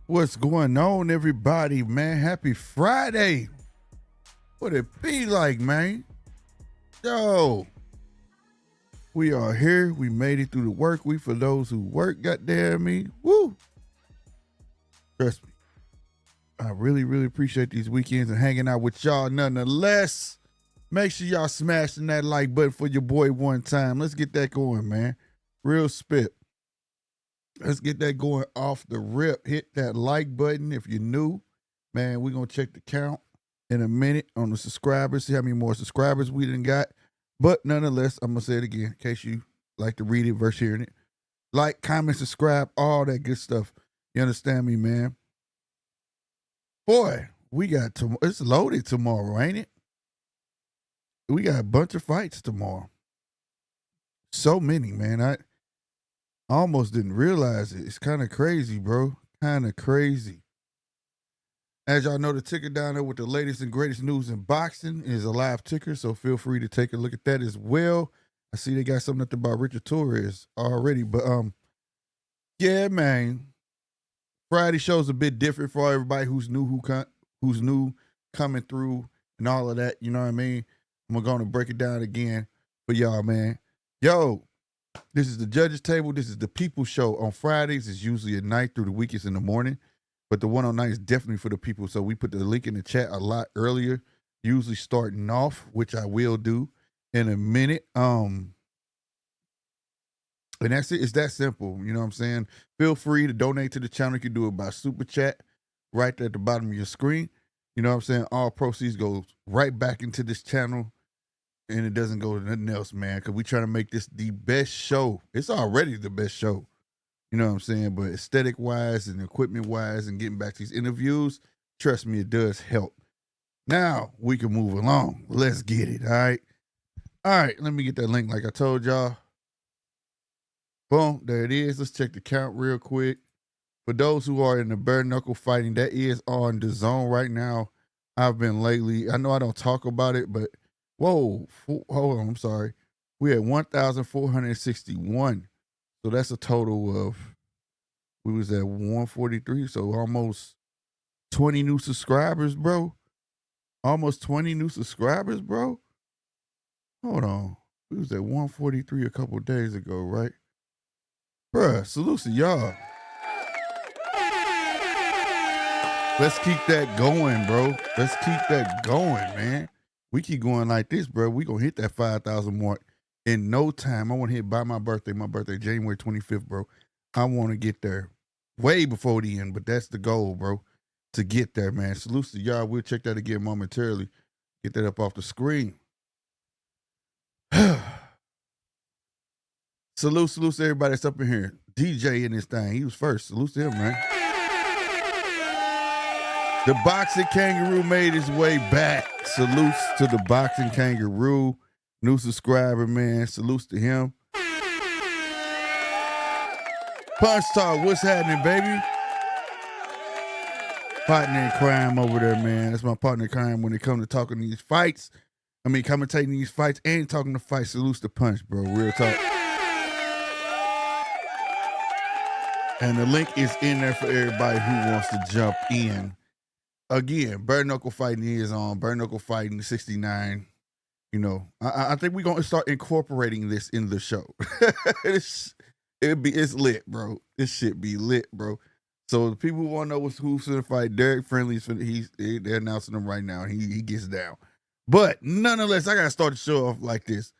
What's going on, everybody, man? Happy Friday. What it be like, man? Yo, we are here. We made it through the work week for those who work, goddamn me. Woo! Trust me. I really, really appreciate these weekends and hanging out with y'all nonetheless. Make sure y'all smashing that like button for your boy one time. Let's get that going, man. Real spit. Let's get that going off the rip. Hit that like button if you're new. Man, we're going to check the count in a minute on the subscribers. See how many more subscribers we done got. But nonetheless, I'm going to say it again in case you like to read it versus hearing it. Like, comment, subscribe, all that good stuff. You understand me, man? Boy, we got it's loaded tomorrow, ain't it? We got a bunch of fights tomorrow. So many, man. I almost didn't realize it. It's kind of crazy, bro. Kind of crazy. As y'all know, the ticker down there with the latest and greatest news in boxing is a live ticker, so feel free to take a look at that as well. I see they got something up about Richard Torres already, but yeah, man. Friday show's a bit different for everybody who's new, who's new coming through and all of that. You know what I mean? I'm going to break it down again for y'all, man. Yo, this is the Judges Table. This is the People Show. On Fridays, it's usually at night, through the week it's in the morning. But the one on night is definitely for the people. So we put the link in the chat a lot earlier, usually starting off, which I will do in a minute. And that's it. It's that simple. You know what I'm saying? Feel free to donate to the channel. You can do it by Super Chat right there at the bottom of your screen. You know what I'm saying? All proceeds go right back into this channel. And it doesn't go to nothing else, man, because we trying to make this the best show. It's already the best show. You know what I'm saying? But aesthetic-wise and equipment-wise and getting back to these interviews, trust me, it does help. Now, we can move along. Let's get it, all right? All right, let me get that link like I told y'all. Boom, there it is. Let's check the count real quick. For those who are in the bare knuckle fighting, that is on the zone right now. I've been lately. I know I don't talk about it, but whoa, hold on, I'm sorry. We had 1,461. So that's a total of, we was at 143, so almost 20 new subscribers, bro. Almost 20 new subscribers, bro. Hold on. We was at 143 a couple days ago, right? Bruh, salute to y'all. Let's keep that going, bro. Let's keep that going, man. We keep going like this, bro. We gonna hit that 5,000 mark in no time. I want to hit by my birthday. My birthday, January 25th, bro. I want to get there way before the end, but that's the goal, bro, to get there, man. Salute to y'all. We'll check that again momentarily. Get that up off the screen. Salute to everybody that's up in here. DJ in this thing. He was first. Salute to him, man. The Boxing Kangaroo made his way back. Salutes to the Boxing Kangaroo. New subscriber, man. Salutes to him. Punch Talk, what's happening, baby? Partner in crime over there, man. That's my partner in crime when it comes to talking these fights. I mean, commentating these fights and talking the fights. Salutes to Punch, bro. Real talk. And the link is in there for everybody who wants to jump in. Again, bare knuckle fighting is on. Bare knuckle fighting 69. You know, I think we're gonna start incorporating this in the show. It's lit, bro. This shit be lit, bro. So the people who want to know who's gonna fight, Derek Friendly's they're announcing him right now. He gets down. But nonetheless, I gotta start the show off like this.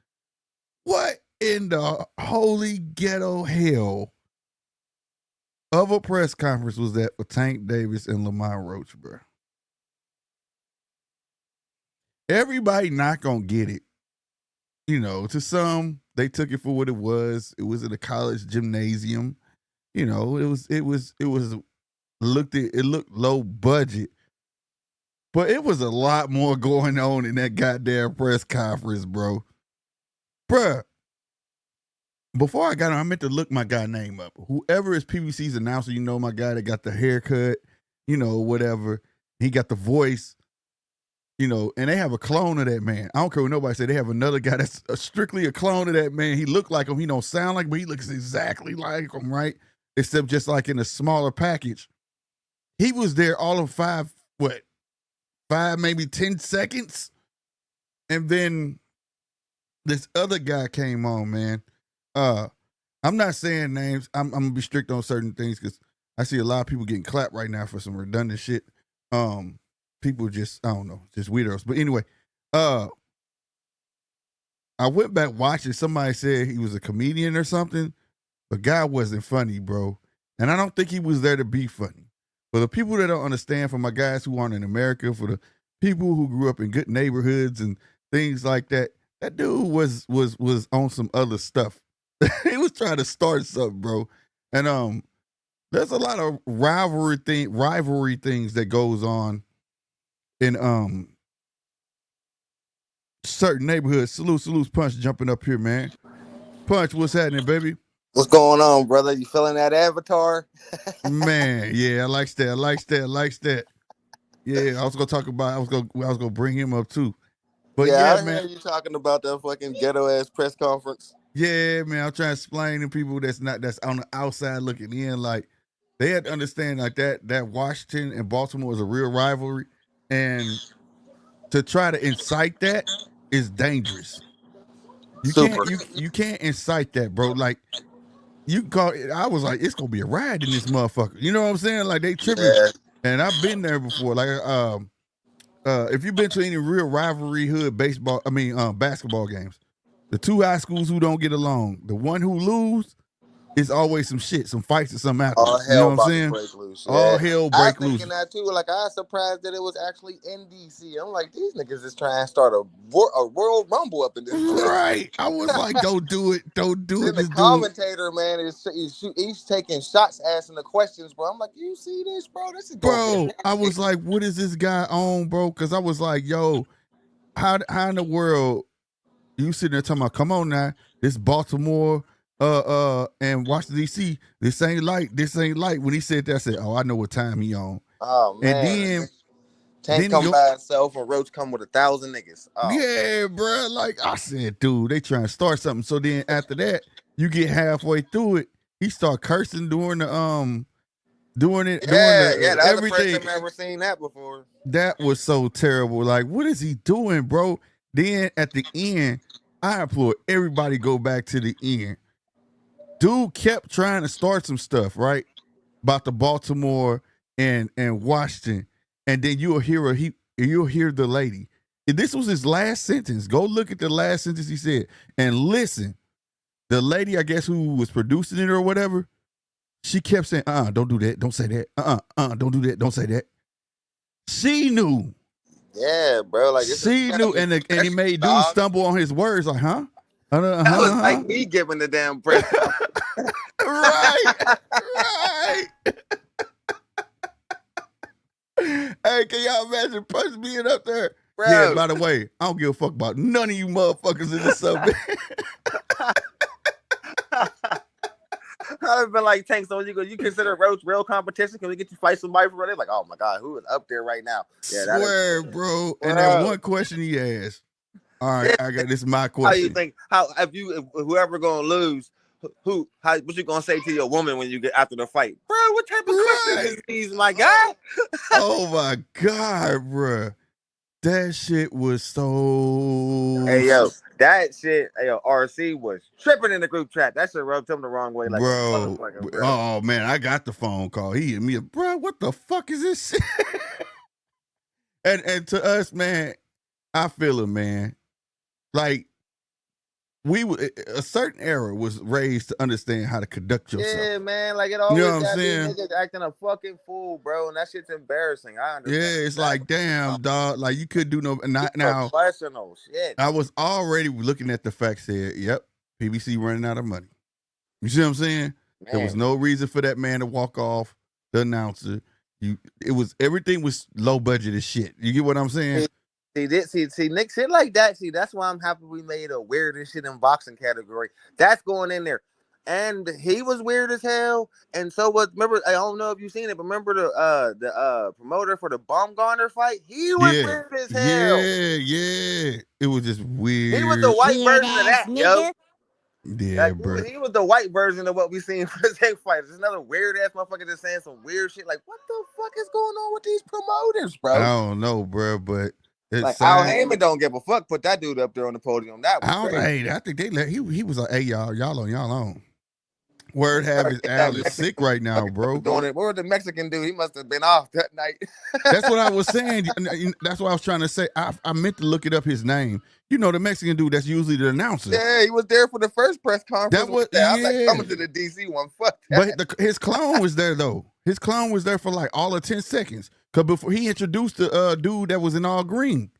What in the holy ghetto hell of a press conference was that for Tank Davis and Lamont Roach, bro? Everybody not gonna get it. You know, to some, they took it for what it was. It was at a college gymnasium. You know, it looked low budget. But it was a lot more going on in that goddamn press conference, bro. Bruh. Before I got on, I meant to look my guy name up. Whoever is PBC's announcer, you know, my guy that got the haircut, you know, whatever. He got the voice. You know, and they have a clone of that man. I don't care what nobody say. They have another guy that's strictly a clone of that man. He looked like him. He don't sound like him, but he looks exactly like him, right? Except just like in a smaller package. he was there all of five, maybe 10 seconds. And then this other guy came on, man. I'm not saying names. I'm gonna be strict on certain things because I see a lot of people getting clapped right now for some redundant shit. People just, I don't know, just weirdos. But anyway, I went back watching. Somebody said he was a comedian or something. The guy wasn't funny, bro. And I don't think he was there to be funny. For the people that don't understand, for my guys who aren't in America, for the people who grew up in good neighborhoods and things like that, that dude was on some other stuff. He was trying to start something, bro. And there's a lot of rivalry things that goes on in certain neighborhoods. Salute, Punch jumping up here, man. Punch, what's happening, baby? What's going on, brother? You feeling that avatar? Man, yeah, I likes that. Yeah, I was gonna bring him up too. But yeah, I man, heard you talking about that fucking ghetto ass press conference. Yeah, man, I'm trying to explain to people that's on the outside looking in, like they had to understand like that Washington and Baltimore is a real rivalry, and to try to incite that is dangerous. You can't incite that, bro. Like you call it, I was like, it's gonna be a riot in this motherfucker. You know what I'm saying? Like they tripping, and I've been there before. Like if you've been to any real rivalry hood basketball games, the two high schools who don't get along, the one who lose is always some shit, some fights or something after. All hell, you know what I'm saying? Break loose. Yeah. All hell break loose. I was thinking that too. Like I was surprised that it was actually in DC. I'm like, these niggas is trying to start a world rumble up in this place. Right. I was like, don't do it. Don't do it. The commentator, man, he's taking shots, asking the questions, bro. I'm like, you see this, bro? This is bro. I was like, what is this guy on, bro? Because I was like, yo, how in the world you sitting there talking about, come on now, this Baltimore and Washington D.C. This ain't light. When he said that, I said, oh, I know what time he on. Oh man. And then Tank come by himself and Roach come with 1,000 niggas. Oh. Yeah, bro. Like I said, dude, they trying to start something. So then after that, you get halfway through it, he start cursing during the that's everything. The first time I've ever seen that before. That was so terrible. Like, what is he doing, bro? Then at the end, I implore everybody go back to the end. Dude kept trying to start some stuff, right? About the Baltimore and Washington. And then you'll hear the lady. And this was his last sentence. Go look at the last sentence he said. And listen, the lady, I guess, who was producing it or whatever, she kept saying, don't do that. Don't say that. Don't do that. Don't say that. She knew. Yeah, bro. Like she knew, and he made dude stumble on his words, like, huh? That was like me giving the damn breath. right. Hey, can y'all imagine Punch being up there? Bro. Yeah, by the way, I don't give a fuck about none of you motherfuckers in the subway. I've been like, Tank, so you consider Roach real competition? Can we get you fight somebody for it? Like, oh my God, who is up there right now? Yeah, swear, bro. And that one question he asked. All right, this is my question. How you think? If whoever gonna lose, what you gonna say to your woman when you get after the fight, bro? What type of question is these, my guy? Oh my God, bro, that shit was so. Hey yo, that shit. Hey yo, RC was tripping in the group chat. That shit rubbed him the wrong way, like bro. Oh man, I got the phone call. He hit me up, bro. What the fuck is this shit? and to us, man, I feel it, man. Like a certain era was raised to understand how to conduct yourself. Yeah, man. Like it always got these niggas acting a fucking fool, bro, and that shit's embarrassing. I understand. Yeah, it's like, damn, dog. Like you could do no. Not now. Professional shit. I was already looking at the facts here. Yep, PBC running out of money. You see what I'm saying? Man. There was no reason for that man to walk off the announcer. Everything was low budget as shit. You get what I'm saying? See, Nick, shit like that. See, that's why I'm happy we made a weirdest shit in boxing category. That's going in there. And he was weird as hell. And so was, remember, I don't know if you've seen it, but remember the promoter for the Baumgartner fight? He was weird as hell. Yeah. It was just weird. He was the white version of that, nigga. Yo. Yeah, Like bro. he was the white version of what we seen for the Tank fighters. There's another weird ass motherfucker just saying some weird shit. Like, what the fuck is going on with these promoters, I bro? don't know, bro, but it's Like Al signed. Heyman don't give a fuck. Put that dude up there on the podium. That I was don't. crazy. Hey, I think they let he was like, hey y'all on y'all own. Word They have started it, getting that Al is sick Mexican right now, motherfucker that was bro. doing it. Where was the Mexican dude? He must have been off that night. That's what I was saying. That's what I was trying to say. I meant to look it up his name. You know, the Mexican dude that's usually the announcer. Yeah, he was there for the first press conference. That was I'm like yeah. coming to the DC one. Fuck that. But his clone was there though. His clone was there for like all of 10 seconds. Cause before he introduced the dude that was in all green.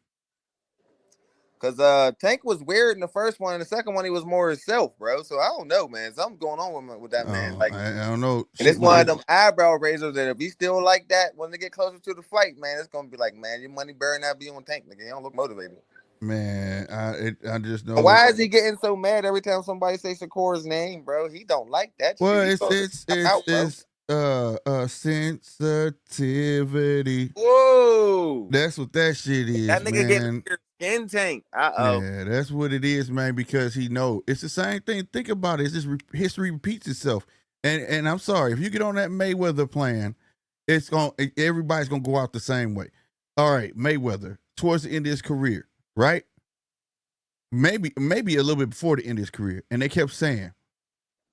Cause Tank was weird in the first one, and the second one he was more himself, bro. So I don't know, man. Something's going on with that man. Like, I don't know. and it's one of them eyebrow raisers that if he still like that when they get closer to the fight, man, it's gonna be like, man, your money better not be on Tank, nigga. He don't look motivated. Man, I just know. Why is he getting so mad every time somebody say Shakur's name, bro? He don't like that Well, shit. it's sensitivity. Whoa, That's what that shit is, that nigga man. getting skin Tank. Yeah, that's what it is, man. Because he know it's the same thing. Think about it. It's just history repeats itself. And I'm sorry if you get on that Mayweather plan, everybody's gonna go out the same way. All right, Mayweather towards the end of his career, right? Maybe a little bit before the end of his career, and they kept saying,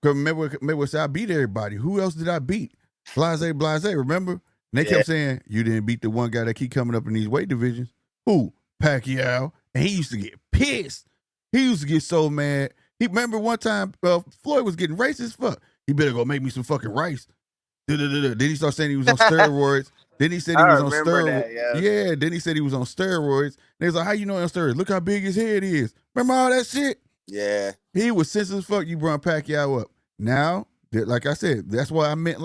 "Cause Mayweather said I beat everybody. Who else did I beat? Blase. Remember?" And they kept saying, "You didn't beat the one guy that keep coming up in these weight divisions. Who? Pacquiao." And he used to get pissed. He used to get so mad. He remember one time Floyd was getting racist as fuck. He better go make me some fucking rice. Then he started saying he was on steroids. Then he said he was on steroids. Yeah. Then he said he was on steroids. And they was like, "How you know on steroids? Look how big his head is. Remember all that shit?" Yeah. He was sensitive as fuck. You brought Pacquiao up. Now, like I said, that's what I meant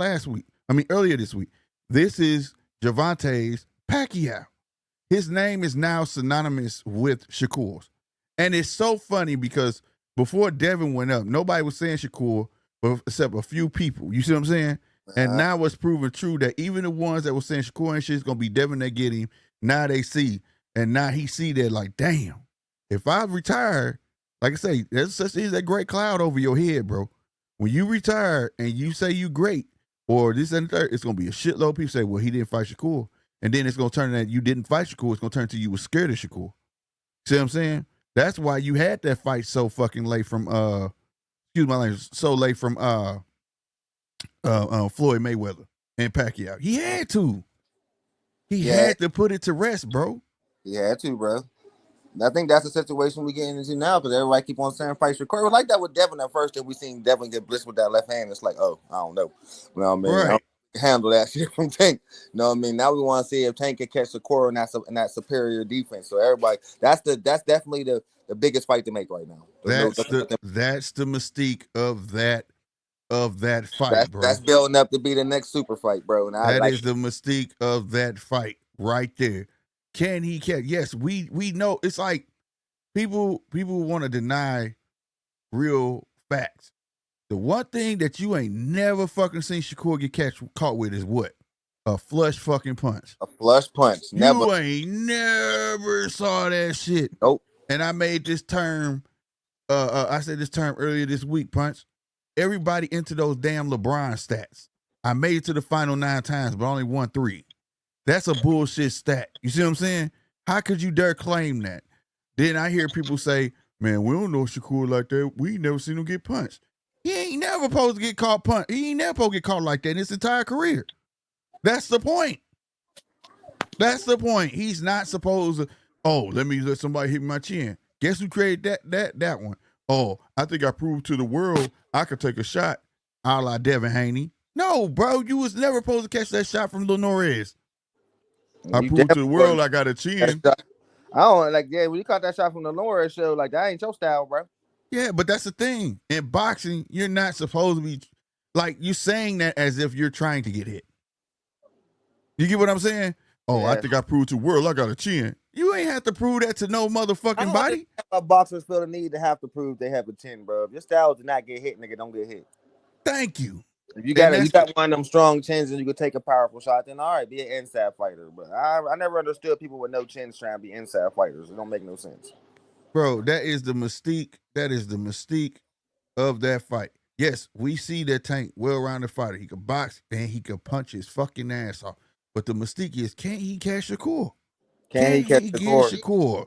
earlier this week. This is Gervonta's Pacquiao. His name is now synonymous with Shakur's. And it's so funny because before Devin went up, nobody was saying Shakur, except a few people. You see what I'm saying? And now it's proven true that even the ones that were saying Shakur and shit is going to be Devin that get him, now they see. And now he see that like, damn, if I retire, like I say, there's such thing as that great cloud over your head, bro. When you retire and you say you great, or this and the third, it's going to be a shitload of people say, well, he didn't fight Shakur. And then it's going to turn that you didn't fight Shakur. It's going to turn to you was scared of Shakur. See what I'm saying? That's why you had that fight so fucking late from, excuse my language, so late from Floyd Mayweather and Pacquiao. He had to. He had to put it to rest, bro. He had to, bro. I think that's the situation we getting into now because everybody keep on saying fight Shakur. It was like that with Devin at first that we seen Devin get blitzed with that left hand. It's like, oh, I don't know. You know what I mean? Right. I don't handle that shit from Tank. You know what I mean? Now we want to see if Tank can catch Shakur in that superior defense. So everybody, that's definitely the biggest fight to make right now. That's the mystique of that fight, bro. That's building up to be the next super fight, bro. And that is the mystique of that fight right there. Can he catch? Yes, we know. It's like people want to deny real facts. The one thing that you ain't never fucking seen Shakur get caught with is what? A flush fucking punch. A flush punch. Never. You ain't never saw that shit. Nope. And I made this term. I said this term earlier this week. Punch. Everybody into those damn LeBron stats. I made it to the final 9 times, but only won 3. That's a bullshit stat. You see what I'm saying? How could you dare claim that? Then I hear people say, man, we don't know Shakur like that. We never seen him get punched. He ain't never supposed to get caught punched. He ain't never supposed to get caught like that in his entire career. That's the point. That's the point. He's not supposed to, let me let somebody hit my chin. Guess who created that one? Oh, I think I proved to the world I could take a shot a la Devin Haney. No, bro, you was never supposed to catch that shot from Linares. I proved to the world I got a chin. I don't when you caught that shot from the Linares show, like that ain't your style, bro. Yeah, but that's the thing. In boxing, you're not supposed to be like you saying that as if you're trying to get hit. You get what I'm saying? Oh, I think I proved to the world I got a chin. You ain't have to prove that to no motherfucking body. Boxers feel the need to have to prove they have a chin, bro. If your style is to not get hit, nigga, don't get hit. Thank you. If you got one of them strong chins and you can take a powerful shot, then all right, be an inside fighter. But I never understood people with no chins trying to be inside fighters. It don't make no sense. Bro, that is the mystique. That is the mystique of that fight. Yes, we see that Tank well-rounded fighter. He could box and he could punch his fucking ass off. But the mystique is, can he catch Shakur? Can he Can catch he the get cord? Shakur?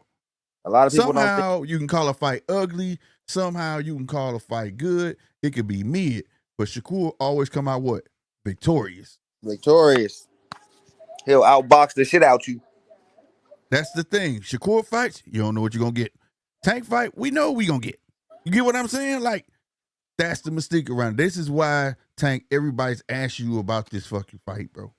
A lot of people don't think Somehow you can call a fight ugly. Somehow you can call a fight good. It could be mid. But Shakur always come out what? Victorious. victorious. He'll outbox the shit out you. That's the thing. Shakur fights, you don't know what you're going to get. Tank fight, we know what we going to get. You get what I'm saying? Like, that's the mystique around it. This is why, Tank, everybody's asked you about this fucking fight, bro.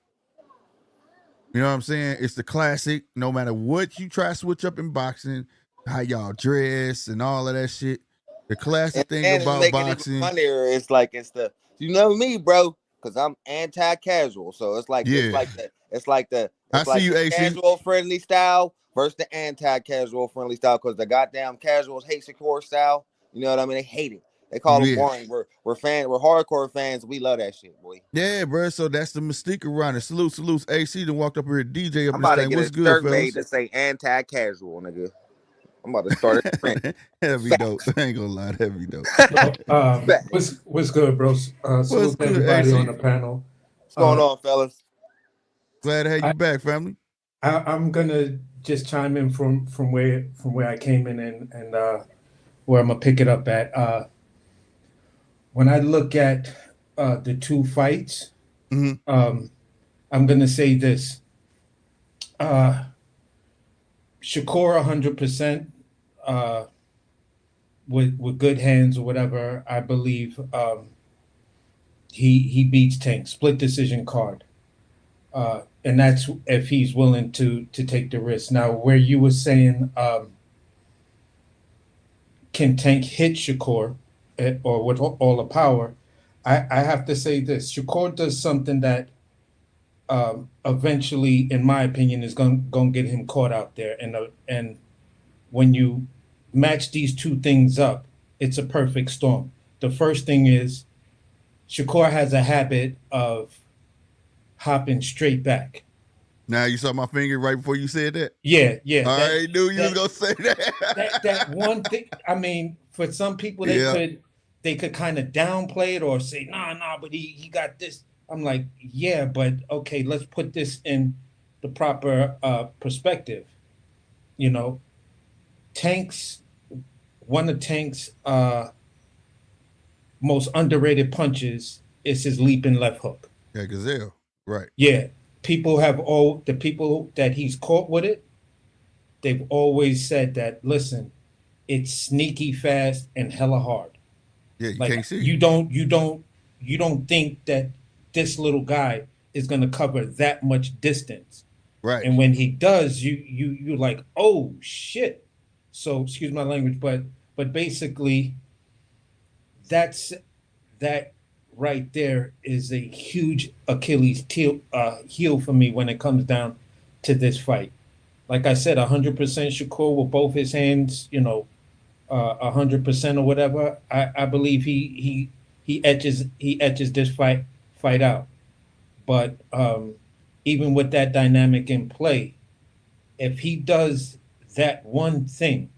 You know what I'm saying? It's the classic. No matter what you try to switch up in boxing, how y'all dress and all of that shit. The classic thing And it's about making it boxing. even funnier. It's like it's the you know me, bro, because I'm anti-casual. So it's like Yeah. it's like the I see you, AC. casual friendly style versus the anti-casual friendly style. Because the goddamn casuals hate Shakur style. You know what I mean? They hate it. They call them Yeah. boring. We're hardcore fans. We love that shit, boy. Yeah, bro. So that's the mystique around it. Salute, AC. Then walked up here, DJ up I'm in this about to thing. get What's a good, shirt fellas? made to say anti-casual, nigga. I'm about to start a trend. Heavy dope. I ain't gonna lie, heavy dope. What's good, bros? Salute to good, everybody AC? on the panel. What's going on, fellas? Glad to have you back, family. I'm gonna just chime in from where I came in and where I'm gonna pick it up at. When I look at the two fights, Mhm. I'm gonna say this: Shakur 100%. With good hands or whatever, I believe he beats Tank, split decision card, and that's if he's willing to take the risk. Now, where you were saying, can Tank hit Shakur or with all the power? I have to say this: Shakur does something that eventually, in my opinion, is going to get him caught out there, and when you match these two things up, it's a perfect storm. The first thing is Shakur has a habit of hopping straight back. Now you saw my finger right before you said that? Yeah. I already knew you was gonna say that. That one thing, I mean, for some people they could kind of downplay it or say, nah, but he got this. I'm like, yeah, but okay, let's put this in the proper perspective. You know, one of Tank's most underrated punches is his leaping left hook. Yeah, Gazelle. Right. Yeah. The people that he's caught with it, they've always said that, listen, it's sneaky fast and hella hard. Yeah, you Like can't see. you don't think that this little guy is gonna cover that much distance. Right. And when he does, you're like, oh shit. So excuse my language, but basically that right there is a huge Achilles heel for me when it comes down to this fight. Like I said, 100% Shakur with both his hands, 100% or whatever. I believe he etches this fight out. But even with that dynamic in play, if he does that one thing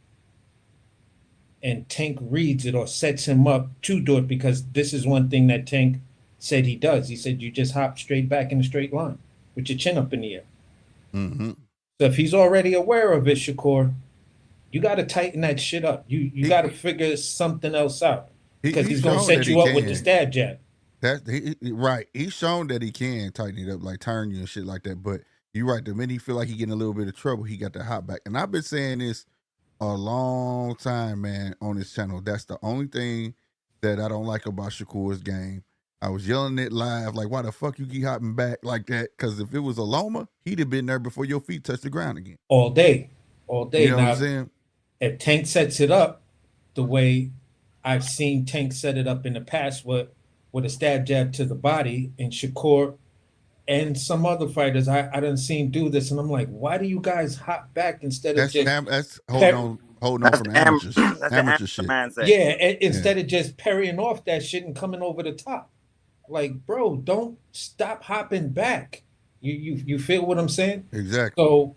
and Tank reads it or sets him up to do it, because this is one thing that Tank said he does. He said you just hop straight back in a straight line with your chin up in the air. Mm-hmm. So if he's already aware of it, Shakur, you got to tighten that shit up. You got to figure something else out, because he's going to set you up with the stab jab. Right. He's shown that he can tighten it up, like turn you and shit like that. But you're right. The minute he feel like he getting a little bit of trouble, he got to hop back. And I've been saying this a long time, man, on this channel. That's the only thing that I don't like about Shakur's game. I was yelling it live, like, why the fuck you keep hopping back like that? Because if it was a Loma, he'd have been there before your feet touched the ground again. All day. You know what I'm saying? If Tank sets it up the way I've seen Tank set it up in the past with a stab jab to the body, and Shakur and some other fighters, I done seen do this, and I'm like, why do you guys hop back instead of that's holding on from amateurs. That's amateur shit. Mindset. Yeah, instead of just parrying off that shit and coming over the top. Like, bro, don't stop hopping back. You feel what I'm saying? Exactly. So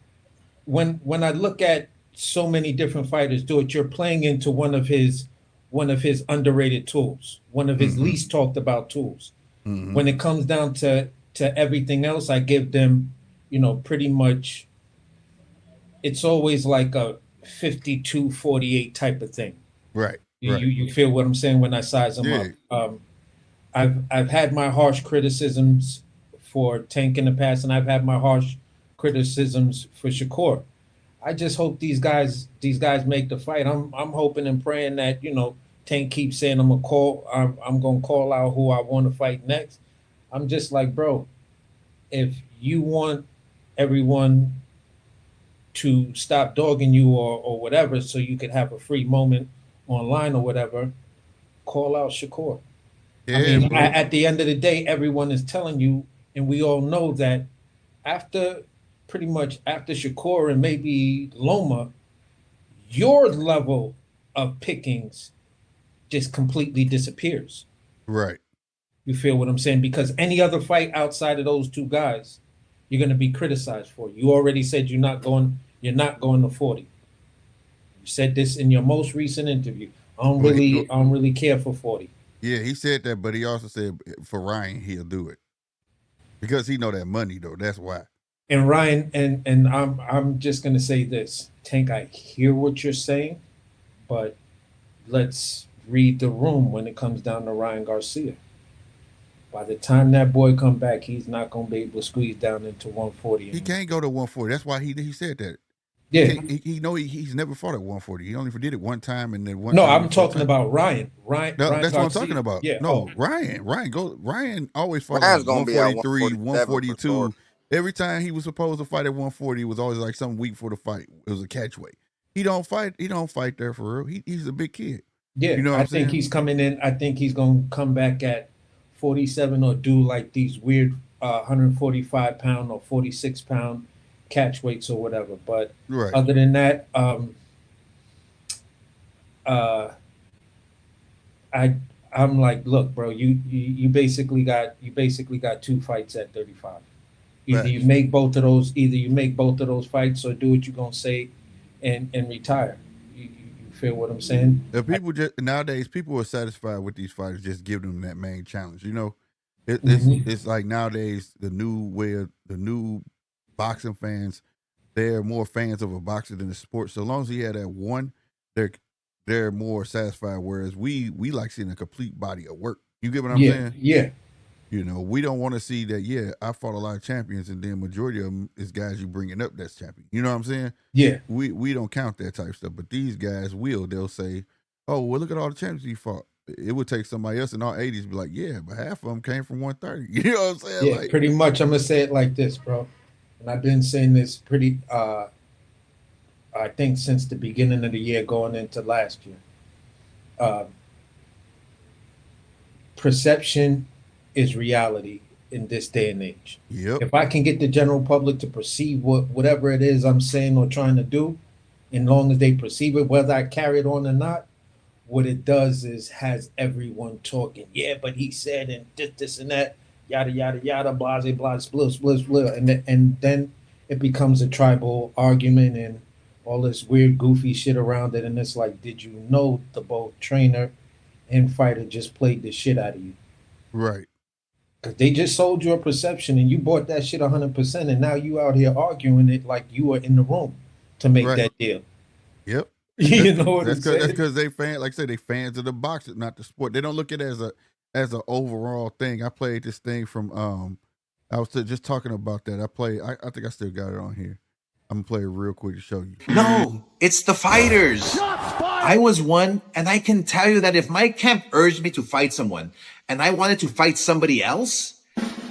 when I look at so many different fighters do it, you're playing into one of his one of his underrated tools, one of his Mhm. least talked about tools. Mhm. When it comes down to everything else, I give them, pretty much. It's always like a 52-48 type of thing. Right. You feel what I'm saying when I size them Yeah. up. I've had my harsh criticisms for Tank in the past, and I've had my harsh criticisms for Shakur. I just hope these guys make the fight. I'm hoping and praying that Tank keeps saying I'm gonna call out who I want to fight next. I'm just like, bro, if you want everyone to stop dogging you or whatever, so you could have a free moment online or whatever, call out Shakur. I Yeah, mean, bro. at the end of the day, everyone is telling you, and we all know that after pretty much after Shakur and maybe Loma, your level of pickings just completely disappears. Right. You feel what I'm saying? Because any other fight outside of those two guys, you're going to be criticized for. You already said you're not going to 40. You said this in your most recent interview. I don't really care for 40. Yeah, he said that, but he also said for Ryan he'll do it because he know that money though. That's why. And Ryan, and I'm just gonna say this, Tank. I hear what you're saying, but let's read the room when it comes down to Ryan Garcia. By the time that boy come back, he's not gonna be able to squeeze down into 140. He can't go to 140. That's why he said that. Yeah. He's never fought at 140. He only did it one time, and then one. No, time I'm talking about Ryan. Ryan. No, Ryan that's Garcia. what I'm talking about. Yeah. No, Ryan. Ryan always fought Ryan's like gonna be at 143, 142. 147 for sure. Every time he was supposed to fight at 140, it was always like some week for the fight. It was a catch weight. He don't fight there for real. He's a big kid. Yeah, You know what I'm saying? think he's coming in. I think he's gonna come back at 47 or do like these weird 145-pound or 46-pound catch weights or whatever. But Right. other than that, I'm like, look, bro, you basically got two fights at 35. Either you make both of those fights, or do what you're gonna say, and retire. You feel what I'm saying? People nowadays people are satisfied with these fighters. Just give them that main challenge. It's like nowadays the new boxing fans. They're more fans of a boxer than a sport. So long as he had that one, they're more satisfied. Whereas we like seeing a complete body of work. You get what I'm saying? Yeah. We don't want to see that. Yeah, I fought a lot of champions, and then majority of them is guys you bringing up that's champion. You know what I'm saying? Yeah. We don't count that type of stuff, but these guys will. They'll say, "Oh, well, look at all the champions he fought." It would take somebody else in our 80s to be like, "Yeah, but half of them came from 130." You know what I'm saying? Yeah, pretty much. I'm gonna say it like this, bro. And I've been saying this pretty. I think since the beginning of the year, going into last year. Perception is reality in this day and age. Yep. If I can get the general public to perceive whatever it is I'm saying or trying to do, and long as they perceive it, whether I carry it on or not, what it does is has everyone talking. Yeah, but he said and this and that, yada yada yada, blase blase, split, and then it becomes a tribal argument and all this weird goofy shit around it. And it's like, did you know the both trainer and fighter just played the shit out of you? Right. Because they just sold you a perception and you bought that shit 100%, and now you out here arguing it like you were in the room to make that deal. Yep. You know what I'm saying? That's because they like I said, they fans of the boxing, not the sport. They don't look at it as a overall thing. I played this thing from I was just talking about that. I think I still got it on here. I'm gonna play it real quick to show you. No, it's the fighters. I was one, and I can tell you that if my camp urged me to fight someone and I wanted to fight somebody else,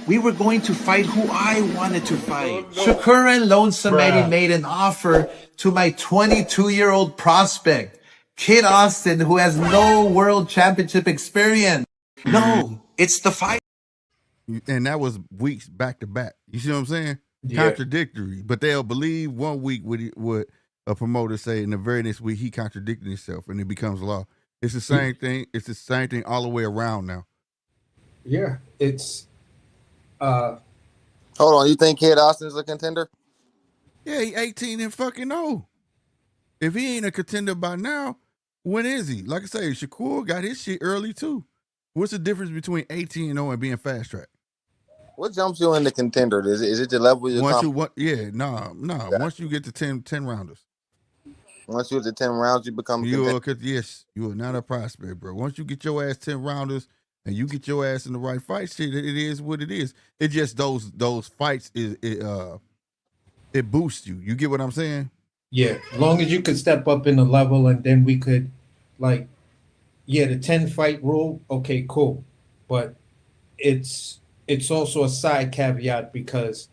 we were going to fight who I wanted to fight. Shakur and Lonesome Eddie made an offer to my 22-year-old prospect, Kid Austin, who has no world championship experience. No, it's the fight. And that was weeks back to back. You see what I'm saying? Yeah. Contradictory, but they'll believe one week what a promoter say, and the very next week he contradicted himself, and it becomes law. It's the same thing. It's the same thing all the way around now. Yeah, it's. Hold on, you think Kid Austin's a contender? Yeah, he 18 and fucking 0. If he ain't a contender by now, When is he? Like I say, Shakur got his shit early too. What's the difference between 18-0 and being fast track? What jumps you in the contender? Is it the level you're Once Once you get to 10 rounders. Once you hit the 10 rounds, you become a contender. Yes, you are not a prospect, bro. Once you get your ass 10 rounders and you get your ass in the right fight, shit, it is what it is. It just those fights it boosts you. You get what I'm saying? Yeah, as long as you could step up in the level, and then we could, like, the 10 fight rule. Okay, cool, but it's also a side caveat because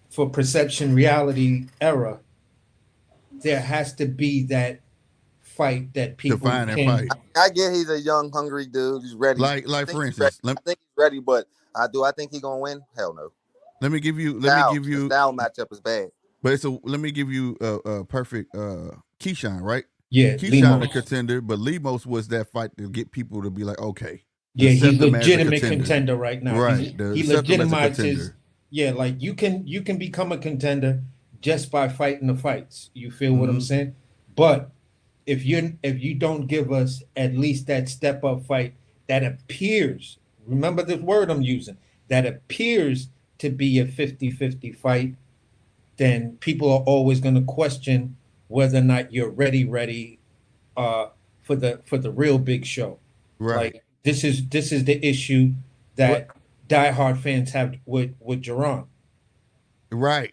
for perception reality era, there has to be that fight that people Defining can. fight. I get he's a young, hungry dude. He's ready. Like for instance, I think he's ready, but I think he's gonna win? Hell no. Let me give you. The style matchup is bad. But let me give you a perfect Keyshawn, right? Yeah, Keyshawn a contender, but Lemos was that fight to get people to be like, okay. Yeah, he's legitimate contender right now. Right. He legitimizes. Yeah, like you can become a contender just by fighting the fights. You feel what I'm saying? But if you don't give us at least that step up fight that appears, remember the word I'm using, that appears to be a 50-50 fight, then people are always going to question whether or not you're ready for the real big show. Right. Like this is the issue that diehard fans have with Jerron. Right.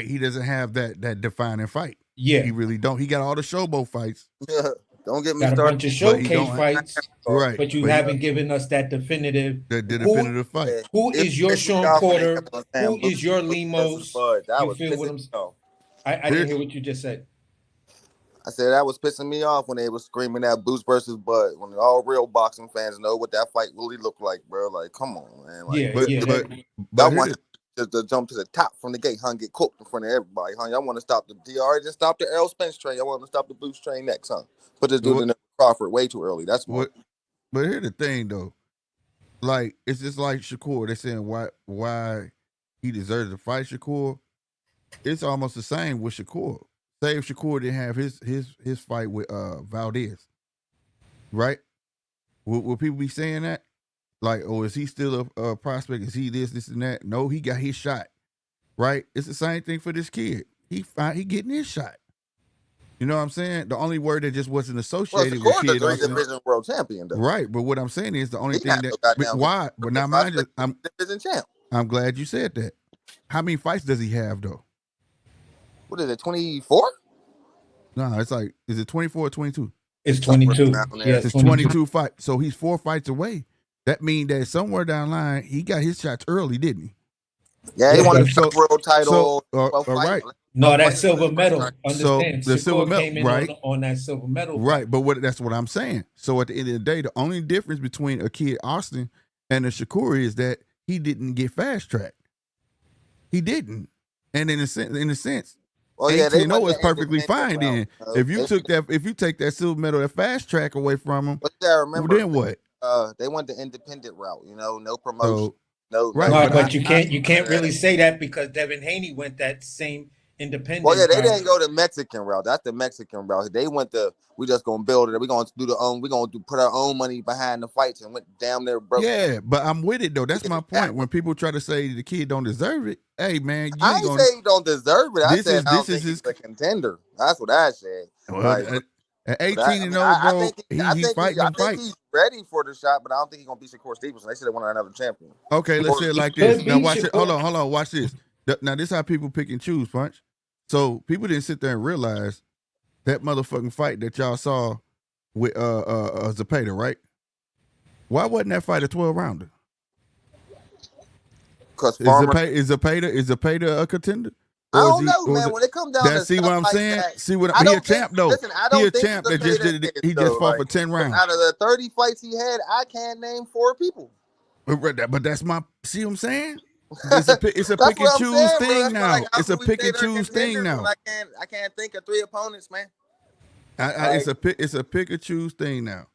He doesn't have that defining fight. Yeah, he really don't. He got all the showboat fights. Yeah, don't get me got started. A bunch of showcase fights, right? But you haven't given us that definitive. The definitive fight. Who is your Sean Porter? Who is your Lemos? You feel what I'm saying? I didn't hear what you just said. I said that was pissing me off when they was screaming that Boots versus Bud. When all real boxing fans know what that fight really looked like, bro. Like, come on, man. Like, but I want to jump to the top from the gate, huh? Get cooked in front of everybody, huh? Y'all want to stop the DR, just stop the Errol Spence train. Y'all want to stop the Boots train next, huh? Put this dude in the Crawford way too early. That's what. But here's the thing, though. Like, it's just like Shakur. They're saying why he deserves to fight Shakur. It's almost the same with Shakur. Say if Shakur didn't have his fight with Valdez, right? Will people be saying that? Like, oh, is he still a prospect? Is he this, and that? No, he got his shot, right? It's the same thing for this kid. He getting his shot. You know what I'm saying? The only word that just wasn't associated with kid. Division world champion, though. Right, but what I'm saying is the only thing that why? But now mind you, I'm glad you said that. How many fights does he have though? What is it, 24? No, it's like, is it 24 or 22? It's 22. Yeah, it's 22 fights. So he's 4 fights away. That means that somewhere down the line, he got his shots early, didn't he? Yeah, he won the world title. All right. No, that silver medal. Understand? So the silver medal, right? On that silver medal. Right, but that's what I'm saying. So at the end of the day, the only difference between a kid Austin and a Shakur is that he didn't get fast tracked. He didn't. And in a sense, well, 18-0 is perfectly fine. Then if you take that silver medal, that fast track away from him, then what? They went the independent route, no promotion. But you can't really say that because Devin Haney went that same independent. Well, yeah, they didn't go the Mexican route. That's the Mexican route. They went we just gonna build it. We're gonna put our own money behind the fights and went down there broke. Yeah, but I'm with it though. That's my point. When people try to say the kid don't deserve it, hey man, I ain't say he don't deserve it. I said he's a contender. That's what I said. Well, at 18-0, bro, he's fighting them fights. He's ready for the shot, but I don't think he's gonna beat Shakur Stevenson. They should have won another champion. Okay, let's say it like this. Now watch it. Hold on. Watch this. Now this is how people pick and choose, Punch. So people didn't sit there and realize that motherfucking fight that y'all saw with Zepeda, right? Why wasn't that fight a 12-rounder? Because is Zepeda a contender? I don't know, man. When it comes down to see what I'm saying? See what he a champ though. Listen, he a champ that just did it. He just fought for 10 rounds. Out of the 30 fights he had, I can't name 4 people. But that's my. See what I'm saying? It's a pick and choose thing now. It's a pick and choose thing now. I can't think of 3 opponents, man. It's a pick and choose thing now.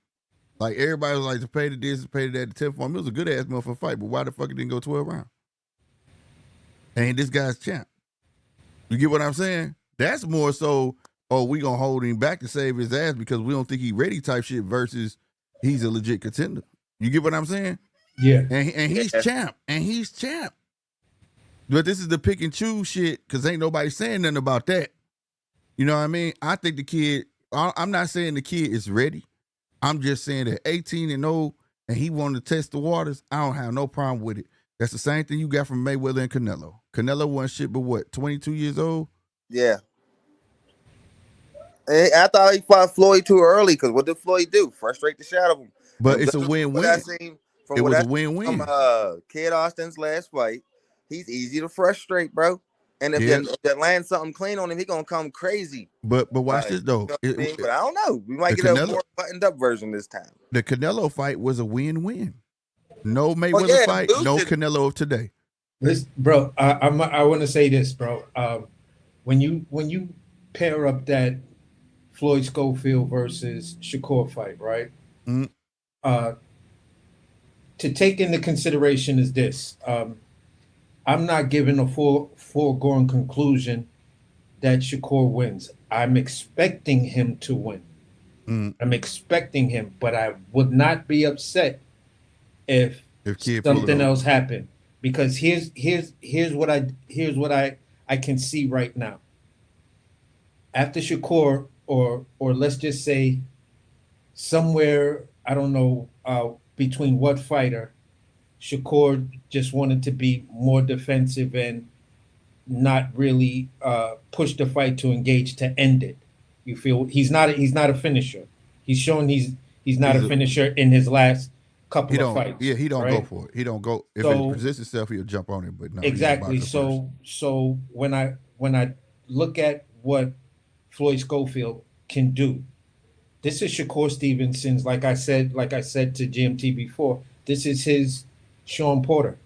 Like everybody was like to pay to this, to pay to that, to 10 for him. It was a good ass motherfucking fight, but why the fuck it didn't go 12 rounds? And this guy's champ. You get what I'm saying? That's more so oh, we gonna hold him back to save his ass because we don't think he ready type shit versus he's a legit contender. You get what I'm saying? Yeah. And he's champ. And he's champ. But this is the pick and choose shit because ain't nobody saying nothing about that. You know what I mean? I think the kid, I'm not saying the kid is ready. I'm just saying that 18 and 0 and he wanted to test the waters, I don't have no problem with it. That's the same thing you got from Mayweather and Canelo. Canelo wasn't shit but what, 22 years old? Yeah. And I thought he fought Floyd too early because what did Floyd do? Frustrate the shit out of him. But And it's a win-win. From It what was I a seen win-win. from Kid Austin's last fight, he's easy to frustrate, bro. And if they land something clean on him, he gonna come crazy. But watch this though. You know what I mean? But I don't know. We might get a more buttoned up version this time. The Canelo fight was a win-win. No Mayweather fight, no Canelo of today. Listen, bro, I want to say this, bro. When you pair up that Floyd Schofield versus Shakur fight, right? Mm-hmm. To take into consideration is this. I'm not giving a foregone conclusion that Shakur wins. I'm expecting him to win. I'm expecting him, but I would not be upset if something else happened. Because here's what I can see right now. After Shakur, or let's just say somewhere, I don't know between what fighter, Shakur just wanted to be more defensive and not really push the fight to engage to end it. You feel he's not a finisher. He's shown he's not a finisher in his last couple of fights. Yeah, he don't right? go for it. He don't go. If it presents itself, he'll jump on it. But no, exactly. So when I look at what Floyd Schofield can do, this is Shakur Stevenson's. Like I said to GMT before, this is his Sean Porter.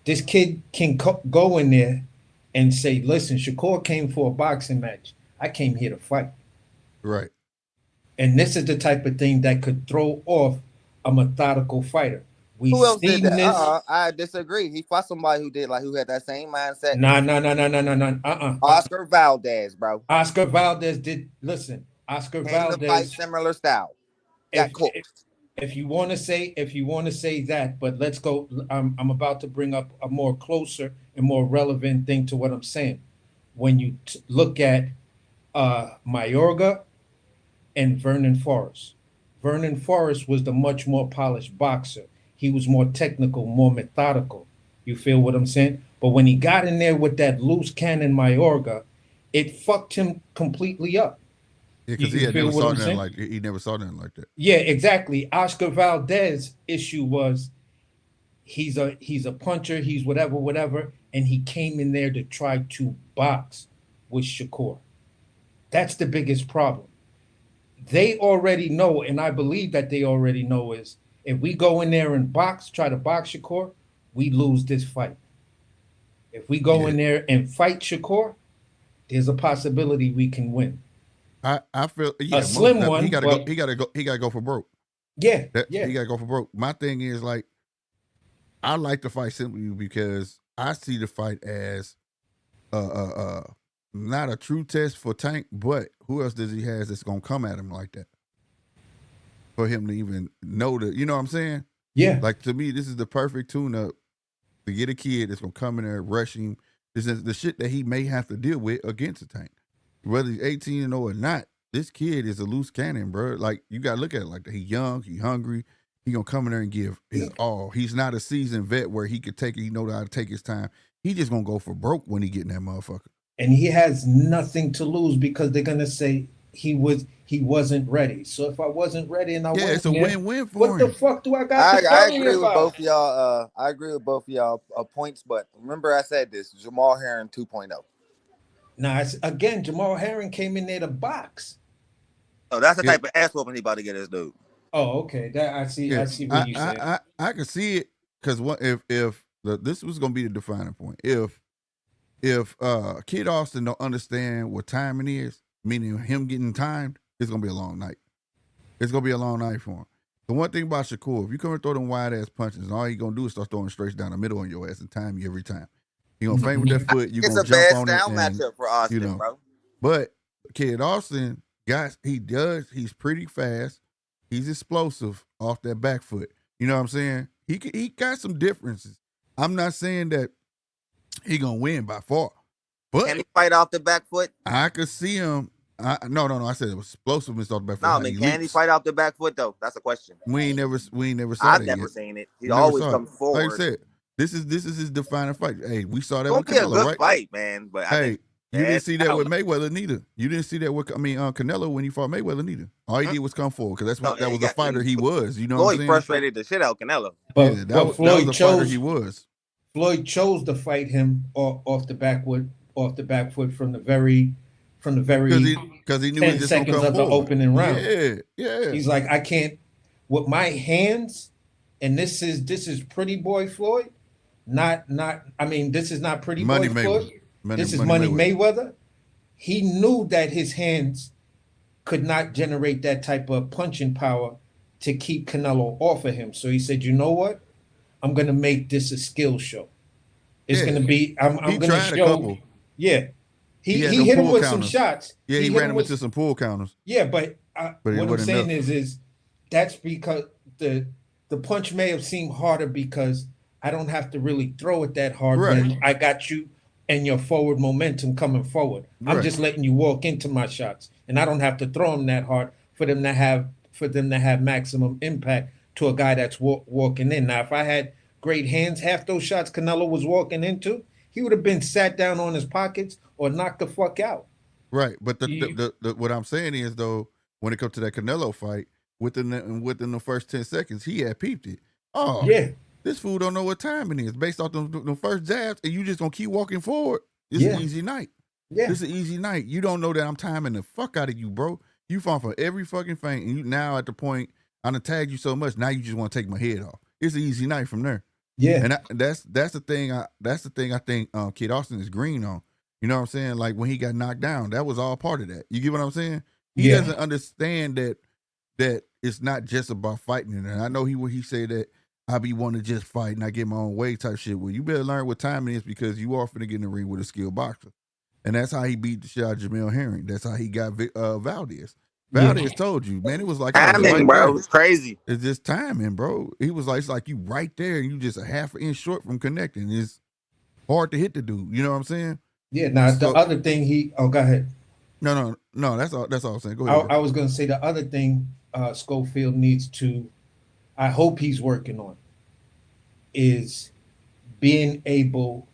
This kid can go in there and say, "Listen, Shakur came for a boxing match. I came here to fight." Right. And this is the type of thing that could throw off a methodical fighter. Who else did that? I disagree. He fought somebody who had that same mindset. No. Oscar Valdez, bro. Oscar Valdez did. Listen, Oscar Valdez fight similar style. If you want to say that, but let's go. I'm about to bring up a more closer and more relevant thing to what I'm saying. When you look at Mayorga and Vernon Forrest. Vernon Forrest was the much more polished boxer. He was more technical, more methodical. You feel what I'm saying? But when he got in there with that loose cannon Mayorga, it fucked him completely up. Yeah, because he never saw nothing like that. Yeah, exactly. Oscar Valdez's issue was he's a puncher, he's whatever, and he came in there to try to box with Shakur. That's the biggest problem. They already know, and I believe that they already know, is if we go in there and try to box Shakur, we lose this fight. If we go in there and fight Shakur, there's a possibility we can win. I feel a slim one. He gotta go for broke. Yeah, he gotta go for broke. My thing is, like, I like the fight simply because I see the fight as not a true test for Tank, but who else does he has that's gonna come at him like that? For him to even know that, you know what I'm saying? Yeah. Like, to me, this is the perfect tune-up to get a kid that's gonna come in there rushing. This is the shit that he may have to deal with against a Tank. Whether he's 18 and 0 or not, this kid is a loose cannon, bro. Like, you gotta look at it like that. He's young, he's hungry. He gonna come in there and give his all. He's not a seasoned vet where he could take it. He know how to take his time. He just gonna go for broke when he get in that motherfucker. And he has nothing to lose because they're gonna say he wasn't ready. So if I wasn't ready and I went, it's a win-win for him. What the fuck do I got to I agree with both of y'all. I agree with both of y'all points, but remember I said this: Jamal Herring 2.0. Now, again, Jamal Herring came in there to box. Oh, that's the type of ass whooping he about to get his dude. Oh, okay. I see what you said. I can see it because this was gonna be the defining point. If Kid Austin don't understand what timing is, meaning him getting timed, it's gonna be a long night. It's gonna be a long night for him. The one thing about Shakur, if you come and throw them wide ass punches, and all he gonna do is start throwing straight down the middle on your ass and time you every time. He gonna feint with that foot. You gonna jump on it. It's a bad style matchup for Austin, bro. But Kid Austin, guys, he's pretty fast. He's explosive off that back foot. You know what I'm saying? He got some differences. I'm not saying that he gonna win by far, but Can he fight off the back foot? I could see him. No. I said it was explosiveness off the back foot. No, I mean, can he fight off the back foot though? That's a question. We ain't never saw I've that never yet. seen it. He always comes forward. Like I said, this is his defining fight. Hey, we saw that with It's gonna be a Canelo, good right? fight, man. But I think you didn't see that with Mayweather neither. You didn't see that with Canelo when he fought Mayweather neither. All he did was come forward because that was the fighter he was. You know what I'm saying? Frustrated the shit out of Canelo. But, Yeah, that was the fighter he was. Floyd chose to fight him off the back foot from the very because he knew 10 he just seconds come of forward. the opening round. Yeah. He's like, I can't with my hands, and this is Pretty Boy Floyd. This is not Pretty Money Boy Mayweather. Floyd. This is Money Mayweather. He knew that his hands could not generate that type of punching power to keep Canelo off of him. So he said, you know what? I'm going to make this a skill show. It's going to be, I'm going to show. Yeah. He hit him with some shots. Yeah, he ran him into some pull counters. Yeah, but what I'm saying is that's because the punch may have seemed harder because I don't have to really throw it that hard when I got you and your forward momentum coming forward. I'm just letting you walk into my shots, and I don't have to throw them that hard for them to have maximum impact to a guy that's walking in. Now, if I had great hands, half those shots Canelo was walking into, he would have been sat down on his pockets or knocked the fuck out. Right, but the what I'm saying is though, when it comes to that Canelo fight, within the first 10 seconds, he had peeped it. Oh yeah, this fool don't know what time it is based off the first jabs, and you just gonna keep walking forward. It's an easy night. Yeah, this is an easy night. You don't know that I'm timing the fuck out of you, bro. You fall for every fucking feint, and you now at the point I done tagged you so much. Now you just want to take my head off. It's an easy night from there. Yeah, and that's the thing. That's the thing I think Kid Austin is green on. You know what I'm saying? Like when he got knocked down, that was all part of that. You get what I'm saying? He doesn't understand that it's not just about fighting. And I know he said that I be wanting to just fight and I get my own way type shit. Well, you better learn what time it is because you are finna get in the ring with a skilled boxer. And that's how he beat the shit out of Jamel Herring. That's how he got Valdez. Valdez told you, man, it was like timing, bro. It was crazy. It's just timing, bro. He was like, it's like you right there and you just a half an inch short from connecting. It's hard to hit the dude. You know what I'm saying? Yeah. Now the other thing go ahead. No. That's all I'm saying. Go ahead. I was gonna say the other thing Schofield needs to, I hope he's working on, is being able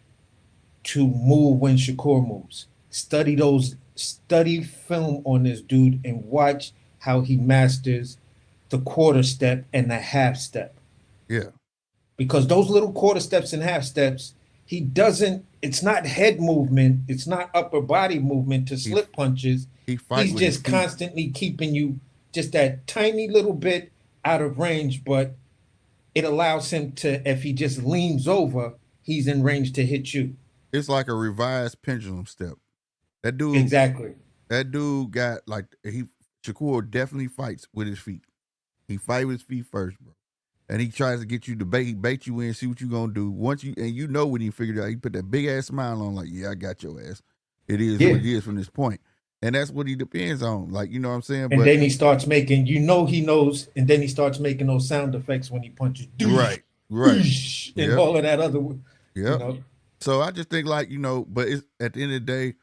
to move when Shakur moves. Study film on this dude and watch how he masters the quarter step and the half step. Yeah. Because those little quarter steps and half steps, it's not head movement, it's not upper body movement to slip punches. He's just constantly keeping you just that tiny little bit out of range, but it allows him to, if he just leans over, he's in range to hit you. It's like a revised pendulum step. That dude exactly. That dude got Shakur definitely fights with his feet. He fight with his feet first, bro. And he tries to get you to bait you in, see what you gonna do. Once when you figured it out, he put that big ass smile on, like, yeah, I got your ass. It is what it is from this point. And that's what he depends on. Like, you know what I'm saying? And then he starts making, he knows, and then he starts making those sound effects when he punches. Right. And all of that other. Yeah. You know? So I just think but it's at the end of the day,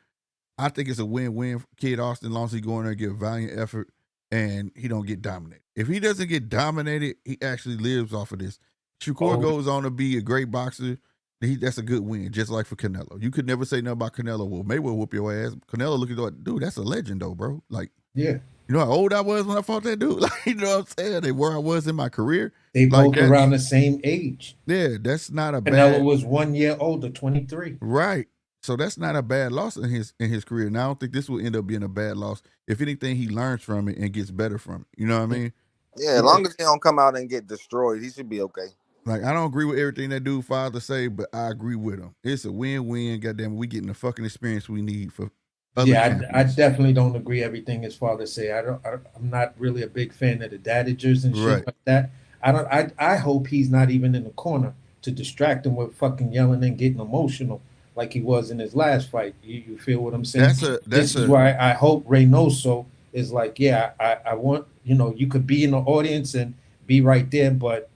I think it's a win-win for Kid Austin as long as he go in there and give a valiant effort and he don't get dominated. If he doesn't get dominated, he actually lives off of this. Shakur goes on to be a great boxer. That's a good win, just like for Canelo. You could never say nothing about Canelo. Well, Mayweather whoop your ass. Canelo looking at dude, that's a legend though, bro. Like, yeah. You know how old I was when I fought that dude? Like, you know what I'm saying? And where I was in my career. They both around the same age. Yeah, that's not a Canelo was 1 year older, 23. Right. So that's not a bad loss in his career. And I don't think this will end up being a bad loss. If anything, he learns from it and gets better from it. You know what I mean? Yeah, as long as he don't come out and get destroyed, he should be okay. Like, I don't agree with everything that dude father say, but I agree with him. It's a win-win. Goddamn, we getting the fucking experience we need for other I definitely don't agree everything his father say. I'm not really a big fan of the dadagers and shit like that. I hope he's not even in the corner to distract him with fucking yelling and getting emotional like he was in his last fight. You feel what I'm saying? That's This is why I hope Reynoso is like, yeah, I want, you could be in the audience and be right there, but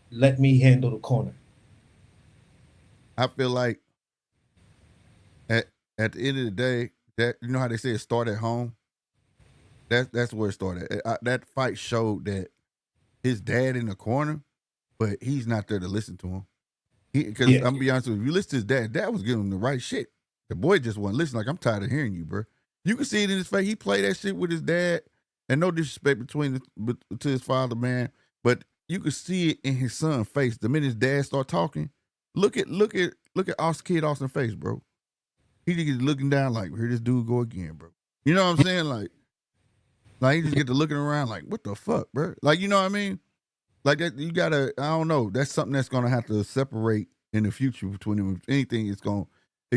let me handle the corner. I feel like at the end of the day, that you know how they say it start at home. That's where it started. That fight showed that his dad in the corner, but he's not there to listen to him. Because I'm gonna be honest with you, if you listen to his dad was giving him the right shit. The boy just wasn't listening. Like, I'm tired of hearing you, bro. You can see it in his face. He played that shit with his dad, and no disrespect to his father, man, but you could see it in his son's face. The minute his dad start talking, look at Austin's face, bro. He just looking down like, here this dude go again, bro. You know what I'm saying? Like he just get to looking around like, what the fuck, bro? Like, you know what I mean? Like that, you gotta. I don't know. That's something that's gonna have to separate in the future between them. If anything, it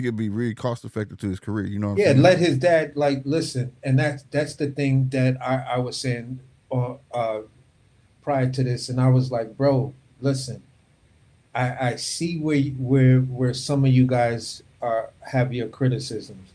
could be really cost effective to his career. You know what I'm saying? Let his dad listen, and that's the thing that I was saying prior to this, and I was like, bro, listen, I see where some of you guys have your criticisms,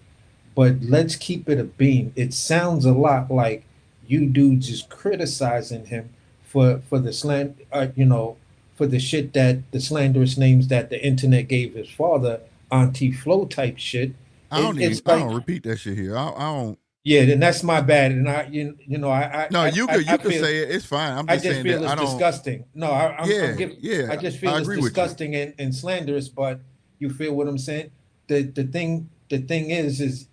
but let's keep it a beam. It sounds a lot like you dudes just criticizing him for the for the shit, that the slanderous names that the internet gave his father, Auntie Flo type shit. I don't repeat that shit here. I don't. Yeah, then that's my bad. And you can say it. It's fine. I'm just saying feel that it's disgusting. No, I just feel it's disgusting and slanderous. But you feel what I'm saying? The thing is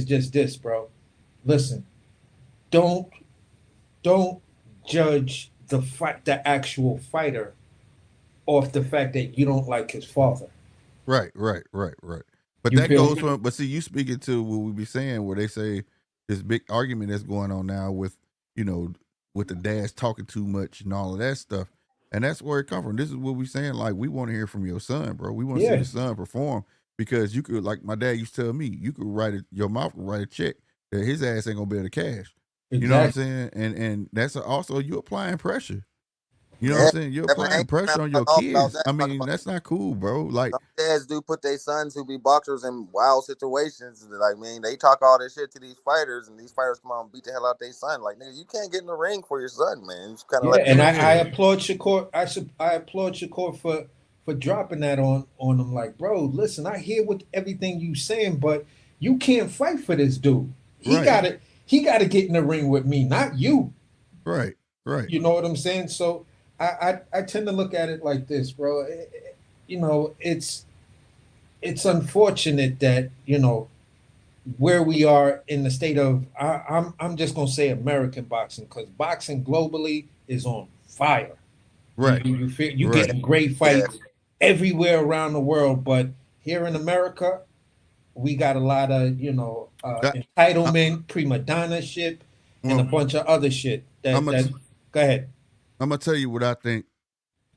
just this, bro. Listen, don't judge the actual fighter off the fact that you don't like his father. Right. But that goes from. But see, you speaking to what we be saying, where they say this big argument that's going on now with the dads talking too much and all of that stuff, and that's where it comes from. This is what we saying. Like, we want to hear from your son, bro. We want to see your son perform, because you could, like my dad used to tell me, you could your mouth could write a check that his ass ain't gonna be able to cash. Exactly. You know what I'm saying? And that's also you applying pressure. You know what I'm saying? You're applying pressure on your kids. I mean, that's not cool, bro. Like, some dads do put their sons who be boxers in wild situations. Like, man, they talk all this shit to these fighters, and these fighters come out and beat the hell out their son. Like, nigga, you can't get in the ring for your son, man. I applaud Shakur. I applaud Shakur for dropping that on him. Like, bro, listen, I hear everything you saying, but you can't fight for this dude. He gotta get in the ring with me, not you. Right. You know what I'm saying? So I tend to look at it like this, bro. It's unfortunate that where we are in the state of I'm just gonna say American boxing, because boxing globally is on fire. Right. You feel you getting great fights everywhere around the world, but here in America, we got a lot of entitlement, prima donna shit, and a bunch of other shit. Go ahead. I'm gonna tell you what I think.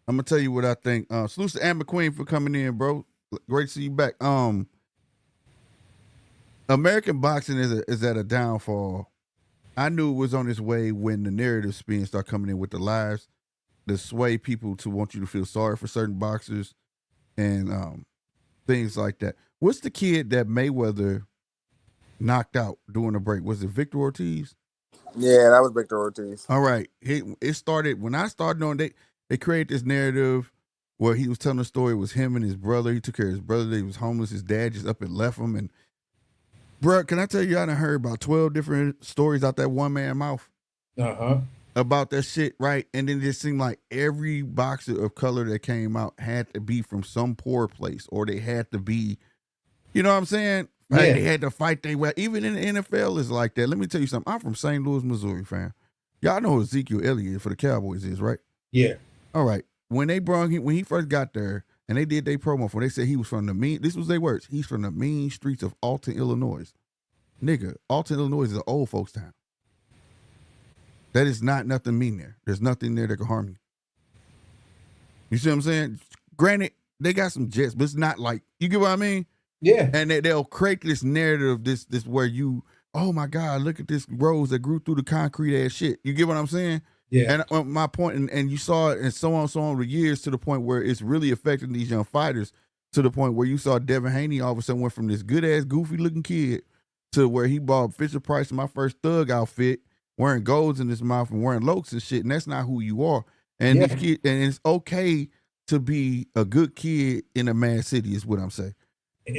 Salute to Ann McQueen for coming in, bro. Great to see you back. American boxing is at a downfall. I knew it was on its way when the narrative spin started coming in with the lives, to sway people to want you to feel sorry for certain boxers and things like that. What's the kid that Mayweather knocked out during the break? Was it Victor Ortiz? Yeah, that was Victor Ortiz. All right. It started when I started on. They created this narrative where he was telling the story. It was him and his brother. He took care of his brother. He was homeless. His dad just up and left him. And bro, can I tell you, I done heard about 12 different stories out that one man mouth about that shit, right? And then it just seemed like every boxer of color that came out had to be from some poor place, or they had to be, you know what I'm saying? Right? They had to fight their way. Even in the NFL is like that. Let me tell you something. I'm from St. Louis, Missouri, fam. Y'all know who Ezekiel Elliott for the Cowboys is, right? Yeah. All right. When he first got there and they did their promo for, they said he was from this was their words. He's from the mean streets of Alton, Illinois. Nigga, Alton, Illinois is an old folks town. That is not nothing mean there. There's nothing there that can harm you. You see what I'm saying? Granted, they got some jets, but it's not like, you get what I mean? Yeah. And they'll create this narrative, this where you, oh my God, look at this rose that grew through the concrete ass shit. You get what I'm saying? Yeah. And my point, and you saw it and so on with years, to the point where it's really affecting these young fighters. to the point where you saw Devin Haney all of a sudden went from this good ass goofy looking kid to where he bought Fisher Price my first thug outfit, wearing golds in his mouth and wearing lokes and shit, and that's not who you are. And these kids, and it's okay to be a good kid in a mad city, is what I'm saying.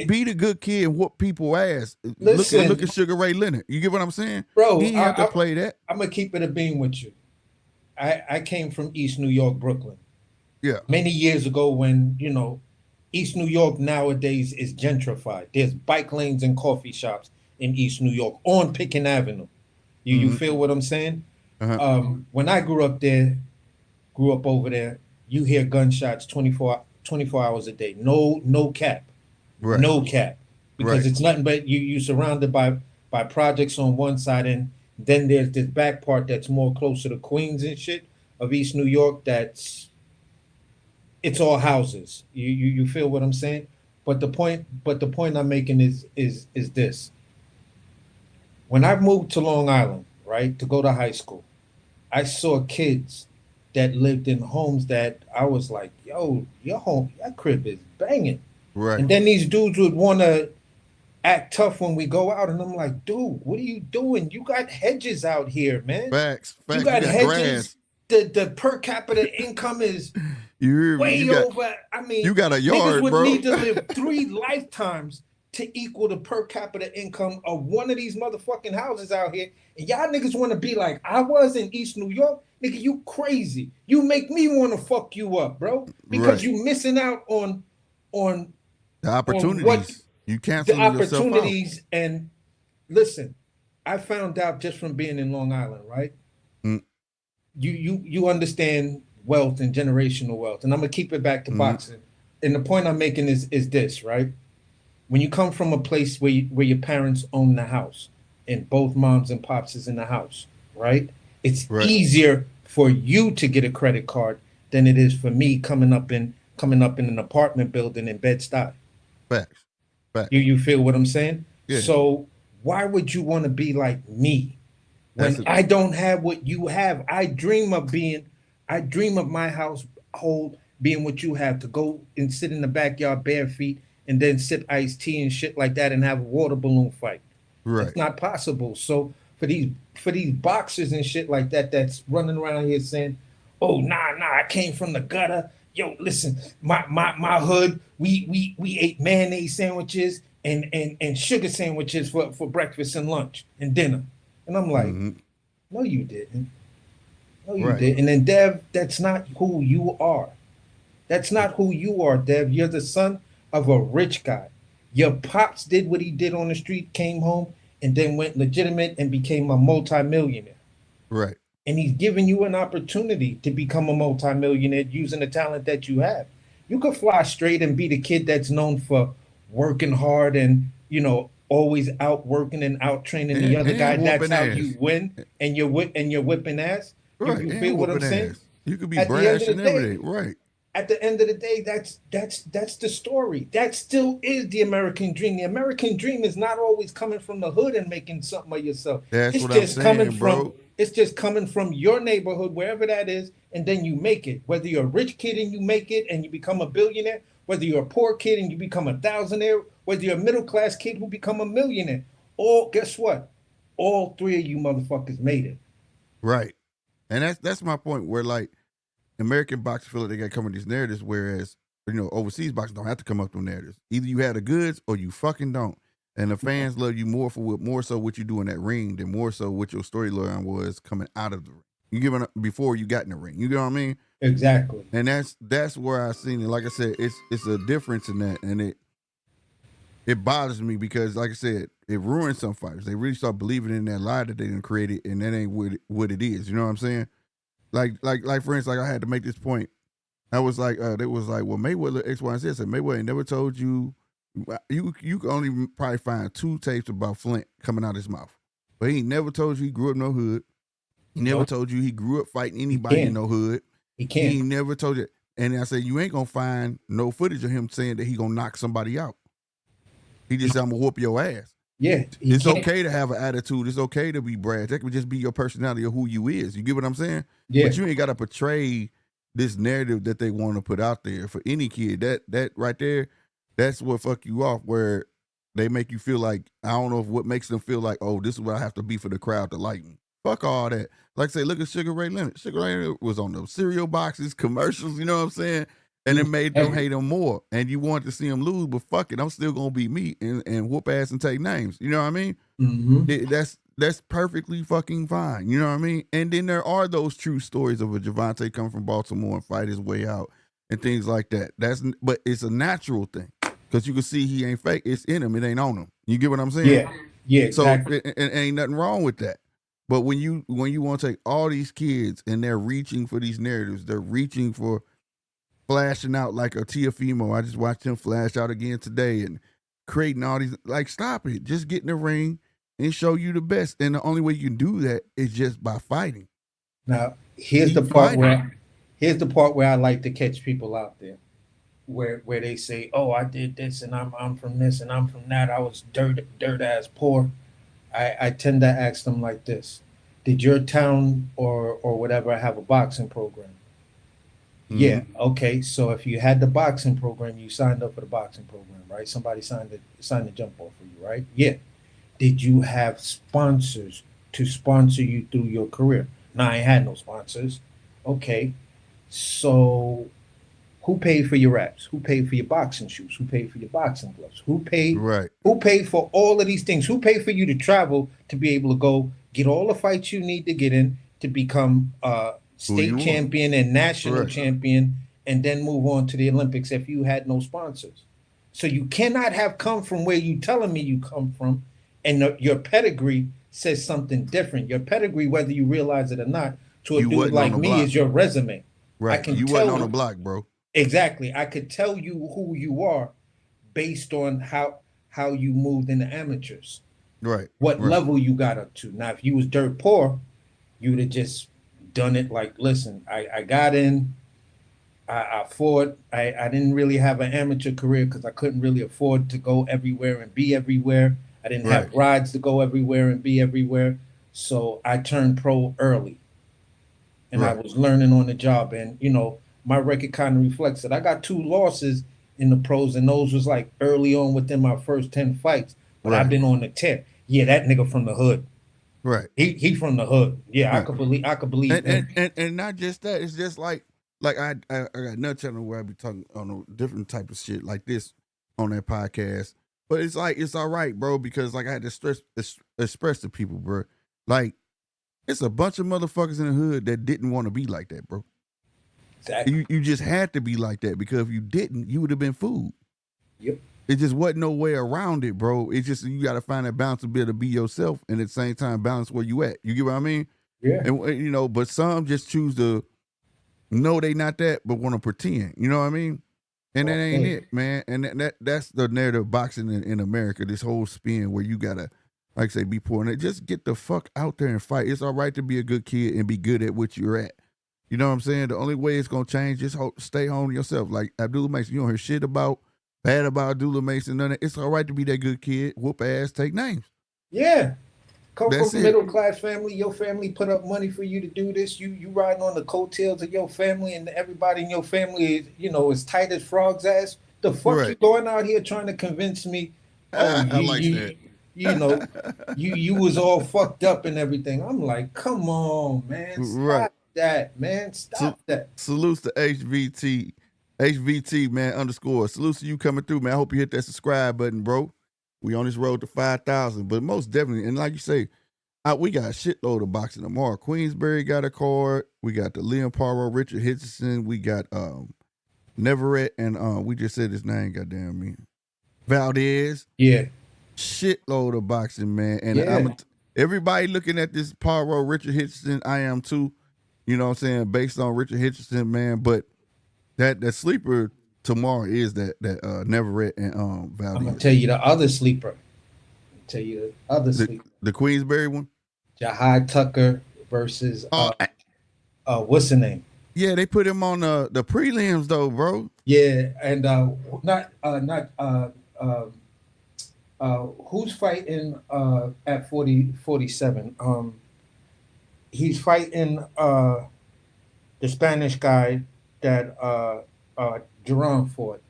Be the good kid and whoop people ass. Listen, look at Sugar Ray Leonard. You get what I'm saying, bro? He have to play that. I'm gonna keep it a beam with you. I came from East New York, Brooklyn. Yeah. Many years ago, when East New York nowadays is gentrified. There's bike lanes and coffee shops in East New York on Pickens Avenue. You feel what I'm saying? When I grew up over there, you hear gunshots 24 hours a day. No cap. Right. No cap. Because it's nothing but you surrounded by projects on one side, and then there's this back part that's more closer to Queens and shit of East New York it's all houses. You feel what I'm saying? But the point I'm making is this. When I moved to Long Island, right, to go to high school, I saw kids that lived in homes that I was like, yo, your crib is banging. Right. And then these dudes would want to act tough when we go out, and I'm like, dude, what are you doing? You got hedges out here, man. Facts. You got hedges. Grass. The per capita income is way over. I mean, you got a yard, niggas would bro. need to live 3 lifetimes to equal the per capita income of one of these motherfucking houses out here. And y'all niggas want to be like I was in East New York. Nigga, you crazy. You make me want to fuck you up, bro. Because you missing out on the opportunities. You cancel the opportunities. And listen, I found out just from being in Long Island, right? You understand wealth and generational wealth. And I'm gonna keep it back to boxing. And the point I'm making is this, right? When you come from a place where your parents own the house and both moms and pops is in the house, right? It's easier for you to get a credit card than it is for me coming up in an apartment building in Bed-Stuy. Facts. You feel what I'm saying? Yeah. So why would you want to be like me when I don't have what you have? I dream of my household being what you have, to go and sit in the backyard bare feet and then sip iced tea and shit like that and have a water balloon fight. Right. It's not possible. So for these boxers and shit like that that's running around here saying, oh, nah, I came from the gutter. Yo, listen, my hood, we ate mayonnaise sandwiches and sugar sandwiches for breakfast and lunch and dinner. And I'm like, no, you didn't. No, you didn't. And then, Dev, that's not who you are. That's not who you are, Dev. You're the son of a rich guy. Your pops did what he did on the street, came home, and then went legitimate and became a multimillionaire. Right. And he's giving you an opportunity to become a multimillionaire using the talent that you have. You could fly straight and be the kid that's known for working hard and, always out working and out training the other guy. That's how you win, and you're whipping ass. Right. You feel what I'm saying? You could be brash and everything. Right. At the end of the day, that's the story. That still is the American dream. The American dream is not always coming from the hood and making something of yourself. That's what I'm saying, bro. It's just coming from your neighborhood, wherever that is, and then you make it. Whether you're a rich kid and you make it and you become a billionaire, whether you're a poor kid and you become a thousandaire, whether you're a middle-class kid who become a millionaire. Guess what? All 3 of you motherfuckers made it. Right. And that's my point, where like American boxers feel like they got to come with these narratives, whereas overseas boxers don't have to come up with narratives. Either you have the goods or you fucking don't. And the fans love you more so what you do in that ring than more so what your storyline was coming out of the ring. You giving up before you got in the ring. You know what I mean? Exactly. And that's where I seen it. Like I said, it's a difference in that, and it bothers me because, like I said, it ruins some fighters. They really start believing in that lie that they done created, and that ain't what it is. You know what I'm saying? Like for instance, I had to make this point. I was like, they was like, well, Mayweather X, Y, and Z. I said, Mayweather ain't never told you. You can only probably find 2 tapes about Flint coming out of his mouth, but he ain't never told you he grew up no hood. He never told you he grew up fighting anybody in no hood. He can't. He never told you. And I said, you ain't gonna find no footage of him saying that he gonna knock somebody out. He just said, I'm gonna whoop your ass. Yeah. It's okay to have an attitude. It's okay to be brash. That could just be your personality or who you is. You get what I'm saying? Yeah. But you ain't gotta portray this narrative that they want to put out there for any kid. That right there, that's what fuck you off, where they make you feel like, I don't know what makes them feel like, oh, this is what I have to be for the crowd to like me. Fuck all that. Like I say, look at Sugar Ray Leonard. Sugar Ray Leonard was on the cereal boxes, commercials, you know what I'm saying? And it made them hate him more. And you wanted to see him lose, but fuck it, I'm still gonna be me and whoop ass and take names. You know what I mean? Mm-hmm. That's perfectly fucking fine. You know what I mean? And then there are those true stories of a Javante coming from Baltimore and fight his way out and things like that. But it's a natural thing because you can see he ain't fake. It's in him. It ain't on him. You get what I'm saying? Yeah. Yeah. Exactly. So it ain't nothing wrong with that. But when you want to take all these kids and they're reaching for these narratives, they're reaching for flashing out like a Tiafimo. I just watched him flash out again today and creating all these, like, stop it. Just get in the ring and show you the best. And the only way you can do that is just by fighting. Now, here's the part where I like to catch people out there, where they say, "Oh, I did this, and I'm from this, and I'm from that. I was dirt ass poor." I tend to ask them like this: did your town or whatever have a boxing program? Mm-hmm. Yeah. Okay. So if you had the boxing program, you signed up for the boxing program, right? Somebody signed the jump off for you, right? Yeah. Did you have sponsors to sponsor you through your career? No, I ain't had no sponsors. Okay. So who paid for your wraps? Who paid for your boxing shoes? Who paid for your boxing gloves? Who paid for all of these things? Who paid for you to travel to be able to go get all the fights you need to get in to become state champion and national champion and then move on to the Olympics if you had no sponsors? So you cannot have come from where you telling me you come from, and your pedigree says something different. Your pedigree, whether you realize it or not, to a dude like me, is your resume. Right. I can you wasn't on the block, bro. Exactly. I could tell you who you are based on how you moved in the amateurs. Right. What level you got up to. Now, if you was dirt poor, you would have just done it like, listen, I got in, I fought. I didn't really have an amateur career because I couldn't really afford to go everywhere and be everywhere. I didn't have rides to go everywhere and be everywhere. So I turned pro early. And I was learning on the job. And, you know, my record kind of reflects it. I got 2 losses in the pros, and those was like early on within my first 10 fights. But I've been on the 10. Yeah, that nigga from the hood. Right. He from the hood. Yeah, I could believe and not just that. It's just like I got another channel where I be talking on a different type of shit like this on that podcast. But it's like, it's all right, bro, because like I had to express to people, bro. Like, it's a bunch of motherfuckers in the hood that didn't want to be like that, bro. Exactly. You just had to be like that, because if you didn't, you would have been fooled. Yep. It just wasn't no way around it, bro. It's just, you got to find that balance to be able to be yourself and at the same time balance where you at. You get what I mean? Yeah. And, you know, but some just choose to know they not that, but want to pretend. You know what I mean? And that ain't it, man. And that's the narrative of boxing in America, this whole spin where you got to, like I say, be poor. And just get the fuck out there and fight. It's all right to be a good kid and be good at what you're at. You know what I'm saying? The only way it's going to change is stay home to yourself. Like Abdullah Mason, you don't hear shit bad about Abdullah Mason. None of it. It's all right to be that good kid, whoop ass, take names. Yeah. Come from a middle class family. Your family put up money for you to do this. You riding on the coattails of your family, and everybody in your family is, you know, as tight as frog's ass. The fuck you going out here trying to convince me? Oh, that. You know, you was all fucked up and everything. I'm like, come on, man. Stop that, man. Stop that. Salutes to HVT, man, _ Salutes to you coming through, man. I hope you hit that subscribe button, bro. We on this road to 5,000, but most definitely, and like you say, we got a shitload of boxing tomorrow. Queensberry got a card. We got the LiamParo Richardson Hitchins. We got Neverett, and we just said his name, goddamn me, Valdez. Yeah. Shitload of boxing, man. And everybody looking at this Paro Richard Hitchison, I am too. You know what I'm saying? Based on Richard Hitchison, man. But that sleeper tomorrow is that Neverett and Valdez. I'm gonna tell you the other sleeper. The Queensberry one. Jahai Tucker versus what's the name? Yeah, they put him on the prelims though, bro. Yeah, and who's fighting at 47? He's fighting the Spanish guy that Jerome fought.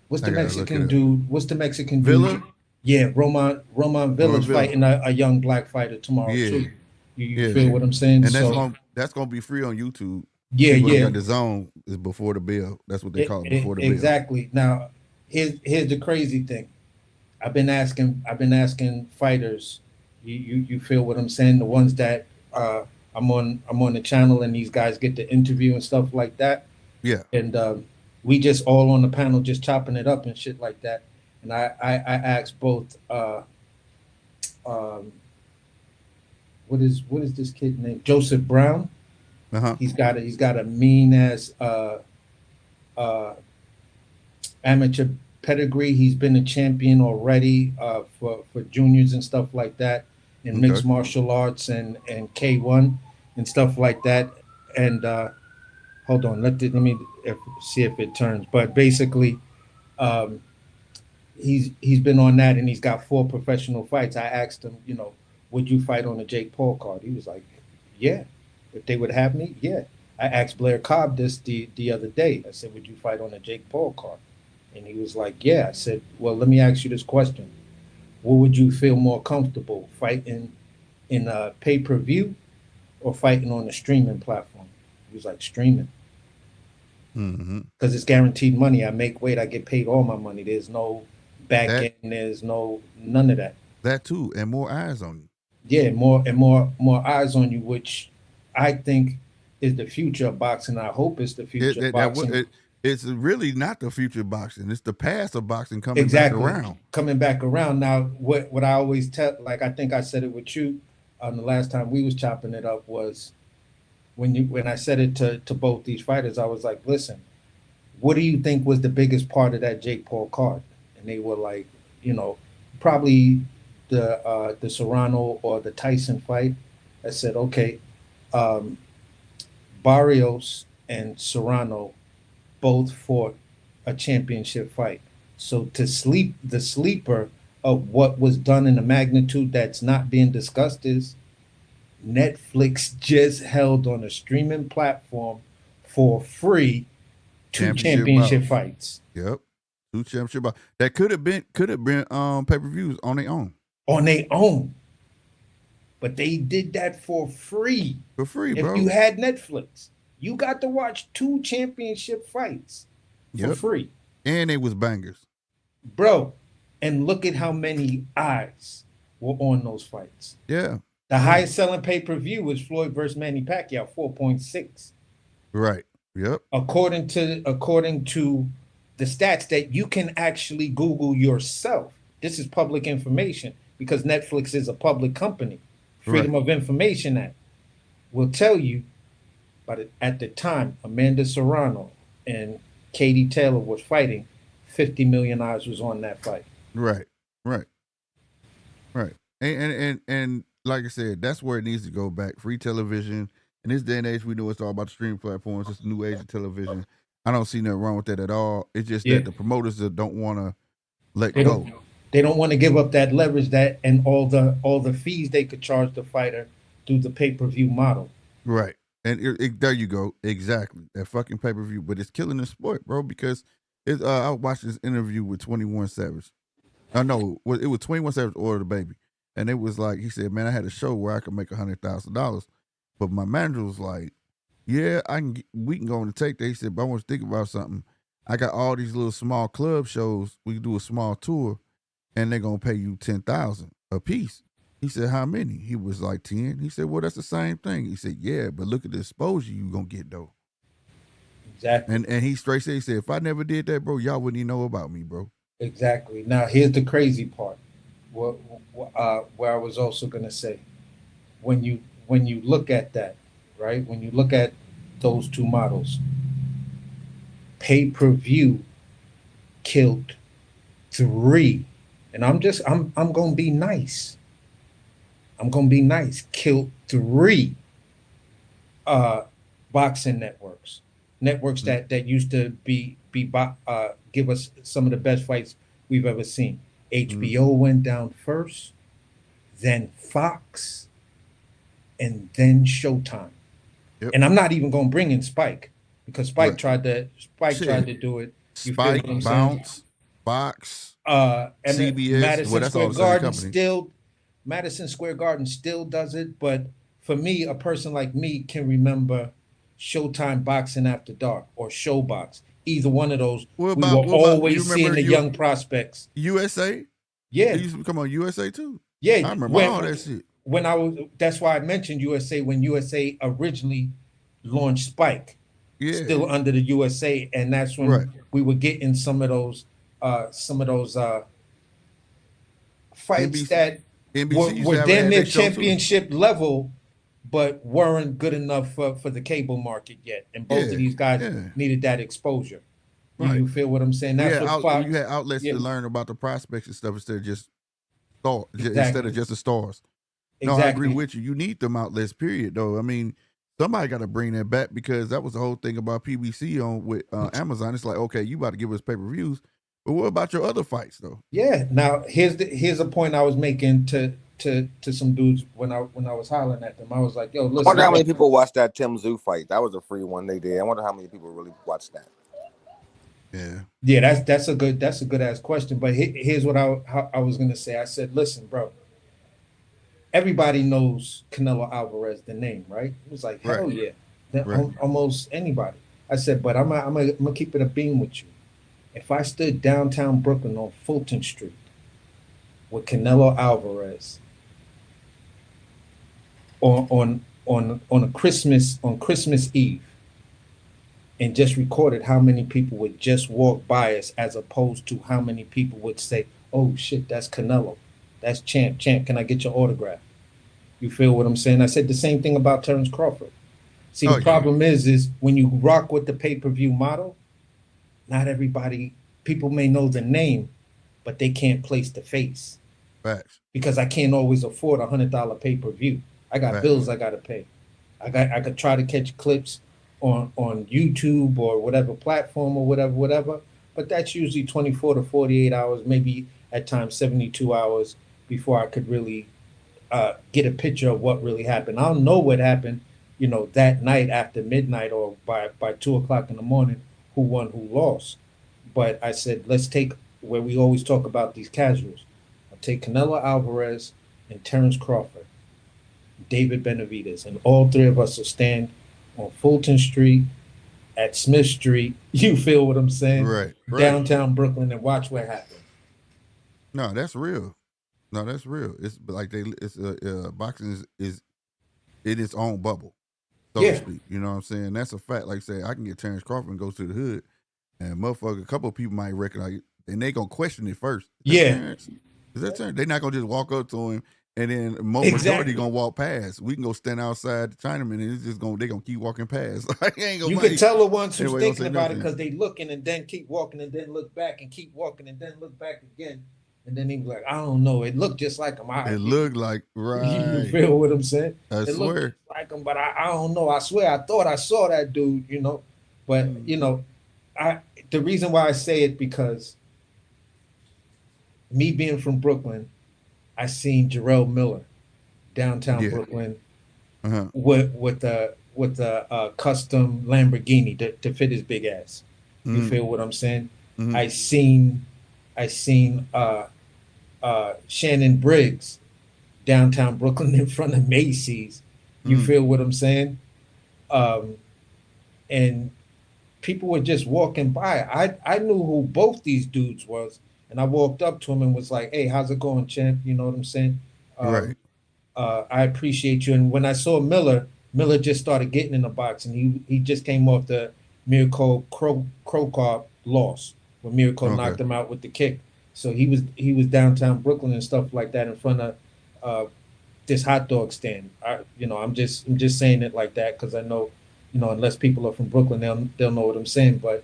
What's I the gotta look it Mexican up. dude? What's the Mexican Villa? dude? Yeah, Roman Villa's Villa. fighting a young black fighter tomorrow Yeah. too. You Yeah. feel what I'm saying? And So that's gonna be free on YouTube. yeah, People that yeah, got the zone is before the bell. That's what they call it, before the bell. exactly. Now, here's the crazy thing. I've been asking fighters. You feel what I'm saying? The ones that I'm on the channel and these guys get to interview and stuff like that. Yeah. And we just all on the panel just chopping it up and shit like that. And I asked both what is this kid named Joseph Brown. Uh-huh. He's got a mean ass amateur pedigree. He's been a champion already for juniors and stuff like that in mixed martial arts and K1 and stuff like that. And hold on, let me see if it turns. But basically, he's been on that, and he's got 4 professional fights. I asked him, would you fight on a Jake Paul card? He was like, yeah, if they would have me, yeah. I asked Blair Cobb this the other day. I said, would you fight on a Jake Paul card? And he was like, yeah. I said, well, let me ask you this question. What would you feel more comfortable, fighting in a pay-per-view or fighting on a streaming platform? He was like, streaming. Because it's guaranteed money. I make weight, I get paid all my money. There's no back end, there's none of that. That too, and more eyes on you. Yeah, more eyes on you, which I think is the future of boxing. I hope it's the future of boxing. It's really not the future of boxing. It's the past of boxing coming back around. Coming back around. Now, what I always tell, like I think I said it with you the last time we was chopping it up, was when I said it to both these fighters, I was like, listen, what do you think was the biggest part of that Jake Paul card? And they were like, probably the Serrano or the Tyson fight. I said, okay, Barrios and Serrano both fought a championship fight. So the sleeper of what was done in the magnitude that's not being discussed is Netflix just held on a streaming platform for free 2 championship fights. Yep. 2 championship bouts. That could have been pay-per-views on their own. On their own. But they did that for free. For free, bro. If you had Netflix, you got to watch 2 championship fights for free. And they was bangers. Bro, and look at how many eyes were on those fights. Yeah. The highest selling pay-per-view was Floyd versus Manny Pacquiao, 4.6. Right. Yep. According to the stats that you can actually Google yourself. This is public information because Netflix is a public company. Freedom of Information Act will tell you, but at the time, Amanda Serrano and Katie Taylor was fighting, 50 million eyes was on that fight. Right. And like I said, that's where it needs to go back. Free television. In this day and age, we know it's all about the streaming platforms. It's the new age of television. I don't see nothing wrong with that at all. It's just that the promoters don't want to let go. They don't want to give up that leverage and all the fees they could charge the fighter through the pay-per-view model. Right. And there you go. Exactly. That fucking pay-per-view. But it's killing the sport, bro, because I watched this interview with 21 Savage. I know it was 21 Savage or the baby. And it was like, he said, man, I had a show where I could make $100,000. But my manager was like, yeah, we can go on the tape there. He said, but I want to think about something. I got all these little small club shows. We can do a small tour and they're going to pay you $10,000 a piece. He said, how many? He was like 10. He said, well, that's the same thing. He said, yeah, but look at the exposure you going to get though. Exactly. And he straight said, he said, if I never did that, bro, y'all wouldn't even know about me, bro. Exactly. Now, here's the crazy part. Where I was also going to say, when you look at that, right? When you look at those 2 models, pay-per-view killed 3, and I'm going to be nice. Killed 3 boxing networks that used to give us some of the best fights we've ever seen. HBO went down first, then Fox, and then Showtime. Yep. And I'm not even going to bring in Spike because Spike tried to do it. Spike, Bounce. Fox, And CBS. Well, that's all the same company. Madison Square Garden still does it, but for me, a person like me can remember Showtime Boxing After Dark or Showbox. Either one of those, What we were about you always seeing remember the young prospects. USA? Yeah, It used to come on USA too. yeah. I remember all that shit. When I was, that's why I mentioned USA when USA originally launched Spike, Yeah. still under the USA, and that's when Right. we were getting some of those fights that NBC used were to have damn near their show too. championship level, but weren't good enough for the cable market yet. And both of these guys needed that exposure. Right. You feel what I'm saying? That's what Fox, you had outlets to learn about the prospects and stuff instead of just the stars. No, I agree with you. You need them outlets, period, though. I mean, somebody got to bring that back because that was the whole thing about PBC on with Amazon. It's like, okay, you about to give us pay-per-views, but what about your other fights, though? Yeah. Now, here's a point I was making to some dudes when I was hollering at them. I was like, yo, listen. I wonder how many people watched that Tim Tszyu fight. That was a free one they did. I wonder how many people really watched that. Yeah, that's a good ass question. But here's what I was gonna say. I said, listen, bro. Everybody knows Canelo Alvarez, the name, right? It was like, hell yeah, almost anybody. I said, but I'm gonna keep it a beam with you. If I stood downtown Brooklyn on Fulton Street with Canelo Alvarez on Christmas Eve, and just recorded how many people would just walk by us, as opposed to how many people would say, "Oh shit, that's Canelo, that's Champ. Can I get your autograph?" You feel what I'm saying? I said the same thing about Terrence Crawford. See, the problem is when you rock with the pay-per-view model, not everybody, people may know the name, but they can't place the face. Facts. Because I can't always afford $100 pay-per-view. I got bills I gotta pay. I could try to catch clips on YouTube or whatever platform or whatever, but that's usually 24 to 48 hours, maybe at times 72 hours before I could really get a picture of what really happened. I'll know what happened, that night after midnight or by 2:00 in the morning, who won, who lost. But I said, let's take where we always talk about these casuals. I'll take Canelo Alvarez and Terrence Crawford, David Benavidez, and all three of us will stand on Fulton Street, at Smith Street. You feel what I'm saying? Right. Downtown Brooklyn, and watch what happens. No, that's real. It's like boxing is in its own bubble, so to speak. You know what I'm saying? That's a fact. Like I say, I can get Terrence Crawford and go to the hood, and a couple of people might recognize it, and they gonna question it first. Is that Terrence? They're not gonna just walk up to him. And then majority gonna walk past. We can go stand outside the Chinaman, and it's just they gonna keep walking past. You can tell the ones who's thinking about it because they looking and then keep walking and then look back and keep walking and then look back again, and then he be like, I don't know, it looked just like him. It looked like You feel what I'm saying? I swear, looked like him, but I don't know. I swear, I thought I saw that dude. But the reason why I say it because me being from Brooklyn. I seen Jarrell Miller downtown Brooklyn with a custom Lamborghini to fit his big ass. You feel what I'm saying? I seen Shannon Briggs downtown Brooklyn in front of Macy's. You feel what I'm saying? And people were just walking by. I knew who both these dudes was. And I walked up to him and was like, hey, how's it going, champ? You know what I'm saying? I appreciate you. And when I saw Miller just started getting in the box, and he just came off the Mirko Krokop loss when Mirko knocked him out with the kick. So he was downtown Brooklyn and stuff like that in front of this hot dog stand. I'm just saying it like that because I know, unless people are from Brooklyn, they'll know what I'm saying. But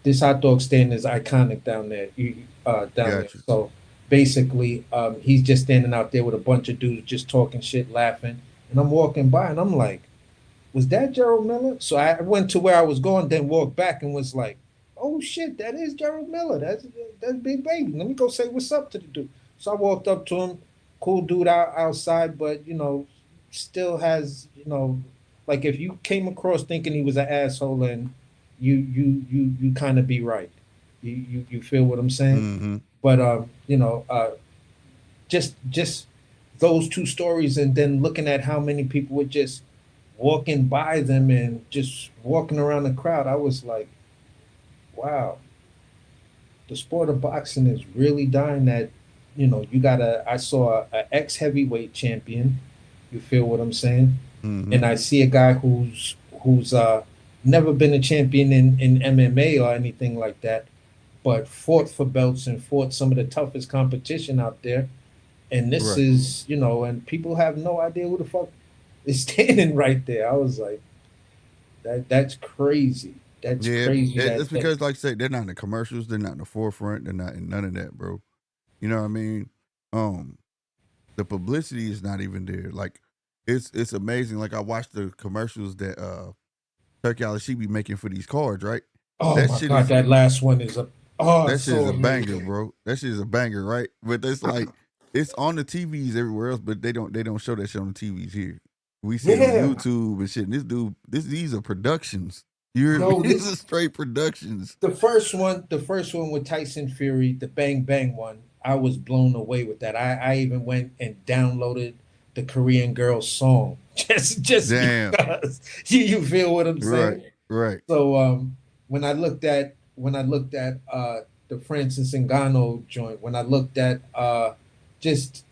this hot dog stand is iconic down there. There. So basically, he's just standing out there with a bunch of dudes just talking shit, laughing. And I'm walking by and I'm like, was that Gerald Miller? So I went to where I was going, then walked back and was like, oh shit, that is Gerald Miller. That's Big Baby. Let me go say what's up to the dude. So I walked up to him, cool dude outside, but still has, like if you came across thinking he was an asshole, and you kind of be right. You feel what I'm saying? Mm-hmm. But just those two stories, and then looking at how many people were just walking by them and just walking around the crowd, I was like, wow, the sport of boxing is really dying. That you got I saw a ex heavyweight champion. You feel what I'm saying? Mm-hmm. And I see a guy who's never been a champion in MMA or anything like that, but fought for belts and fought some of the toughest competition out there. And this Right. is, and people have no idea who the fuck is standing right there. I was like, that's crazy. That's Yeah, crazy. it's because, like I said, they're not in the commercials. They're not in the forefront. They're not in none of that, bro. You know what I mean? The publicity is not even there. Like, it's amazing. Like, I watched the commercials that Turkey Ali be making for these cards, right? Oh That my shit god, is that last one is that shit is so a banger, amazing. bro. That shit is a banger, right? But it's like it's on the TVs everywhere else, but they don't show that shit on the TVs here. We see it on Yeah. YouTube and shit. And this dude, these are productions. You're Yo, these are straight productions. The first one with Tyson Fury, the Bang Bang one, I was blown away with that. I even went and downloaded the Korean Girl song just Damn. because you feel what I'm saying. Right. So when I looked at the Francis Ngannou joint, when I looked at just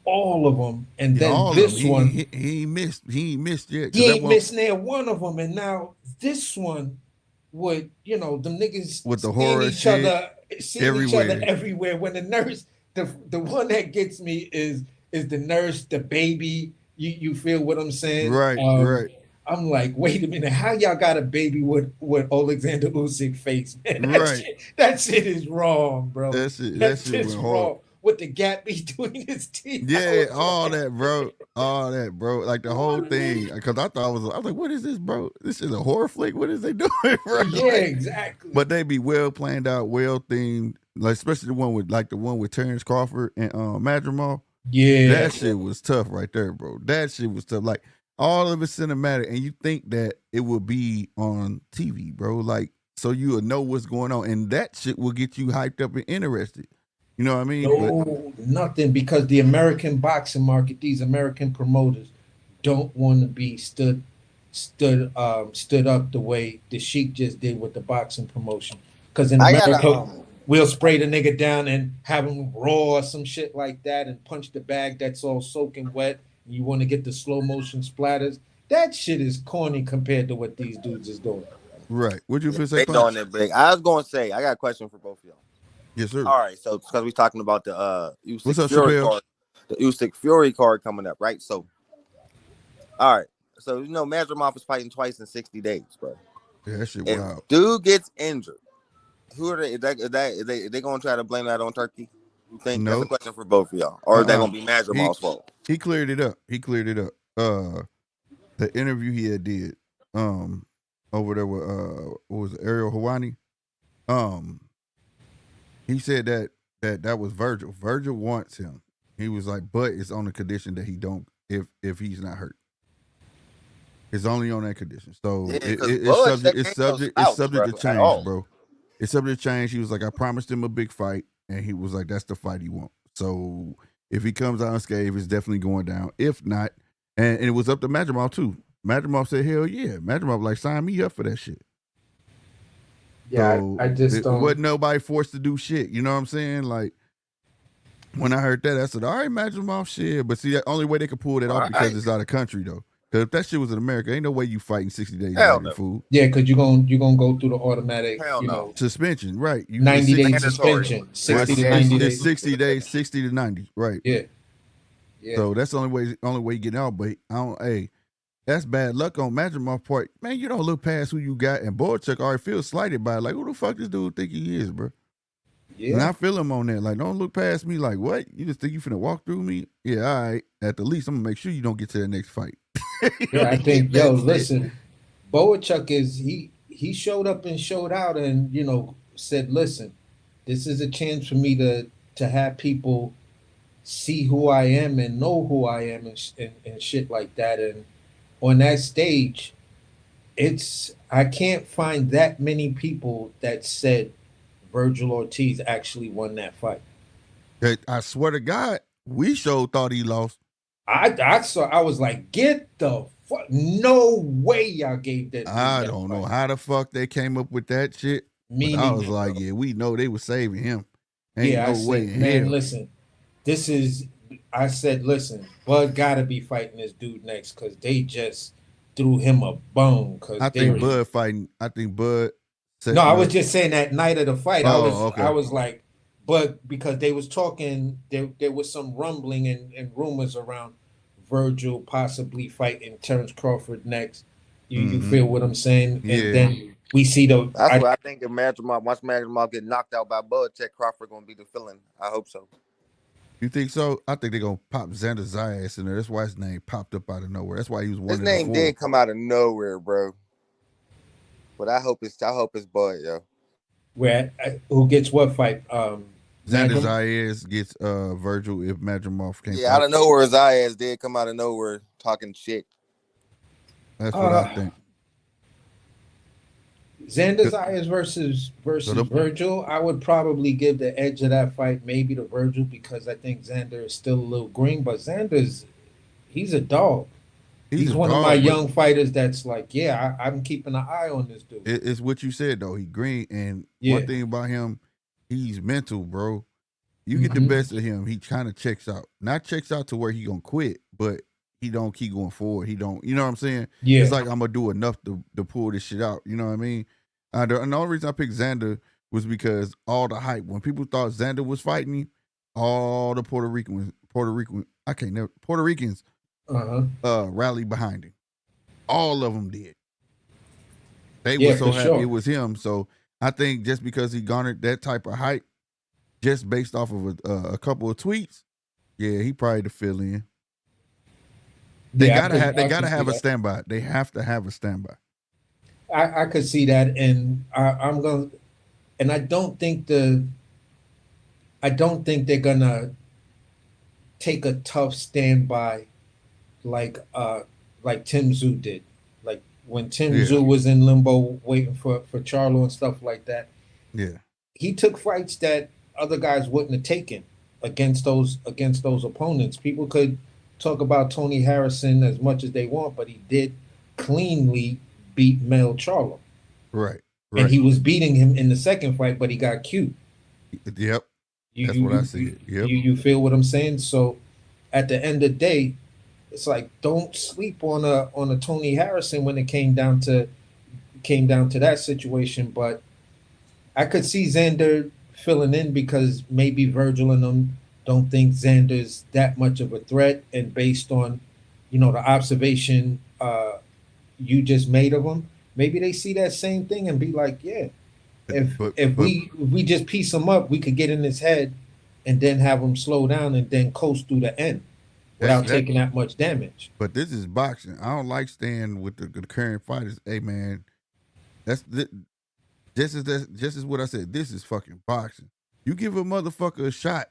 all of them, and Yeah, then all this of them. one, He ain't missed yet. 'cause he that ain't one missed near one of them, and now this one would them niggas with the seeing horror each shit other, everywhere. When the nurse, the one that gets me is the nurse, the baby. You feel what I'm saying? Right. I'm like, wait a minute, how y'all got a baby with Alexander Usyk face? Man, Right. That shit is wrong, bro. That shit That's went just hard. wrong. With the gap between his teeth. Yeah, all that, bro. Like the whole thing, because I was like, what is this, bro? This is a horror flick. What is they doing, bro? Yeah, Like, exactly. but they be well planned out, well themed. Like especially the one with Terrence Crawford and Madrimal. Yeah, That shit was tough right there, bro. That shit was tough. Like all of it's cinematic, and you think that it will be on TV, bro. Like so you will know what's going on, and that shit will get you hyped up and interested. You know what I mean? No, nothing, because the American boxing market, these American promoters don't want to be stood up the way the Sheik just did with the boxing promotion. Because in America, we'll spray the nigga down and have him raw or some shit like that, and punch the bag that's all soaking wet. And you want to get the slow motion splatters. That shit is corny compared to what these dudes is doing. Right. What'd you say? They doing it big. I was going to say, I got a question for both of y'all. Yes, sir. All right, so because we're talking about the Usyk Fury card, the Usyk Fury card coming up, right? So, all right, so Madrimov is fighting twice in 60 days, bro. Yeah, that shit if wild. Dude gets injured. Who are they? Is they gonna try to blame that on Turkey? You think? That's a question for both of y'all, or is that gonna be Madrimov's fault? He cleared it up. The interview he had did, over there with what was it, Ariel Hawani, he said that was Virgil. Virgil wants him. He was like, but it's on the condition that he don't if he's not hurt. It's only on that condition. So it's subject to change, bro. It's subject to change. He was like, I promised him a big fight, and he was like, that's the fight he wants. So if he comes out unscathed, it's definitely going down. If not, and it was up to Madrimov too. Madrimov said, hell yeah. Madrimov like, sign me up for that shit. Yeah, so I just don't. Wasn't nobody forced to do shit. You know what I'm saying? Like, when I heard that, I said, all right, Madrimov, shit. But see, the only way they could pull that off because it's out of country, though. Because if that shit was in America, ain't no way you fighting 60 days later, fool. Yeah, because you're gonna go through the automatic suspension, right? 90-day suspension. 60 to 90 days. It's 60 days, 60 to 90, right? Yeah. So that's the only way you get out. But that's bad luck on Madrimov's part. Man, you don't look past who you got, and Boychuk already feels slighted by it. Like, who the fuck this dude think he is, bro? Yeah. And I feel him on that. Like, don't look past me. Like, what? You just think you finna walk through me? Yeah, all right. At the least, I'm gonna make sure you don't get to the next fight. Yeah, I think, listen, Boychuk he showed up and showed out, and said, listen, this is a chance for me to have people see who I am and know who I am and shit like that. And on that stage, I can't find that many people that said Virgil Ortiz actually won that fight. I swear to God, we sure thought he lost. I was like, get the fuck, no way y'all gave that. I don't know how the fuck they came up with that shit. Me but I was neither, like, bro. yeah, we know they were saving him. Ain't Yeah, no I said, way in man, hell. listen, I said, listen, Bud gotta be fighting this dude next because they just threw him a bone. I think Bud fighting. I think Bud. No, I was just saying that night of the fight. Oh, I was like, but because they was talking, there was some rumbling and rumors around Virgil possibly fighting Terrence Crawford next. You feel what I'm saying? Yeah. And then we see the. That's what I think. If once Madrimov get knocked out by Bud, Ted Crawford gonna be the villain. I hope so. You think so? I think they're gonna pop Xander Zayas in there. That's why his name popped up out of nowhere. That's why he was one. His name did come out of nowhere, bro. But I hope it's Bud, yo. Where who gets what fight? Xander Zayas gets Virgil if Madrimov came. Yeah, out of nowhere, Zayas did come out of nowhere talking shit. That's what I think. Xander Zayas versus Virgil, I would probably give the edge of that fight maybe to Virgil because I think Xander is still a little green, but he's a dog. He's one of my young fighters that's like, yeah, I'm keeping an eye on this dude. It's what you said though. He green, and one thing about him, he's mental, bro. You get the best of him, he kind of checks out. Not checks out to where he gonna quit, but he don't keep going forward. He don't, you know what I'm saying? Yeah. It's like I'm gonna do enough to pull this shit out. You know what I mean? The only reason I picked Xander was because all the hype. When people thought Xander was fighting him, all the Puerto Ricans rallied behind him. All of them did. They were so happy it was him. So I think just because he garnered that type of hype, just based off of a couple of tweets, yeah, he probably the fill-in. They gotta have a standby. They have to have a standby. I could see that, and I'm gonna, and I don't think they're gonna take a tough standby like Tim Tszyu did. Like when Tim Tszyu was in limbo waiting for Charlo and stuff like that. Yeah. He took fights that other guys wouldn't have taken against those opponents. People could talk about Tony Harrison as much as they want, but he did cleanly beat Mel Charlo. Right. And he was beating him in the second fight, but he got cute. Yep. That's what I see. Yep. You feel what I'm saying? So at the end of the day, it's like don't sleep on a Tony Harrison when it came down to that situation. But I could see Xander filling in because maybe Virgil and them don't think Xander's that much of a threat, and based on the observation you just made of him, maybe they see that same thing and be like, yeah, if we just piece him up, we could get in his head and then have him slow down and then coast through the end without taking that much damage. But this is boxing. I don't like staying with the current fighters. Hey man, just as what I said. This is fucking boxing. You give a motherfucker a shot,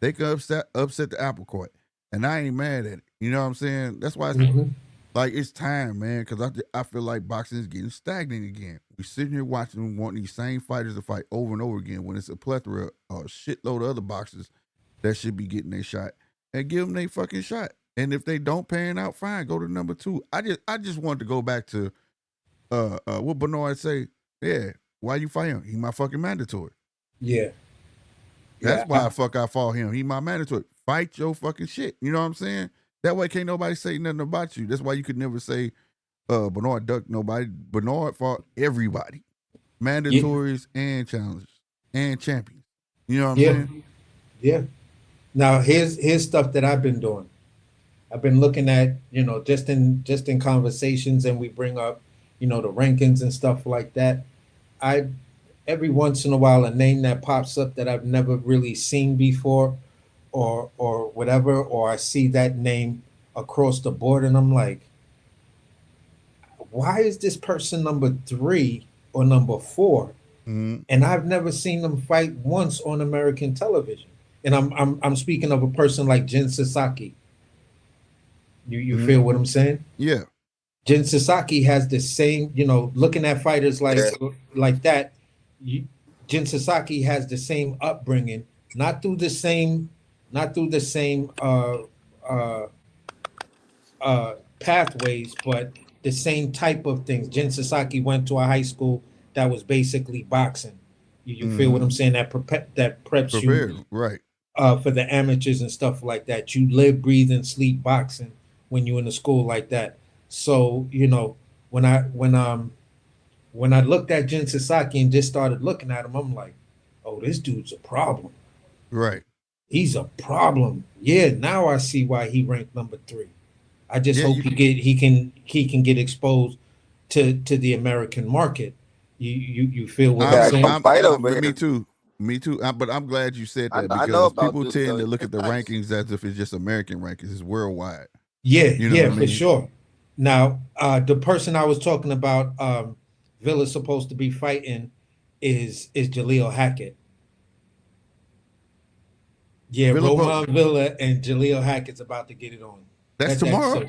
they can upset the apple cart, and I ain't mad at it. You know what I'm saying? That's why it's like it's time, man. Because I feel like boxing is getting stagnant again. We sitting here watching, wanting these same fighters to fight over and over again when it's a plethora or a shitload of other boxers that should be getting their shot, and give them their fucking shot. And if they don't pan out, fine, go to number 2. I just wanted to go back to what Bernard say. Yeah, why you fight him? He my fucking mandatory. Yeah. That's why I fought him. He my mandatory. Fight your fucking shit. You know what I'm saying? That way can't nobody say nothing about you. That's why you could never say Bernard ducked nobody. Bernard fought everybody. Mandatories and challengers and champions. You know what I'm saying? Yeah. Now here's stuff that I've been doing. I've been looking at, just in conversations, and we bring up, the rankings and stuff like that. Every once in a while, a name that pops up that I've never really seen before or whatever, or I see that name across the board and I'm like, why is this person number 3 or number 4? And I've never seen them fight once on American television. And I'm speaking of a person like Jin Sasaki. You feel what I'm saying? Yeah. Jin Sasaki has the same, looking at fighters like that. Jin Sasaki has the same upbringing, not through the same, uh, pathways, but the same type of things. Jin Sasaki went to a high school that was basically boxing. You feel what I'm saying? That preps you Prepared, right? for the amateurs and stuff like that. You live, breathe, and sleep boxing when you're in a school like that. So when I looked at Jin Sasaki and just started looking at him, I'm like, oh, this dude's a problem. Right. He's a problem. Yeah, now I see why he ranked number 3. I just Yeah, hope he can get exposed to the American market. You feel what I'm saying? Fight over here. Me too. But I'm glad you said that I know because about people Duke, tend though. to look at the rankings as if it's just American rankings. It's worldwide. Yeah, You know what I for mean? sure. Now, the person I was talking about, Villa's supposed to be fighting, is Jaleel Hackett. Yeah, Roman Villa and Jaleel Hackett's about to get it on. That's tomorrow.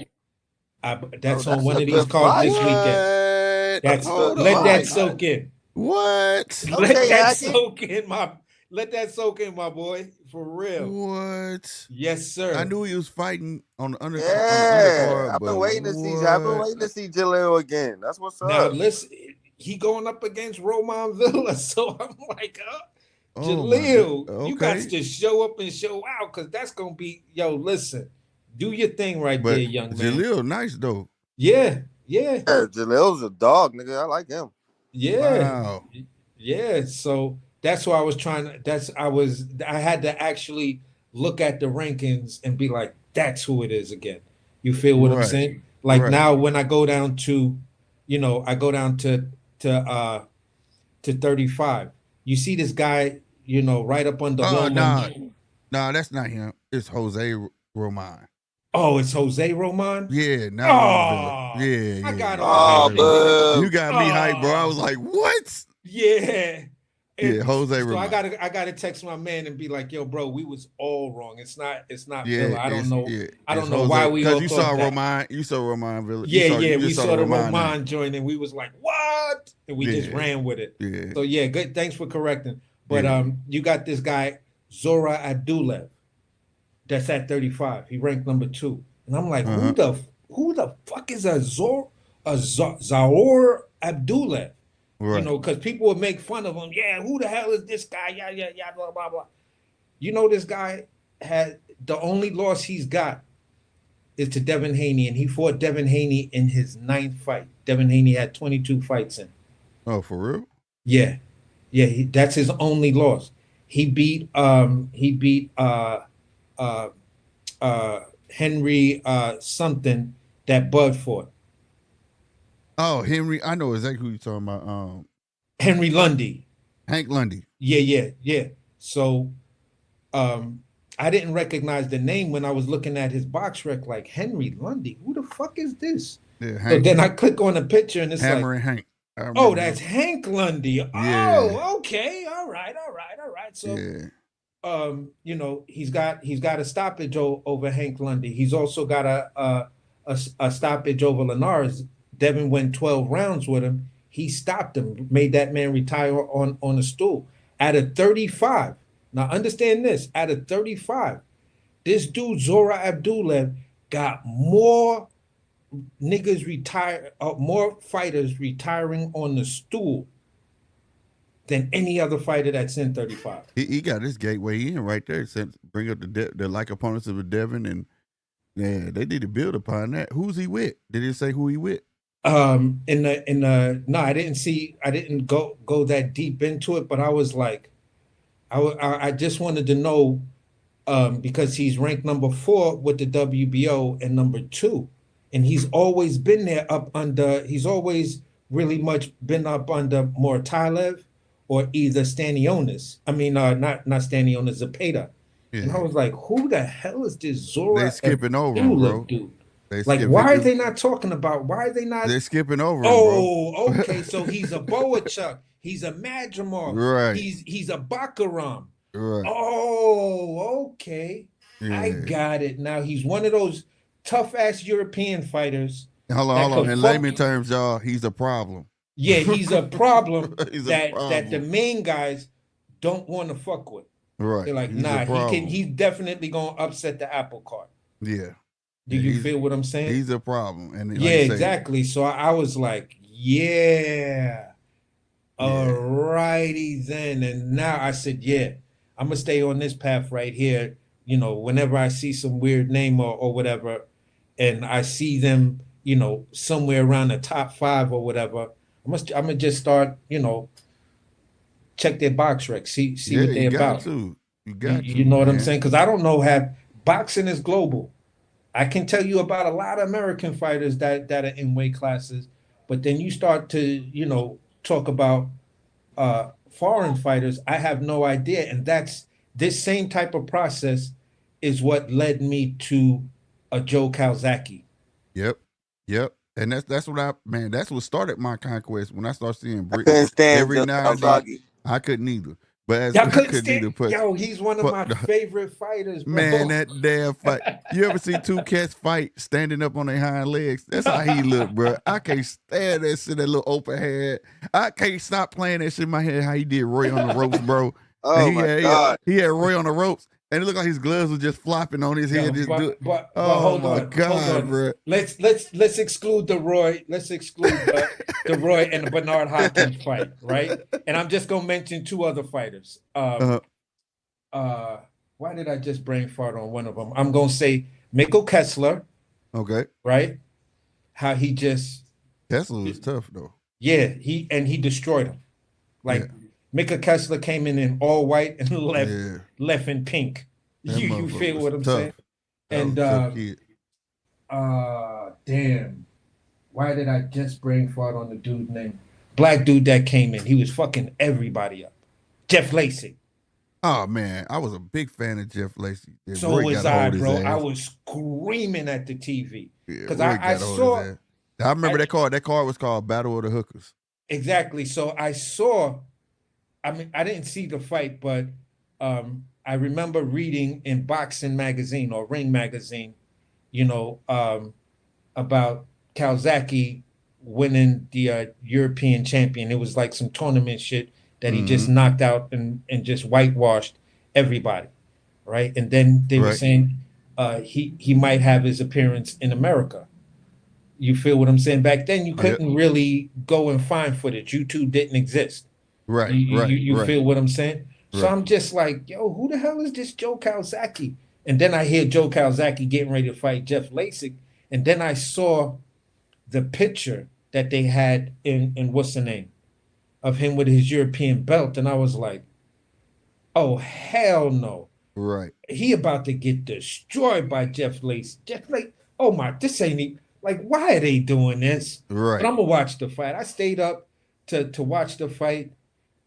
That's on one of these cards this weekend. Let that soak in. What? Let that soak in, my boy. For real. What? Yes, sir. I knew he was fighting on the undercard. Yeah, I've been waiting to see. I've been waiting to see Jaleel again. That's what's up. Now listen, he going up against Roman Villa, so I'm like, Jaleel, you got to show up and show out, because that's gonna be, listen, do your thing there, young man. Jaleel, nice though. Yeah. Jaleel's a dog, nigga. I like him. Yeah. Wow. Yeah. So that's why I was I had to actually look at the rankings and be like, that's who it is again. You feel what I'm saying? Like now when I go down to, to 35, you see this guy, right up under No, that's not him. It's Jose Roman. Oh, it's Jose Roman? Yeah, not Villa. Yeah. I got him. You got me hyped, bro. I was like, what? Yeah. Yeah, Jose Roman. I gotta text my man and be like, yo, bro, we was all wrong. It's not Villa. I don't know. I don't know why we all you saw Roman. You saw Roman Villa. We saw the Roman join and we was like, what? And we just ran with it. Yeah. So yeah, good. Thanks for correcting. But you got this guy, Zora Abdullayev, that's at 35. He ranked number 2. And I'm like, who the fuck is Zaur Abdullayev? Right. Because people would make fun of him. Yeah, who the hell is this guy? Yeah, blah, blah, blah. This guy had the only loss he's got is to Devin Haney, and he fought Devin Haney in his 9th fight. Devin Haney had 22 fights in. Oh, for real? Yeah. That's his only loss. He beat Henry something that Bud fought. Oh, Henry, I know exactly who you're talking about. Henry Lundy. Hank Lundy. Yeah. So I didn't recognize the name when I was looking at his box rec, like, Henry Lundy. Who the fuck is this? Yeah, Hank. So then I click on the picture and it's Hammer like, and Hank. Oh, that's Hank Lundy. Yeah. Oh, okay. All right. So he's got a stoppage over Hank Lundy. He's also got a stoppage over Linares. Devin went 12 rounds with him. He stopped him, made that man retire on a stool. At a 35, now understand this, at a 35, this dude, Zora Abdullayev, got more more fighters retiring on the stool than any other fighter that's in 35. He got his gateway in right there. Bring up the like opponents of the Devin, and yeah, they need to build upon that. Who's he with? Did it say who he with? No, I didn't go that deep into it, but I was like, I just wanted to know, because he's ranked number 4 with the WBO and number 2, and he's always been there he's always really much been up under Mortalev or either Stanionis. I mean, not Stanionis, Zepeda. Yeah. And I was like, who the hell is this Zora? They skipping over him, bro. Dude. Why are they not talking about? Why are they not? They're skipping over him, bro. Okay. So he's a Boachuk. He's a Madrimov. Right. He's a Bakaram. Right. Oh, okay. Yeah. I got it. Now he's one of those tough-ass European fighters. Hold on. In layman terms, y'all, he's a problem. Yeah, he's a problem He's a that the problem. main guys don't want to fuck with. Right. They're like, He's a nah, problem. he's definitely gonna upset the apple cart. Yeah. Do Yeah, you feel what I'm saying? He's a problem. And like Yeah, you say, exactly. So I was like, yeah, yeah. alrighty then. And now I said, yeah, I'm gonna stay on this path right here. You know, whenever I see some weird name or whatever, and I see them, you know, somewhere around the top 5 or whatever, I'm gonna just start, you know, check their box rec, see Yeah, what you they're got about. to. You You, got you to, know what I'm man. saying? Because I don't know, have boxing is global. I can tell you about a lot of American fighters that are in weight classes, but then you start to, you know, talk about foreign fighters. I have no idea, and that's this same type of process is what led me to a Joe Calzaghe. Yep. Yep. And that's that's what started my conquest when I started seeing I Britain couldn't stand every Joe now and then. Calzaghe. I couldn't either. But as Y'all I couldn't couldn't stand. either put Yo, he's one of fuck my the favorite fighters, man, bro. that damn fight. You ever see two cats fight standing up on their hind legs? That's how he look, bro. I can't stand that shit, that little open head. I can't stop playing that shit in my head, how he did Roy on the ropes, bro. Oh my God. He had Roy on the ropes, and it looked like his gloves were just flopping on his head. Yo, but Oh hold my on, God, hold on. bro. Let's exclude the Roy. Let's exclude the Roy and the Bernard Hopkins fight, right? And I'm just gonna mention 2 other fighters. Why did I just brain fart on one of them? I'm gonna say Mikkel Kessler, Okay. right? How he just Tesla was tough though. yeah, he destroyed him. Like Yeah. Mikkel Kessler came in all white and Yeah. left in pink. That You motherfucker feel was what I'm tough. saying? That was And a tough kid. damn. Why did I just brain fart on the dude's name? Black dude that came in. He was fucking everybody up. Jeff Lacey. Oh man, I was a big fan of Jeff Lacey. Yeah, So Roy was got a I, hold of his bro. ass. I was screaming at the TV. Yeah, Because Roy I got a hold of saw his ass. I remember that card. That card was called Battle of the Hookers. exactly. So I saw, I mean, I didn't see the fight, but I remember reading in Boxing Magazine or Ring Magazine, you know, about Calzaghe winning the European champion. It was like some tournament shit that he just knocked out and just whitewashed everybody, right? And then they were Right. saying he might have his appearance in America. You feel what I'm saying? Back then, you couldn't really go and find footage. YouTube didn't exist. Right. You Right. feel what I'm saying? So Right. I'm just like, yo, who the hell is this Joe Calzaghe? And then I hear Joe Calzaghe getting ready to fight Jeff Lacey. And then I saw the picture that they had in what's the name of him with his European belt. And I was like, oh, hell no. Right. He about to get destroyed by Jeff Lacey. Jeff Lacey, oh my, this ain't even, like, why are they doing this? Right. But I'm gonna watch the fight. I stayed up to watch the fight,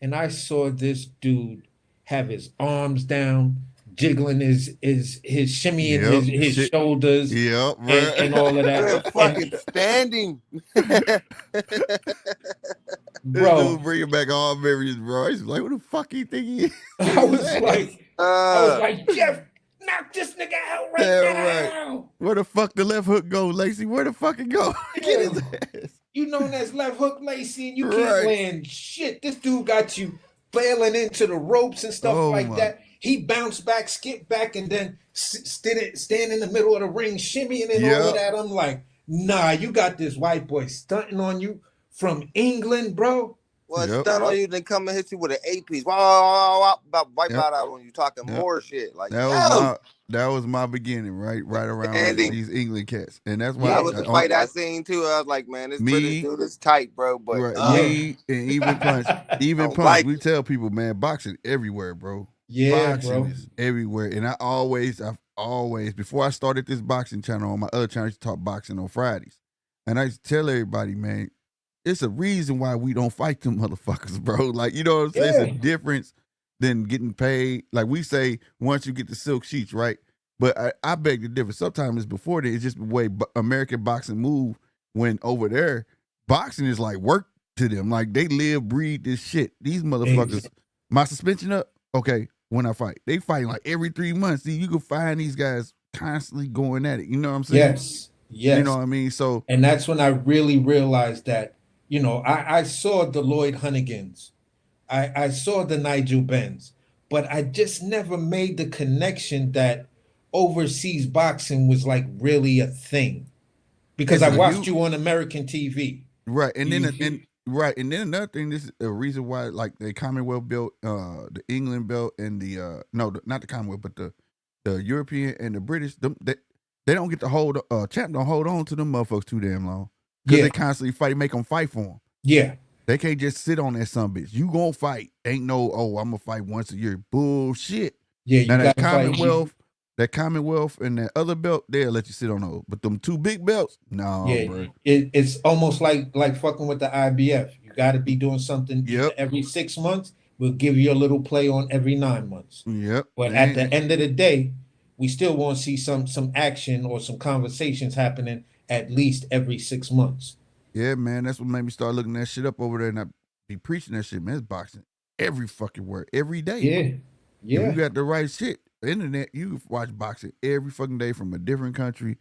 and I saw this dude have his arms down, jiggling his shimmying his shoulders, Yep, and all of that. Good fucking standing. This Bro, dude bringing back all memories, bro. He's like, what the fuck he think he is? I was like, Jeff, knock this nigga out right Yeah, now. Where the fuck the left hook go, Lacey? Where the fuck it go? Get his ass. You known as left hook Lacey, and you Right. can't land shit. This dude got you bailing into the ropes and stuff Oh, like my. that. He bounced back, skipped back, and then stand in the middle of the ring, shimmying and all of that. I'm like, nah, you got this white boy stunting on you from England, bro. Well, Yep. stun on you, then come and hit you with an 8-piece. Wow, about wipe Yep. out on you, talking Yep. more shit. Like, That was my beginning, right around Andy. these England cats, and that's why that was the fight I seen too. I was like, man, this British dude is tight, bro. But me and even punch, Don't like we tell people, man, boxing everywhere, bro. Yeah, Boxing bro. is everywhere, and I've always, before I started this boxing channel on my other channel, I used to talk boxing on Fridays, and I used to tell everybody, man, it's a reason why we don't fight them motherfuckers, bro. Like, you know what I'm saying? Yeah. It's a difference than getting paid. Like we say, once you get the silk sheets, right? But I beg the difference. Sometimes it's before that. It's just the way American boxing move. When over there, boxing is like work to them. Like they live, breathe this shit. These motherfuckers. My suspension up. Okay, when I fight, they fight like every 3 months. See, you can find these guys constantly going at it. You know what I'm saying? Yes. You know what I mean? So, and that's when I really realized that You know, I saw the Lloyd Hunnigans. I saw the Nigel Benns, but I just never made the connection that overseas boxing was like really a thing because It's I a watched huge you on American TV. right, and You, then and right, and then another thing. This is a reason why, like the Commonwealth belt, the England belt, and the no, not the Commonwealth, but the European and the British. They don't get to hold. Champ don't hold on to them motherfuckers too damn long because yeah, they constantly fight, make them fight for them. yeah, They can't just sit on that son bitch. You gonna fight? Ain't no I'm gonna fight once a year. Bullshit. yeah. You Now got to fight. that Commonwealth and that other belt, they'll let you sit on those. But them two big belts, no, Yeah, bro. it's almost like fucking with the IBF. You got to be doing something either Yep, every 6 months. We'll give you a little play on every 9 months. yep. But at the end of the day, we still want to see some action or some conversations happening at least every 6 months. Yeah, man. That's what made me start looking that shit up over there, and I be preaching that shit, man. It's boxing every fucking word, every day. Yeah, If you yeah. got the right shit, internet, you can watch boxing every fucking day from a different country.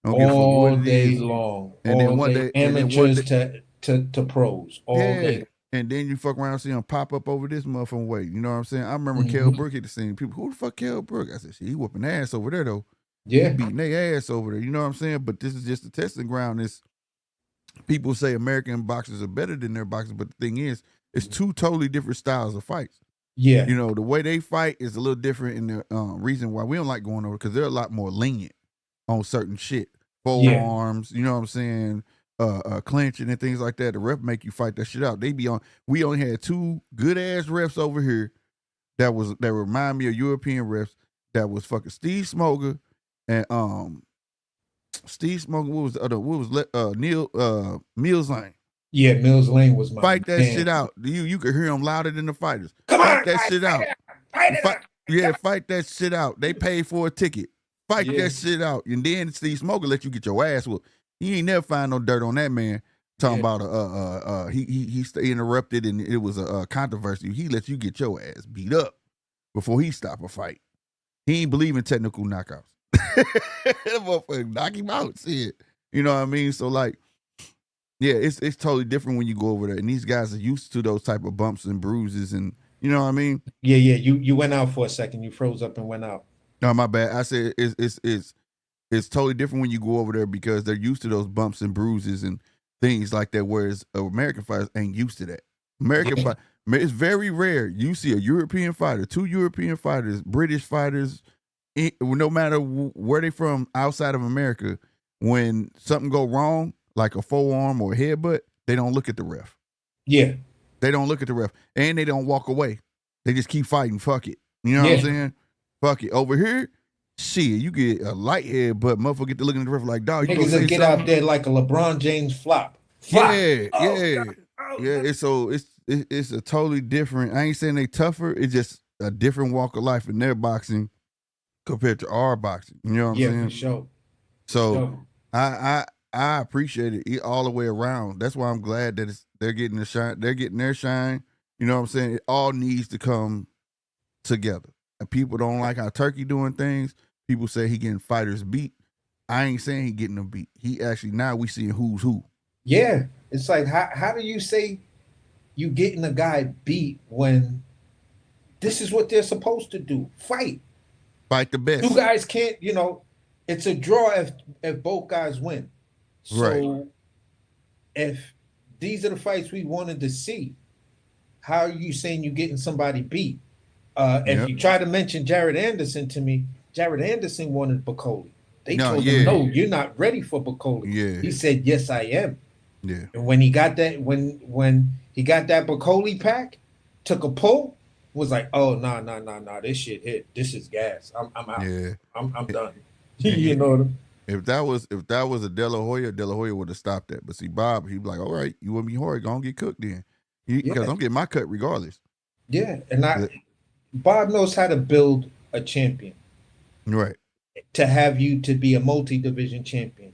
Don't give a fuck what All it day is. long. And then All one day. day, and then one Amateurs day, to pros. All yeah. day. And then you fuck around, see him pop up over this motherfucking way. You know what I'm saying? I remember Mhm. Kell Brook at the scene. People, who the fuck Kell Brook? I said, shit, he whooping ass over there though. Yeah. He beating their ass over there. You know what I'm saying? But this is just a testing ground. It's people say American boxers are better than their boxers, but the thing is, it's two totally different styles of fights. Yeah. You know, the way they fight is a little different, and the reason why we don't like going over because they're a lot more lenient on certain shit, forearms. You know what I'm saying? Clenching and things like that. The ref make you fight that shit out. They be on. We only had two good ass refs over here that remind me of European refs. That was fucking Steve Smoker and Steve Smoker. What was the other? What was Neil Mills Lane? Yeah, Mills Lane was my Fight that man. shit out. You could hear them louder than the fighters. Come Fight on, that guys, shit out. Fight it out. Yeah, fight that shit out. They paid for a ticket. Fight Yeah. that shit out. And then Steve Smoker let you get your ass whooped. He ain't never find no dirt on that man. Talking about he interrupted and it was a controversy. He let you get your ass beat up before he stop a fight. He ain't believe in technical knockouts. That motherfucker knock him out. Shit. You know what I mean? So like, yeah, it's totally different when you go over there. And these guys are used to those type of bumps and bruises, and you know what I mean? Yeah. You went out for a second. You froze up and went out. No, my bad. I said it's totally different when you go over there because they're used to those bumps and bruises and things like that. Whereas American fighters ain't used to that. It's very rare you see a European fighter, two European fighters, British fighters, no matter where they from outside of America. When something go wrong, like a forearm or a headbutt, they don't look at the ref. Yeah. They don't look at the ref, and they don't walk away. They just keep fighting. Fuck it. You know what I'm saying? Fuck it. Over here, shit, you get a light head, but motherfucker get to looking at the ref like, dog, you Niggas gonna will get something? out there like a LeBron James flop. Yeah, Oh, yeah, God. Oh, yeah. It's a totally different. I ain't saying they tougher. It's just a different walk of life in their boxing compared to our boxing. You know what I'm saying? For sure. So Sure. I appreciate it all the way around. That's why I'm glad that they're getting the shine. They're getting their shine. You know what I'm saying? It all needs to come together. And people don't like how Turkey doing things. People say he getting fighters beat. I ain't saying he getting them beat. He actually, now we seeing who's who. Yeah. It's like, how do you say you getting a guy beat when this is what they're supposed to do? Fight. Fight the best. Two guys can't, it's a draw if both guys win. So Right. if these are the fights we wanted to see, how are you saying you're getting somebody beat? If you try to mention Jared Anderson to me, Jared Anderson wanted Bacoli. They told him, no, you're not ready for Bacoli. Yeah. He said, yes, I am. Yeah. And when he got that, when he got that Bacoli pack, took a pull, was like, oh, no, this shit hit. This is gas. I'm out. Yeah. I'm done. You know what I mean? If that was a De La Hoya would have stopped that. But see, Bob, he'd be like, all right, you want me hard, go and get cooked then. Because I'm getting my cut regardless. Yeah. And Bob knows how to build a champion. Right. To have you to be a multi-division champion.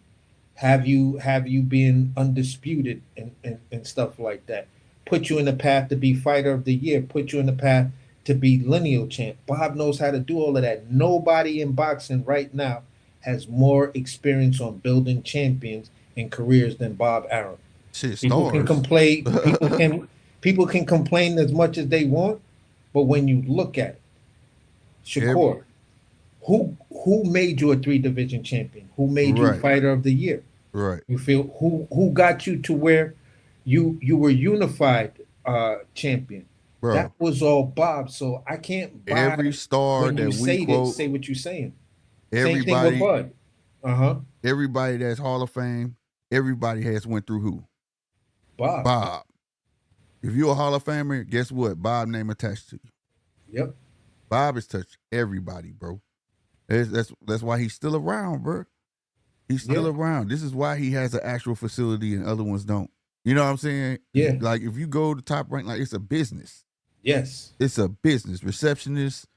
Have you being undisputed and stuff like that. Put you in the path to be fighter of the year. Put you in the path to be lineal champ. Bob knows how to do all of that. Nobody in boxing right now has more experience on building champions and careers than Bob Arum. Shit, People can stars. complain. People can complain as much as they want, but when you look at it, Shakur, who made you a 3 division champion? Who made you Right. fighter of the year? Right. You feel who got you to where you were unified champion? Bro. That was all Bob. So I can't buy Every star when you that we say quote, this, say what you're saying. Same thing with everybody, Bud. everybody that's Hall of Fame, everybody has went through who? Bob. Bob. If you're a Hall of Famer, guess what? Bob name attached to you. Yep. Bob has touched everybody, bro. That's why he's still around, bro. He's still around. This is why he has an actual facility and other ones don't. You know what I'm saying? Yeah. Like if you go to top rank, like it's a business. Yes. It's a business. Receptionist,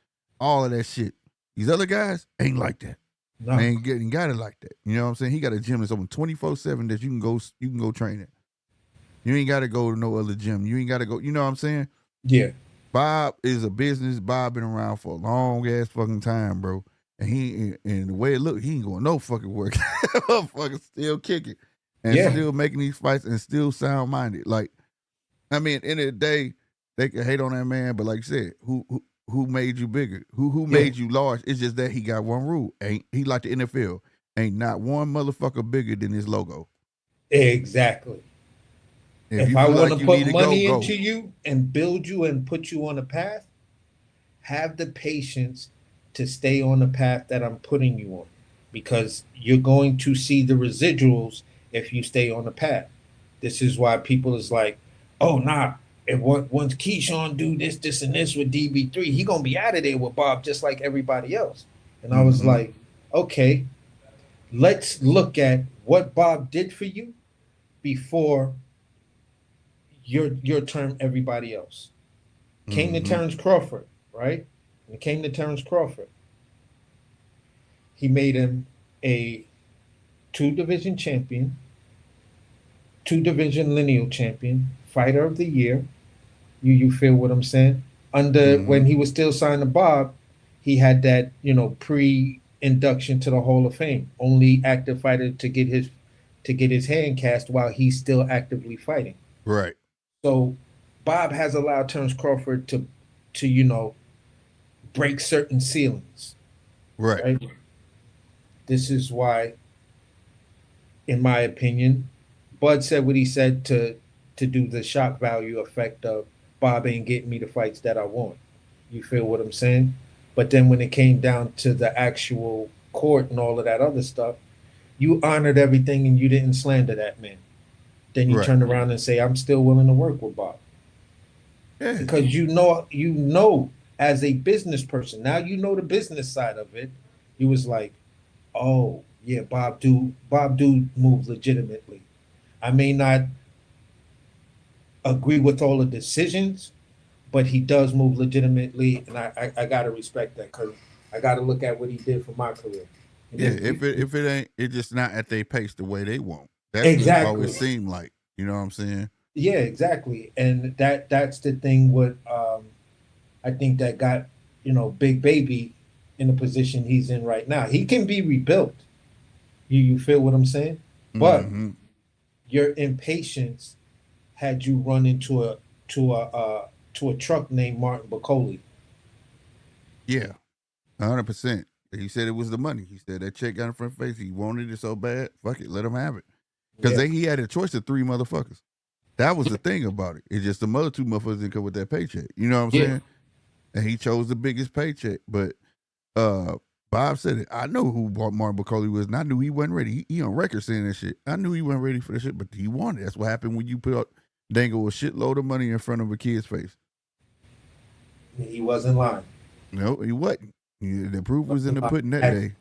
all of that shit. These other guys ain't like that. No. They ain't got it like that. You know what I'm saying? He got a gym that's open 24/7 that you can go train at. You ain't got to go to no other gym. You ain't got to go. You know what I'm saying? Yeah. Bob is a business. Bob been around for a long ass fucking time, bro. And the way it look, he ain't going no fucking work. Fucking still kicking and still making these fights and still sound minded. Like, I mean, at the end of the day, they can hate on that man, but like you said, who made you bigger? Who made you large? It's just that he got one rule. Ain't he like the NFL? Ain't not one motherfucker bigger than his logo. Exactly. If I want to put money into you and build you and put you on a path, have the patience to stay on the path that I'm putting you on, because you're going to see the residuals if you stay on the path. This is why people is like, oh, nah, if once Keyshawn do this, and this with DB3, he going to be out of there with Bob just like everybody else. And I was like, okay, let's look at what Bob did for you before your term everybody else. Came to Terrence Crawford, right? When it came to Terrence Crawford, he made him a 2-division champion, 2-division lineal champion, fighter of the year. You feel what I'm saying? When he was still signed to Bob, he had that, pre-induction to the Hall of Fame. Only active fighter to get his hand cast while he's still actively fighting. Right. So Bob has allowed Terrence Crawford to break certain ceilings. Right. This is why, in my opinion, Bud said what he said to do the shock value effect of Bob ain't getting me the fights that I want. You feel what I'm saying? But then when it came down to the actual court and all of that other stuff, you honored everything and you didn't slander that man. Then you turn around and say, I'm still willing to work with Bob. Yeah. Because you know, as a business person, now you know the business side of it. He was like, oh, yeah, Bob do move legitimately. I may not agree with all the decisions, but he does move legitimately, and I gotta respect that, because I gotta look at what he did for my career. And if it ain't, it's just not at their pace the way they want. That's exactly what it always seemed like. You know what I'm saying? Yeah, exactly. And that's the thing with I think that got, Big Baby in the position he's in right now. He can be rebuilt. You feel what I'm saying? But your impatience had you run into a truck named Martin Bacoli. Yeah, 100%. He said it was the money. He said that check got in front face. He wanted it so bad. Fuck it, let him have it. Because he had a choice of 3 motherfuckers. That was the thing about it. It's just the other 2 motherfuckers didn't come with that paycheck. You know what I'm saying? And he chose the biggest paycheck. But Bob said it. I know who Martin Bacoli was, and I knew he wasn't ready. He on record saying that shit. I knew he wasn't ready for that shit, but he wanted it. That's what happened when you put dangle a shitload of money in front of a kid's face. He wasn't lying. No, he wasn't. The proof was in the pudding that day.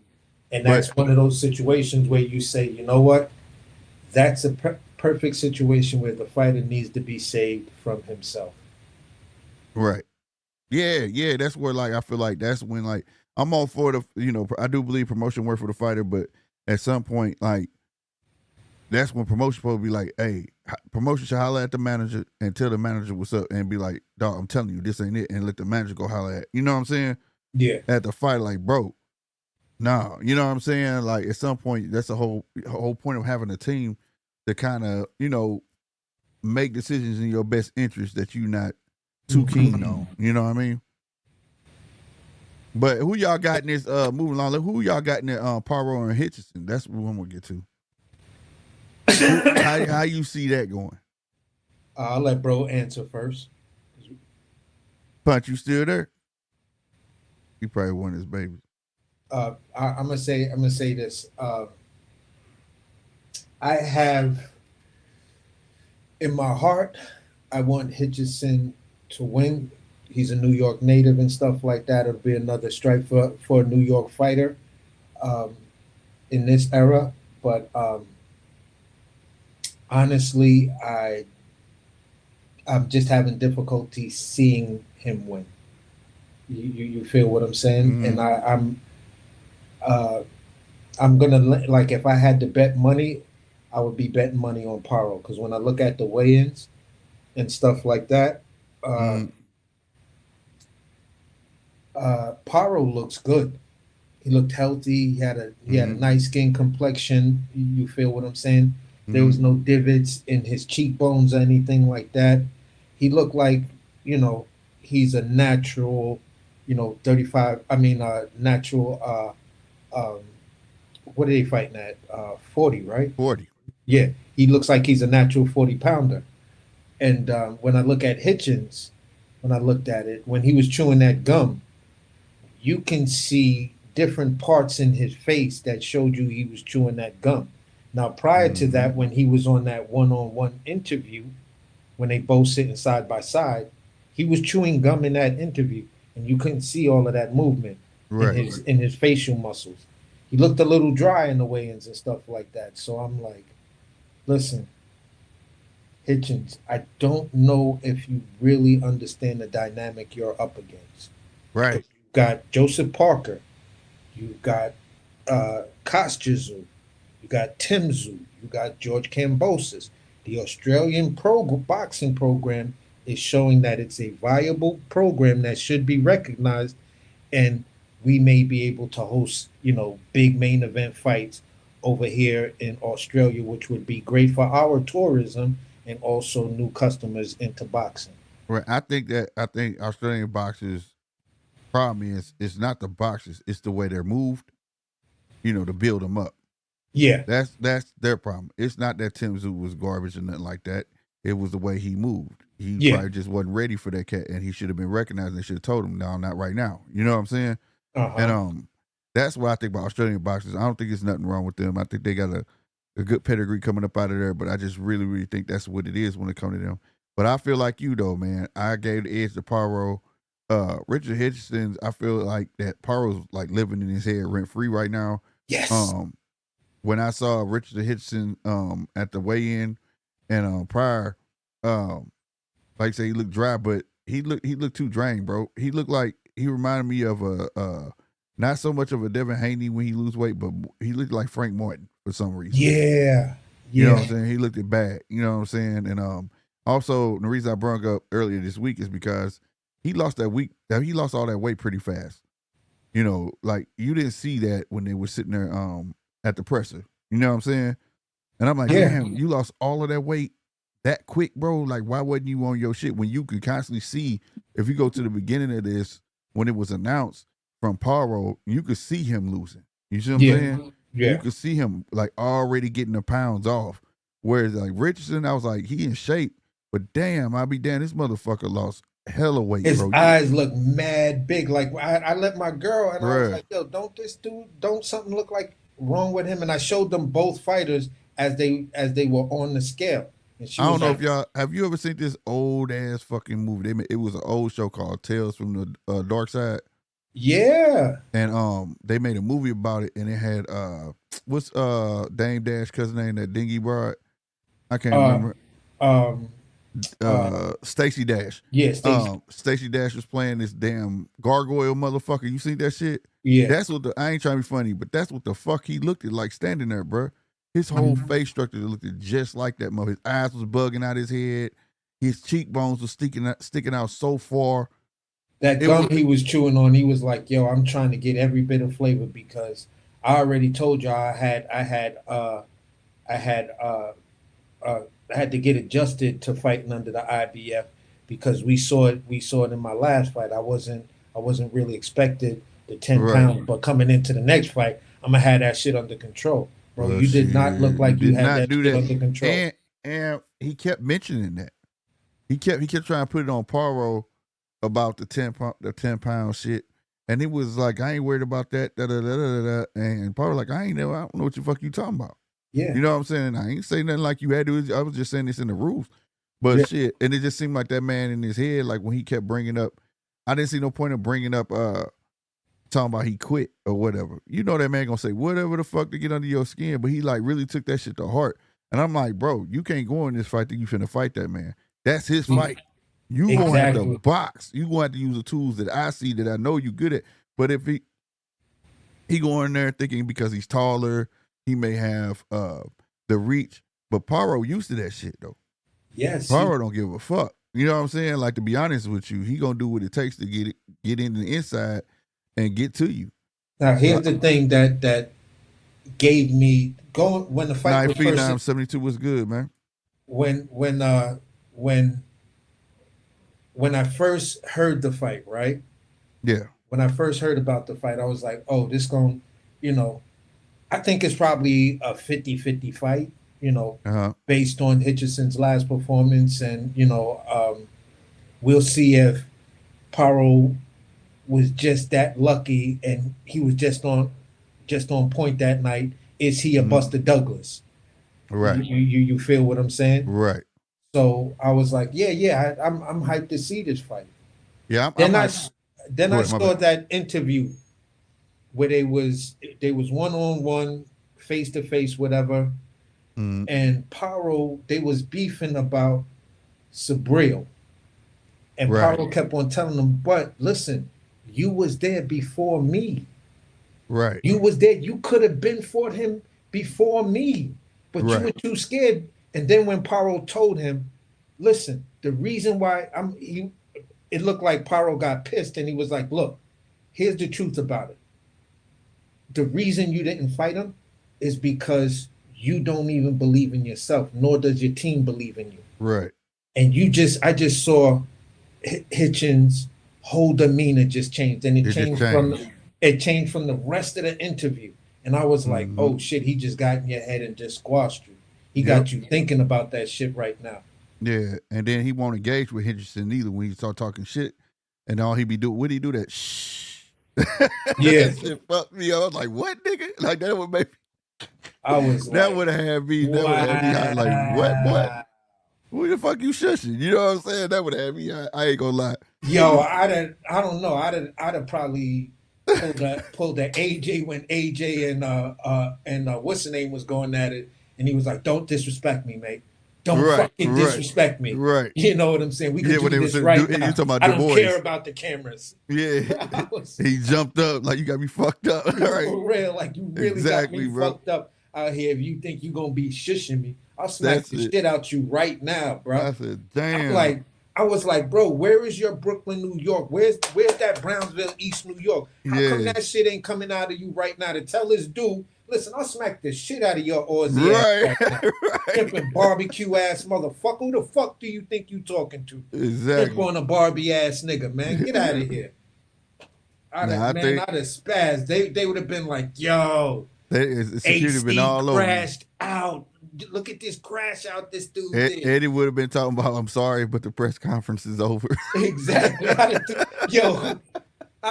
And that's one of those situations where you say, you know what? That's a perfect situation where the fighter needs to be saved from himself. Right. Yeah. That's where, like, I feel like that's when, like, I'm all for the, I do believe promotion work for the fighter, but at some point, like, that's when promotion supposed to be like, hey, promotion should holler at the manager and tell the manager what's up and be like, dog, I'm telling you, this ain't it, and let the manager go holler at. You know what I'm saying? Yeah. At the fight, like, bro, no. You know what I'm saying? Like, at some point, that's the whole point of having a team to kind of, make decisions in your best interest that you're not too keen on. You know what I mean? But who y'all got in this? Moving along, who y'all got in the Paro and Hitchison? That's what I'm gonna get to. How you see that going? I'll let bro answer first. Punch, you still there? He probably won his babies. I'm gonna say this. I have in my heart, I want Hitchison to win. He's a New York native and stuff like that. It'll be another strike for a New York fighter in this era. But honestly, I'm just having difficulty seeing him win. You feel what I'm saying? Mhm. And I'm gonna, like, if I had to bet money, I would be betting money on Paro, because when I look at the weigh-ins and stuff like that, Paro looks good. He looked healthy. He had a nice skin complexion. You feel what I'm saying? There was no divots in his cheekbones or anything like that. He looked like, he's a natural, 35. I mean, natural. What are they fighting at? 40, right? 40. Yeah, he looks like he's a natural 40-pounder. And when I look at Hitchins, when I looked at it, when he was chewing that gum, you can see different parts in his face that showed you he was chewing that gum. Now, prior to that, when he was on that one-on-one interview, when they both sitting side by side, he was chewing gum in that interview, and you couldn't see all of that movement in his facial muscles. He looked a little dry in the weigh-ins and stuff like that. So I'm like, listen, Hitchins, I don't know if you really understand the dynamic you're up against. Right. You've got Joseph Parker. You've got Kostjizu. You got Tim Tszyu. You got George Kambosos. The Australian boxing program is showing that it's a viable program that should be recognized, and we may be able to host, big main event fights over here in Australia, which would be great for our tourism and also new customers into boxing. Right. I think Australian boxers' problem is it's not the boxers, it's the way they're moved, to build them up. Yeah. That's their problem. It's not that Tim Tszyu was garbage or nothing like that. It was the way he moved. He probably just wasn't ready for that cat, and he should have been recognized, and they should have told him, no, not right now. You know what I'm saying? And that's what I think about Australian boxers. I don't think there's nothing wrong with them. I think they got a good pedigree coming up out of there, but I just really, really think that's what it is when it comes to them. But I feel like you, though, man. I gave the edge to Paro. Richard Hitchins, I feel like that Paro's like living in his head rent-free right now. Yes. When I saw Richard Hitchins at the weigh-in and prior, like I say, he looked dry, but he looked too drained, bro. He looked like he reminded me of a not so much of a Devin Haney when he lose weight, but he looked like Frank Martin for some reason. Yeah. You know what I'm saying? He looked it bad. You know what I'm saying? And also the reason I brought up earlier this week is because he lost all that weight pretty fast. Like you didn't see that when they were sitting there at the presser. You know what I'm saying? And I'm like, damn, you lost all of that weight that quick, bro. Like, why wasn't you on your shit when you could constantly see? If you go to the beginning of this, when it was announced from Paro, you could see him losing. You see what I'm saying? Yeah. You could see him like already getting the pounds off. Whereas like Richardson, I was like, he in shape, but damn, I'll be damn, this motherfucker lost hella weight, His bro. eyes look mad big. Like I let my girl, and I was like, yo, don't something look like wrong with him? And I showed them both fighters as they were on the scale. And I don't know if y'all have you ever seen this old ass fucking movie? It was an old show called Tales from the Dark Side. Yeah. And they made a movie about it, and it had what's Dame Dash cousin name, that dingy broad? I can't remember. Stacey Dash. Yeah, Stacey. Stacey Dash was playing this damn gargoyle motherfucker. You seen that shit? Yeah. That's what I ain't trying to be funny, but that's what the fuck he looked at like standing there, bro. His whole face structure looked just like that mother. His eyes was bugging out his head. His cheekbones was sticking out so far. That gum he was chewing on, he was like, yo, I'm trying to get every bit of flavor, because I already told you I had had to get adjusted to fighting under the IBF because we saw it in my last fight. I wasn't really expected the 10 Right. pounds, but coming into the next fight, I'm gonna have that shit under control. Bro, Well, you did not look like you did had not that do shit that. under control. And he kept mentioning that. He kept trying to put it on Paro about the 10 pound shit. And he was like, I ain't worried about that. Da, da, da, da, da. And Paro like, I don't know what the fuck you talking about. Yeah. You know what I'm saying? I ain't saying nothing like you had to. I was just saying this in the rules. But Yeah. shit. And it just seemed like that man in his head, like when he kept bringing up, I didn't see no point of bringing up talking about he quit or whatever. You know that man gonna say whatever the fuck to get under your skin, but he like really took that shit to heart. And I'm like, bro, you can't go in this fight that you finna fight that man. That's his fight. You gonna have to box. You gonna have to use the tools that I see that I know you good at. But if he going there thinking because he's taller, he may have the reach. But Paro used to that shit though. Yes. Paro don't give a fuck. You know what I'm saying? Like, to be honest with you, he gonna do what it takes to get in the inside and get to you. Now here's the thing that gave me going when the fight 9 was feet first. 972 was good, man. When I first heard the fight, right? Yeah. When I first heard about the fight, I was like, oh, this going, I think it's probably a 50-50 fight, based on Hitcherson's last performance. And, we'll see if Paro was just that lucky and he was just on point that night. Is he a Buster Douglas? Right. You feel what I'm saying? Right. So I was like, I'm hyped to see this fight. Yeah. I saw that interview where they was one-on-one, face-to-face, whatever. And Paro, they was beefing about Sabril. And Paro kept on telling them, but listen, you was there before me. Right. You was there. You could have been fought him before me, but you were too scared. And then when Paro told him, listen, the reason why it looked like Paro got pissed and he was like, look, here's the truth about it. The reason you didn't fight him is because you don't even believe in yourself, nor does your team believe in you. Right. And I just saw Hitchins' whole demeanor just changed. And it changed from the rest of the interview. And I was like, oh shit, he just got in your head and just squashed you. He got you thinking about that shit right now. Yeah, and then he won't engage with Richardson either when he start talking shit. And all he be doing, what he do that? Shh. Yeah. That shit fucked me up. I was like, what, nigga? Like, that would make me. That would have had me. That would have had me like, what? Who the fuck you shushing? You know what I'm saying? That would have had me. I ain't gonna lie. Yo, I don't know. I'd have probably pulled the AJ when AJ and what's the name was going at it, and he was like, "Don't disrespect me, mate. Don't fucking disrespect me." Right. You know what I'm saying? We can do this right now. You talking about I the don't boys. care about the cameras. Yeah. He jumped up like you got me fucked up. Right. For real, like you really got me fucked up out here. If you think you're gonna be shushing me, I'll smack the shit out you right now, bro. I said, damn. I was like, bro, where is your Brooklyn, New York? Where's that Brownsville, East New York? How come that shit ain't coming out of you right now to tell this dude, listen, I'll smack the shit out of your Aussie ass right now. Pimpin' barbecue ass motherfucker. Who the fuck do you think you talking to? Exactly. Pimp on a Barbie ass nigga, man. Get out of here. I'd have spazzed. They would have been like, yo, security been all over. Crashed out. Look at this crash out this dude did. Eddie would have been talking about, I'm sorry, but the press conference is over. Exactly. I'd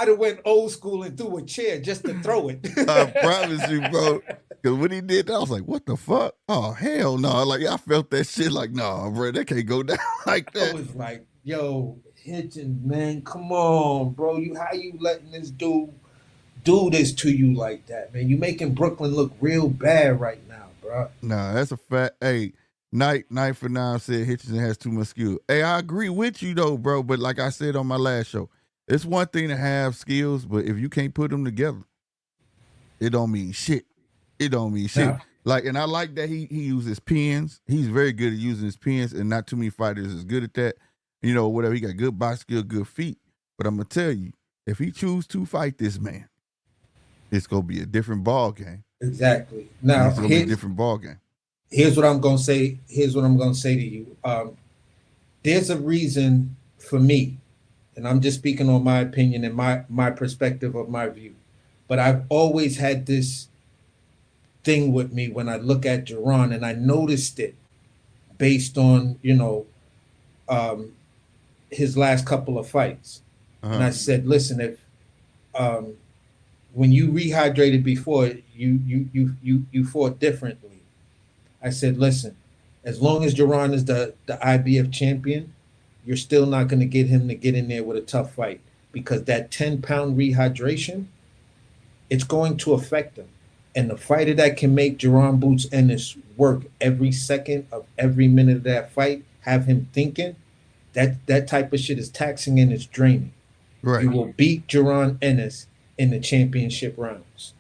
have went old school and threw a chair just to throw it. I promise you, bro. Because when he did that, I was like, what the fuck? Oh, hell no. Like, I felt that shit like, no, bro, that can't go down like that. I was like, yo, Hitchins, man, come on, bro. How you letting this dude do this to you like that, man? You making Brooklyn look real bad right now. Nah, that's a fact. Hey, Night for Now said Hitchison has too much skill. Hey, I agree with you though, bro. But like I said on my last show, it's one thing to have skills, but if you can't put them together, it don't mean shit. It don't mean shit. Yeah. Like, and I like that he uses pins. He's very good at using his pins, and not too many fighters is good at that. You know, whatever. He got good box skill, good feet. But I'm gonna tell you, if he choose to fight this man, it's gonna be a different ball game. Exactly. Now it's gonna be a different ball game. Here's what I'm gonna say. Here's what I'm gonna say to you. There's a reason for me, and I'm just speaking on my opinion and my perspective of my view. But I've always had this thing with me when I look at Jerron, and I noticed it based on um, his last couple of fights. And I said, listen, if when you rehydrated before, you fought differently. I said, listen, as long as Jerron is the IBF champion, you're still not going to get him to get in there with a tough fight, because that 10-pound rehydration, it's going to affect him. And the fighter that can make Jerron Boots Ennis work every second of every minute of that fight, have him thinking, that type of shit is taxing and it's draining. Right. You will beat Jerron Ennis in the championship rounds.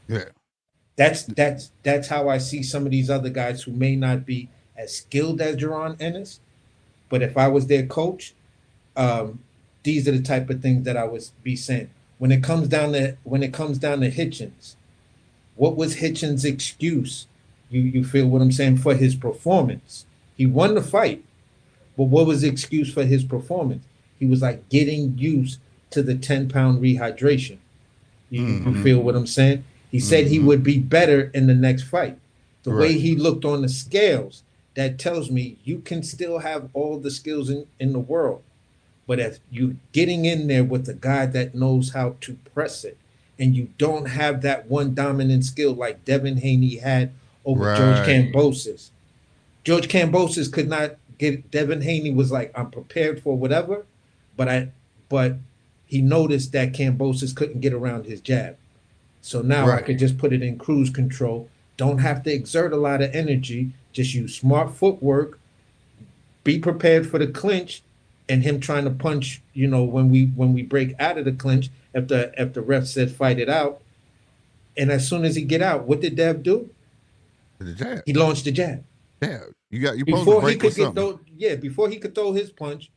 Yeah. That's how I see some of these other guys who may not be as skilled as Jerron Ennis, but if I was their coach, these are the type of things that I would be saying. When it comes down to Hitchins, what was Hitchins' excuse? You feel what I'm saying, for his performance? He won the fight, but what was the excuse for his performance? He was like getting used to the 10-pound rehydration. You feel what I'm saying? He said he would be better in the next fight. The way he looked on the scales, that tells me you can still have all the skills in the world. But if you're getting in there with a guy that knows how to press it, and you don't have that one dominant skill like Devin Haney had over George Kambosos. George Kambosos could not get, Devin Haney was like, I'm prepared for whatever, but he noticed that Kambosos couldn't get around his jab. So now I could just put it in cruise control, don't have to exert a lot of energy, just use smart footwork, be prepared for the clinch, and him trying to punch, when we break out of the clinch, if the ref said fight it out. And as soon as he get out, what did Dev do? The jab. He launched the jab. Yeah, you before he could before he could throw his punch,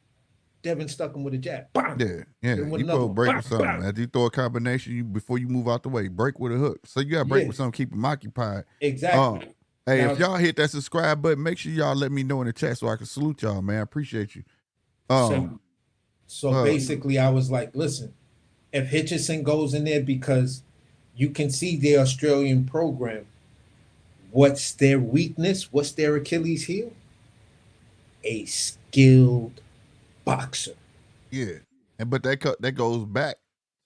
Devin stuck him with a jab. Bam! Yeah. You supposed to break with something. Bam. As you throw a combination, before you move out the way, break with a hook. So you got to break with something, keep him occupied. Exactly. Hey, now, if y'all hit that subscribe button, make sure y'all let me know in the chat so I can salute y'all, man. I appreciate you. So basically, I was like, listen, if Hitchison goes in there, because you can see the Australian program, what's their weakness? What's their Achilles heel? A skilled boxer. Yeah, but that goes back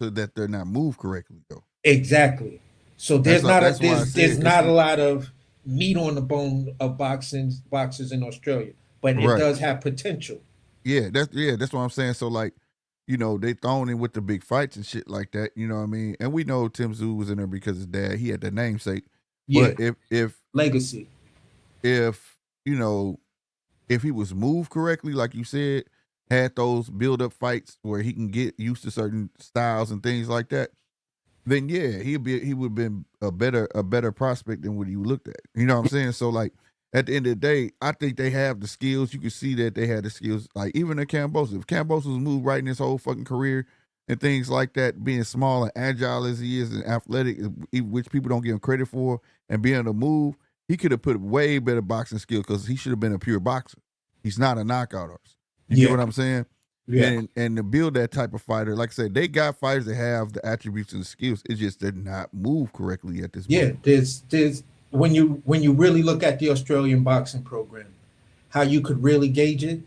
to that they're not moved correctly, though. Exactly. So there's not a lot of meat on the bone of boxers in Australia, but it does have potential. Yeah, that's what I'm saying. So like, they thrown in with the big fights and shit like that. You know what I mean? And we know Tim Tszyu was in there because his dad, he had the namesake. Yeah. But if legacy, if he was moved correctly, like you said, had those build up fights where he can get used to certain styles and things like that, then yeah, he would have been a better prospect than what you looked at. You know what I'm saying? So like, at the end of the day, I think they have the skills. You can see that they had the skills. Like even in Kambosos, if Kambosos was moved right in his whole fucking career and things like that, being small and agile as he is and athletic, which people don't give him credit for, and being able to move, he could have put way better boxing skill because he should have been a pure boxer. He's not a knockout artist. You get what I'm saying? Yeah. And to build that type of fighter, like I said, they got fighters that have the attributes and the skills. It's just they're not moved correctly at this point. Yeah, there's when you really look at the Australian boxing program, how you could really gauge it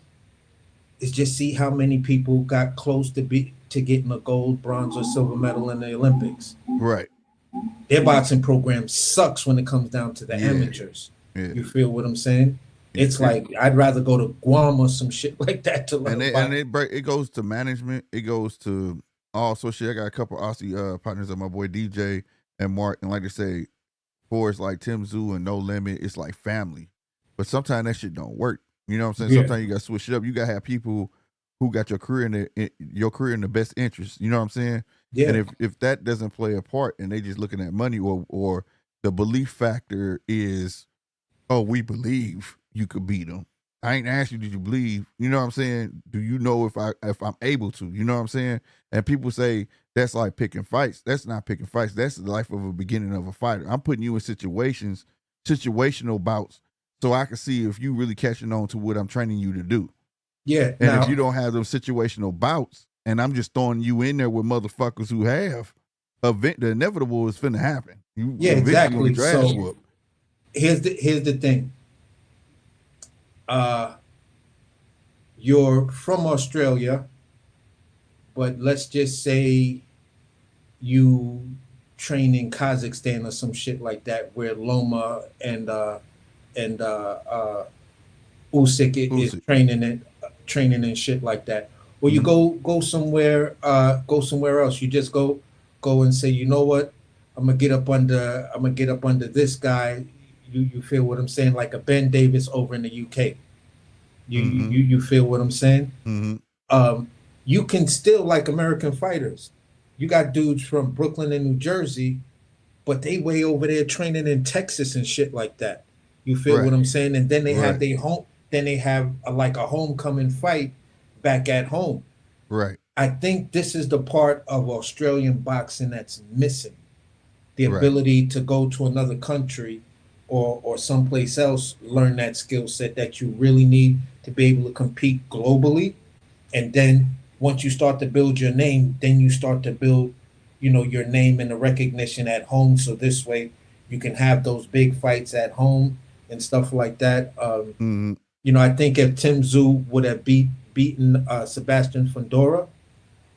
is just see how many people got close to getting a gold, bronze, or silver medal in the Olympics. Right. Their boxing program sucks when it comes down to the amateurs. Yeah. You feel what I'm saying? It's like I'd rather go to Guam or some shit like that to learn. It goes to management. It goes to all sorts of shit. I got a couple Aussie partners of my boy DJ and Mark, and like I say, for it's like Tim Tszyu and No Limit, it's like family. But sometimes that shit don't work. You know what I'm saying? Yeah. Sometimes you got to switch it up. You got to have people who got your career in the best interest. You know what I'm saying? Yeah. And if that doesn't play a part and they just looking at money or the belief factor is, oh, we believe you could beat them. I ain't asked you, did you believe? You know what I'm saying? Do you know if I'm able to? You know what I'm saying? And people say that's like picking fights. That's not picking fights. That's the life of a beginning of a fighter. I'm putting you in situational bouts so I can see if you really catching on to what I'm training you to do. Yeah. And now, if you don't have those situational bouts, and I'm just throwing you in there with motherfuckers who have, the inevitable is finna happen. You yeah, eventually gonna exactly. get your ass So whooped. here's the thing. You're from Australia, but let's just say you train in Kazakhstan or some shit like that, where Loma and Usyk is Usyk. training and shit like that. Or you go somewhere else. You just go and say, you know what, I'm gonna get up under this guy. You feel what I'm saying? Like a Ben Davis over in the UK. You feel what I'm saying? You can still, like American fighters. You got dudes from Brooklyn and New Jersey, but they way over there training in Texas and shit like that. You feel what I'm saying? And then they have their home. Then they have like a homecoming fight back at home. Right. I think this is the part of Australian boxing that's missing. The ability to go to another country or someplace else, learn that skill set that you really need to be able to compete globally. And then once you start to build your name, then you start to build, your name and the recognition at home. So this way you can have those big fights at home and stuff like that. I think if Tim Tszyu would have beaten Sebastian Fundora,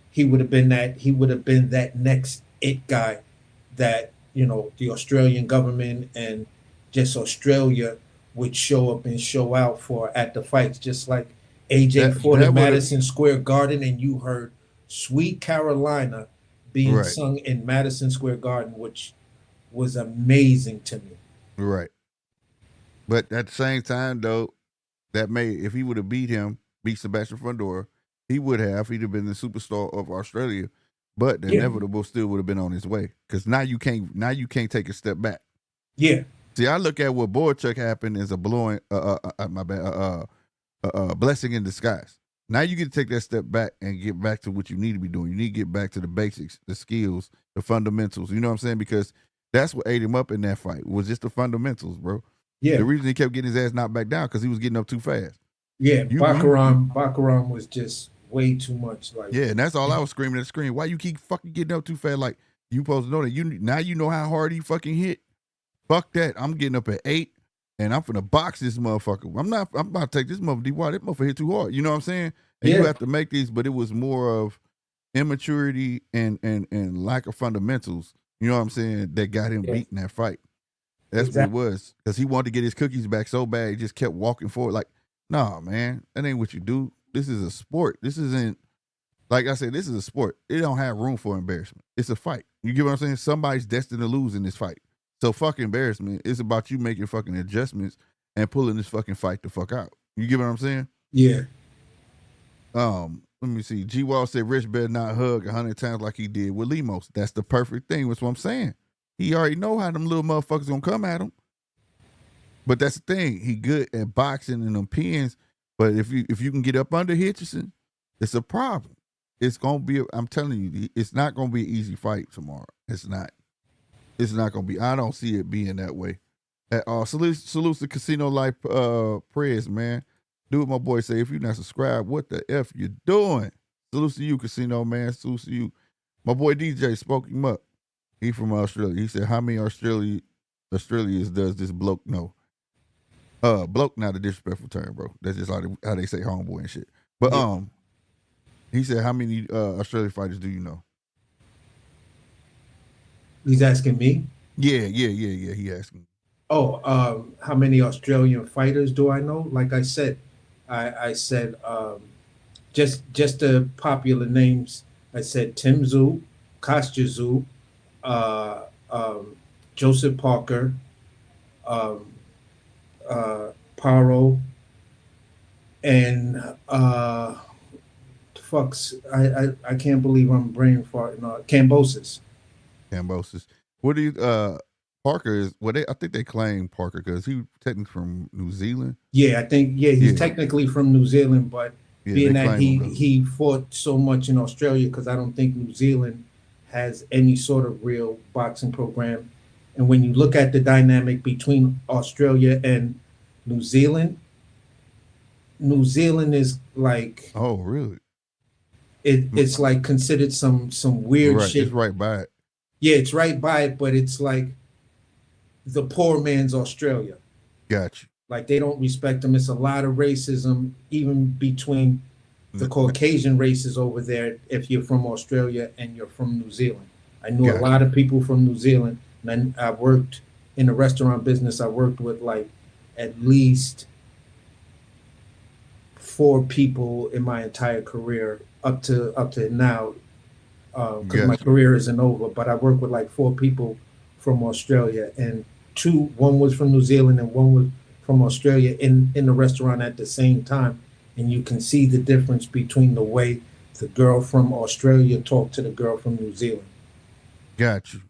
he would have been that next it guy that, the Australian government and just Australia would show up and show out for at the fights, just like AJ fought at Madison Square Garden, and you heard Sweet Carolina being sung in Madison Square Garden, which was amazing to me. Right. But at the same time, though, if he would have beat Sebastian Fundora, he'd have been the superstar of Australia. But the inevitable still would have been on his way, because now you can't take a step back. Yeah. See, I look at what Boychuk happened as a blessing in disguise. Now you get to take that step back and get back to what you need to be doing. You need to get back to the basics, the skills, the fundamentals. You know what I'm saying? Because that's what ate him up in that fight, was just the fundamentals, bro. Yeah. The reason he kept getting his ass knocked back down because he was getting up too fast. Yeah, Bakaram was just way too much. And that's all I was screaming at the screen. Why you keep fucking getting up too fast? Like, you supposed to know that you know how hard he fucking hit. Fuck that. I'm getting up at 8 and I'm finna box this motherfucker. I'm about to take this motherfucker deep wide. That motherfucker hit too hard. You know what I'm saying? And you have to make these, but it was more of immaturity and lack of fundamentals. You know what I'm saying? That got him beating that fight. That's what it was. Because he wanted to get his cookies back so bad, he just kept walking forward. Like, nah, man, that ain't what you do. This is a sport. This isn't, like I said, this is a sport. It don't have room for embarrassment. It's a fight. You get what I'm saying? Somebody's destined to lose in this fight. So fuck embarrassment. It's about you making fucking adjustments and pulling this fucking fight the fuck out. You get what I'm saying? Yeah. Let me see. G Wall said Rich better not hug 100 times like he did with Lemos. That's the perfect thing. That's what I'm saying. He already know how them little motherfuckers gonna come at him. But that's the thing. He good at boxing and them pins. But if you can get up under Hitchison, it's a problem. It's gonna be. I'm telling you, it's not gonna be an easy fight tomorrow. It's not. It's not gonna be. I don't see it being that way. Salutes to Casino Life prayers, man. Do what my boy say. If you're not subscribed, what the F you doing? Salutes to you, Casino, man. Salutes to you. My boy DJ spoke him up. He from Australia. He said, how many Australians does this bloke know? Bloke, not a disrespectful term, bro. That's just how they say homeboy and shit. But he said, how many Australian fighters do you know? He's asking me? Yeah. He asking. Oh, how many Australian fighters do I know? Like I said, I said just the popular names. I said Tim Tszyu, Kostya Tszyu, Joseph Parker, Paro, and I can't believe I'm brain farting. Kambosos. What do you Parker is I think they claim Parker because he technically from New Zealand. Yeah, I think he's technically from New Zealand, but being that he fought so much in Australia, because I don't think New Zealand has any sort of real boxing program. And when you look at the dynamic between Australia and New Zealand. New Zealand is like Oh, really? it's like considered some weird Right. shit. It's right by it. Yeah, it's right by it, but it's like the poor man's Australia. Got you. Like they don't respect them. It's a lot of racism, even between the Caucasian races over there. If you're from Australia and you're from New Zealand, I knew a lot of people from New Zealand, and then I worked in the restaurant business. I worked with like at least 4 people in my entire career up to now, because my career isn't over. But I worked with like 4 people from Australia, and one was from New Zealand and one was from Australia in the restaurant at the same time. And you can see the difference between the way the girl from Australia talked to the girl from New Zealand. Got you.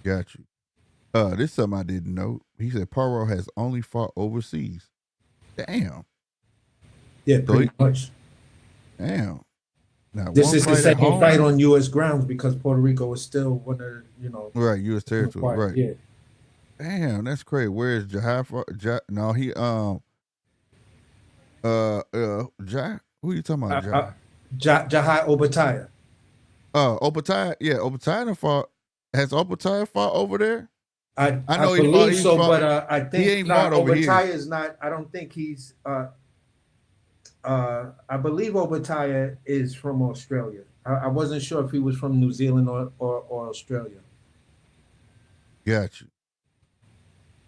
This is something I didn't know. He said Paro has only fought overseas. Damn. Yeah, pretty much. Damn. Now, this is the second fight on U.S. grounds because Puerto Rico is still one of right, U.S. territory. Right. Yeah. Damn, that's crazy. Where's Jahai? No, he Jai. Who you talking about? Jahai Obatiah. Obatiah. Yeah, Obatiah fought. Has Obatiah fought over there? I know he believe fought, so, but I think he ain't fought over here. Obatiah is not. I don't think he's. I believe Obatiah is from Australia. I wasn't sure if he was from New Zealand or Australia. Got you.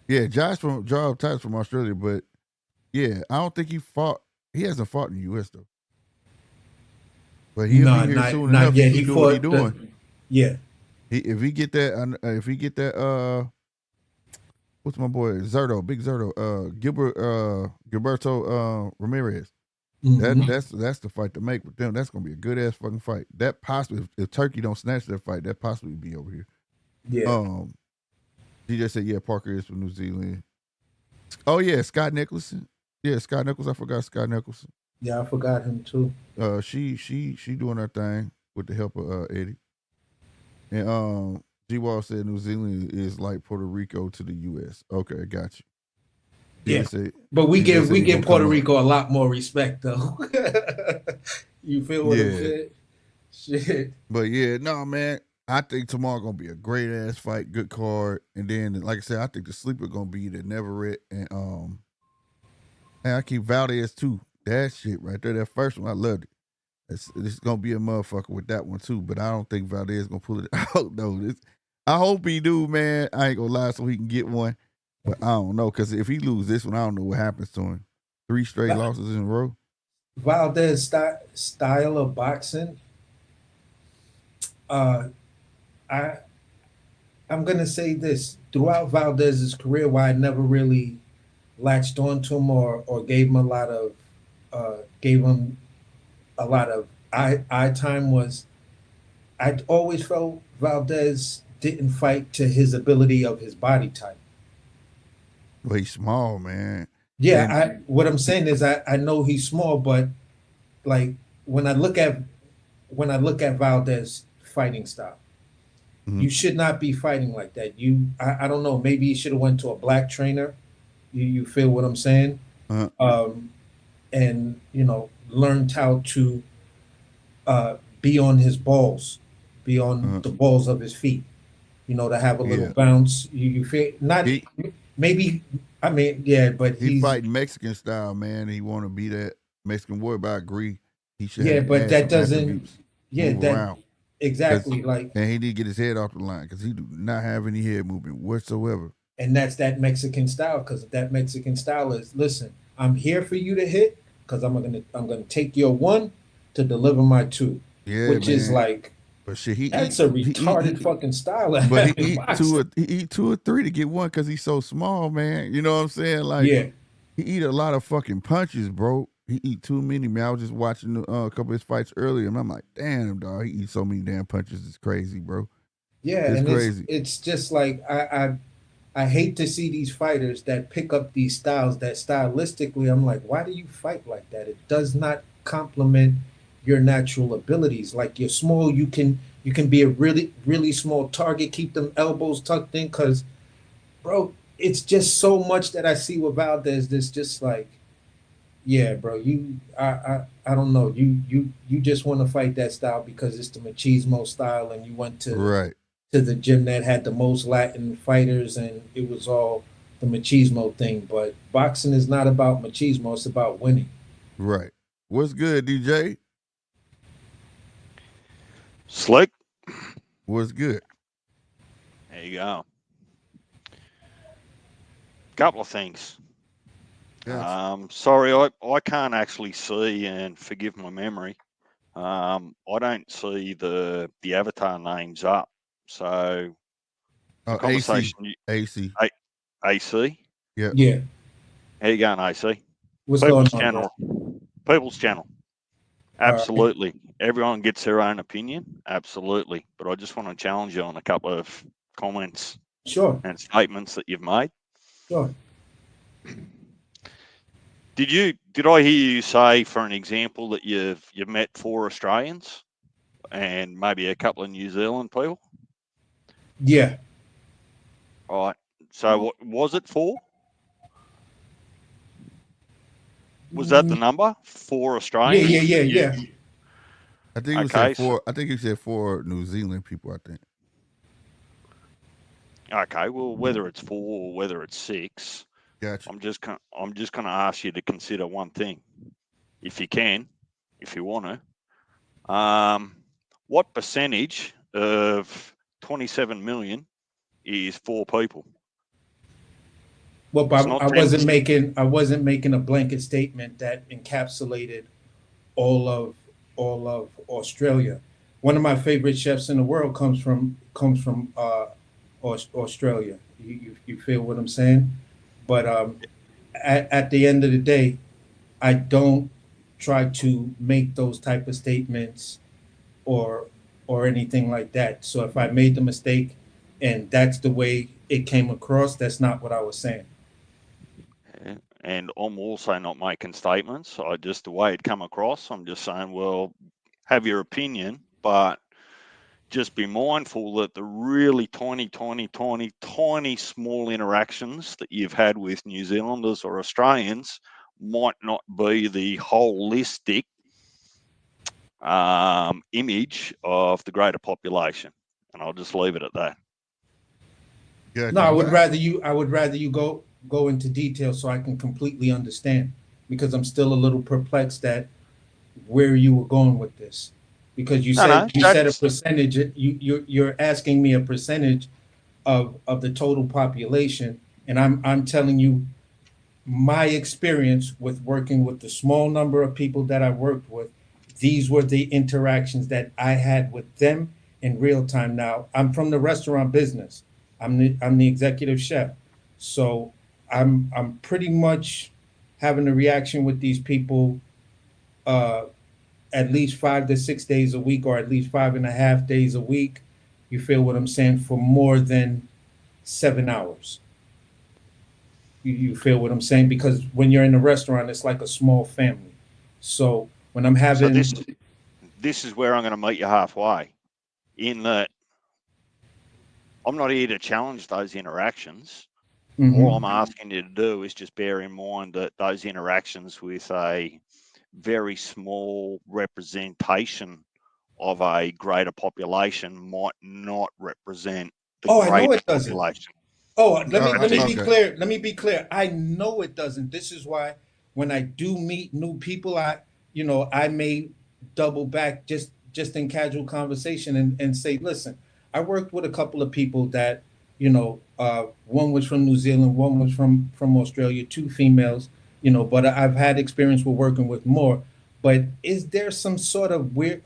Yeah, Josh Obatiah's from Australia, but yeah, I don't think he fought. He hasn't fought in the U.S. though. But he'll be here soon enough. Yet. He do what he doing. Yeah. If he get that, what's my boy Zerto, Big Zerto, Gilberto Ramirez. Mm-hmm. That's the fight to make with them. That's gonna be a good ass fucking fight. That possibly, if Turkey don't snatch that fight, that possibly be over here. Yeah. He just said, yeah, Parker is from New Zealand. Oh yeah, Scott Nicholson. Yeah, Scott Nicholson. I forgot Scott Nicholson. Yeah, I forgot him too. She doing her thing with the help of Eddie. And G-Wall said New Zealand is like Puerto Rico to the U.S. Okay, got you. Yeah, but we give Puerto Rico a lot more respect though. You feel what I'm saying? Shit. But yeah, no man, I think tomorrow gonna be a great ass fight, good card, and then like I said, I think the sleeper gonna be the Neverett and I keep Valdez too. That shit right there, that first one, I loved it. It's gonna be a motherfucker with that one too, but I don't think Valdez gonna pull it out though. I hope he do, man. I ain't gonna lie, so he can get one. But I don't know, because if he lose this one, I don't know what happens to him. 3 straight losses in a row. Valdez style of boxing. I'm gonna say this. Throughout Valdez's career, why I never really latched onto him or gave him a lot of eye time was I always felt Valdez didn't fight to his ability of his body type. Well, he's small, man. Yeah, what I'm saying is I know he's small, but like when I look at Valdez fighting style, you should not be fighting like that. I don't know, maybe you should have went to a black trainer. You feel what I'm saying? And learned how to be on his balls, be on the balls of his feet. To have a little bounce. You feel not. Maybe, I mean, yeah, but he's fighting Mexican style, man. He want to be that Mexican warrior, but I agree. He should. Yeah, but that doesn't. Yeah, that around. Exactly. Like, and he need to get his head off the line because he do not have any head movement whatsoever. And that's that Mexican style, because that Mexican style is, listen, I'm here for you to hit because I'm gonna take your 1 to deliver my 2. Yeah, which is like. But shit, that's a retarded fucking style. But he eat 2 or 3 to get 1 because he's so small, man. You know what I'm saying? Like, he eat a lot of fucking punches, bro. He eat too many, man. I was just watching a couple of his fights earlier, and I'm like, damn, dog, he eats so many damn punches. It's crazy, bro. Yeah, it's crazy. It's just like I hate to see these fighters that pick up these styles that stylistically, I'm like, why do you fight like that? It does not complement your natural abilities. Like, you're small, you can be a really, really small target, keep them elbows tucked in, because, bro, it's just so much that I see with Valdez that's just like, yeah, bro, I don't know. You just want to fight that style because it's the machismo style, and you went Right. to the gym that had the most Latin fighters, and it was all the machismo thing. But boxing is not about machismo; it's about winning. Right. What's good, DJ? Slick. What's good? There you go. Couple of things. Gotcha. Sorry, I can't actually see, and forgive my memory. I don't see the avatar names up. So the AC. conversation. AC. AC. Yeah. Yeah, How you going, AC? what's People's going on, bro? channel. People's channel. All right. Absolutely. Everyone gets their own opinion. Absolutely. But I just want to challenge you on a couple of comments Sure, and statements that you've made. sure. Did I hear you say, for an example, that you've met 4 Australians and maybe a couple of New Zealand people? Yeah, All right. So what was it 4? Was that the number? 4 yeah, Australians? yeah. I think you Okay, said 4. I think you said 4 New Zealand people, I think. Okay. Well, whether it's 4 or whether it's 6, Gotcha. I'm just going to ask you to consider one thing, if you can, if you want to. What percentage of 27 million is 4 people? Well, It's but not I 10. wasn't making a blanket statement that encapsulated all of Australia. One of my favorite chefs in the world comes from Australia. You feel what I'm saying? But at the end of the day, I don't try to make those type of statements or anything like that. So if I made the mistake and that's the way it came across, that's not what I was saying. And I'm also not making statements. Just the way it come across, I'm just saying, well, have your opinion, but just be mindful that the really tiny small interactions that you've had with New Zealanders or Australians might not be the holistic image of the greater population. And I'll just leave it at that. Gotcha. No, I would rather you go into detail so I can completely understand, because I'm still a little perplexed at where you were going with this. Because you said a percentage. You're asking me a percentage of the total population, and I'm telling you my experience with working with the small number of people that I worked with. These were the interactions that I had with them in real time. Now, I'm from the restaurant business. I'm the executive chef. So I'm pretty much having a reaction with these people at least 5 to 6 days a week, or at least 5.5 days a week. You feel what I'm saying? For more than 7 hours. You feel what I'm saying? Because when you're in a restaurant, it's like a small family. So when I'm having, So this is where I'm going to meet you halfway, in that I'm not here to challenge those interactions. All I'm asking you to do is just bear in mind that those interactions with a very small representation of a greater population might not represent the I know greater it doesn't. population. Let me be Okay. clear. Let me be clear. I know it doesn't. This is why when I do meet new people, I may double back just in casual conversation and say, listen, I worked with a couple of people that, one was from New Zealand, one was from Australia, 2 females, but I've had experience with working with more. But is there some sort of weird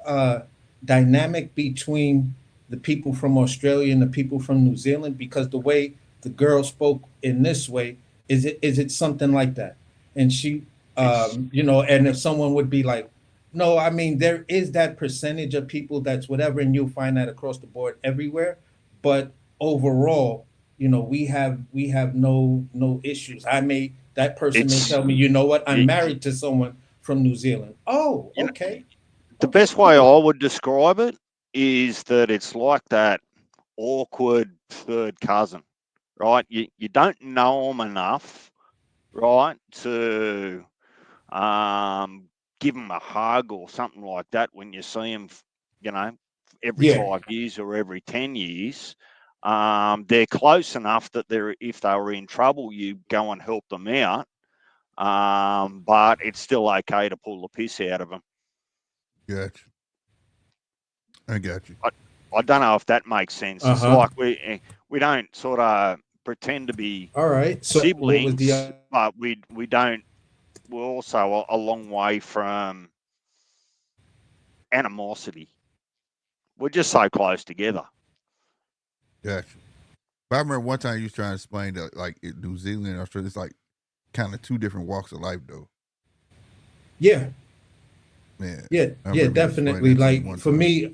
dynamic between the people from Australia and the people from New Zealand? Because the way the girl spoke in this way, is it something like that? And she, and if someone would be like, no, I mean, there is that percentage of people that's whatever, and you'll find that across the board everywhere. But overall, we have no issues. That person may tell me, you know what, I'm married to someone from New Zealand. Oh, okay. The best way I would describe it is that it's like that awkward third cousin. right? You don't know them enough, right, to give them a hug or something like that when you see them, you know, every Yeah. 5 years or every 10 years. They're close enough that if they were in trouble, you go and help them out. But it's still okay to pull the piss out of them. Gotcha. I got you. I don't know if that makes sense. It's Uh-huh. like we don't sort of pretend to be All right. So what was siblings, the but we don't. We're also a long way from animosity. We're just so close together. Gotcha. But I remember one time you was trying to explain that, like, in New Zealand and Australia, it's like kind of two different walks of life, though. Yeah. Man, Yeah, I yeah, remember you explaining definitely. that to me Like one for time. me,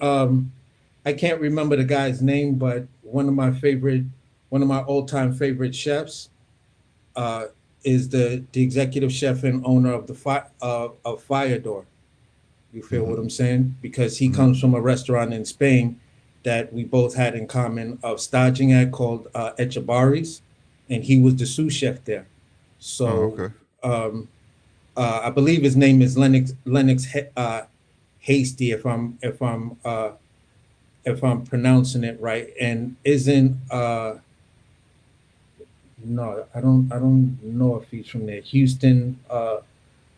I can't remember the guy's name, but one of my all-time favorite chefs, uh, is the executive chef and owner of of Fire Door. You feel what I'm saying? Because he Mhm. comes from a restaurant in Spain that we both had in common of staging at called Echebarri's, and he was the sous chef there. Oh, So okay. um, I believe his name is Lennox Hasty, if I'm pronouncing it right, and isn't no, I don't know if he's from there. Houston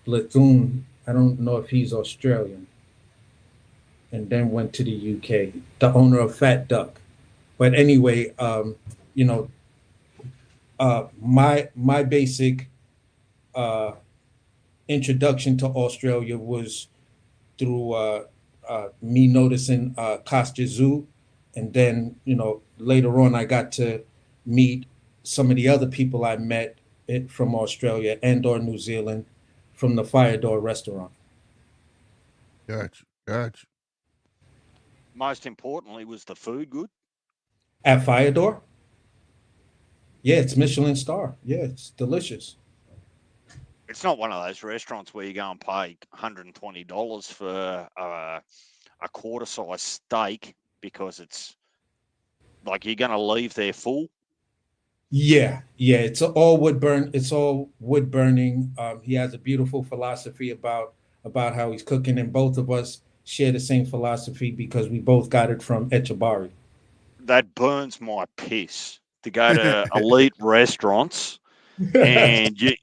Blythune. I don't know if he's Australian, and then went to the UK. The owner of Fat Duck. But anyway, you know, my basic uh, introduction to Australia was through me noticing Costa Zoo, and then later on I got to meet some of the other people I met from Australia and or New Zealand from the Fire Door restaurant Gotcha. Gotcha. Most importantly, was the food good? at Fire Door. Yeah, it's Michelin star. Yeah, it's delicious. It's not one of those restaurants where you go and pay $120 for a quarter size steak because it's like you're going to leave there full. Yeah, yeah, it's all wood burn. It's all wood burning. He has a beautiful philosophy about how he's cooking, and both of us share the same philosophy because we both got it from Echabari. That burns my piss to go to elite restaurants and you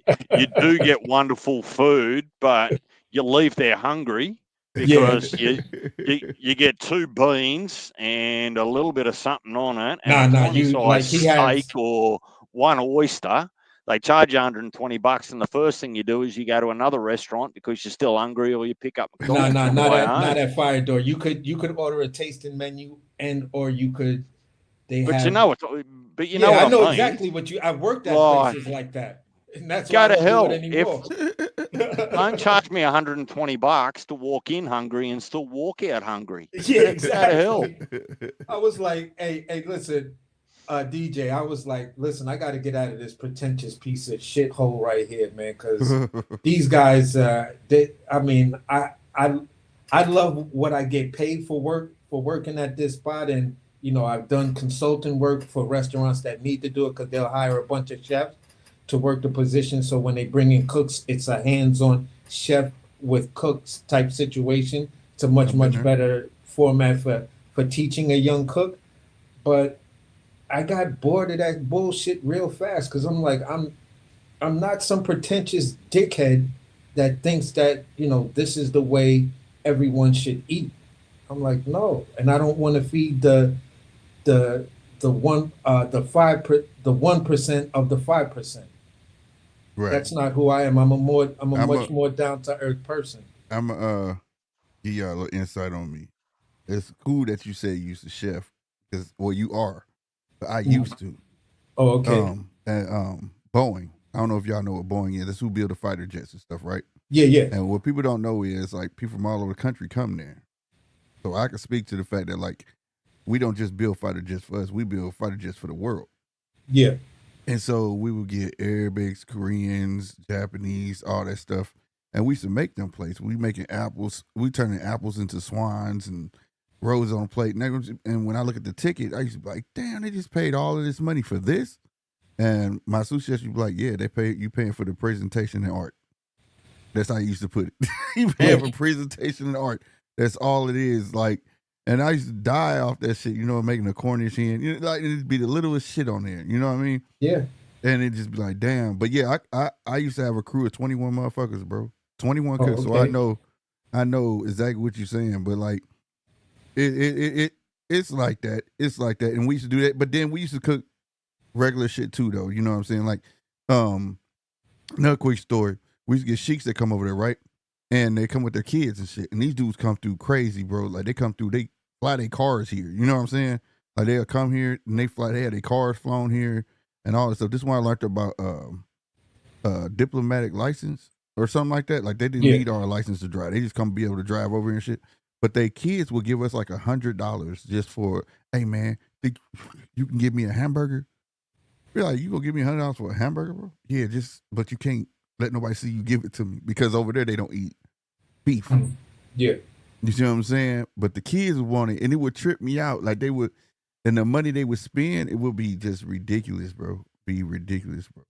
do get wonderful food, but you leave there hungry Yeah, because you get two beans and a little bit of something on it and a nah, tiny you size like he steak has. or one oyster. They charge you $120, and the first thing you do is you go to another restaurant because you're still hungry, or you pick up Nah, McDonald's on the not way at not home. at Fire Door. You could order a tasting menu, and or you could they But you have. know what? But you know Yeah, what I I know mean. exactly what you. I've worked at Like, places like that, and that's why I go to don't do it hell if anymore. don't charge me $120 to walk in hungry and still walk out hungry. Yeah, Go to hell. exactly. I was like, hey, listen, DJ. I was like, listen, I got to get out of this pretentious piece of shithole right here, man, because these guys, I mean, I love what I get paid for working at this spot, and I've done consulting work for restaurants that need to do it because they'll hire a bunch of chefs to work the position. So when they bring in cooks, it's a hands-on chef with cooks type situation. It's a I've been much there. better format for teaching a young cook. But I got bored of that bullshit real fast because I'm like, I'm not some pretentious dickhead that thinks that this is the way everyone should eat. I'm like, no, and I don't want to feed the the 1% of the 5%. Right. That's not who I am. I'm a I'm much a more down to earth person. I'm a give y'all a little insight on me. It's cool that you say you used to chef because well you are, but I used to. Oh, okay. And Boeing. I don't know if y'all know what Boeing is. That's who build the fighter jets and stuff, right? Yeah, yeah, And what people don't know is like people from all over the country come there. So I can speak to the fact that like we don't just build fighter jets for us, we build fighter jets for the world. yeah. And so we would get Arabics, Koreans, Japanese, all that stuff. And we used to make them plates. We making apples. We turning apples into swans and rose on a plate. And when I look at the ticket, I used to be like, damn, they just paid all of this money for this. And my sous chef, you be like, yeah, you paying for the presentation and art. That's how I used to put it. You paying for presentation and art. That's all it is. Like, and I used to die off that shit, making a Cornish hen. Like it'd be the littlest shit on there. You know what I mean? Yeah. And it'd just be like, damn. But yeah, I used to have a crew of 21 motherfuckers, bro. 21 cooks. Okay. So I know exactly what you're saying. But like, it's like that. It's like that. And we used to do that. But then we used to cook regular shit too, though. You know what I'm saying? Like, another quick story. We used to get sheiks that come over there, right? And they come with their kids and shit. And these dudes come through crazy, bro. Like they come through, they fly their cars here. You know what I'm saying? Like they'll come here and they had their cars flown here and all this stuff. This is why I learned about diplomatic license or something like that. Like they didn't need our license to drive. They just come be able to drive over here and shit. But they kids will give us like $100 just for, hey man, think you can give me a hamburger? We're like, you gonna give me $100 for a hamburger, bro? Yeah, but you can't let nobody see you give it to me because over there they don't eat beef. Yeah. You see what I'm saying? But the kids would want it, and it would trip me out. Like they would, and the money they would spend, it would be just ridiculous, bro. Be ridiculous, bro.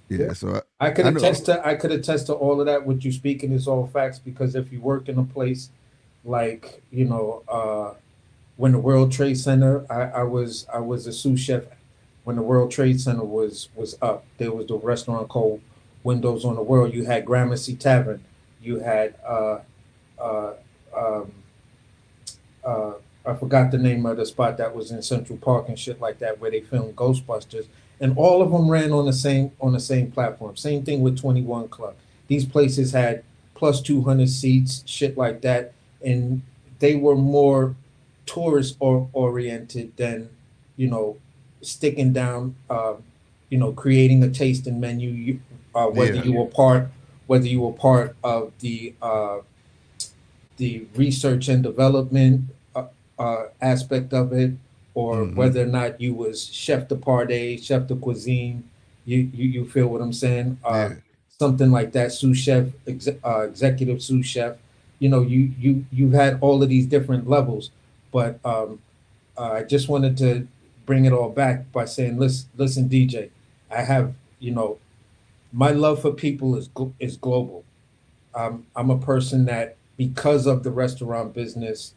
Yeah. So I could attest to all of that. What you speaking is all facts, because if you work in a place like when the World Trade Center, I was a sous chef when the World Trade Center was up. There was the restaurant called Windows on the World. You had Gramercy Tavern. You had I forgot the name of the spot that was in Central Park and shit like that, where they filmed Ghostbusters, and all of them ran on the same platform. Same thing with 21 Club. These places had plus 200 seats, shit like that, and they were more tourist oriented than sticking down, creating a tasting menu. Whether you were part of the research and development aspect of it, or whether or not you was chef de partie, chef de cuisine, you feel what I'm saying? Something like that, sous chef, executive sous chef. You had all of these different levels, but I just wanted to bring it all back by saying, listen, DJ, I have, my love for people is global. I'm a person that, because of the restaurant business,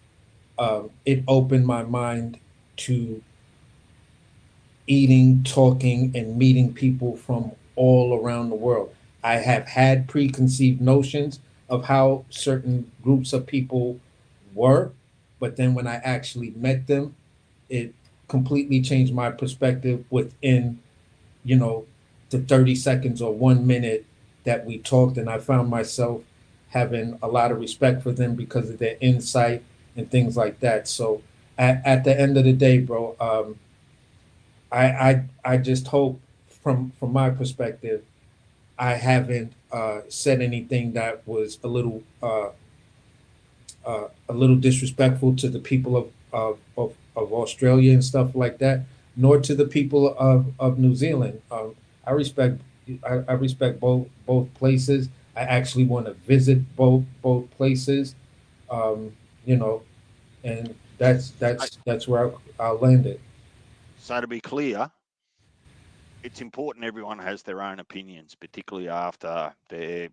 it opened my mind to eating, talking, and meeting people from all around the world. I have had preconceived notions of how certain groups of people were, but then when I actually met them, it completely changed my perspective within, the 30 seconds or 1 minute that we talked, and I found myself having a lot of respect for them because of their insight and things like that. So at the end of the day, bro, I just hope from my perspective, I haven't said anything that was a little disrespectful to the people of Australia and stuff like that, nor to the people of New Zealand. I respect both places. I actually want to visit both places, and that's where I'll land it. So to be clear, it's important everyone has their own opinions, particularly after their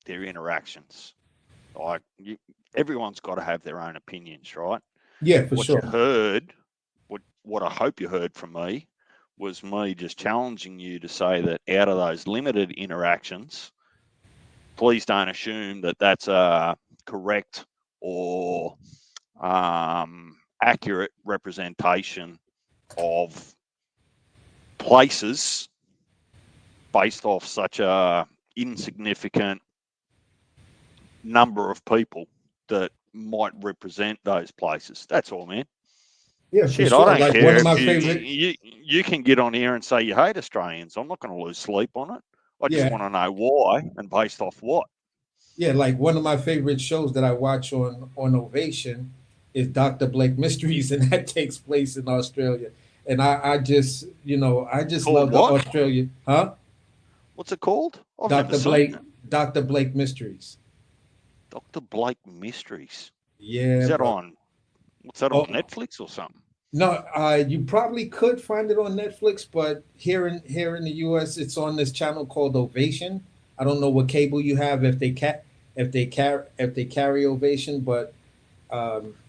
interactions. Like everyone's got to have their own opinions, right? Yeah, for sure. What you heard, what I hope you heard from me, was me just challenging you to say that out of those limited interactions, please don't assume that that's a correct or accurate representation of places based off such a insignificant number of people that might represent those places. That's all, man. Yeah, shit, for sure. I don't Like care one of if my favorite. you can get on here and say you hate Australians. I'm not going to lose sleep on it. I just want to know why and based off what. Yeah, like one of my favorite shows that I watch on Ovation is Dr. Blake Mysteries, and that takes place in Australia. And I just, love the Australia, huh? What's it called? I've Dr. never Blake, seen it. Dr. Blake Mysteries. Dr. Blake Mysteries. Yeah. Is that on? What's that on Netflix or something? No, you probably could find it on Netflix, but here in the U.S., it's on this channel called Ovation. I don't know what cable you have if they carry Ovation, but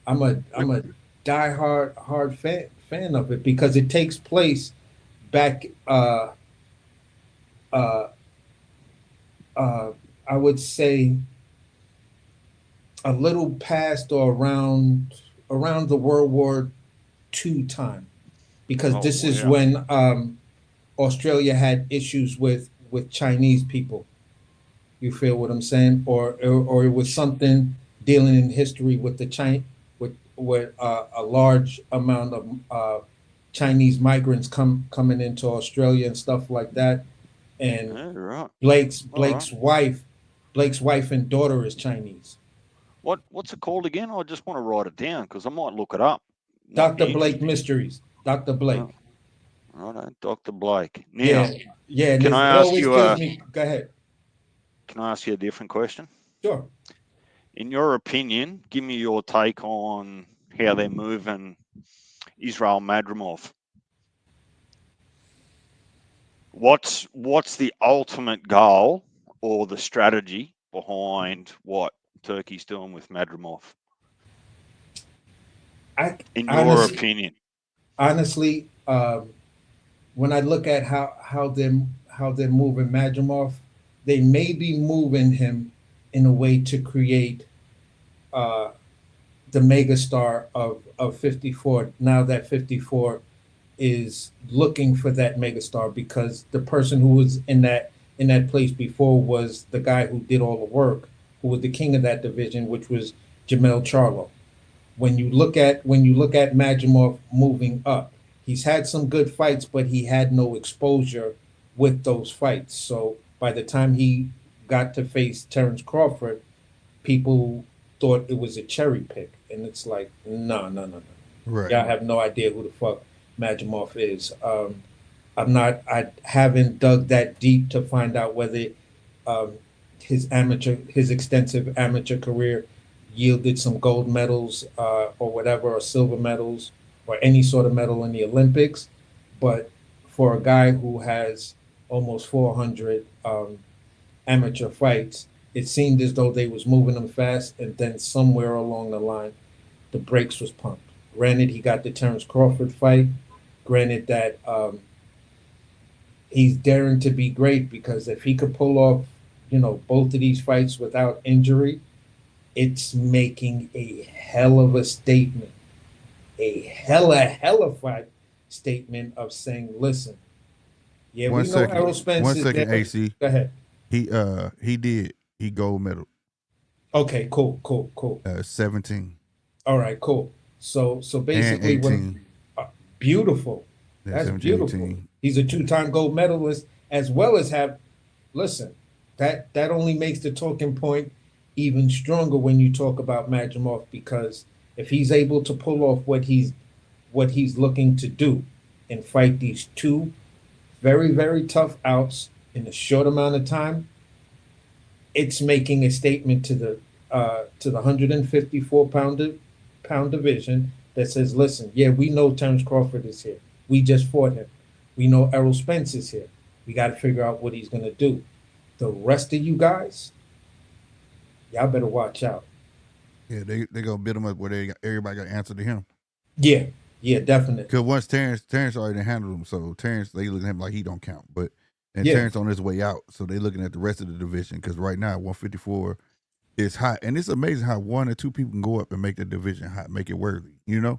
I'm a diehard hard fan of it because it takes place back uh uh I would say a little past or around the World War II time, because Oh, this is wow. when Australia had issues with Chinese people. You feel what I'm saying? Or it was something dealing in history with the with a large amount of Chinese migrants coming into Australia and stuff like that. And Yeah, right. Blake's All right. Blake's wife Blake's wife and daughter is Chinese. What's it called again? I just want to write it down because I might look it up. Might Dr. be Blake interesting. Mysteries. Dr. Oh, Blake. righto, Dr. Blake. Yeah, Now, yeah, and can it I ask always you kills a me. Go ahead. can I ask you a different question? Sure. In your opinion, give me your take on how they're moving Israel Madrimov. What's the ultimate goal or the strategy behind what Turkey's doing with Madrimov? I In your honestly, opinion, honestly, when I look at how they're moving Majimov, they may be moving him in a way to create uh, the megastar of 54. Now that 54 is looking for that megastar, because the person who was in that place before was the guy who did all the work, who was the king of that division, which was Jamel Charlo. When you look at Majimov moving up, he's had some good fights, but he had no exposure with those fights. So by the time he got to face Terrence Crawford, people thought it was a cherry pick, and it's like, no, no, no, no. Right. Y'all have no idea who the fuck Majimov is. I haven't dug that deep to find out whether um, his extensive amateur career yielded some gold medals or whatever, or silver medals, or any sort of medal in the Olympics. But for a guy who has almost 400 amateur fights, it seemed as though they was moving him fast, and then somewhere along the line, the brakes was pumped. Granted, he got the Terrence Crawford fight. Granted that he's daring to be great, because if he could pull off, both of these fights without injury, it's making a hell of a statement, a hella fight statement of saying, listen, yeah, One we know second. Errol Spence One is second, there. AC. Go ahead. He gold medal. Okay, cool. 17 All right, cool. So and basically, when 18. beautiful, Yeah, that's 17, beautiful. 18. He's a Yeah. two-time gold medalist, as well as have. Listen, that only makes the talking point even stronger when you talk about Majimov, because if he's able to pull off what he's looking to do and fight these two very, very tough outs in a short amount of time, it's making a statement to the 154 pound division that says, listen, yeah, we know Terrence Crawford is here. We just fought him. We know Errol Spence is here. We got to figure out what he's going to do. The rest of you guys, y'all better watch out. Yeah, they gonna build him up where everybody got to answer to him. Yeah, definitely. Because once Terrence already handled him, so Terrence, they looking at him like he don't count. And Yeah, Terrence on his way out, so they looking at the rest of the division, because right now 154 is hot, and it's amazing how one or two people can go up and make the division hot, make it worthy. yeah.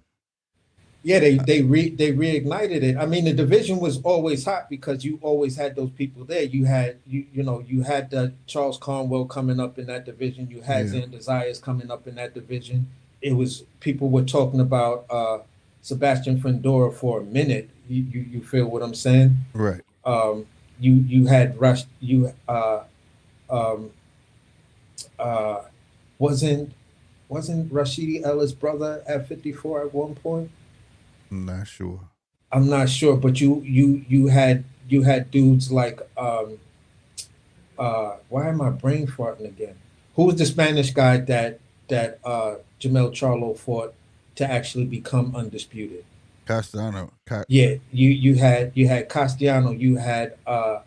They reignited it. I mean, the division was always hot because you always had those people there. You had the Charles Conwell coming up in that division. You had Yeah. Xander Zayas coming up in that division. It was, people were talking about Sebastian Fundora for a minute. You feel what I'm saying? Right. You had Rush. Um, uh, wasn't Rashidi Ellis' brother at 54 at one point? I'm not sure. I'm not sure, but you had dudes like why am I brain farting again? Who was the Spanish guy that Jamel Charlo fought to actually become undisputed? Castellano. Yeah, you had Castellano, you had uh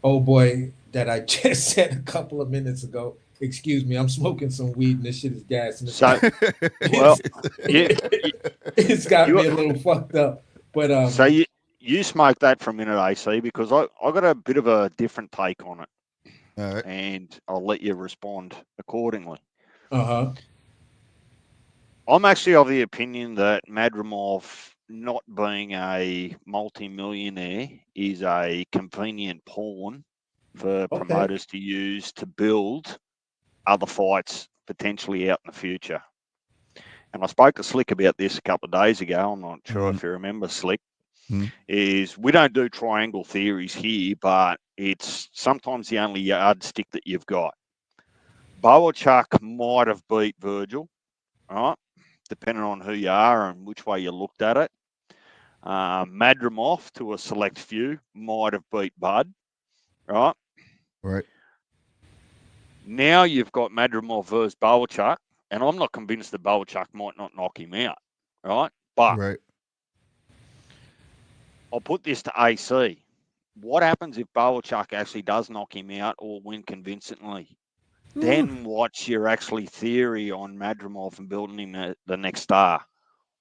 oh boy that I just said a couple of minutes ago. Excuse me, I'm smoking some weed and this shit is gas and So, well, you, it's got you, me a little fucked up. But so you smoke that for a minute, AC, because I got a bit of a different take on it, All right. and I'll let you respond accordingly. uh-huh. I'm actually of the opinion that Madrimov not being a multi-millionaire is a convenient pawn for Okay. promoters to use to build other fights potentially out in the future. And I spoke to Slick about this a couple of days ago. I'm not sure if you remember, Slick. Is we don't do triangle theories here, but it's sometimes the only yardstick that you've got. Boachuk might have beat Virgil, right? Depending on who you are and which way you looked at it. Madrimov, to a select few, might have beat Bud, right? Right. Now you've got Madrimov versus Boachuk, and I'm not convinced that Boachuk might not knock him out, right? But Right. I'll put this to AC. What happens if Boachuk actually does knock him out or win convincingly? Then what's your actually theory on Madrimov and building him the next star?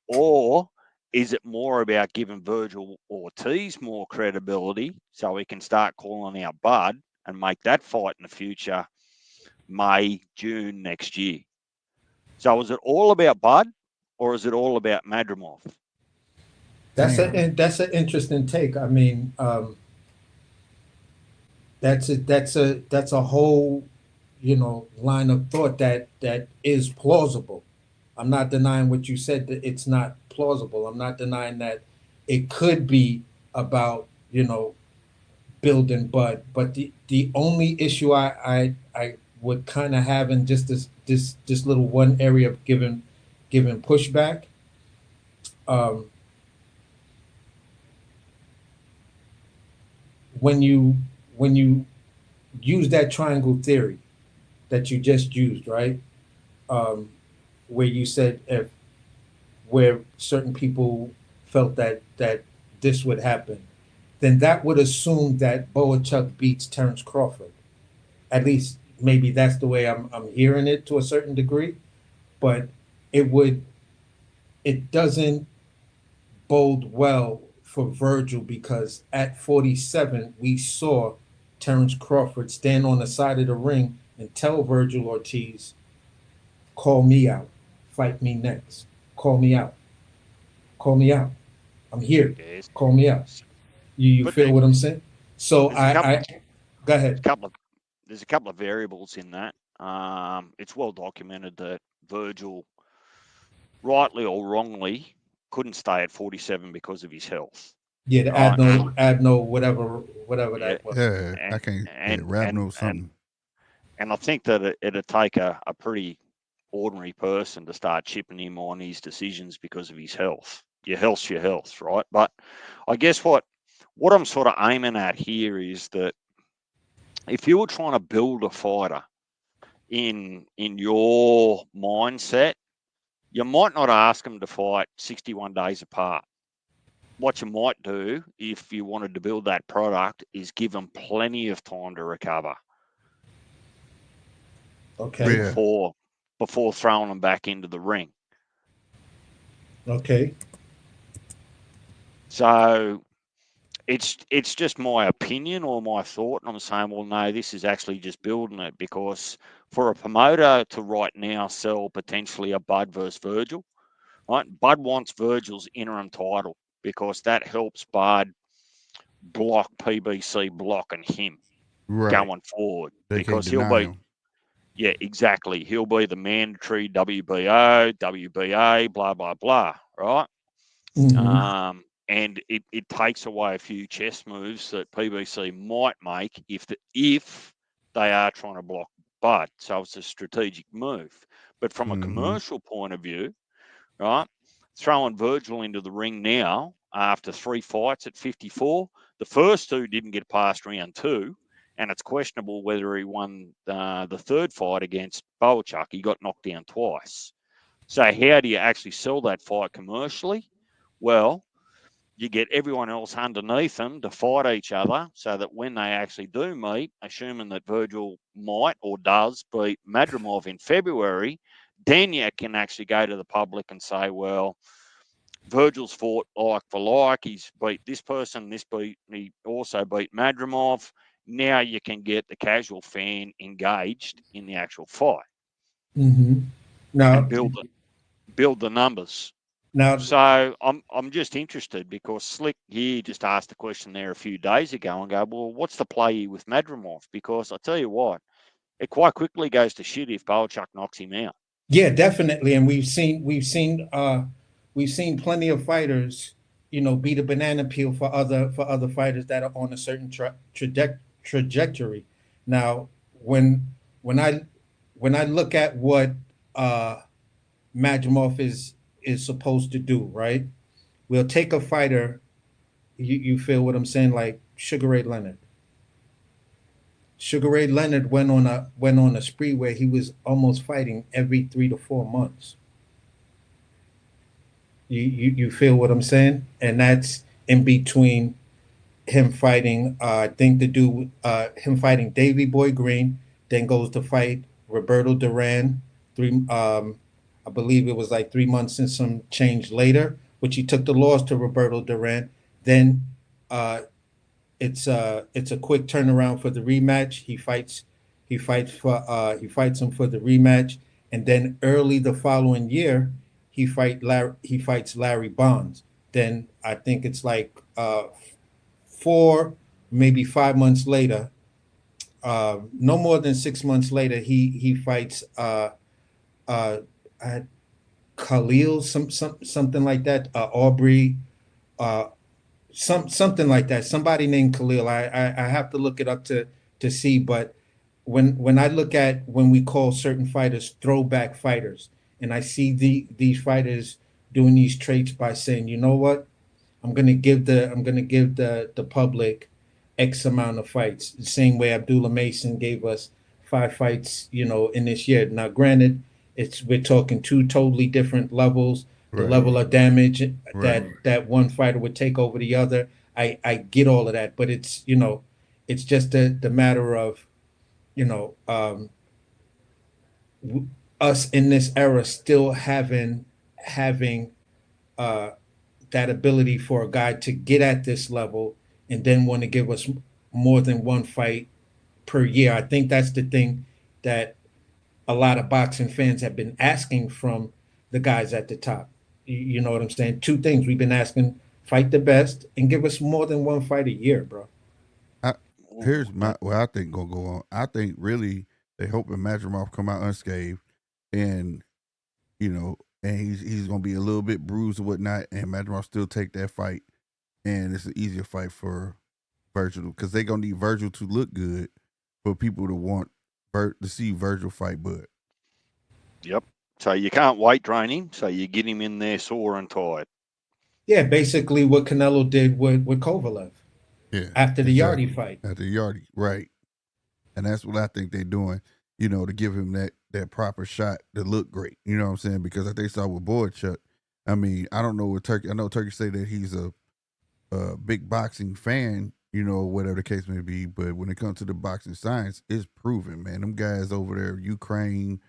Or is it more about giving Virgil Ortiz more credibility so he can start calling out Bud and make that fight in the future May, June next year? So is it all about Bud or is it all about Madrimov? That's Damn. that's an interesting take. I mean, that's a whole, line of thought that is plausible. I'm not denying what you said that it's not plausible. I'm not denying that it could be about, building Bud. But the only issue I would kind of have in just this little one area of giving pushback. Um, when you use that triangle theory that you just used, right? Where you said if where certain people felt that this would happen, then that would assume that Boachuk beats Terrence Crawford. At least maybe that's the way I'm hearing it to a certain degree, but it it doesn't bode well for Virgil because at 47 we saw Terrence Crawford stand on the side of the ring and tell Virgil Ortiz, "Call me out, fight me next. Call me out, call me out. I'm here. Yes. Call me out." You But feel what I'm saying? So there's a couple I go ahead. there's a couple of variables in that. It's well documented that Virgil, rightly or wrongly, couldn't stay at 47 because of his health. Yeah, the Right? Adno, whatever Yeah, that was. Yeah. I and can't. Yeah. and and Rabno and something. and I think that it'd take a pretty ordinary person to start chipping him on his decisions because of his health. Your health's your health, right? But I guess what I'm sort of aiming at here is that if you were trying to build a fighter in your mindset, you might not ask them to fight 61 days apart. What you might do if you wanted to build that product is give them plenty of time to recover. Okay. Yeah. Before throwing them back into the ring. Okay. So it's just my opinion or my thought, and I'm saying, well, no, this is actually just building it because for a promoter to right now sell potentially a Bud versus Virgil, right? Bud wants Virgil's interim title because that helps Bud block PBC blocking him Right. going forward They can't because he'll deny be, him. yeah, exactly. He'll be the mandatory WBO, WBA, blah, blah, blah, right? Mm-hmm. And it takes away a few chess moves that PBC might make if they are trying to block Bud. So it's a strategic move. But from a commercial point of view, right, throwing Virgil into the ring now after 3 fights at 54, the first 2 didn't get past round 2, and it's questionable whether he won the third fight against Boachuk. He got knocked down twice. So how do you actually sell that fight commercially? Well, you get everyone else underneath them to fight each other so that when they actually do meet, assuming that Virgil might or does beat Madrimov in February, then you can actually go to the public and say, well, Virgil's fought like for like. He's beat this person, he also beat Madrimov. Now you can get the casual fan engaged in the actual fight Now, and build the numbers. now, So I'm just interested because Slick here just asked a question there a few days ago and go, well, what's the play with Madrimov? Because I tell you what, it quite quickly goes to shit if Boachuk knocks him out. yeah, definitely, and we've seen plenty of fighters, be the banana peel for other fighters that are on a certain trajectory. Now, when I when I look at what Madrimov is supposed to do, right? We'll take a fighter. You feel what I'm saying? Like Sugar Ray Leonard. Sugar Ray Leonard went on a spree where he was almost fighting every 3 to 4 months. You feel what I'm saying? And that's in between him fighting. I think the dude him fighting Davy Boy Green, then goes to fight Roberto Duran. I believe it was like 3 months and some change later, which he took the loss to Roberto Duran. Then uh, it's a quick turnaround for the rematch. He fights him for the rematch, and then early the following year he fights Larry Bonds. Then I think it's like 4 maybe 5 months later, no more than 6 months later, he fights uh, Khalil, something like that, Aubrey, uh, something like that. Somebody named Khalil. I have to look it up to see. But when I look at when we call certain fighters throwback fighters, and I see these fighters doing these traits by saying, you know what, I'm gonna give the public X amount of fights. The same way Abdullah Mason gave us 5 fights, in this year. Now, granted, we're talking two totally different levels. The Right. level of damage Right. that one fighter would take over the other. I get all of that, but it's just the matter of you know um, us in this era still having uh, that ability for a guy to get at this level and then want to give us more than one fight per year. I think that's the thing that a lot of boxing fans have been asking from the guys at the top. You know what I'm saying? Two things we've been asking: fight the best and give us more than one fight a year, bro. I, here's what I think gonna go on. I think really they hoping Madrimov come out unscathed, and and he's gonna be a little bit bruised or whatnot, and Madrimov still take that fight, and it's an easier fight for Virgil because they gonna need Virgil to look good for people to want to see Virgil fight Bud. Yep. So you can't weight train him, so you get him in there sore and tired. Yeah, basically what Canelo did with Kovalev. Yeah, After the exactly. Yardy fight. After the Yardy, right? And that's what I think they're doing. To give him that proper shot to look great. You know what I'm saying? Because like they saw with Boychuk, I mean, I don't know what Turkey. I know Turkey say that he's a big boxing fan. Whatever the case may be. But when it comes to the boxing science, it's proven, man. Them guys over there, Ukraine,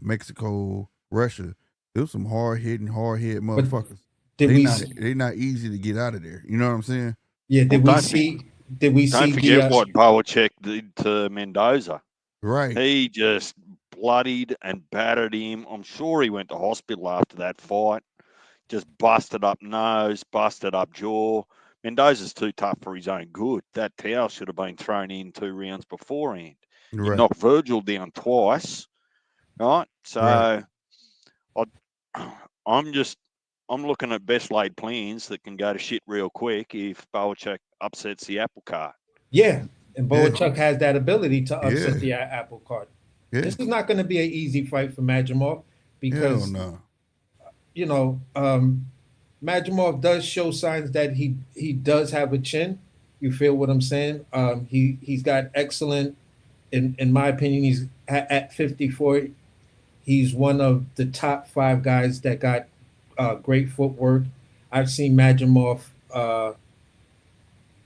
Mexico, Russia, there's some hard hitting, hard hit motherfuckers. They not easy to get out of there. You know what I'm saying? Yeah, Don't forget what Boachuk did to Mendoza. Right. He just bloodied and battered him. I'm sure he went to hospital after that fight. Just busted up nose, busted up jaw. Mendoza's too tough for his own good. That towel should have been thrown in 2 rounds beforehand. Right. You knocked Virgil down twice, right? So right. I'm looking at best laid plans that can go to shit real quick if Boachuk upsets the apple cart. Yeah, and Boachuk has that ability to upset the apple cart. Yeah. This is not going to be an easy fight for Madrimov because, Madrimov does show signs that he does have a chin. You feel what I'm saying? He's got excellent, in my opinion, he's at 54. He's one of the top 5 guys that got great footwork. I've seen Majimov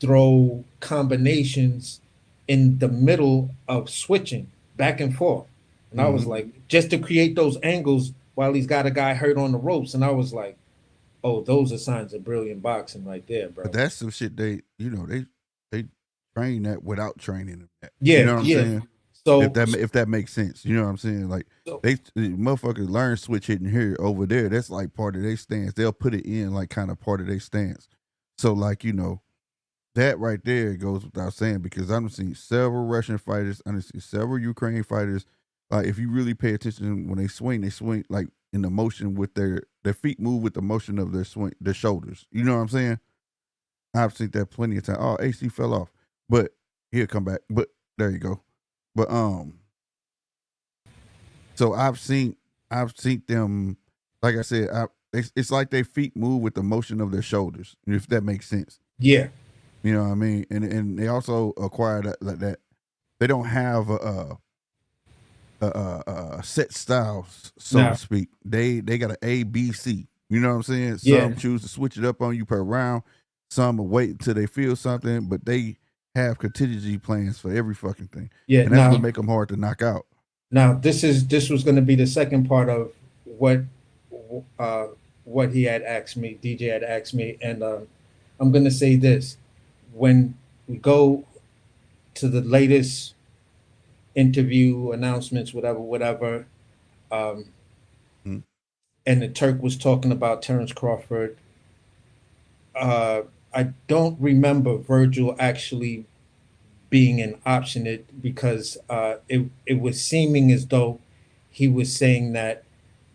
throw combinations in the middle of switching back and forth. And I was like, just to create those angles while he's got a guy hurt on the ropes. And I was like, oh, those are signs of brilliant boxing right there, bro. But that's some shit they train that without training them. That. Yeah, You know what I'm saying? So if that makes sense, you know what I'm saying? Like so, the motherfuckers learn switch hitting here over there. That's like part of their stance. They'll put it in like kind of part of their stance. So like that right there goes without saying because I've seen several Russian fighters. I've seen several Ukraine fighters. If you really pay attention when they swing like in the motion with their feet move with the motion of their swing, their shoulders. You know what I'm saying? I've seen that plenty of times. Oh, AC fell off, but he'll come back. But there you go. But so I've seen them. Like I said, it's like their feet move with the motion of their shoulders. If that makes sense. Yeah. You know what I mean? And they also acquire that they don't have a set styles, so to speak. They got an A, B, C. You know what I'm saying? Some choose to switch it up on you per round. Some will wait until they feel something, but they have contingency plans for every fucking thing. Yeah, and that's what make them hard to knock out. Now this was going to be the second part of what he had asked me. DJ had asked me, and I'm going to say this: when we go to the latest interview announcements, whatever, and the Turk was talking about Terrence Crawford. I don't remember Virgil actually being an option because it was seeming as though he was saying that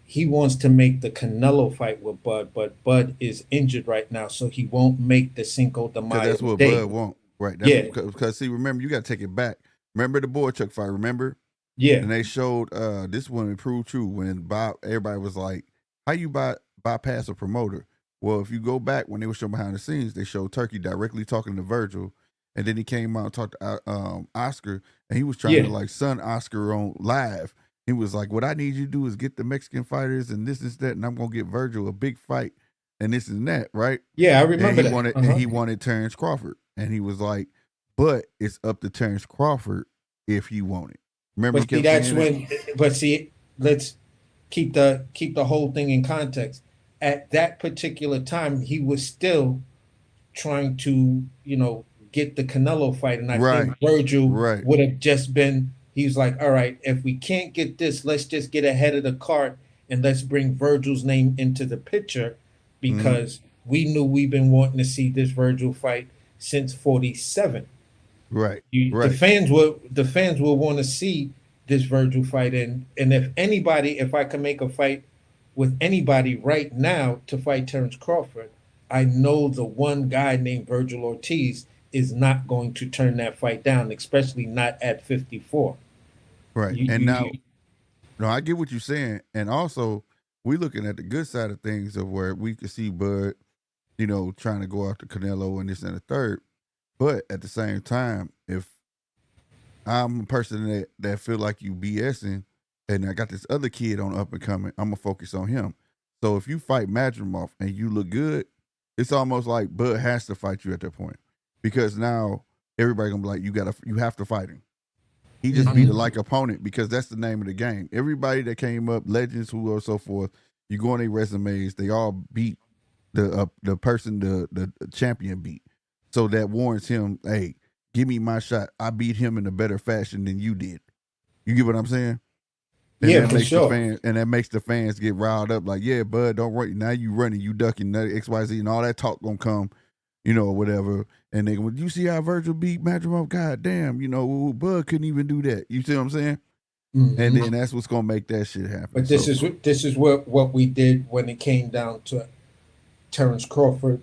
he wants to make the Canelo fight with Bud, but Bud is injured right now, so he won't make the Cinco de Mayo. That's what Bud won't, right? That's because see, remember, you got to take it back. Remember the Boychuk fight? Remember? Yeah. And they showed this one proved true when everybody was like, "How you bypass a promoter?" Well, if you go back when they were showing behind the scenes, they showed Turkey directly talking to Virgil, and then he came out and talked to Oscar, and he was trying to like son Oscar on live. He was like, "What I need you to do is get the Mexican fighters and this is that, and I'm gonna get Virgil a big fight and this and that, right?" Yeah, I remember and he wanted Terrence Crawford, and he was like, "But it's up to Terrence Crawford if he want it." Remember, but see, that's when. But see, let's keep the whole thing in context. At that particular time, he was still trying to, get the Canelo fight, and I think Virgil would have just been. He's like, all right, if we can't get this, let's just get ahead of the cart and let's bring Virgil's name into the picture because we knew we've been wanting to see this Virgil fight since '47. Right. The fans will want to see this Virgil fight, and if I can make a fight with anybody right now to fight Terrence Crawford, I know the one guy named Virgil Ortiz is not going to turn that fight down, especially not at 54. Right. I get what you're saying. And also, we're looking at the good side of things of where we could see Bud, trying to go after Canelo and this and the third. But at the same time, if I'm a person that feel like you BSing, and I got this other kid on up and coming, I'm gonna focus on him. So if you fight Madrimov and you look good, it's almost like Bud has to fight you at that point because now everybody gonna be like, you have to fight him. He just beat a like opponent because that's the name of the game. Everybody that came up, legends who or so forth, you go on their resumes, they all beat the person the champion beat. So that warrants him, hey, give me my shot. I beat him in a better fashion than you did. You get what I'm saying? And yeah, that for makes sure. that makes the fans get riled up. Like, yeah, Bud, don't run. Now you running, you ducking, XYZ, and all that talk gonna come, or whatever. And they go, you see how Virgil beat Madrimov? God damn, Bud couldn't even do that. You see what I'm saying? Mm-hmm. And then that's what's gonna make that shit happen. But this is what we did when it came down to Terrence Crawford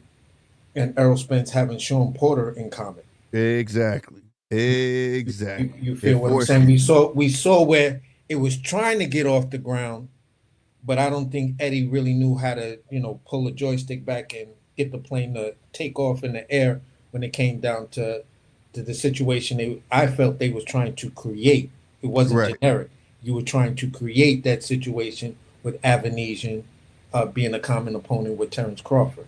and Errol Spence having Sean Porter in common. Exactly. You feel what I'm saying? We saw where it was trying to get off the ground, but I don't think Eddie really knew how to, pull a joystick back and get the plane to take off in the air when it came down to the situation I felt they was trying to create. It wasn't generic. you were trying to create that situation with Avanesian being a common opponent with Terrence Crawford.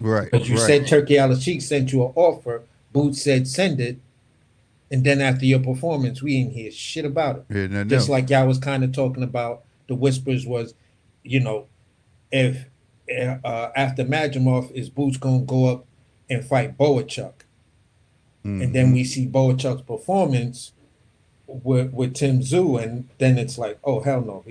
Right. Because you said Turkey Al-Sheikh sent you an offer, Boots said send it, and then after your performance, we ain't hear shit about it. Yeah, Just like y'all was kind of talking about, the whispers was, you know, if after Majimov, is Boots gonna go up and fight Boachuk? And then we see Boachuk's performance with Tim Tszyu, and then it's like, oh hell no,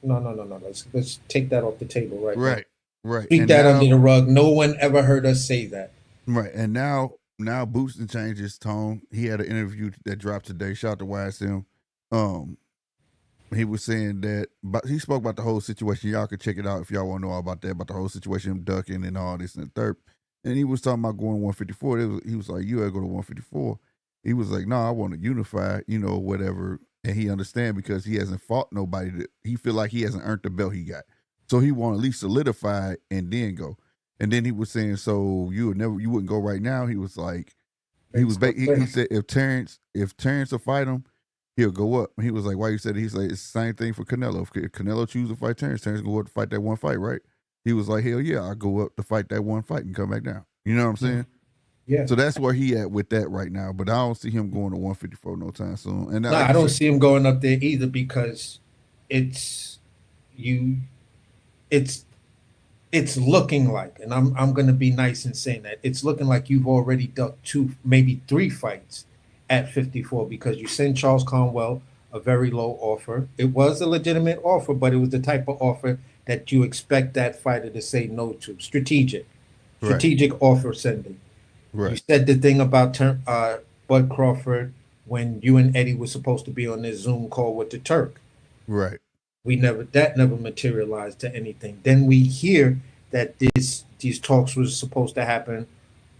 no. Let's take that off the table right now. Right. Keep that under the rug. No one ever heard us say that. Right. And now Boots done changed his tone. He had an interview that dropped today. Shout out to YSM. He was saying that, but he spoke about the whole situation. Y'all can check it out if y'all want to know all about that, about the whole situation, him ducking and all this and the third. And he was talking about going 154. He was like, you gotta go to 154. He was like, no, I want to unify, whatever. And he understand because he hasn't fought nobody. He feel like he hasn't earned the belt he got. So he want to at least solidify and then go. And then he was saying, so you wouldn't go right now. He was like, he said if Terrence will fight him, he'll go up. And he was like, why you said it? He's like, it's the same thing for Canelo. If Canelo choose to fight Terrence will go up to fight that one fight, right? He was like, hell yeah, I'll go up to fight that one fight and come back down. You know what I'm saying? Yeah. So that's where he at with that right now. But I don't see him going to 154 no time soon. And I don't see him going up there either because it's looking like, and I'm going to be nice in saying that, it's looking like you've already done 2, maybe 3 fights at 54 because you sent Charles Conwell a very low offer. It was a legitimate offer, but it was the type of offer that you expect that fighter to say no to. Strategic offer sending. Right. You said the thing about Bud Crawford when you and Eddie were supposed to be on this Zoom call with the Turk. Right. That never materialized to anything. Then we hear that these talks was supposed to happen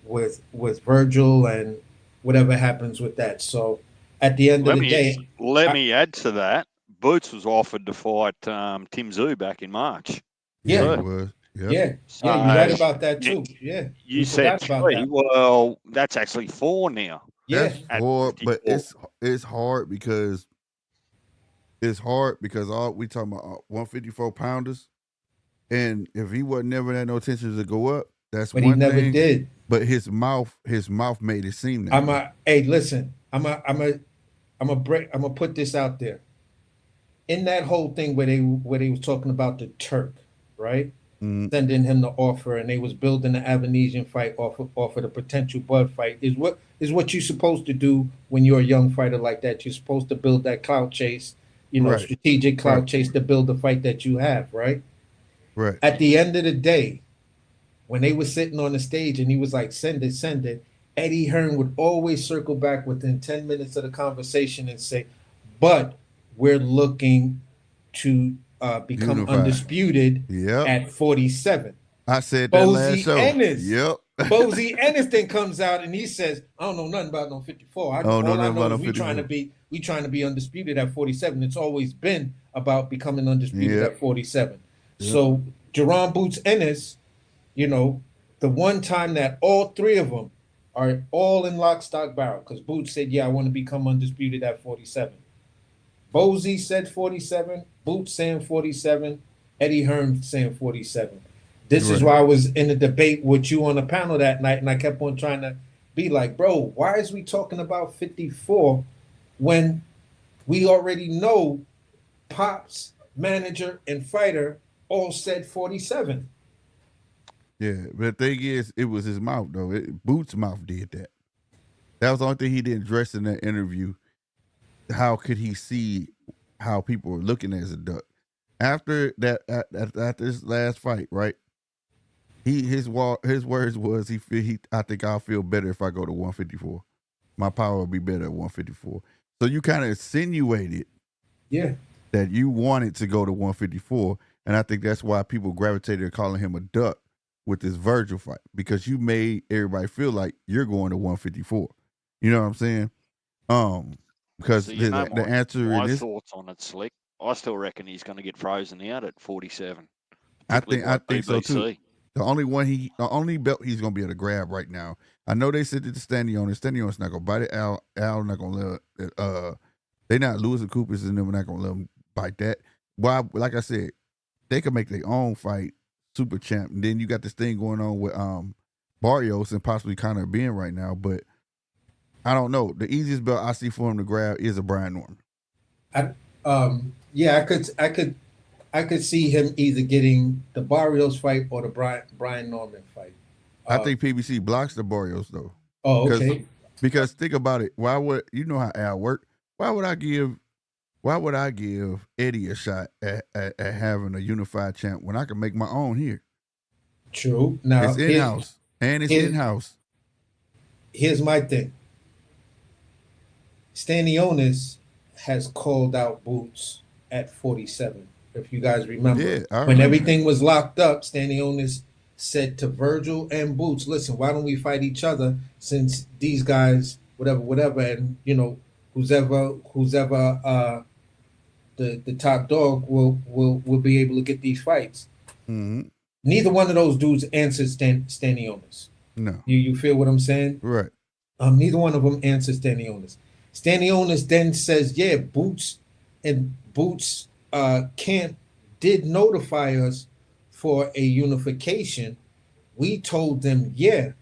with Virgil and whatever happens with that. So at the end of the day, let me add to that. Boots was offered to fight Tim Tszyu back in March. Yeah, he was. Yep. Yeah, you're right about that too. Yeah, you said 3. That. Well, that's actually 4 now. Yeah, that's 4, but it's hard because all we talking about 154 pounders, and if he wasn't never had no intentions to go up, that's but one he never thing. did. But his mouth made it seem that. Hey, listen, I'm gonna put this out there. In that whole thing where they was talking about the Turk, right? Sending him the offer, and they was building the Avanesian fight off of the potential Bud fight is what you're supposed to do when you're a young fighter like that. You're supposed to build that clout chase, strategic clout chase to build the fight that you have, right? Right. At the end of the day, when they were sitting on the stage and he was like, send it, Eddie Hearn would always circle back within 10 minutes of the conversation and say, but we're looking to become Unified. Undisputed at 47. I said that last show. Ennis. Yep. Bozy Ennis then comes out and he says, I don't know nothing about no 54. All I know is we trying to be undisputed at 47. It's always been about becoming undisputed at 47. Yep. So Jerome Boots Ennis, the one time that all 3 of them are all in lock, stock, barrel, because Boots said, yeah, I want to become undisputed at 47. Bozy said 47, Boots saying 47, Eddie Hearn saying 47. This is why I was in a debate with you on the panel that night, and I kept on trying to be like, bro, why is we talking about 54 when we already know Pop's manager and fighter all said 47? Yeah, but the thing is, it was his mouth, though. Boots' mouth did that. That was the only thing he didn't address in that interview. How could he see how people were looking as a duck? After that, after this last fight, right? His words was I think I'll feel better if I go to 154. My power will be better at 154. So you kind of insinuated, that you wanted to go to 154, and I think that's why people gravitated to calling him a duck with this Virgil fight, because you made everybody feel like you're going to 154. You know what I'm saying? Because the answer my is thoughts on it, Slick. I still reckon he's going to get frozen out at 47. I think so too. The only belt he's going to be able to grab right now. I know they said that the Stanionis not going to bite it. Al not going to let They not losing Coopers, and them. We're not gonna let them fight that. Well, like I said, they can make their own fight, super champ, and then you got this thing going on with Barrios and possibly Conor being right now. But I don't know. The easiest belt I see for him to grab is a Brian Norman. Yeah, I could see him either getting the Barrios fight or the Brian Norman fight. I think PBC blocks the Barrios though. Oh, okay. Because think about it. Why would you know how Al work? Why would I give Eddie a shot at having a unified champ when I can make my own here? True. Now it's in-house. And it's in-house. Here's my thing. Stanionis has called out Boots at 47. If you guys remember. When everything was locked up, Stanionis said to Virgil and Boots, listen, why don't we fight each other since these guys, whatever, and you know, who's ever the top dog will be able to get these fights. Mm-hmm. Neither one of those dudes answered Stanionis. No. You feel what I'm saying? Right. Neither one of them answered Stanionis. Stanionis then says, yeah, Boots Camp did notify us for a unification. We told them, yeah,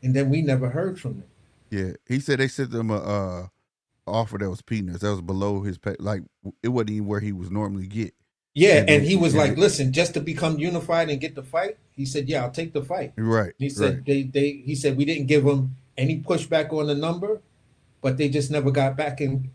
and then we never heard from them. Yeah, he said they sent them a offer that was peanuts. That was below his pay. Like it wasn't even where he was normally get. Yeah, and he was like, listen, just to become unified and get the fight. He said, yeah, I'll take the fight. Right. He said he said we didn't give him any pushback on the number, but they just never got back in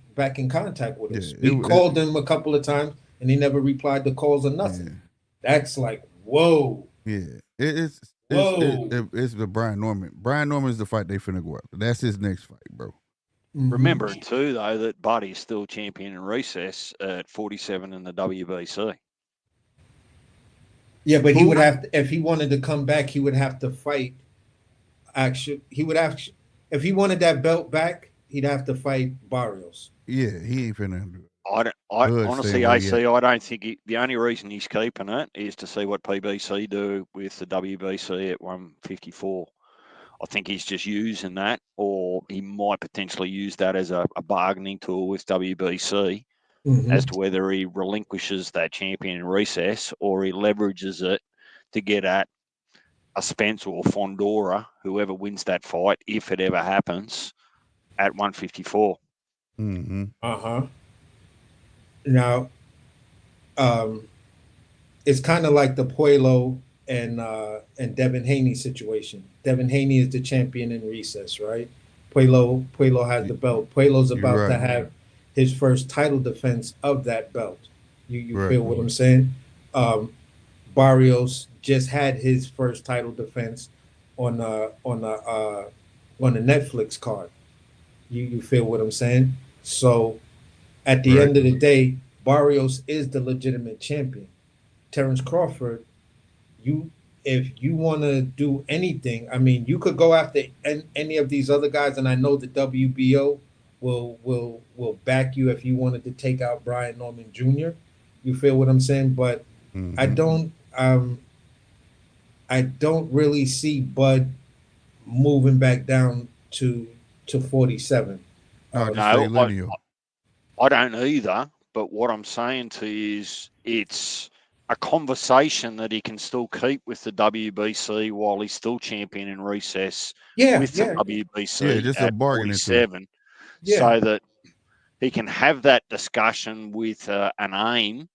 contact with us. We called them a couple of times and they never replied to calls or nothing. Yeah. That's like, whoa. Yeah. It's the Brian Norman. Brian Norman is the fight they finna go after. That's his next fight, bro. Mm-hmm. Remember too, though, that Buddy's still champion in recess at 47 in the WBC. Yeah, but he would have to, if he wanted to come back, he would have to fight. Actually, if he wanted that belt back, he'd have to fight Barrios. Yeah, he ain't finna do it. Honestly, AC, I don't think the only reason he's keeping it is to see what PBC do with the WBC at 154. I think he's just using that, or he might potentially use that as a bargaining tool with WBC as to whether he relinquishes that champion in recess or he leverages it to get at a Spence or Fondora, whoever wins that fight, if it ever happens, at 154. Mm-hmm. Now, it's kind of like the Puello and Devin Haney situation. Devin Haney is the champion in recess, right? Puello has the belt. Puello's about to have his first title defense of that belt. You feel what I'm saying? Barrios just had his first title defense on a Netflix card. You feel what I'm saying? So at the end of the day, Barrios is the legitimate champion. Terrence Crawford, if you want to do anything, I mean, you could go after any of these other guys, and I know the WBO will back you if you wanted to take out Brian Norman Jr. You feel what I'm saying? But I don't really see Bud moving back down to 47. No, I don't either. But what I'm saying to you is it's a conversation that he can still keep with the WBC while he's still champion in recess with the WBC just at a bargaining 47, so that he can have that discussion with an aim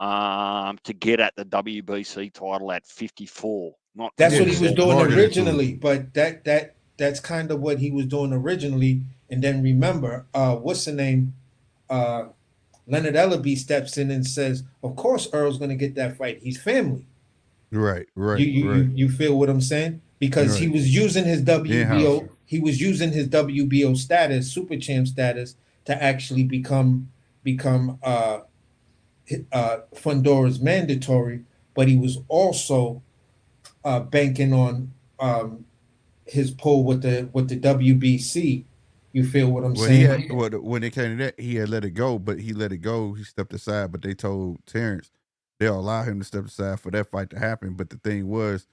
to get at the WBC title at 54. That's what he was doing originally, but that's kind of what he was doing originally. And then remember, what's the name? Leonard Ellaby steps in and says, of course Earl's going to get that fight. He's family. Right. You feel what I'm saying? Because he was using his WBO, status, super champ status, to actually become Fondora's mandatory, but he was also banking on his pull with the WBC. You feel what I'm saying? When it came to that, he had let it go, but he let it go. He stepped aside, but they told Terrence they'll allow him to step aside for that fight to happen. But the thing was,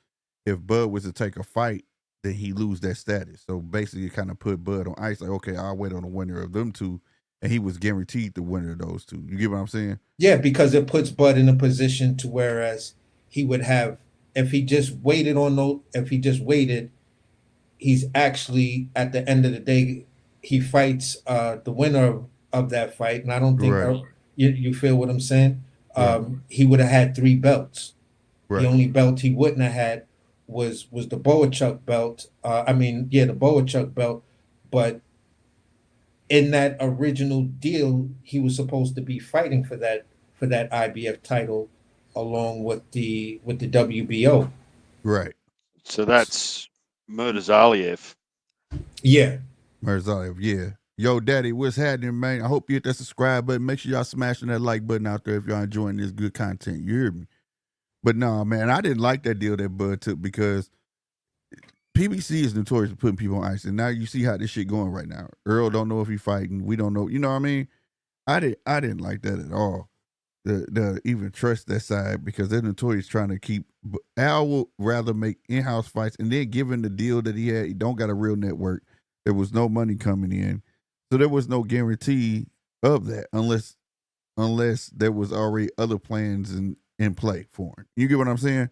if Bud was to take a fight, then he lose that status. So basically, it kind of put Bud on ice. Like, okay, I'll wait on the winner of them two, and he was guaranteed the winner of those two. You get what I'm saying? Yeah, because it puts Bud in a position to whereas he would have if he just waited he's actually at the end of the day he fights the winner of that fight, and I don't think Right. you feel what I'm saying. Right. He would have had 3 belts. Right. The only belt he wouldn't have had was the Boachuk belt. The Boachuk belt, but in that original deal, he was supposed to be fighting for that IBF title along with the WBO. Right. So that's Murtazaliev. Yeah. Murtazaliev, yeah. Yo, Daddy, what's happening, man? I hope you hit that subscribe button. Make sure y'all smashing that like button out there if y'all enjoying this good content. You hear me? But no, man, I didn't like that deal that Bud took because PBC is notorious for putting people on ice, and now you see how this shit going right now. Earl don't know if he's fighting. We don't know. You know what I mean? I didn't like that at all. The even trust that side because they're notorious trying to keep. Al would rather make in-house fights, and then given the deal that he had, he don't got a real network. There was no money coming in, so there was no guarantee of that unless there was already other plans in play for him. You get what I'm saying?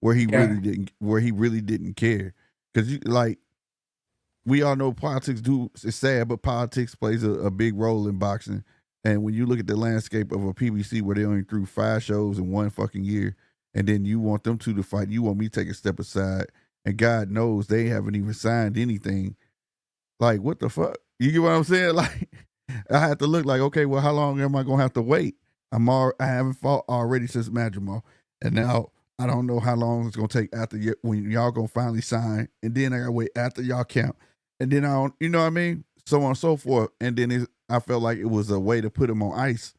Where he really didn't care. Because we all know politics it's sad, but politics plays a big role in boxing. And when you look at the landscape of a PBC where they only threw 5 shows in 1 fucking year, and then you want them two to fight, you want me to take a step aside, and God knows they haven't even signed anything. Like, what the fuck? You get what I'm saying? Like, I had to look like, okay, well, how long am I gonna have to wait? I haven't fought already since Madrimal, and now I don't know how long it's gonna take after when y'all gonna finally sign, and then I gotta wait after y'all count, and then I don't, you know what I mean, so on and so forth. And then I felt like it was a way to put him on ice,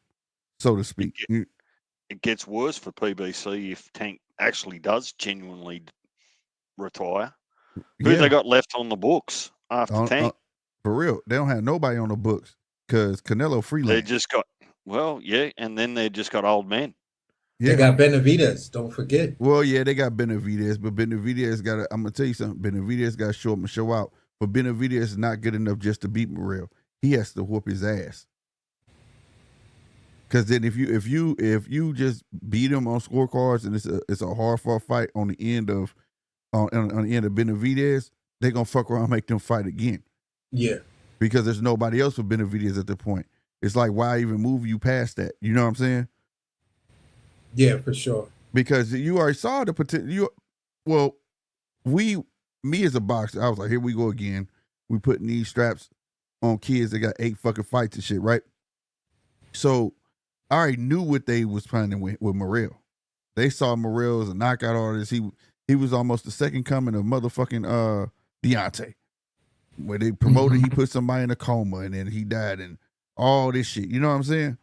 so to speak. It gets worse for PBC if Tank actually does genuinely retire. Who they got left on the books after Tank? For real, they don't have nobody on the books because Canelo freelance. They just got and then they just got old men. Yeah. They got Benavidez, don't forget. Well, yeah, they got Benavidez, but Benavidez got I'm gonna tell you something. Benavidez got to show up and show out. But Benavidez is not good enough just to beat Morrell. He has to whoop his ass. Because then if you just beat him on scorecards and it's a hard fought fight on the end of Benavidez, they're gonna fuck around and make them fight again. Yeah. Because there's nobody else for Benavidez at the point. It's like, why even move you past that? You know what I'm saying? Yeah, for sure. Because you already saw the potential. Me as a boxer, I was like, here we go again. We putting these straps on kids that got 8 fucking fights and shit, right? So I already knew what they was planning with Morrell. They saw Morrell as a knockout artist. He was almost the second coming of motherfucking Deontay. Where they promoted, he put somebody in a coma and then he died and all this shit. You know what I'm saying?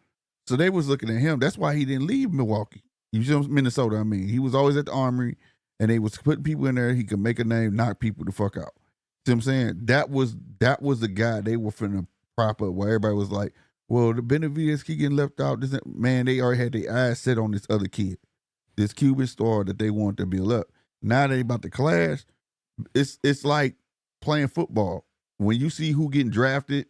So they was looking at him. That's why he didn't leave Milwaukee. You see Minnesota, I mean. He was always at the Armory and they was putting people in there. He could make a name, knock people the fuck out. See what I'm saying? That was the guy they were finna prop up where everybody was like, well, the Benavidez keep getting left out. Man, they already had their eyes set on this other kid. This Cuban star that they want to build up. Now they about to clash. It's like playing football. When you see who getting drafted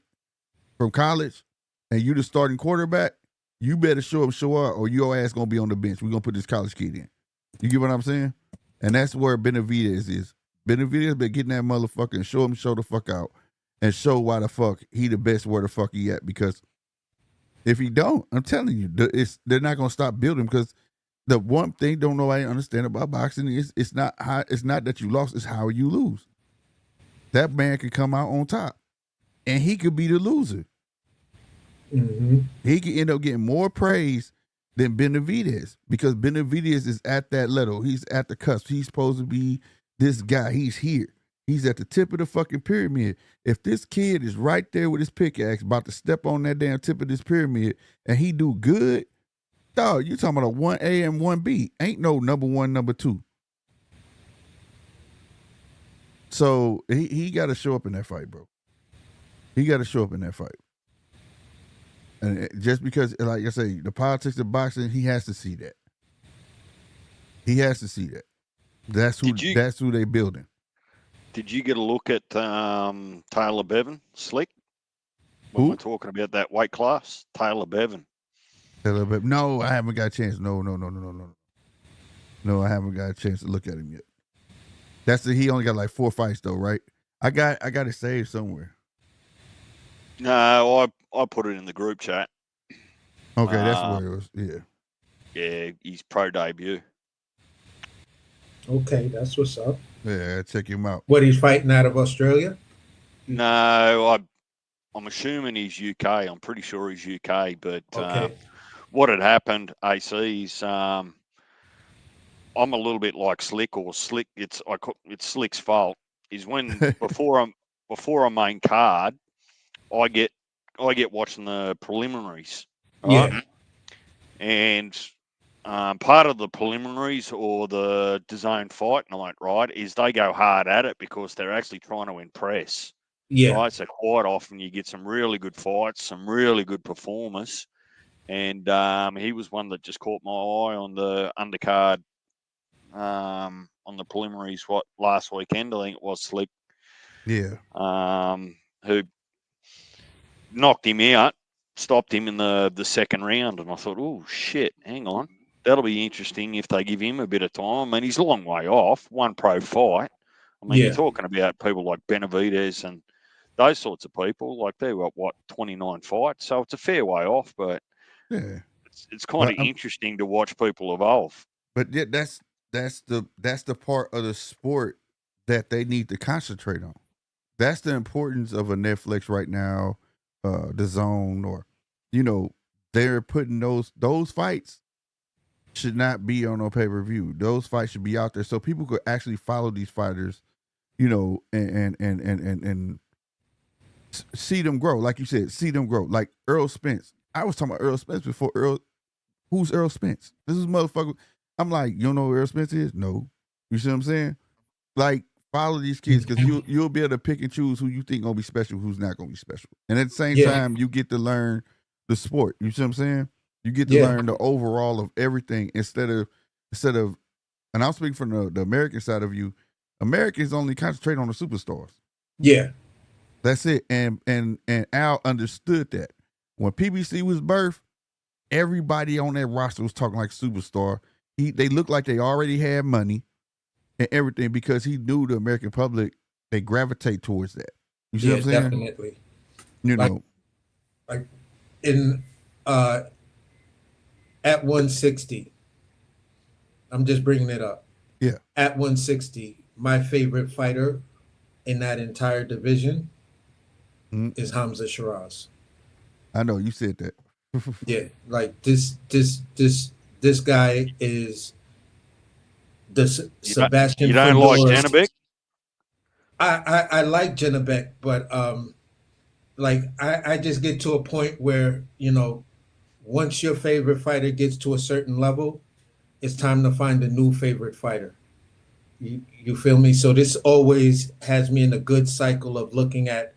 from college and you the starting quarterback, you better show up or your ass gonna be on the bench. We're gonna put this college kid in. You get what I'm saying? And that's where Benavidez is. Benavidez been getting that motherfucker and show the fuck out and show why the fuck he the best where the fuck he at. Because if he don't, I'm telling you, they're not gonna stop building because the one thing don't nobody understand about boxing is it's not that you lost, it's how you lose. That man can come out on top, and he could be the loser. Mm-hmm. He could end up getting more praise than Benavidez because Benavidez is at that level. He's at the cusp. He's supposed to be this guy. He's here. He's at the tip of the fucking pyramid. If this kid is right there with his pickaxe, about to step on that damn tip of this pyramid, and he do good, dog, you talking about a 1A and 1B. Ain't no number 1, number 2. So he got to show up in that fight, bro. He got to show up in that fight. And just because, like I say, the politics of boxing, he has to see that. He has to see that. That's who they building. Did you get a look at Taylor Bevan, Slick? when Who? we're talking about that weight class, Taylor Bevan. A little bit. No, I haven't got a chance. No. No, I haven't got a chance to look at him yet. He only got like 4 fights though, right? I got it saved somewhere. No, I put it in the group chat. Okay, that's where it was. Yeah. Yeah, his pro debut. Okay, that's what's up. Yeah, check him out. What, he's fighting out of Australia? No, I'm assuming he's UK. I'm pretty sure he's UK. But Okay. what had happened, AC, is I'm a little bit like Slick or Slick. It's Slick's fault. Is when before a main card, I get watching the preliminaries. Right? Yeah. And part of the preliminaries or the DAZN fight night, right, is they go hard at it because they're actually trying to impress. Yeah. Right, so quite often you get some really good fights, some really good performers, and he was one that just caught my eye on the undercard, on the preliminaries. What, last weekend? I think it was Slick. Yeah. Who knocked him out, stopped him in the second round, and I thought, oh shit, hang on, that'll be interesting if they give him a bit of time. I mean, he's a long way off, one pro fight. I mean, Yeah. you're talking about people like Benavidez and those sorts of people, like they've got, what, 29 fights, so it's a fair way off, but Yeah. it's kind of interesting to watch people evolve. But yeah, that's the part of the sport that they need to concentrate on. That's the importance of a Netflix right now, the Zone, or they're putting those fights should not be on a pay-per-view. Those fights should be out there so people could actually follow these fighters, and see them grow. Like you said, see them grow. Like Earl Spence. I was talking about Earl Spence before. Who's Earl Spence? This is motherfucker. I'm like, you don't know who Earl Spence is? No. You see what I'm saying? Like, follow these kids because you'll be able to pick and choose who you think gonna be special, who's not gonna be special. And at the same time, you get to learn the sport. You see what I'm saying? You get to learn the overall of everything instead of, and I'm speaking from the American side of you. Americans only concentrate on the superstars. Yeah. That's it. And Al understood that. When PBC was birthed, everybody on that roster was talking like superstar. They looked like they already had money and everything because he knew the American public, they gravitate towards that. You see what I'm saying? Definitely. Like in at 160. I'm just bringing it up. Yeah. At 160, my favorite fighter in that entire division is Hamza Shiraz. I know you said that. Yeah, like this guy is the Sebastian. You don't like Janabek? I like Janabek, but like I just get to a point where once your favorite fighter gets to a certain level, it's time to find a new favorite fighter. You feel me? So this always has me in a good cycle of looking at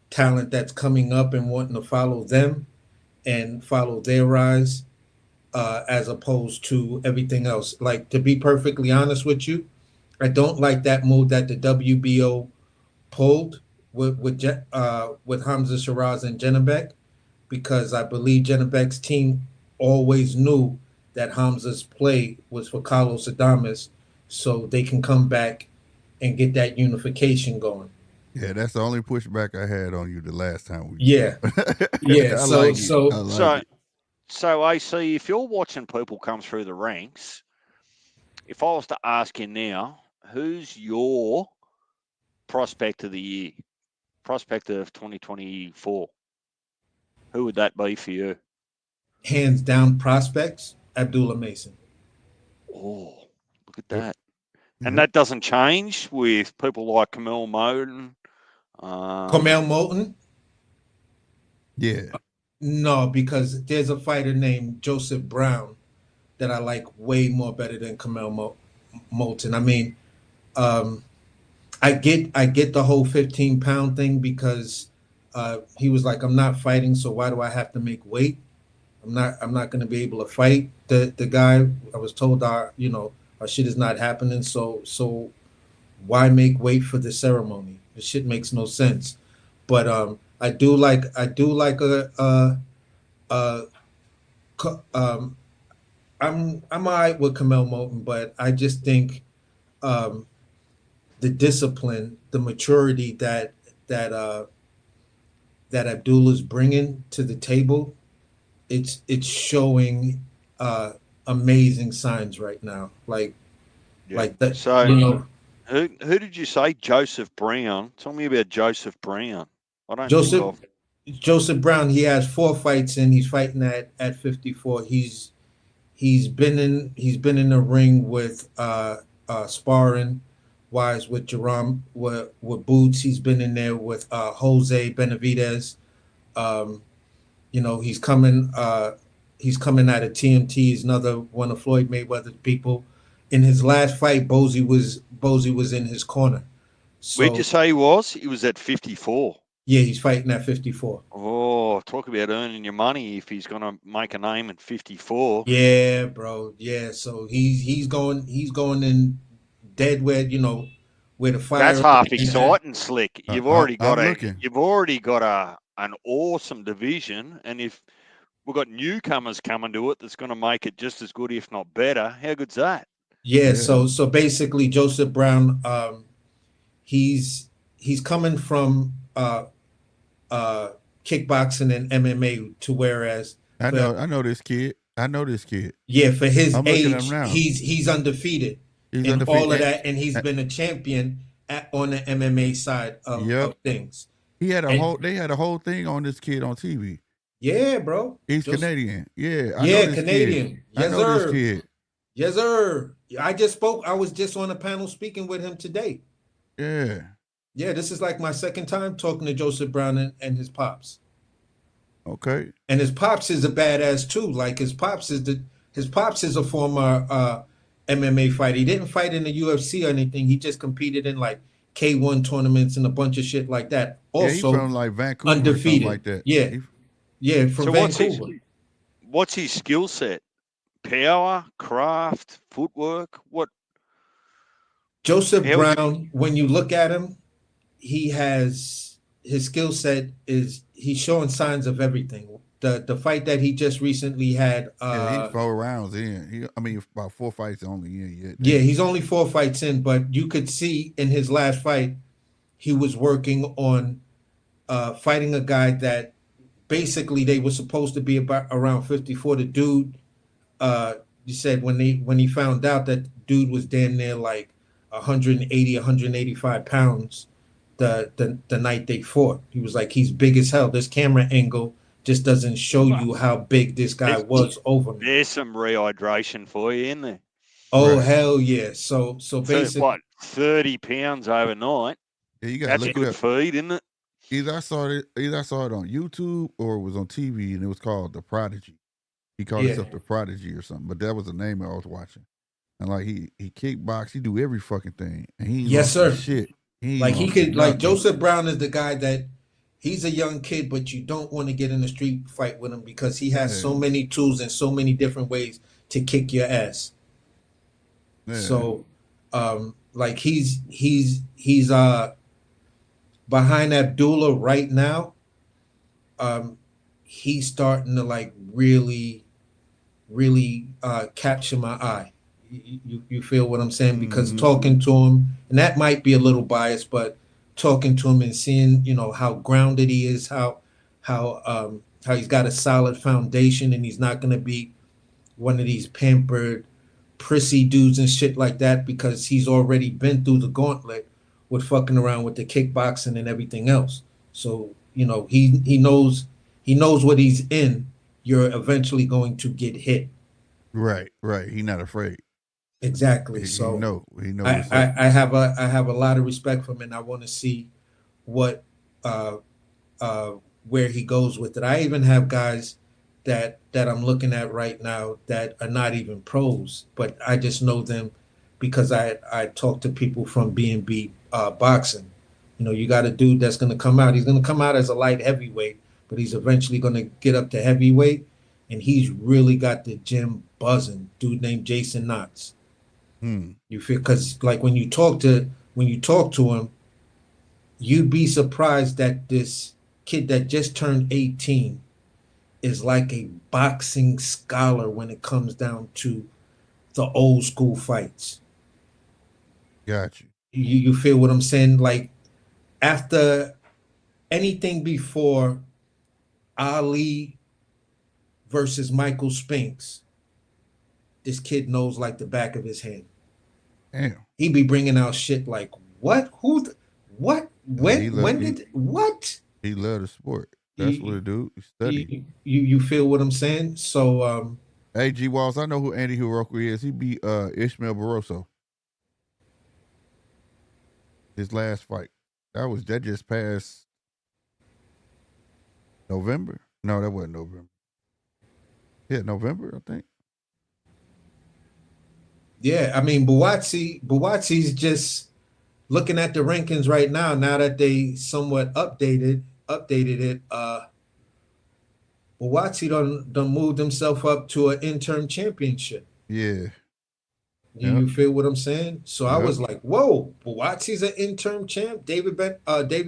talent that's coming up and wanting to follow them and follow their rise, as opposed to everything else. Like, to be perfectly honest with you, I don't like that move that the WBO pulled with Hamza Shiraz and Janabek, because I believe Janabek's team always knew that Hamza's play was for Carlos Adames, so they can come back and get that unification going. Yeah, that's the only pushback I had on you the last time we. Yeah. So AC, if you're watching people come through the ranks, if I was to ask you now, who's your prospect of the year, prospect of 2024? Who would that be for you? Hands down prospects, Abdullah Mason. Oh, look at that. And that doesn't change with people like Kamel Moten. Kamel Moten? Yeah. No, because there's a fighter named Joseph Brown that I like way more better than Kamel Moten. I mean, I get the whole 15-pound thing because he was like, I'm not fighting, so why do I have to make weight? I'm not going to be able to fight the guy. I was told our shit is not happening, so why make weight for the ceremony? The shit makes no sense. But I do like um, I'm all right with Kamel Moulton, but I just think um, the discipline, the maturity that uh, that Abdullah's bringing to the table, it's showing amazing signs right now. Yeah. Like that, So you know, who did you say? Joseph Brown. Tell me about Joseph Brown. I don't think Joseph I've. Joseph Brown. He has 4 fights in. He's fighting at 54. He's been in the ring with sparring wise with Jerome with Boots. He's been in there with Jose Benavidez. Um, he's coming out of TMT. He's another one of Floyd Mayweather's people. In his last fight, Bozy was in his corner. Where'd you So say he was? He was at 54. yeah, he's fighting at 54. Oh, talk about earning your money if he's going to make a name at 54. Yeah, bro. Yeah. So he's going in dead where the fire That's is. half exciting, Slick. You've already got I'm looking. an awesome division, and if we've got newcomers coming to it, that's going to make it just as good, if not better. How good's that? Yeah. Yeah. So basically, Joseph Brown, he's coming from kickboxing and MMA to whereas I know this kid. for his I'm looking at him age, now. he's undefeated He's in undefeated. all of that, and he's been a champion on the MMA side of things. He had they had a whole thing on this kid on TV. Yeah, bro. He's Canadian. Yeah, I know Yeah, this Canadian. Kid. Yes, I know sir. this kid. Yes, sir. I was just on a panel speaking with him today. Yeah. Yeah, this is like my second time talking to Joseph Brown and his pops. Okay. And his pops is a badass too. Like his pops is a former MMA fighter. He didn't fight in the UFC or anything. He just competed in like K1 tournaments and a bunch of shit like that. Also, yeah, he's from like Vancouver undefeated. or something like that. Yeah, from So Vancouver. what's his skill set? Power, craft, footwork? What? Joseph Brown, when you look at him, his skill set is he's showing signs of everything. The fight that he just recently had. He's 4 rounds in. About 4 fights only in yet. Yeah, he's only 4 fights in, but you could see in his last fight, he was working on fighting a guy that basically they were supposed to be about around 54. The dude, you said when he found out that dude was damn near like 180, 185 pounds the night they fought. He was like, he's big as hell. This camera angle just doesn't show you how big this guy was over me. There's some rehydration for you in there. Oh, right. Hell yeah. So basically what, 30 pounds overnight? Yeah, you got that's a good feed, isn't it? Either I saw it on YouTube or it was on TV, and it was called The Prodigy. He called himself The Prodigy or something, but that was the name I was watching. And like he kickbox, he do every fucking thing, and he yes sir shit. Joseph Brown is the guy that he's a young kid, but you don't want to get in a street fight with him because he has so many tools and so many different ways to kick your ass. Yeah. So, like he's behind Abdullah right now. He's starting to like really capture my eye. You feel what I'm saying? Because talking to him, and that might be a little biased, but talking to him and seeing, how grounded he is, how he's got a solid foundation, and he's not going to be one of these pampered, prissy dudes and shit like that, because he's already been through the gauntlet with fucking around with the kickboxing and everything else. So, he knows what he's in. You're eventually going to get hit. Right. He's not afraid. Exactly. He knows. I have a lot of respect for him, and I want to see what where he goes with it. I even have guys that I'm looking at right now that are not even pros, but I just know them because I talk to people from B&B boxing. You got a dude that's going to come out. He's going to come out as a light heavyweight, but he's eventually going to get up to heavyweight, and he's really got the gym buzzing. Dude named Jason Knotts. You feel, because like when you talk to him, you'd be surprised that this kid that just turned 18 is like a boxing scholar when it comes down to the old school fights. Got you. You feel what I'm saying? Like after anything before Ali versus Michael Spinks, this kid knows like the back of his hand. Damn. He be bringing out shit like what? What? When did what? He loved the sport. That's what it do. He studied. You feel what I'm saying? So hey, G Walls, I know who Andy Hiroko is. He beat Ishmael Barroso. His last fight. That just passed November. No, that wasn't November. Yeah, November, I think. yeah, I mean Buatsi's just looking at the rankings right now. Now that they somewhat updated it, Buatsi done moved himself up to an interim championship. Yeah. You feel what I'm saying? So I was like, whoa, Buatsi's an interim champ, David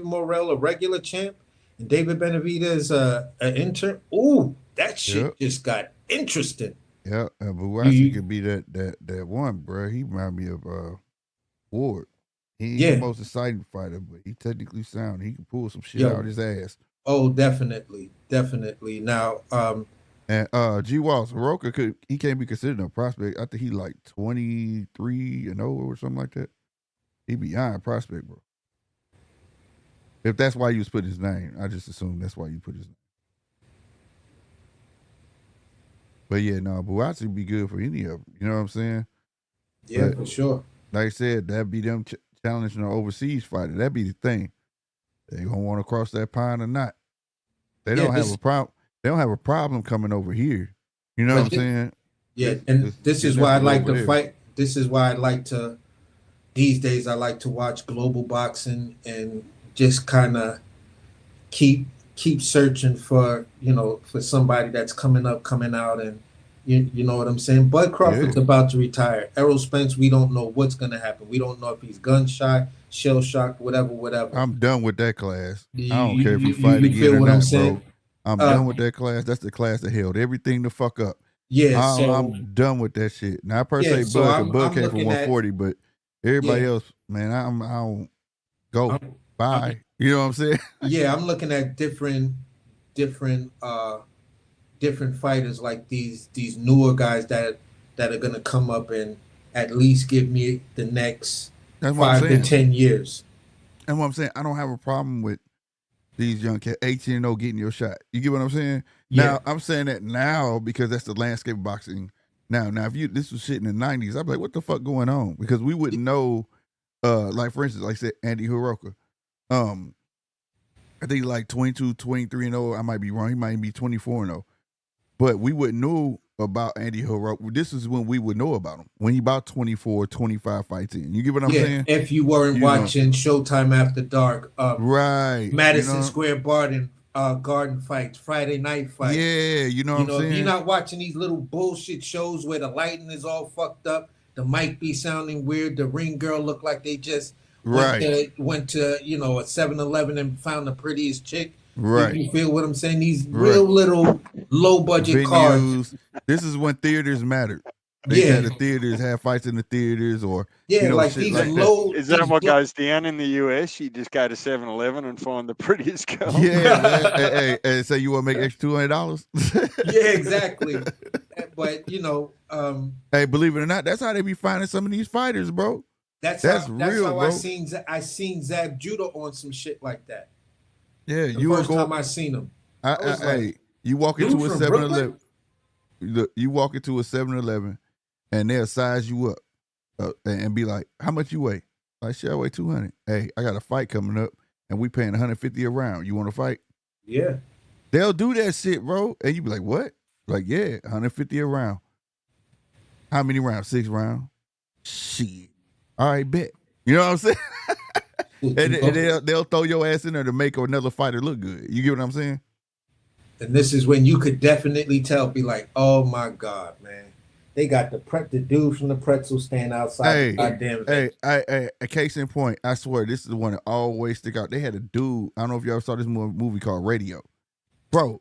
Morrell a regular champ, and David Benavidez an interim. Ooh, that shit just got interesting. Yeah, Buatsi could be that one, bro. He remind me of Ward. He ain't the most exciting fighter, but he technically sound. He can pull some shit out of his ass. Oh, definitely. Now, and G Walls, Hiroko he can't be considered a prospect. I think he like 23-0 or something like that. He beyond prospect, bro. If that's why you was putting his name, I just assume that's why you put his name. But yeah, no, Buatsi would be good for any of them. You know what I'm saying? Yeah, but, for sure. Like I said, that'd be them challenging an overseas fighter. That'd be the thing. They gonna want to cross that pond or not. They don't have a problem. They don't have a problem coming over here. You know what I'm saying? Yeah, and this is why I like to fight. This is why I like to. These days, I like to watch global boxing and just kind of keep searching for for somebody that's coming out, and you know what I'm saying. Bud Crawford's about to retire. Errol Spence, we don't know what's gonna happen. We don't know if he's gunshot, shell shocked, whatever. I'm done with that class. I don't care if he fight again or not, bro. I'm done with that class. That's the class that held everything the fuck up. Yeah, I'm done with that shit. Not per se Bud, Bud came from 140, but everybody else, man, I don't go. Bye. You know what I'm saying? Yeah, I'm looking at different fighters like these newer guys that are gonna come up and at least give me the next 5 to 10 years. That's what I'm saying. I don't have a problem with these young cats, 18-0 getting your shot. You get what I'm saying? Yeah. Now, I'm saying that now because that's the landscape of boxing. Now, if this was shit in the 90s, I'd be like, what the fuck going on? Because we wouldn't know, like, for instance, like I said, Andy Hiroko. I think like 22, 23-0. I might be wrong. He might be 24-0. But we wouldn't know about Andy Hiroko. This is when we would know about him. When he about 24, 25 fights in. You get what I'm saying? If you weren't watching Showtime After Dark. Right. Madison Square Garden fights, Friday night fights. Yeah, you know what I'm saying? If you're not watching these little bullshit shows where the lighting is all fucked up, the mic be sounding weird, the ring girl look like they just went to a 7-Eleven and found the prettiest chick. Right. You feel what I'm saying? These real little low budget cars. This is when theaters mattered. They had the theaters, have fights in the theaters, or like these are low. Is that what goes down in the US? You just go to 7-Eleven and find the prettiest girl. Yeah, hey, say you want to make extra $200? Yeah, exactly. But hey, believe it or not, that's how they be finding some of these fighters, bro. That's real, how bro. I seen Zab Judah on some shit like that. Yeah, the first time I seen him. Hey, you walk into a 7-Eleven. You walk into a 7-Eleven, and they'll size you up and be like, "How much you weigh?" Like, "Shit, I weigh 200." Hey, I got a fight coming up, and we paying 150 a round. You want to fight? Yeah. They'll do that shit, bro. And you be like, "What?" Like, yeah, 150 a round. How many rounds? 6 rounds. Shit. All right, bet. You know what I'm saying? and they'll throw your ass in there to make another fighter look good. You get what I'm saying? And this is when you could definitely tell, be like, oh my God, man. They got the dude from the pretzel stand outside. Hey, Goddamn. hey, a case in point. I swear, this is the one that always stick out. They had a dude. I don't know if y'all saw this movie called Radio. Bro,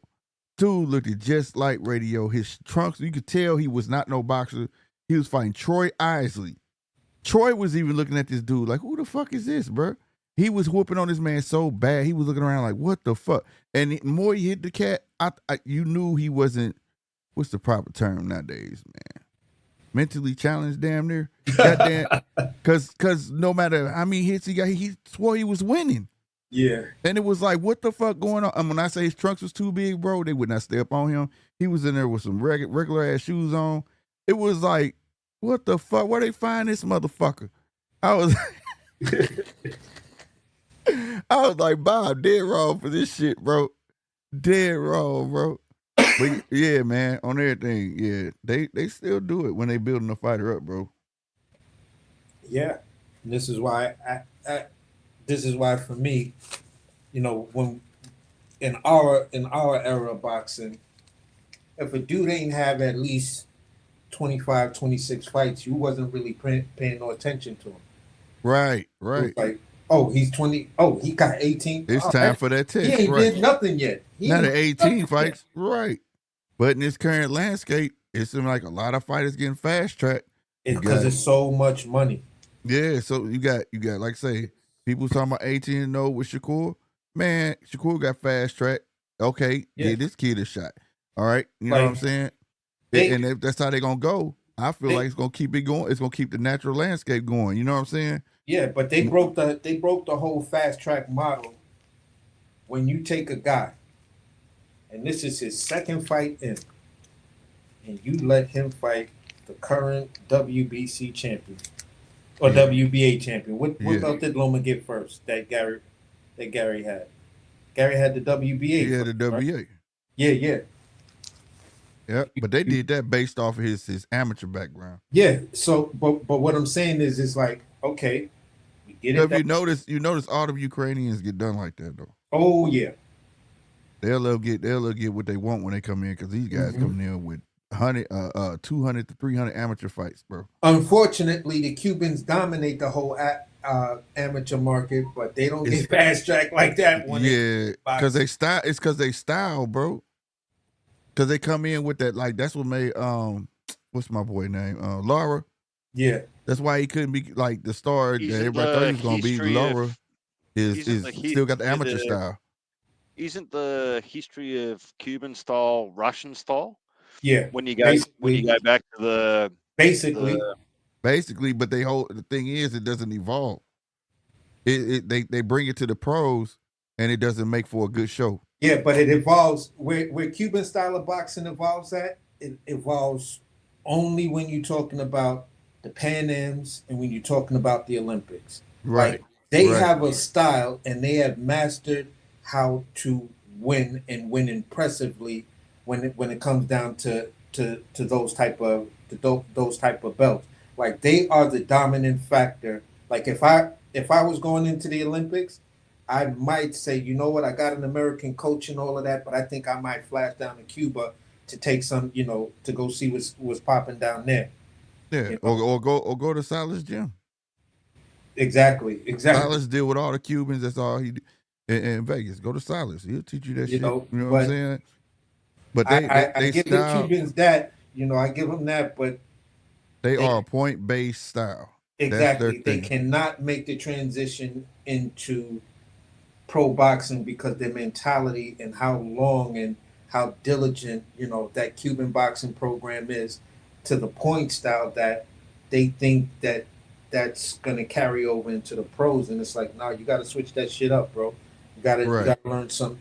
dude looked just like Radio. His trunks, you could tell he was not no boxer. He was fighting Troy Isley. Troy was even looking at this dude like, who the fuck is this, bro? He was whooping on this man so bad. He was looking around like, what the fuck? And the more he hit the cat, you knew he wasn't, what's the proper term nowadays, man? Mentally challenged, damn near. Goddamn. Cause no matter how many hits he got, he swore he was winning. Yeah. And it was like, what the fuck going on? And when I say his trunks was too big, bro, they would not stay up on him. He was in there with some regular ass shoes on. It was like, what the fuck? Where they find this motherfucker? I was like, Bob, dead wrong for this shit, bro. Dead wrong, bro. But yeah, man, on everything, yeah, they still do it when they building a fighter up, bro. Yeah, and this is why this is why for me, you know, when in our era of boxing, if a dude ain't have at least 25, 26 fights, you wasn't really paying no attention to him. Right. It was like, oh, he's 20. Oh, he got 18. It's time for that test. He ain't did nothing yet. Not at 18 fights, right? But in this current landscape, it seems like a lot of fighters getting fast tracked because it's so much money. Yeah, so you got like I say, people talking about 18-0 with Shakur. Man, Shakur got fast tracked. Okay, give this kid a shot. All right, you know what I'm saying? And if that's how they're gonna go, I feel like it's gonna keep it going. It's gonna keep the natural landscape going. You know what I'm saying? Yeah, but they broke the whole fast track model. When you take a guy, and this is his second fight in, and you let him fight the current WBC champion or WBA champion. What belt did Loma get first? That Gary had. Gary had the WBA. He had the WBA. Right? Yeah. Yeah, but they did that based off of his amateur background. Yeah. So, but what I'm saying is, it's like, okay, we get it. If you notice all the Ukrainians get done like that though. Oh yeah. They'll get what they want when they come in, because these guys coming in with 200 to 300 amateur fights, bro. Unfortunately, the Cubans dominate the whole amateur market, but they don't get fast track like that. Because they style. It's because they style, bro. Because they come in with that, like, that's what made what's my boy name? Lara. Yeah. That's why he couldn't be like the star that everybody thought he was gonna be. Lara is still got the amateur style. Isn't the history of Cuban style Russian style? Yeah. When you go back to the basically, but the thing is, it doesn't evolve. They bring it to the pros, and it doesn't make for a good show. Yeah, but it evolves where Cuban style of boxing evolves at. It evolves only when you're talking about the Pan Ams and when you're talking about the Olympics. Right. Like, they have a style, and they have mastered how to win and win impressively when it comes down to those type of belts. Like, they are the dominant factor. Like, if I was going into the Olympics, I might say, you know what, I got an American coach and all of that, but I think I might flash down to Cuba to take some, to go see what's popping down there. Yeah, or go to Silas' gym. Exactly. Silas deal with all the Cubans. That's all he do. In Vegas. Go to Silas. He'll teach you that shit. You know what I'm saying? But I give the Cubans that. I give them that, but they are a point-based style. Exactly. They cannot make the transition into pro boxing because their mentality and how long and how diligent, that Cuban boxing program is, to the point style that they think that's going to carry over into the pros. And it's like, no, you got to switch that shit up, bro. You got to learn some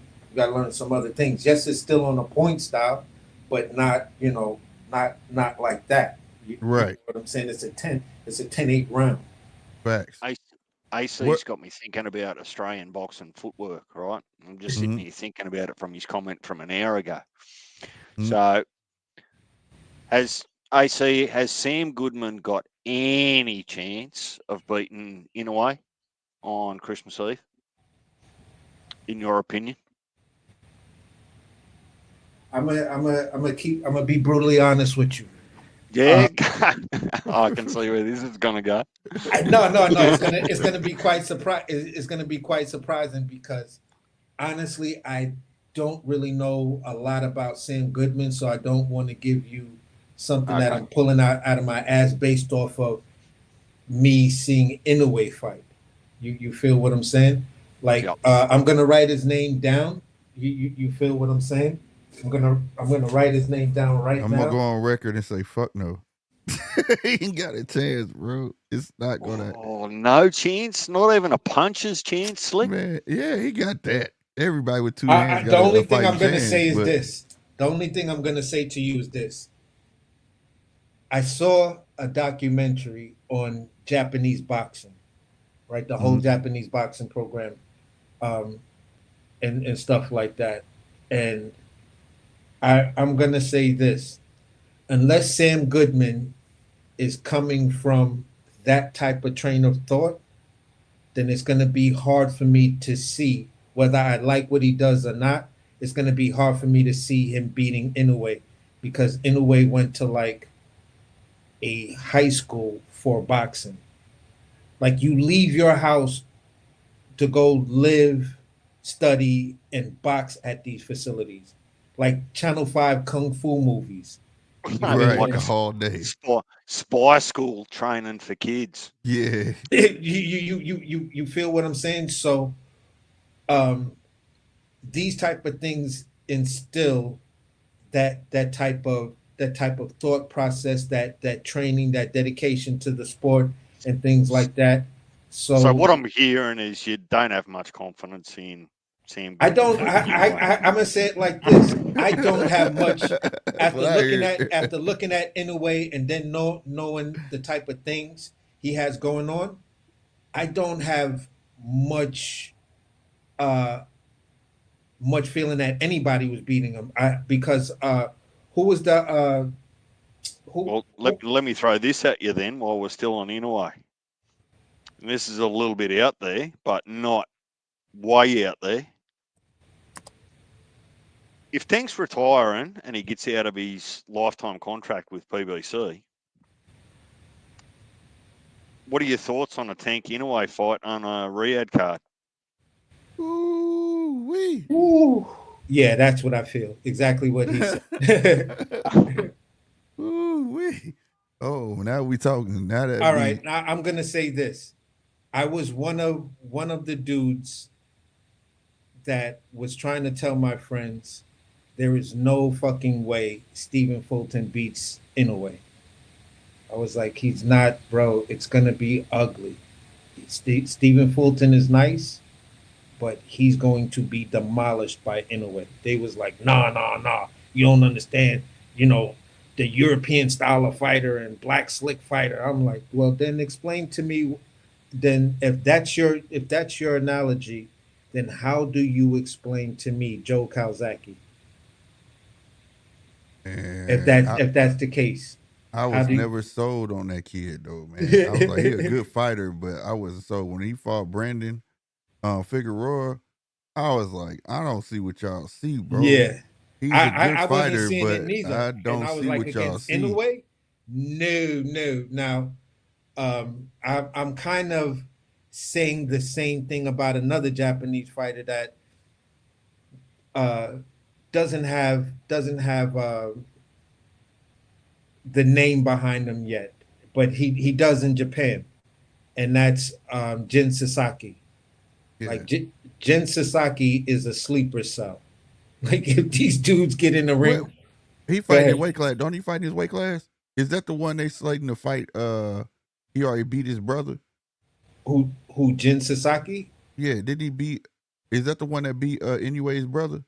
other things. Yes, it's still on a point style, but not like that. Right. You know what I'm saying? It's a 10-8 round. Facts. AC's got me thinking about Australian boxing footwork, right? I'm just sitting here thinking about it from his comment from an hour ago. So, has Sam Goodman got any chance of beating Inoue on Christmas Eve, in your opinion? I'm gonna be brutally honest with you. Yeah, I can see where this is gonna go. No. It's gonna be quite It's gonna be quite surprising because honestly, I don't really know a lot about Sam Goodman, so I don't want to give you something that Okay. I'm pulling out of my ass based off of me seeing Inoue fight. You feel what I'm saying? Like Yep. I'm gonna write his name down. You feel what I'm saying? I'm gonna write his name down right I'm now. gonna go on record and say fuck no. He ain't got a chance, bro. It's not gonna. Oh, no chance. Not even a puncher's chance, Slick. Man, yeah, he got that. Everybody with 2 hands The got a only thing fighting I'm gonna chance. say is But this. The only thing I'm gonna say to you is this. I saw a documentary on Japanese boxing, right? The whole Japanese boxing program, um, and stuff like that. And I'm gonna say this: unless Sam Goodman is coming from that type of train of thought, then it's gonna be hard for me to see whether I like what he does or not. It's gonna be hard for me to see him beating Inoue because Inoue went to like a high school for boxing. Like you leave your house to go live, study, and box at these facilities, like Channel 5 Kung Fu movies. You feel right, Like me? all day. spy school training for kids. Yeah. You feel what I'm saying? So um, these type of things instill that type of thought process, that training, that dedication to the sport, and things like that. So So what I'm hearing is you don't have much confidence in Sam I Goodman don't. beating Inoue. I'm gonna say it like this. I don't have much That's what I heard. after looking at Inoue and then knowing the type of things he has going on. I don't have much uh much feeling that anybody was beating him. Because who was the who, Well, who let me throw this at you then while we're still on Inoue. And this is a little bit out there, but not way out there. If Tank's retiring and he gets out of his lifetime contract with PBC, what are your thoughts on a Tank Inoue fight on a Riyadh card? Ooh wee. Ooh. Yeah, that's what I feel. Exactly what he said. Ooh wee. Oh, now we talking. Now that All right, now I'm gonna say this. I was one of the dudes that was trying to tell my friends there is no fucking way Stephen Fulton beats Inoue. I was like, he's not, bro. It's gonna be ugly. Stephen Fulton is nice, but he's going to be demolished by Inoue. They was like, nah. You don't understand. You know, the European style of fighter and black slick fighter. I'm like, well, then explain to me. Then if that's your analogy, then how do you explain to me Joe Calzaghe? If that's the case, I was never sold on that kid though, man. I was like, he a good fighter, but I wasn't sold. When he fought Brandon Figueroa, I was like, I don't see what y'all see, bro. Yeah, he's a good I wasn't fighter, seeing it but neither. I don't and I was see like, what y'all against see. Inoue, no. Now, I'm kind of saying the same thing about another Japanese fighter that doesn't have the name behind him yet, but he does in Japan, and that's Jin Sasaki. Yeah. Like Jin Sasaki is a sleeper cell. Like if these dudes get in the ring, he fighting his weight class. Don't he fight in his weight class? Is that the one they slating to fight? He already beat his brother. Who Jin Sasaki? Yeah, did he beat? Is that the one that beat Inoue's brother?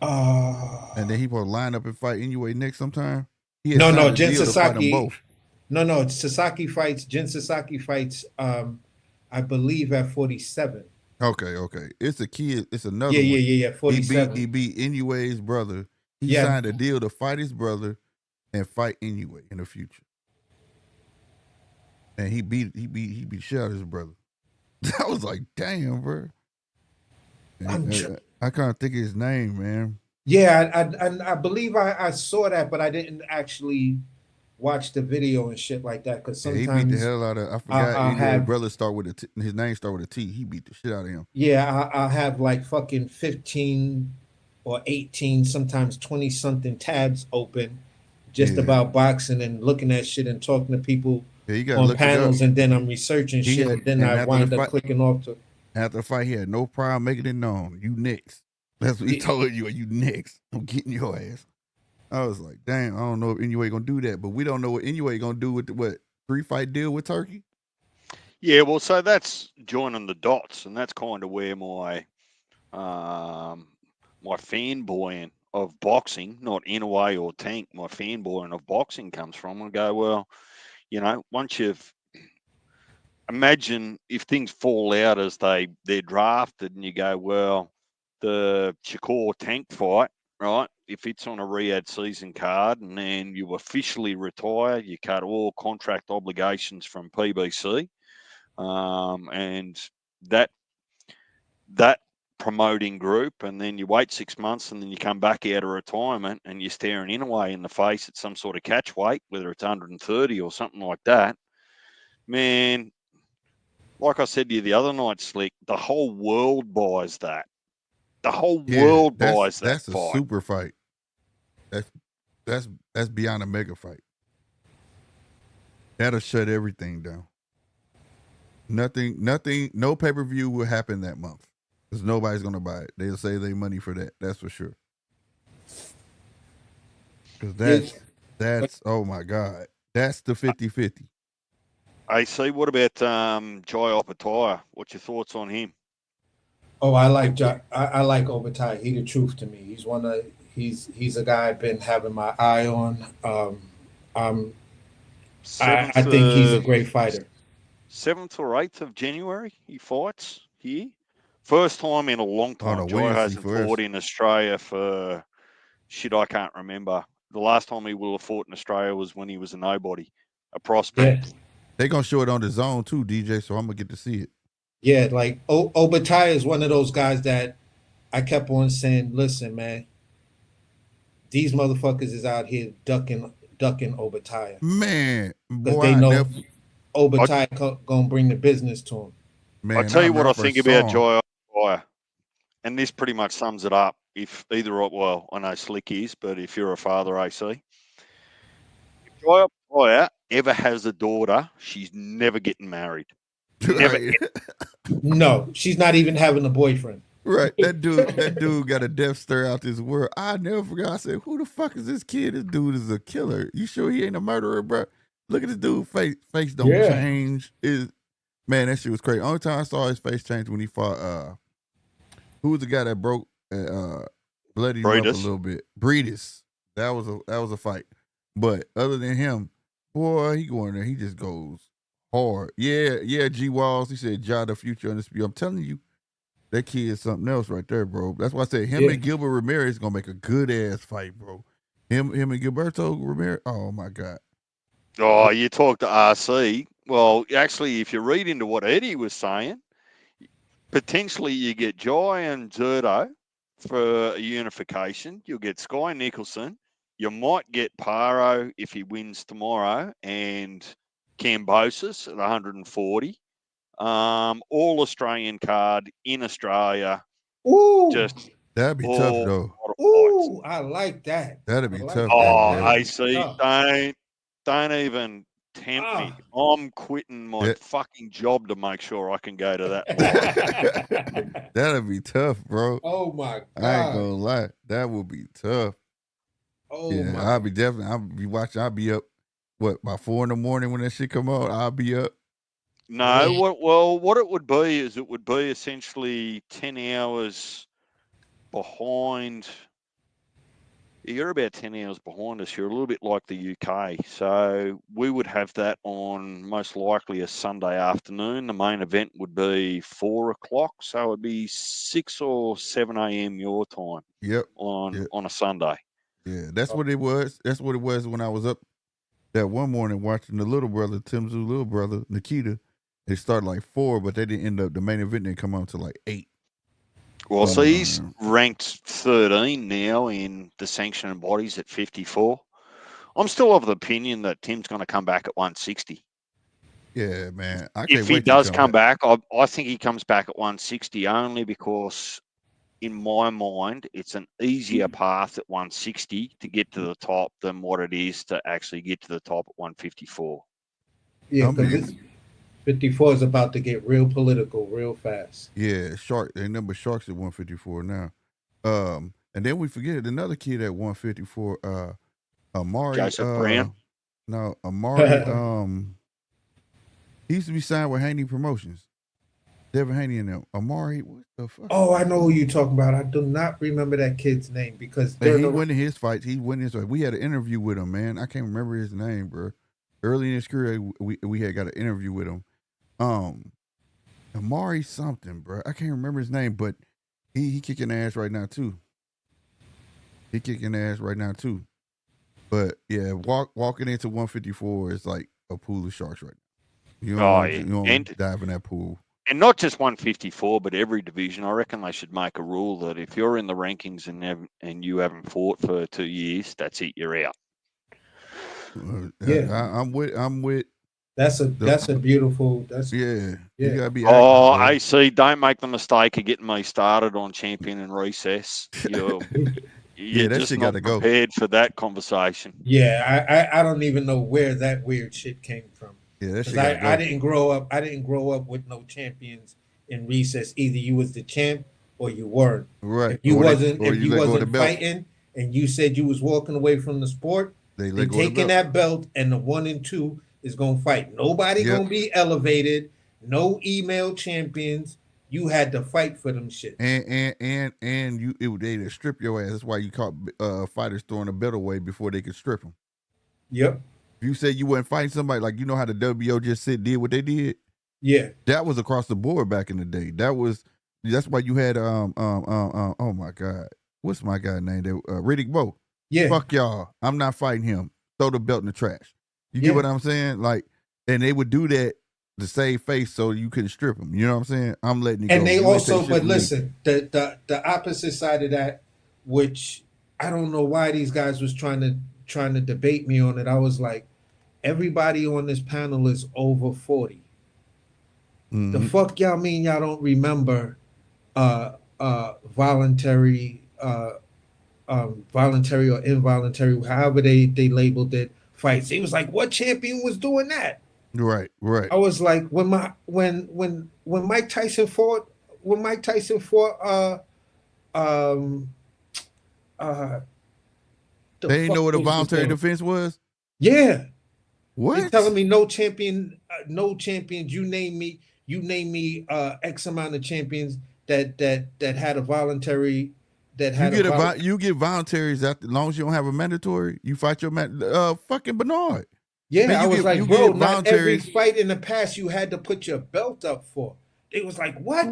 And then he will line up and fight Inoue next sometime. No, Jin Sasaki. To fight them both. No, Sasaki fights. Jin Sasaki fights. I believe at 47. Okay. It's a kid. It's another one. Yeah. 47. He beat Inoue's brother. He signed a deal to fight his brother and fight Inoue in the future. And he beat shit out of his brother. I was like, damn, bro. I can't think of his name, man. Yeah, I believe I saw that, but I didn't actually watch the video and shit like that. Because Yeah, he beat the sometimes hell out of. I forgot. I'll Anyway, have brother start with a T. His name start with a T. He beat the shit out of him. I'll have like fucking 15 or 18, sometimes 20 something tabs open just Yeah. about boxing and looking at shit and talking to people Yeah, you gotta on look it up. panels, and then I'm researching He shit, had- and then and I after wind the up fight- clicking off to. After the fight, he had no problem making it known. You next. That's what he Yeah. told you. You next. I'm getting your ass. I was like, damn, I don't know if Inoue gonna do that, but we don't know what Inoue gonna do with the 3-fight deal with Turkey. Yeah, well, so that's joining the dots, and that's kind of where my my fanboying of boxing, not Inoue or Tank, my fanboying of boxing comes from. I go, well, you know, once you've imagine if things fall out as they're drafted, and you go, well, the Shakur Tank fight, right? If it's on a Riyadh season card, and then you officially retire, you cut all contract obligations from PBC, and that promoting group, and then you wait 6 months, and then you come back out of retirement, and you're staring Inoue in the face at some sort of catch weight, whether it's 130 or something like that, man. Like I said to you the other night, Slick, the whole world buys that. The whole world buys that That's a fight. super fight. That's beyond a mega fight. That'll shut everything down. Nothing, no pay-per-view will happen that month. Because nobody's gonna buy it. They'll save their money for that. That's for sure. Because that's oh my God. That's the 50-50. AC, what about Jai Opataya? What's your thoughts on him? Oh, I like Obatai. He the truth to me. He's a guy I've been having my eye on. I think he's a great fighter. 7th or 8th of January, he fights here. First time in a long time. Jai hasn't fought in Australia for shit I can't remember. The last time he will have fought in Australia was when he was a nobody, a prospect. Yeah. They're gonna show it on the zone too, DJ, so I'm gonna get to see it. Yeah, like Obatai is one of those guys that I kept on saying, listen, man, these motherfuckers is out here ducking Obatai. Man, because they know Obatai gonna bring the business to him. Man, I'll tell you what I think about Jai Opataya, and this pretty much sums it up. If either, well, I know Slick is, but if you're a father, AC, if Jai Opataya ever has a daughter, she's never getting married. Never. No, she's not even having a boyfriend. Right. That dude got a death stare out this world. I never forgot. I said, who the fuck is this kid? This dude is a killer. You sure he ain't a murderer, bro? Look at this dude face don't change. Man, that shit was crazy. Only time I saw his face change when he fought who was the guy that broke bloody him up a little bit? Breedis. That was a fight. But other than him, boy, he go in there, he just goes hard. Yeah, G Walls. He said, Ja, the future undisputed. I'm telling you, that kid is something else right there, bro. That's why I said him and Gilbert Ramirez is gonna make a good ass fight, bro. Him and Gilberto Ramirez. Oh my God. Oh, you talk to RC. Well, actually, if you read into what Eddie was saying, potentially you get Jai and Zerto for a unification. You'll get Sky Nicholson. You might get Paro if he wins tomorrow, and Cambosis at 140. All Australian card in Australia. Ooh, that'd be tough though. Ooh, I like that. That'd be tough. Oh, AC, don't even tempt me. I'm quitting my fucking job to make sure I can go to that. That'd be tough, bro. Oh my God. I ain't gonna lie. That would be tough. Oh yeah, I'll be watching. I'll be up by 4 a.m. when that shit come out. I'll be up. No, what it would be is it would be essentially 10 hours behind. You're about 10 hours behind us. You're a little bit like the UK. So we would have that on most likely a Sunday afternoon. The main event would be 4 o'clock. So it would be 6 or 7 a.m. your time. Yep. On a Sunday. Yeah, that's what it was. That's what it was when I was up that one morning watching the little brother, Tim Zoo's little brother, Nikita. They started like 4, but they didn't end up. The main event didn't come out until like 8. Well, so he's ranked 13 now in the sanctioning bodies at 54. I'm still of the opinion that Tim's going to come back at 160. Yeah, man. I can't If he wait to does come back, I think he comes back at 160 only because, in my mind, it's an easier path at 160 to get to the top than what it is to actually get to the top at 154. Yeah, because 54 is about to get real political real fast. Yeah, they number Sharks at 154 now. And then we forget another kid at 154, Amari. Joseph Brown? No, Amari. He used to be signed with Haney Promotions. Devin Haney and them. Amari, what the fuck? Oh, I know who you're talking about. I do not remember that kid's name because he winning his fights. He winning his fight. We had an interview with him, man. I can't remember his name, bro. Early in his career, we had got an interview with him. Amari something, bro. I can't remember his name, but he kicking ass right now too. But yeah, walking into 154 is like a pool of sharks right now. You don't dive in that pool. And not just 154, but every division. I reckon they should make a rule that if you're in the rankings and you haven't fought for 2 years, that's it. You're out. I'm with. That's a beautiful. You gotta be. AC, don't make the mistake of getting me started on champion and recess. You're that just shit not gotta go. prepared for that conversation. Yeah, I don't even know where that weird shit came from. Yeah, that shit gotta go. I didn't grow up with no champions in recess. Either you was the champ or you weren't. Right. If you wasn't fighting and you said you was walking away from the sport, they taking that belt and the 1 and 2 is gonna fight. Nobody gonna be elevated. No email champions. You had to fight for them shit. And they'd strip your ass. That's why you caught fighters throwing a belt away before they could strip them. Yep. If you say you wasn't fighting somebody, like how the WO just did what they did. Yeah. That was across the board back in the day. That's why you had oh my God. What's my guy name? Riddick Bowe. Yeah. Fuck y'all. I'm not fighting him. Throw the belt in the trash. You get what I'm saying? Like, and they would do that to save face so you couldn't strip them. You know what I'm saying? I'm letting you go. And they also, but listen, the opposite side of that, which I don't know why these guys was trying to debate me on it. I was like, everybody on this panel is over 40. Mm-hmm. The fuck y'all mean y'all don't remember voluntary or involuntary, however they labeled it, fights. It was like, what champion was doing that? Right. I was like, when Mike Tyson fought they didn't know what a voluntary defense was? Yeah. What? You're telling me no champions, you name me X amount of champions that had a voluntary you get voluntaries as long as you don't have a mandatory. You fight your fucking Bernard. Yeah, man, I was like, bro, not every fight in the past you had to put your belt up for. It was like, what?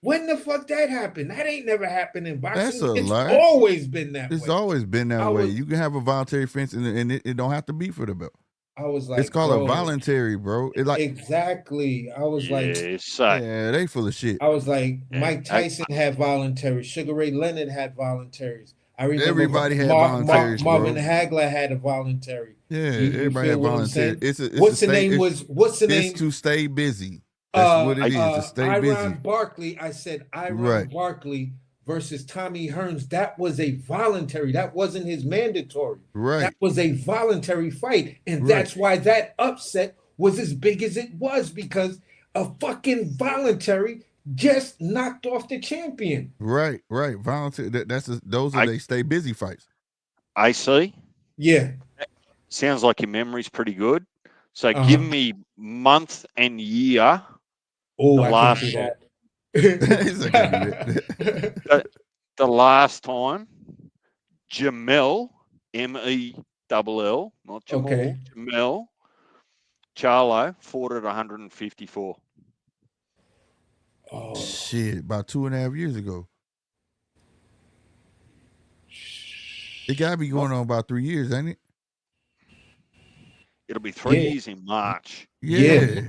When the fuck that happened? That ain't never happened in boxing. That's a it's lie. Always been that way. It's always been that way. You can have a voluntary fence and it don't have to be for the belt. I was like, it's called a voluntary, bro. It like exactly. I was they full of shit. I was like, Mike Tyson had voluntaries. Sugar Ray Leonard had voluntaries. I remember everybody had voluntaries. Marvin Hagler had a voluntary. Yeah, everybody had voluntaries. What's the name? It's to stay busy. That's what it is. To stay busy. Iron Barkley. I said Iron Barkley versus Tommy Hearns. That was a voluntary. That wasn't his mandatory. Right. That was a voluntary fight, and that's why that upset was as big as it was, because a fucking voluntary just knocked off the champion. Right. Voluntary. Those are they stay busy fights. I see. Yeah. Sounds like your memory's pretty good. So give me month and year. Oh, the last the last time Jamel, Mell, not Jamal, Jamel Charlo fought at 154. Oh shit! About 2.5 years ago. It gotta be going on about 3 years, ain't it? It'll be 3 years in March. Yeah.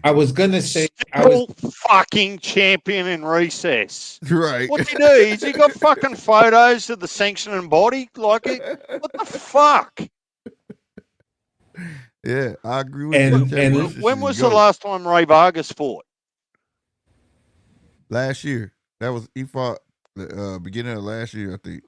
I was gonna say fucking champion in recess. Right. What's he do? Has he got fucking photos of the sanctioning body? Like, what the fuck? Yeah, I agree with And- you. and- When was the last time Ray Vargas fought? Last year. He fought the beginning of last year, I think.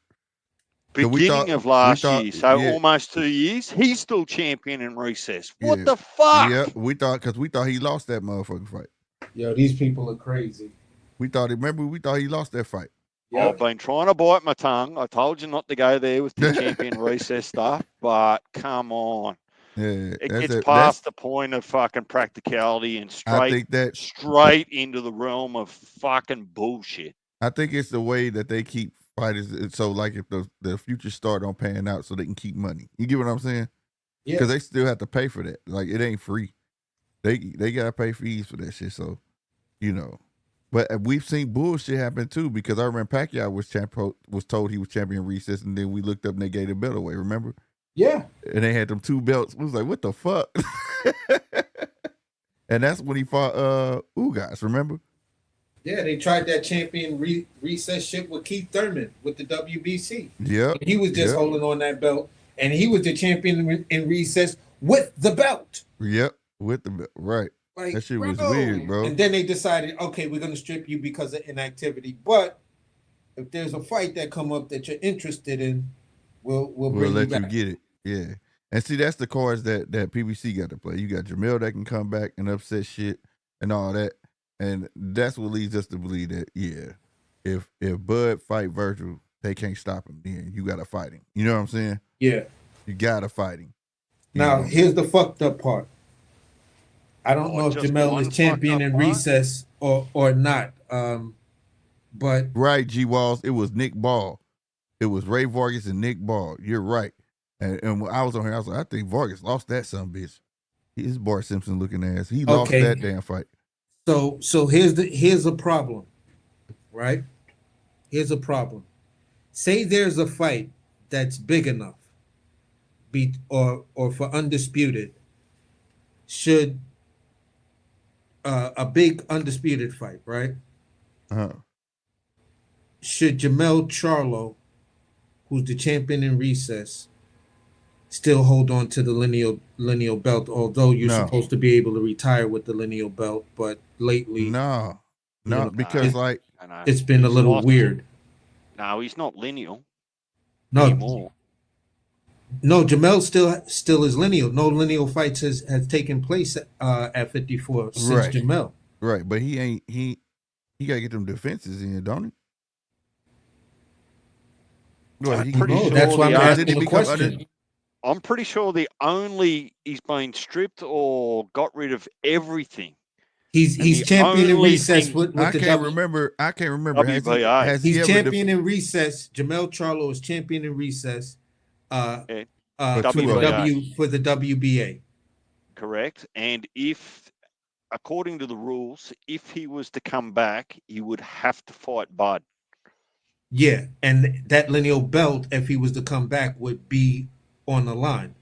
So Beginning of last year, so yeah, almost 2 years. He's still champion in recess. What yeah, the fuck? yeah. We thought he lost that motherfucking fight. Yo, these people are crazy. We thought he lost that fight. Yep. I've been trying to bite my tongue. I told you not to go there with the champion recess stuff, but come on. Yeah, It gets past the point of fucking practicality and straight into the realm of fucking bullshit. I think it's the way that they keep fighters. So, like, if the future star don't pan out, so they can keep money. You get what I'm saying? Yeah. Because they still have to pay for that. Like, it ain't free. They gotta pay fees for that shit. So, you know. But we've seen bullshit happen too. Because I remember Pacquiao was told he was champion recess, and then we looked up and they gave the belt away. Remember? Yeah. And they had them 2 belts. We was like, what the fuck? And that's when he fought Ugas. Remember? Yeah, they tried that champion recess shit with Keith Thurman with the WBC. Yeah. He was just holding on that belt, and he was the champion in recess with the belt. Yep, with the belt. Right. Like, that shit was weird, bro. And then they decided, okay, we're gonna strip you because of inactivity. But if there's a fight that come up that you're interested in, we'll bring let you you get it. Yeah. And see, that's the cards that PBC got to play. You got Jamel that can come back and upset shit and all that. And that's what leads us to believe that, yeah, if Bud fight Virgil, they can't stop him. Then you got to fight him. You know what I'm saying? Yeah. You got to fight him. Now, here's the fucked up part. I don't know if Jamel is champion in recess or not. But right, G Walls, it was Nick Ball. It was Ray Vargas and Nick Ball. You're right. And when I was on here, I was like, I think Vargas lost that son bitch. His Bart Simpson looking ass. He lost that damn fight. So here's a problem, right? Here's a problem. Say there's a fight that's big enough, or for undisputed, should a big undisputed fight, right? Should Jamel Charlo, who's the champion in recess, still hold on to the lineal belt, although you're supposed to be able to retire with the lineal belt, but lately because it's been a little weird. No, he's not lineal anymore. No, Jamel still is lineal. No lineal fights has taken place at 54 since Jamel. Right, but he gotta get them defenses in, don't he? That's why I'm asking the question. I'm pretty sure he's been stripped or got rid of everything. He's champion in recess with I can't remember. WBA. He's champion in recess. Jamel Charlo is champion in recess. For the WBA. Correct. And according to the rules, if he was to come back, he would have to fight Bud. Yeah, and that lineal belt, if he was to come back, would be on the line.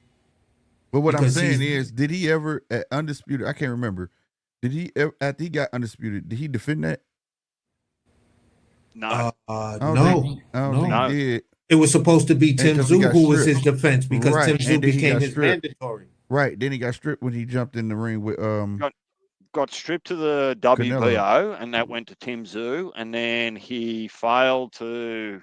But what I'm saying is, did he ever at Undisputed? I can't remember. Did he ever, after he got Undisputed, did he defend that? No. No. He did. It was supposed to be Tim Tszyu who was his defense because Tim Tszyu became his mandatory. Right. Then he got stripped when he jumped in the ring with got stripped to the WBO, and that went to Tim Tszyu, and then he failed to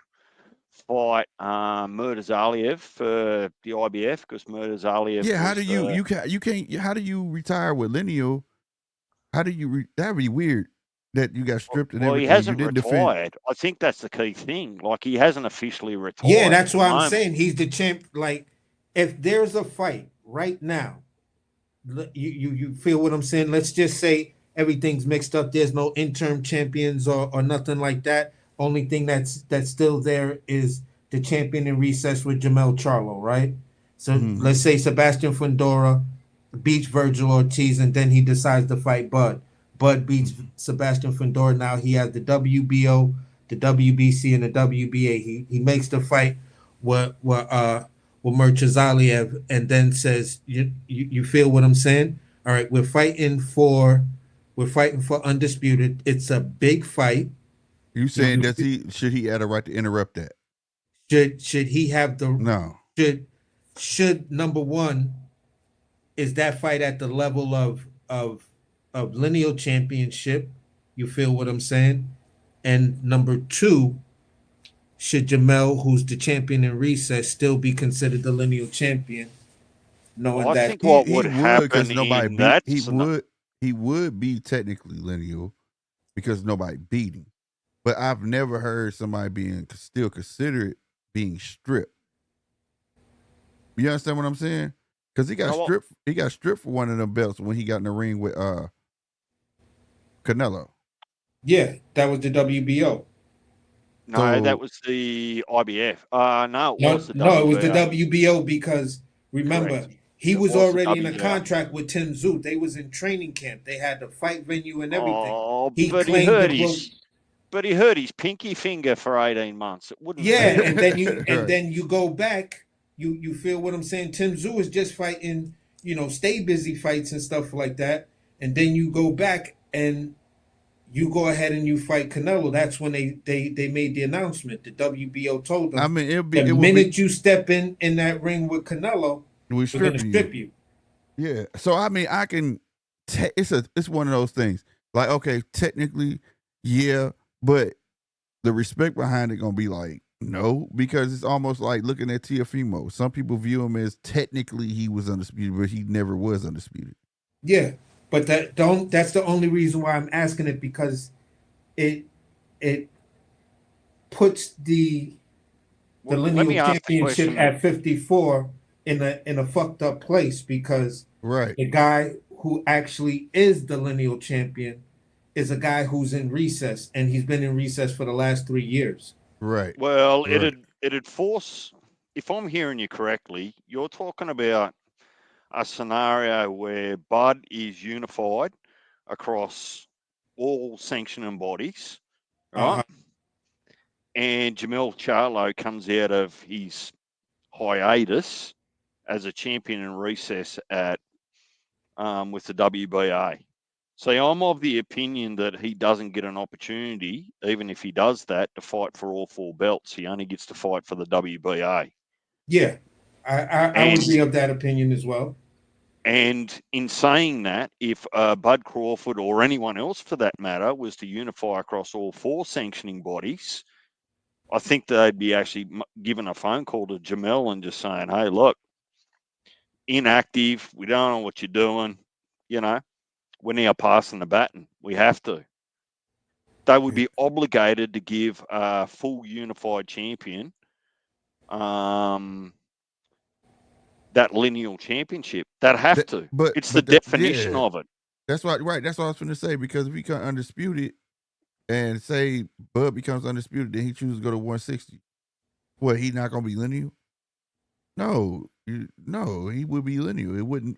fight Murdazaliev for the IBF because Murdazaliev. Yeah, how do you can't how do you retire with lineal? How do you that'd be weird that you got stripped and everything. He hasn't you didn't retired. Defend. I think that's the key thing. Like, he hasn't officially retired. Yeah, that's why I'm saying he's the champ. Like, if there's a fight right now, you feel what I'm saying? Let's just say everything's mixed up. There's no interim champions or nothing like that. Only thing that's still there is the champion in recess with Jamel Charlo, right? So let's say Sebastian Fundora beats Virgil Ortiz, and then he decides to fight Bud. Bud beats Sebastian Fundora. Now he has the WBO, the WBC, and the WBA. He makes the fight with Murdazaliev, and then says, "You feel what I'm saying? All right, we're fighting for undisputed. It's a big fight." You saying should he have a right to interrupt that? Should he have the no? Should number one, is that fight at the level of lineal championship? You feel what I'm saying? And number two, should Jamel, who's the champion in recess, still be considered the lineal champion, knowing I that think what He would would, happen because nobody in beat. that He would be technically lineal because nobody beat him. But I've never heard somebody being still considered being stripped. You understand what I'm saying? Because he got No, well- stripped. He got stripped for one of them belts when he got in the ring with Canelo. yeah, that was the WBO. No, So- that was the IBF. No, it No, was the no, it was the WBA. WBO because remember Correct. he It was was the already in a WBO. contract with Tim Zoot. They was in training camp. They had the fight venue and everything. Oh, He but he claimed hurt the his. But he hurt his pinky finger for 18 months. It wouldn't. Yeah, hurt. and then you and Right. then you go back. You feel what I'm saying? Tim Zoo is just fighting, stay busy fights and stuff like that. And then you go back and you go ahead and you fight Canelo. That's when they made the announcement. The WBO told them, I mean, the it would minute you step in that ring with Canelo, be, we're going to strip you. Yeah. So I mean, I can. It's one of those things. Like, okay, technically, yeah, but the respect behind it gonna be like no, because it's almost like looking at Teofimo. Some people view him as technically he was undisputed, but he never was undisputed. Yeah, but that's the only reason why I'm asking it, because it puts the Well, let me lineal ask the championship question. at 54 in a fucked up place, because Right. the guy who actually is the lineal champion is a guy who's in recess, and he's been in recess for the last 3 years. Right. Well, Right. it'd force. If I'm hearing you correctly, you're talking about a scenario where Bud is unified across all sanctioning bodies, right? Uh-huh. And Jamel Charlo comes out of his hiatus as a champion in recess at with the WBA. So I'm of the opinion that he doesn't get an opportunity, even if he does that, to fight for all 4 belts. He only gets to fight for the WBA. Yeah, I would be of that opinion as well. And in saying that, if Bud Crawford or anyone else for that matter was to unify across all 4 sanctioning bodies, I think they'd be actually giving a phone call to Jamel and just saying, hey, look, inactive, we don't know what you're doing, we're now passing the baton. We have to. They would be obligated to give a full unified champion that lineal championship. They'd have to. It's the definition of it. That's right. Right. That's what I was going to say, because if he become undisputed and say Bud becomes undisputed, then he chooses to go to 160. What, he not going to be lineal? No, he would be lineal.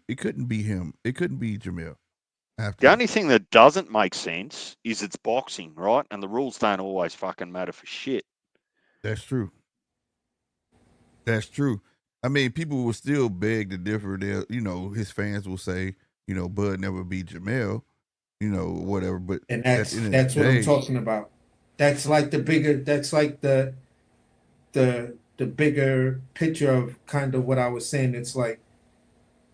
It couldn't be him. It couldn't be Jamel. The only thing that doesn't make sense is it's boxing, right? And the rules don't always fucking matter for shit. That's true. That's true. I mean, people will still beg to differ. His fans will say, Bud never beat Jamel, whatever. But and that's what I'm talking about. That's like the bigger. That's like the bigger picture of kind of what I was saying. It's like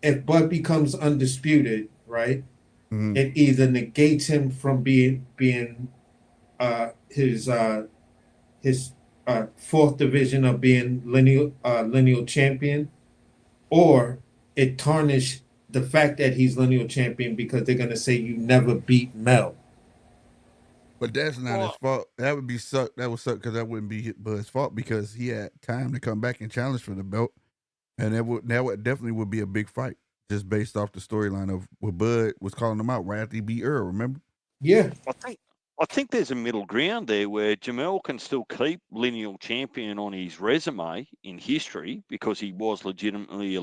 if Bud becomes undisputed, right? Mm-hmm. It either negates him from being his 4th division of being lineal champion, or it tarnished the fact that he's lineal champion, because they're gonna say you never beat Mel. But that's not his fault. That would be suck. That would suck, because that wouldn't be Bud's fault, because he had time to come back and challenge for the belt, and that would definitely would be a big fight, just based off the storyline of what Bud was calling him out right after he beat Earl. Remember? Yeah. I think there's a middle ground there where Jamel can still keep lineal champion on his resume in history, because he was legitimately a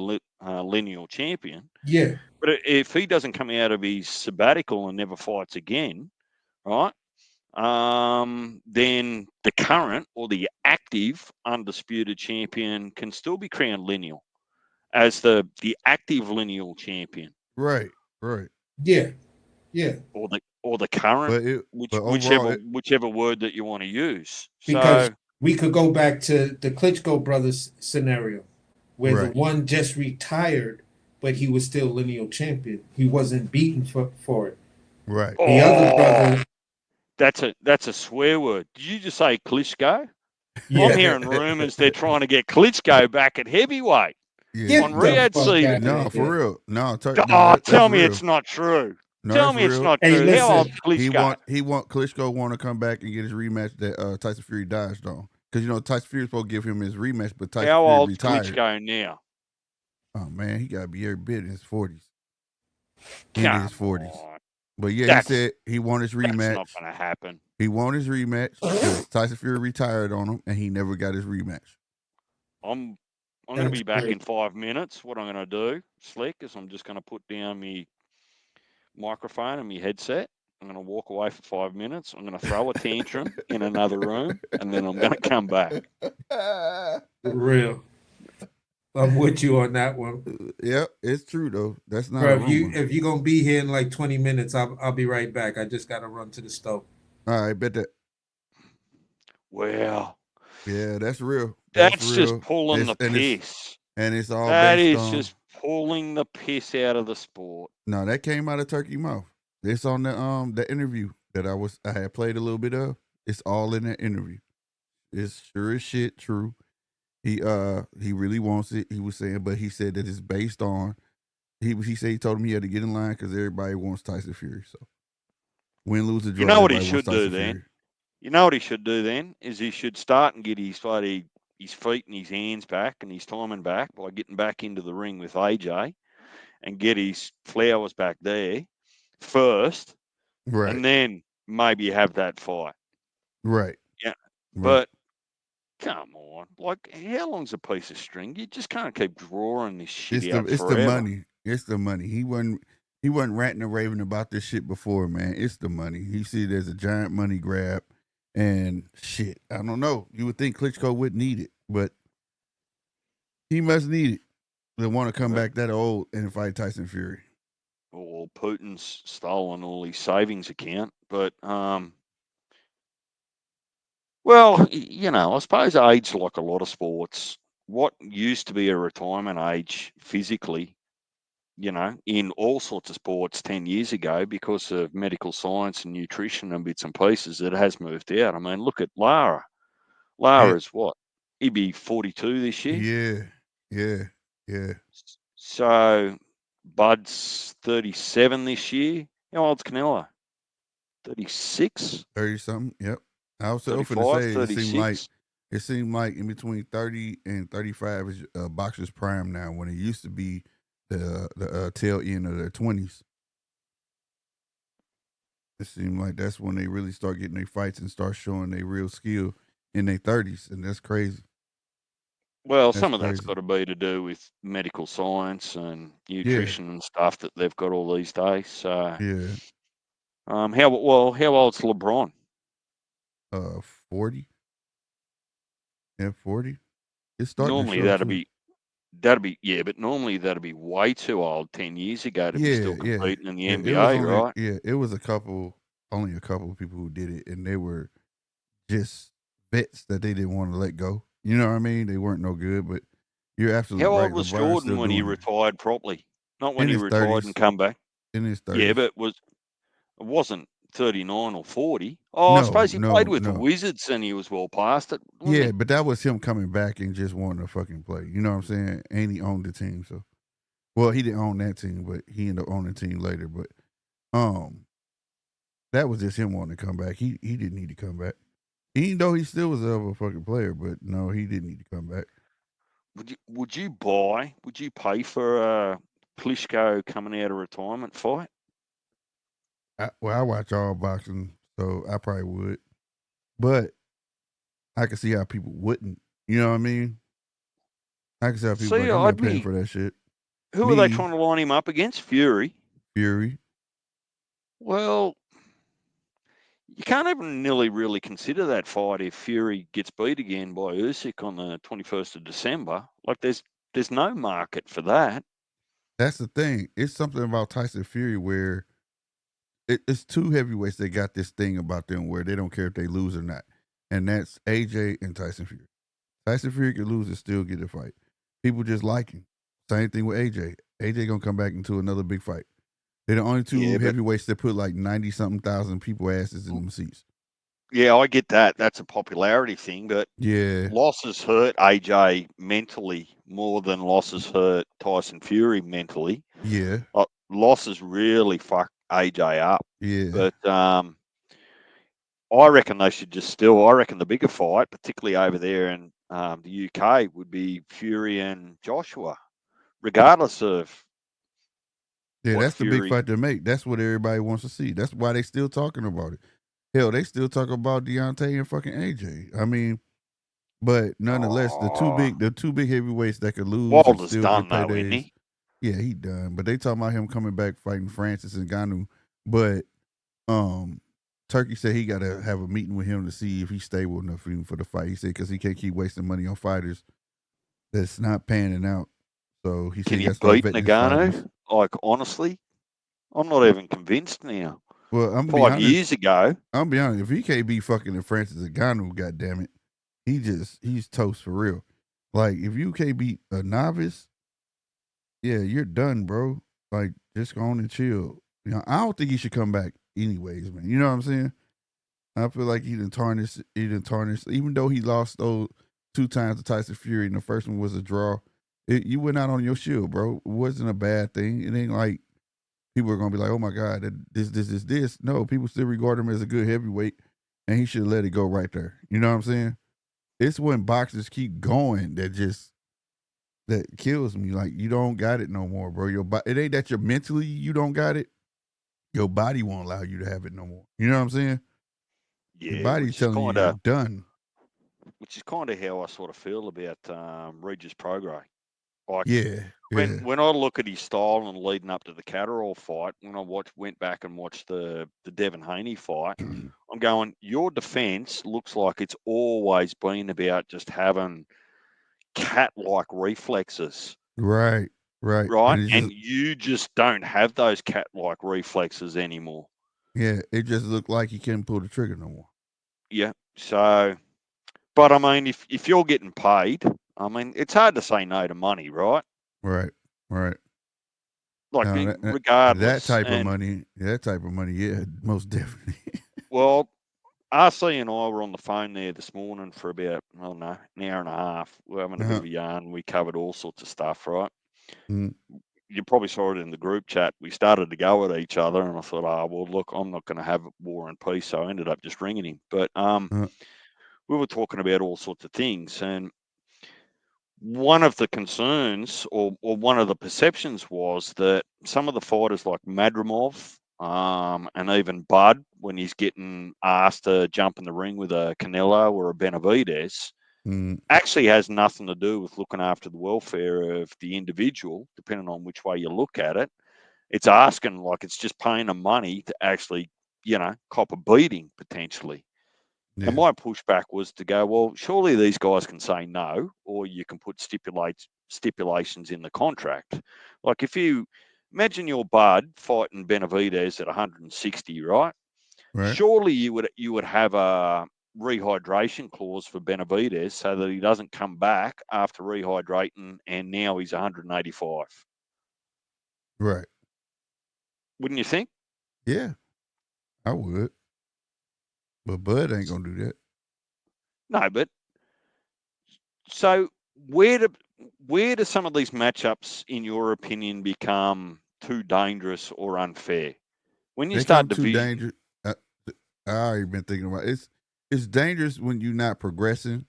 lineal champion. Yeah. But if he doesn't come out of his sabbatical and never fights again, right? Then the current or the active undisputed champion can still be crowned lineal as the active lineal champion. Right. Right. Yeah. Yeah. Or the current, whichever word that you want to use. Because we could go back to the Klitschko brothers scenario, where Right. the one just retired but he was still lineal champion. He wasn't beaten for it. Right. The other brother, That's a swear word. Did you just say Klitschko? yeah, I'm hearing rumors they're trying to get Klitschko back at heavyweight Yeah. on get the Riyadh fuck season. out No, of for here. real. No, Tell that's me real. it's not true. No, Tell that's me it's real. not Hey, true. listen. How old's Klitschko? He want Klitschko want to come back and get his rematch that Tyson Fury dodged on. Because Tyson Fury was supposed to give him his rematch, but Tyson How Fury old's retired. Klitschko now? Oh man, he gotta be every bit in his 40s. Come Into his 40s. on. But yeah, That's- he said he won his rematch. That's not going to happen. He won his rematch because Tyson Fury retired on him, and he never got his rematch. I'm going to be back great. in 5 minutes. What I'm going to do, Slick, is I'm just going to put down my microphone and my headset. I'm going to walk away for 5 minutes. I'm going to throw a tantrum in another room, and then I'm going to come back. For real. I'm with you on that one. Yep, it's true though. That's not Bro, a rumor. if you're gonna be here in like 20 minutes, I'll be right back. I just gotta run to the stove. All right, bet that. Wow. Yeah, that's real. That's real. just pulling the and piss. It's all That based is on. just pulling the piss out of the sport. No, that came out of Turkey Mouth. It's on the interview that I had played a little bit of. It's all in that interview. It's sure as shit true. He really wants it. He was saying, but he said that it's based on. He said he told him he had to get in line because everybody wants Tyson Fury. So win, lose, or draw. You know what he everybody wants should do Tyson then? Fury. You know what he should do then is he should start and get his feet and his hands back and his timing back by getting back into the ring with AJ and get his flowers back there first, Right. and then maybe have that fight. Right. Yeah, Right. but come on, like how long's a piece of string? You just can't keep drawing this shit out it's forever. the money. It's the money. He wasn't ranting and raving about this shit before, man. It's the money. He see it as a giant money grab, and shit. I don't know. You would think Klitschko wouldn't need it, but he must need it. They want to come back that old and fight Tyson Fury. Well, Putin's stolen all his savings account, but well, I suppose age, like a lot of sports, what used to be a retirement age physically, in all sorts of sports 10 years ago, because of medical science and nutrition and bits and pieces, it has moved out. I mean, look at Lara. Lara's what? He'd be 42 this year. Yeah. So Bud's 37 this year. How old's Canelo? 36? 30 something. Yep. I was finna 35, say 36? it seemed like in between 30 and 35 is boxer's prime now, when it used to be the tail end of their 20s. It seemed like that's when they really start getting their fights and start showing their real skill in their 30s, and that's crazy. Well, That's some of that's crazy. got to be to do with medical science and nutrition and stuff that they've got all these days. So, Yeah. how old's LeBron? 40. Yeah, 40. It's starting Normally to show but normally that'd be way too old 10 years ago to be still competing in the It was NBA, only, right? it was only a couple of people who did it, and they were just vets that they didn't want to let go. You know what I mean? They weren't no good, but you're absolutely How right. old was LeBron's Jordan still when he doing it. retired properly? Not when In he his retired 30s. and come back. In his 30s. Yeah, but it wasn't 39 or 40. Oh, I suppose he played with the Wizards and he was well past it. Yeah, but that was him coming back and just wanting to fucking play. You know what I'm saying? And he owned the team, so. Well, he didn't own that team, but he ended up owning the team later. But that was just him wanting to come back. He didn't need to come back. Even though he still was a fucking player, but no, he didn't need to come back. Would you pay for a Klitschko coming out of retirement fight? I watch all boxing, so I probably would. But I can see how people wouldn't. You know what I mean? I can see how people I'm not paying for that shit. Who are they trying to line him up against? Fury. Well, you can't even really consider that fight if Fury gets beat again by Usyk on the 21st of December. Like, there's no market for that. That's the thing. It's something about Tyson Fury where it's two heavyweights that got this thing about them where they don't care if they lose or not. And that's AJ and Tyson Fury. Tyson Fury can lose and still get a fight. People just like him. Same thing with AJ. AJ gonna come back into another big fight. They're the only two Yeah, but heavyweights that put like 90-something thousand people asses in them seats. yeah, I get that. That's a popularity thing, but Yeah, losses hurt AJ mentally more than losses hurt Tyson Fury mentally. yeah, Losses really fuck AJ up. yeah. But I reckon they should just still. I reckon the bigger fight, particularly over there in the UK, would be Fury and Joshua, regardless of Yeah, what that's the big Fury. fight to make. That's what everybody wants to see. That's why they still talking about it. Hell, they still talk about Deontay and fucking AJ. I mean, but nonetheless, the two Oh, big heavyweights that could lose and Wilder's still done get though, isn't paydays. he? Yeah, he done. But they talking about him coming back fighting Francis and Ngannou. But Turkey said he got to have a meeting with him to see if he's stable enough for the fight. He said because he can't keep wasting money on fighters that's not panning out. So he said Can he you got to start beat vetting his fighters. Nagano? Like honestly, I'm not even convinced now. Well, I'm gonna be 5 honest. years ago, I'm gonna be honest. If he can't beat fucking Francis Ngannou, goddamn it, he's toast for real. Like if you can't beat a novice, yeah, you're done, bro. Like just go on and chill. You know, I don't think he should come back anyways, man. You know what I'm saying? I feel like he didn't tarnish. Even though he lost those 2 times to Tyson Fury, and the first one was a draw. You went out on your shield, bro. It wasn't a bad thing. It ain't like people are gonna be like, "Oh my God, this." No, people still regard him as a good heavyweight, and he should let it go right there. You know what I'm saying? It's when boxers keep going that kills me. Like you don't got it no more, bro. It ain't that you're mentally you don't got it. Your body won't allow you to have it no more. You know what I'm saying? Your yeah, body's telling you you're done. which is kind of how I sort of feel about Regis Prograis. Like Yeah, yeah, when I look at his style and leading up to the Catterall fight, when I went back and watched the Devin Haney fight, I'm going, your defense looks like it's always been about just having cat-like reflexes, right, right. right? And And you just don't have those cat-like reflexes anymore. it just looked like he couldn't pull the trigger no more. Yeah. So, but I mean, if you're getting paid, I mean, it's hard to say no to money, right? Right, right. Like No, regardless. that type of money, yeah, most definitely. Well, RC and I were on the phone there this morning for about, I don't know, an hour and a half. We're having a bit of a yarn. We covered all sorts of stuff, right? Mm. You probably saw it in the group chat. We started to go at each other, and I thought, well, look, I'm not going to have war and peace. So I ended up just ringing him. But we were talking about all sorts of things. And one of the concerns or one of the perceptions was that some of the fighters like Madrimov and even Bud, when he's getting asked to jump in the ring with a Canelo or a Benavidez, actually has nothing to do with looking after the welfare of the individual, depending on which way you look at it. It's asking, like, it's just paying them money to actually, cop a beating potentially. Yeah. And my pushback was to go, well, surely these guys can say no, or you can put stipulations in the contract. Like if you imagine your Bud fighting Benavidez at 160, right? Surely you would have a rehydration clause for Benavidez so that he doesn't come back after rehydrating and now he's 185. Right. Wouldn't you think? Yeah, I would. But Bud ain't gonna do that. No, but so where do some of these matchups, in your opinion, become too dangerous or unfair? When you start too dangerous. I already been thinking about it. It's dangerous when you're not progressing,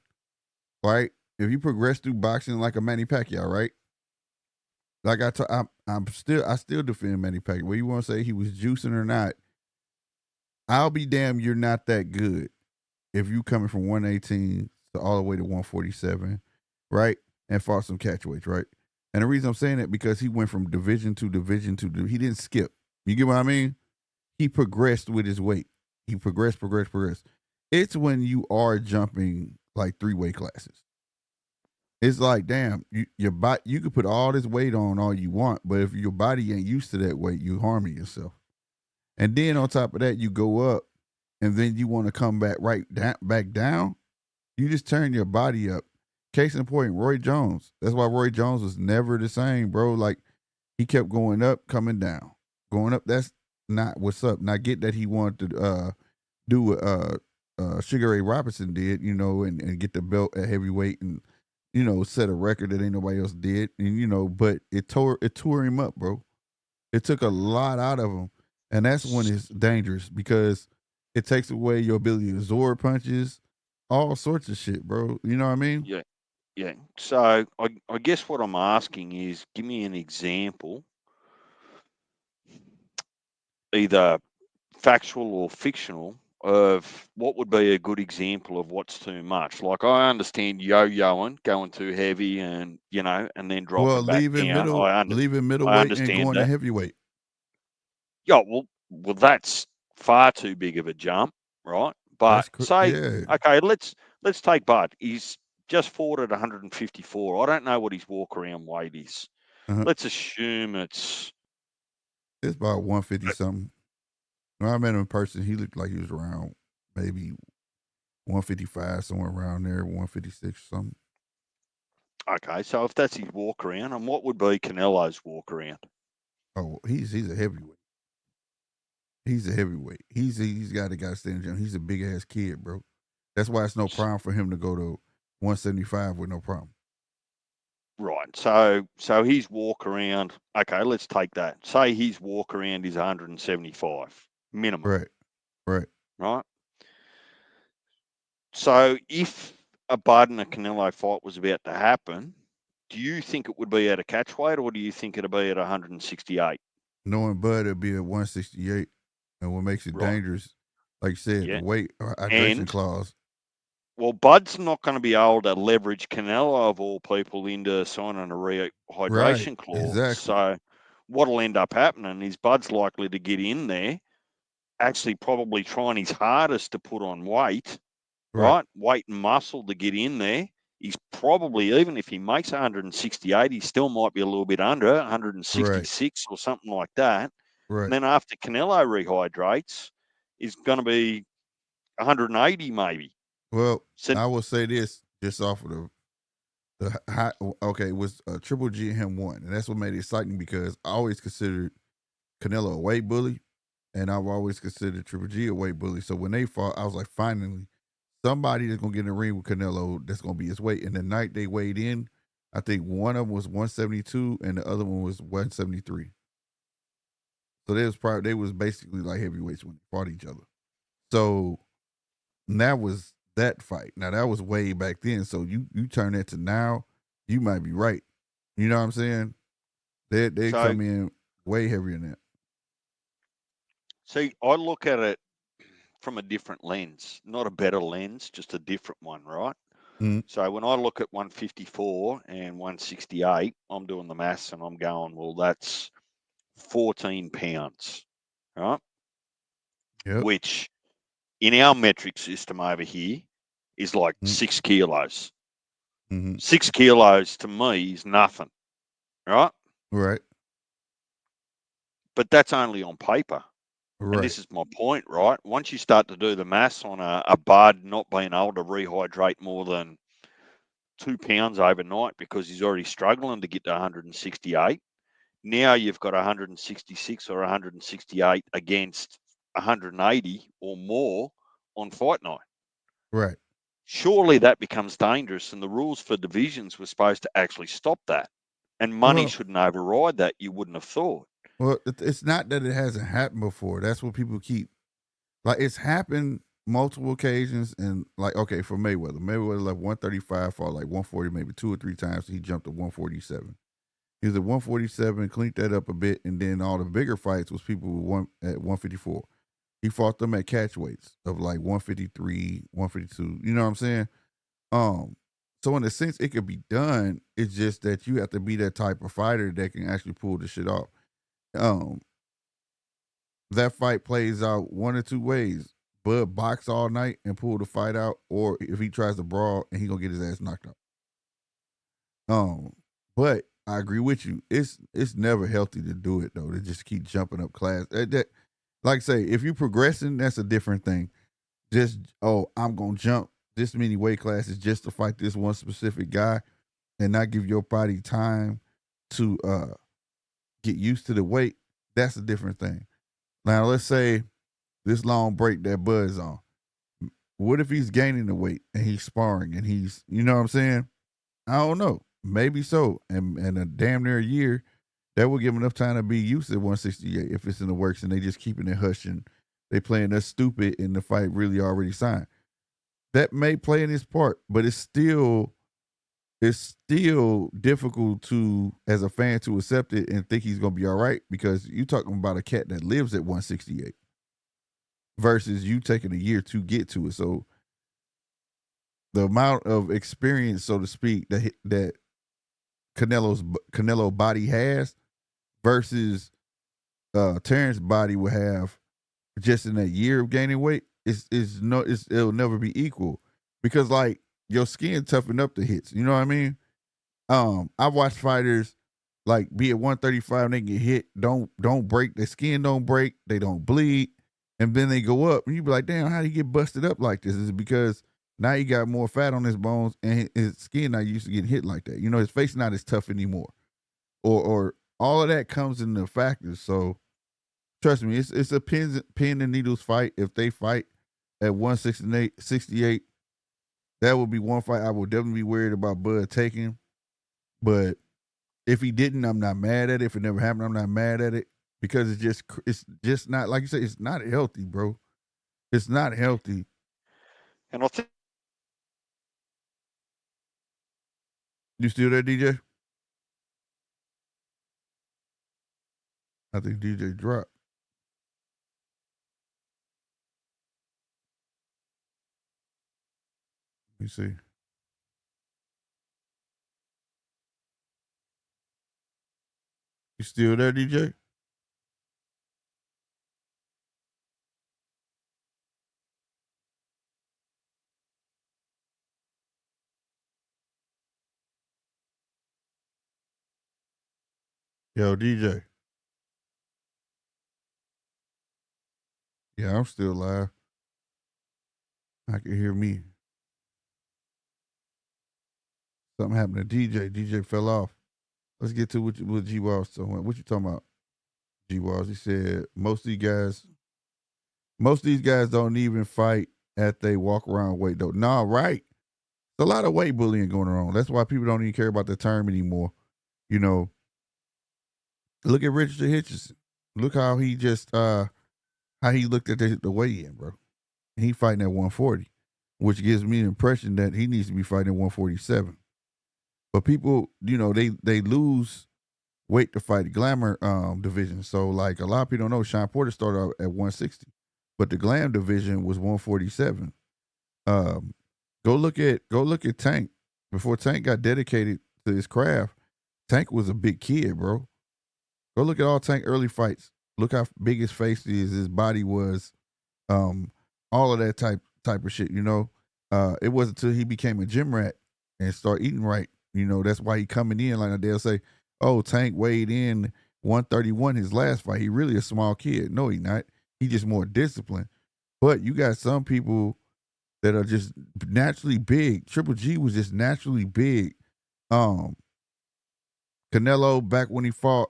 right? If you progress through boxing like a Manny Pacquiao, right? Like I still defend Manny Pacquiao. Whether you want to say he was juicing or not, I'll be damned you're not that good if you coming from 118 to all the way to 147, right? And fought some catchweights, right? And the reason I'm saying that because he went from division to division he didn't skip. You get what I mean? He progressed with his weight. He progressed. It's when you are jumping like 3 weight classes. It's like, damn, your body, you could put all this weight on all you want, but if your body ain't used to that weight, you harming yourself. And then on top of that, you go up, and then you want to come back back down. You just turn your body up. case in point, Roy Jones. That's why Roy Jones was never the same, bro. Like he kept going up, coming down, going up. That's not what's up. And I get that he wanted to do what Sugar Ray Robinson did, and get the belt at heavyweight and set a record that ain't nobody else did, and but it tore him up, bro. It took a lot out of him, and that's when it's dangerous because it takes away your ability to absorb punches, all sorts of shit, bro. You know what I mean? Yeah. Yeah. So I guess what I'm asking is, give me an example, either factual or fictional, of what would be a good example of what's too much. Like I understand yo-yoing, going too heavy, and and then Well, dropping back down. leaving I middleweight and understand going to that. heavyweight. Yeah, well, that's far too big of a jump, right? But say, Yeah. okay, let's take Bud. He's just fought at 154. I don't know what his walk around weight is. Uh-huh. Let's assume it's about 150 something. When I met him in person, he looked like he was around maybe 155, somewhere around there, 156 or something. okay. So if that's his walk around, and what would be Canelo's walk around? Oh, he's a heavyweight. He's a heavyweight. He's got to stand in. He's a big ass kid, bro. That's why it's no problem for him to go to 175 with no problem. Right. So his walk around. Okay, let's take that. Say his walk around is 175 minimum. Right. Right. Right. So if a Bud and a Canelo fight was about to happen, do you think it would be at a catch weight, or do you think it'd be at 168? Knowing Bud, it'd be at 168, and what makes it dangerous, like you said, the weight hydration clause. Well, Bud's not going to be able to leverage Canelo, of all people, into signing a rehydration clause. Exactly. So what'll end up happening is Bud's likely to get in there, actually probably trying his hardest to put on weight, right? Weight and muscle to get in there. He's probably, even if he makes 168, he still might be a little bit under 166 or something like that. Right. And then after Canelo rehydrates, he's going to be 180 maybe. Well, I will say this just off of the high. Okay, it was Triple G and him won, and that's what made it exciting because I always considered Canelo a weight bully, and I've always considered Triple G a weight bully. So when they fought, I was like, finally, somebody that's gonna get in the ring with Canelo that's gonna be his weight. And the night they weighed in, I think one of them was 172 and the other one was 173. So they was basically like heavyweights when they fought each other. So that was that fight. Now that was way back then. So you turn that to now, you might be right. You know what I'm saying? They come in way heavier than that. See, I look at it from a different lens, not a better lens, just a different one, right? Mm-hmm. So when I look at 154 and 168, I'm doing the maths and I'm going, well, that's 14 pounds, right? Yep. Which in our metric system over here is like 6 kilos. 6 kilos to me is nothing, right? Right. But that's only on paper. Right. And this is my point, right? Once you start to do the maths on a Bud not being able to rehydrate more than 2 pounds overnight because he's already struggling to get to 168, now you've got 166 or 168 against 180 or more on fight night. Right. Surely that becomes dangerous, and the rules for divisions were supposed to actually stop that. And money shouldn't override that, you wouldn't have thought. Well, it's not that it hasn't happened before. That's what people keep. Like, it's happened multiple occasions, and like, okay, for Mayweather left 135 for like 140, maybe 2 or 3 times. He jumped to 147. He was at 147, cleaned that up a bit, and then all the bigger fights was people who at 154. He fought them at catch weights of like 153, 152. You know what I'm saying? So in a sense, it could be done. It's just that you have to be that type of fighter that can actually pull the shit off. That fight plays out one or two ways. Bud box all night and pull the fight out, or if he tries to brawl and he gonna get his ass knocked out. But I agree with you. It's never healthy to do it though. To just keep jumping up class. That like I say, if you progressing, that's a different thing. Just I'm gonna jump this many weight classes just to fight this one specific guy and not give your body time to get used to the weight, that's a different thing. Now, let's say this long break that Bud's on. What if he's gaining the weight and he's sparring and he's, you know what I'm saying? I don't know. Maybe so. And a damn near a year, that will give him enough time to be used to 168 if it's in the works and they just keeping it hush and they playing us stupid and the fight really already signed. That may play in his part, but it's still difficult to, as a fan, to accept it and think he's gonna be all right, because you talking about a cat that lives at 168 versus you taking a year to get to it. So the amount of experience, so to speak, that Canelo body has versus Terrence's body will have just in that year of gaining weight, it'll never be equal, because like your skin toughen up the hits. You know what I mean? I've watched fighters like be at 135 and they get hit, don't break, their skin don't break, they don't bleed, and then they go up and you be like, damn, how do you get busted up like this? Is it because now he got more fat on his bones and his skin not used to getting hit like that? You know, his face not as tough anymore, or all of that comes into factors. So trust me, it's a pin and needles fight. If they fight at 168, that would be one fight I would definitely be worried about Bud taking. But if he didn't, I'm not mad at it. If it never happened, I'm not mad at it, because it's just not, like you said, it's not healthy, bro. It's not healthy. And I think You still there, DJ? I think DJ dropped. Let me see. You still there, DJ? Yo, DJ. Yeah, I'm still live. I can hear me. Something happened to DJ. DJ fell off. Let's get to what G Walls talking about. What you talking about, G Walls? He said most of these guys don't even fight at they walk around weight though. Nah, right. There's a lot of weight bullying going on. That's why people don't even care about the term anymore. You know, look at Richardson Hitchins. Look how he just how he looked at the weigh-in, bro. And he fighting at 140, which gives me the impression that he needs to be fighting at 147. But people, you know, they lose weight to fight the glamour division. So like a lot of people don't know, Sean Porter started out at 160, but the glam division was 147. Go look at Tank. Before Tank got dedicated to his craft, Tank was a big kid, bro. Go look at all Tank early fights. Look how big his face is, his body was, all of that type of shit, you know. It wasn't until he became a gym rat and started eating right. You know, that's why he coming in, like they'll say, oh, Tank weighed in 131 his last fight. He really a small kid. No, he not. He just more disciplined. But you got some people that are just naturally big. Triple G was just naturally big. Canelo, back when he fought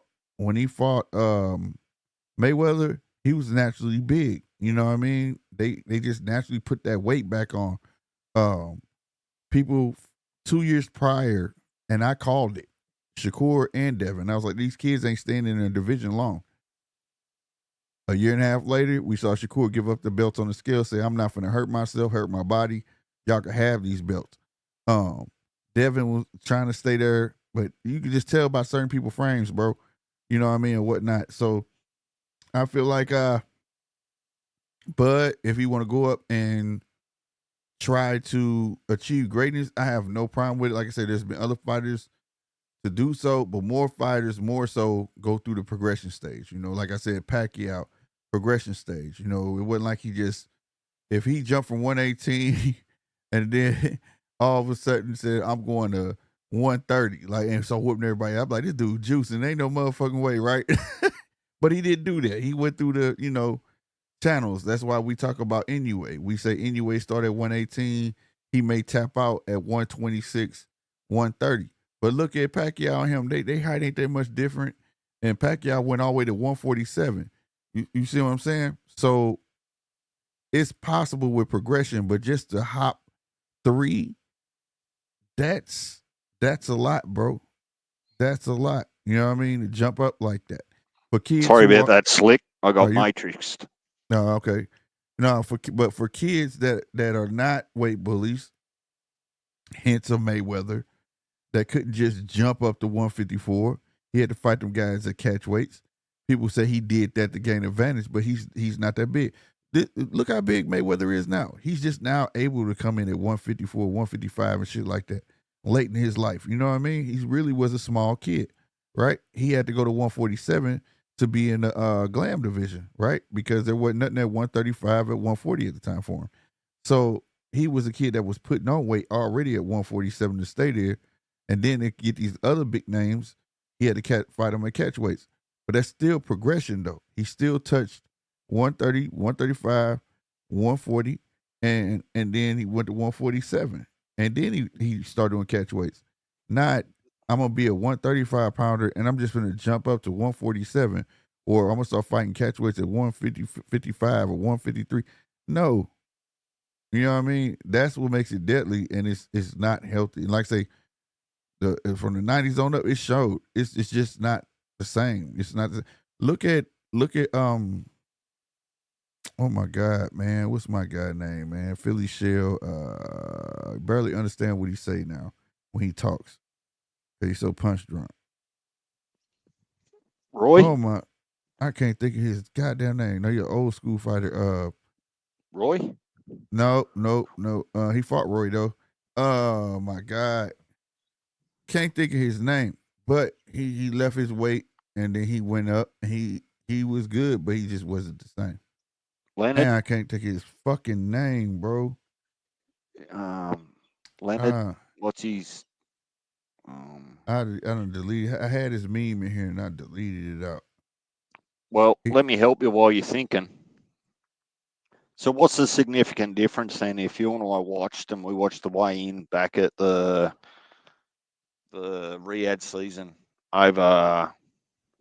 Mayweather, he was naturally big. You know what I mean? They just naturally put that weight back on. People 2 years prior, and I called it, Shakur and Devin. I was like, these kids ain't staying in a division long. A year and a half later, we saw Shakur give up the belts on the scale, say, I'm not going to hurt myself, hurt my body. Y'all can have these belts. Devin was trying to stay there, but you can just tell by certain people's frames, bro. You know what I mean, and whatnot. So I feel like Bud, if he want to go up and try to achieve greatness, I have no problem with it. Like I said, there's been other fighters to do so, but more fighters more so go through the progression stage. You know, like I said, Pacquiao, progression stage. You know, it wasn't like if he jumped from 118 and then all of a sudden said, I'm going to 130, like, and so whooping everybody. I'm like, this dude juicing, ain't no motherfucking way, right? But he didn't do that. He went through the, channels. That's why we talk about Inoue. We say Inoue started at 118. he may tap out at 126, 130. But look at Pacquiao and him. They height ain't that much different. And Pacquiao went all the way to 147. You see what I'm saying? So it's possible with progression, but just to hop 3, that's a lot, bro. That's a lot. You know what I mean? To jump up like that. For kids, Sorry about that, Slick. I got you, matrixed. No, okay. No, but for kids that are not weight bullies, hence a Mayweather, that couldn't just jump up to 154. He had to fight them guys that catch weights. People say he did that to gain advantage, but he's not that big. Look how big Mayweather is now. He's just now able to come in at 154, 155 and shit like that late in his life. You know what I mean? He really was a small kid, right? He had to go to 147 to be in the glam division, right? Because there wasn't nothing at 135 at 140 at the time for him. So he was a kid that was putting on weight already at 147 to stay there. And then to get these other big names, he had to fight them at catch weights. But that's still progression, though. He still touched 130, 135, 140, and then he went to 147. And then he started doing catch weights. Not, I'm going to be a 135 pounder, and I'm just going to jump up to 147, or I'm going to start fighting catch weights at 150, 55, or 153. No. You know what I mean? That's what makes it deadly, and it's not healthy. And like I say, from the 90s on up, it showed. It's just not the same. It's not look at oh my God, man. What's my guy name, man? Philly Shell. Barely understand what he say now when he talks. He's so punch drunk. Roy? Oh my, I can't think of his goddamn name. No, you're an old school fighter. Roy? No. He fought Roy though. Oh my God. Can't think of his name, but he left his weight and then he went up. And he was good, but he just wasn't the same. Leonard? Man, I can't think of his fucking name, bro. Leonard? What's his? I don't delete. I had his meme in here and I deleted it out. Well, let me help you while you're thinking. So what's the significant difference then if you and I watched, and we watched the weigh-in back at the Riyadh season over,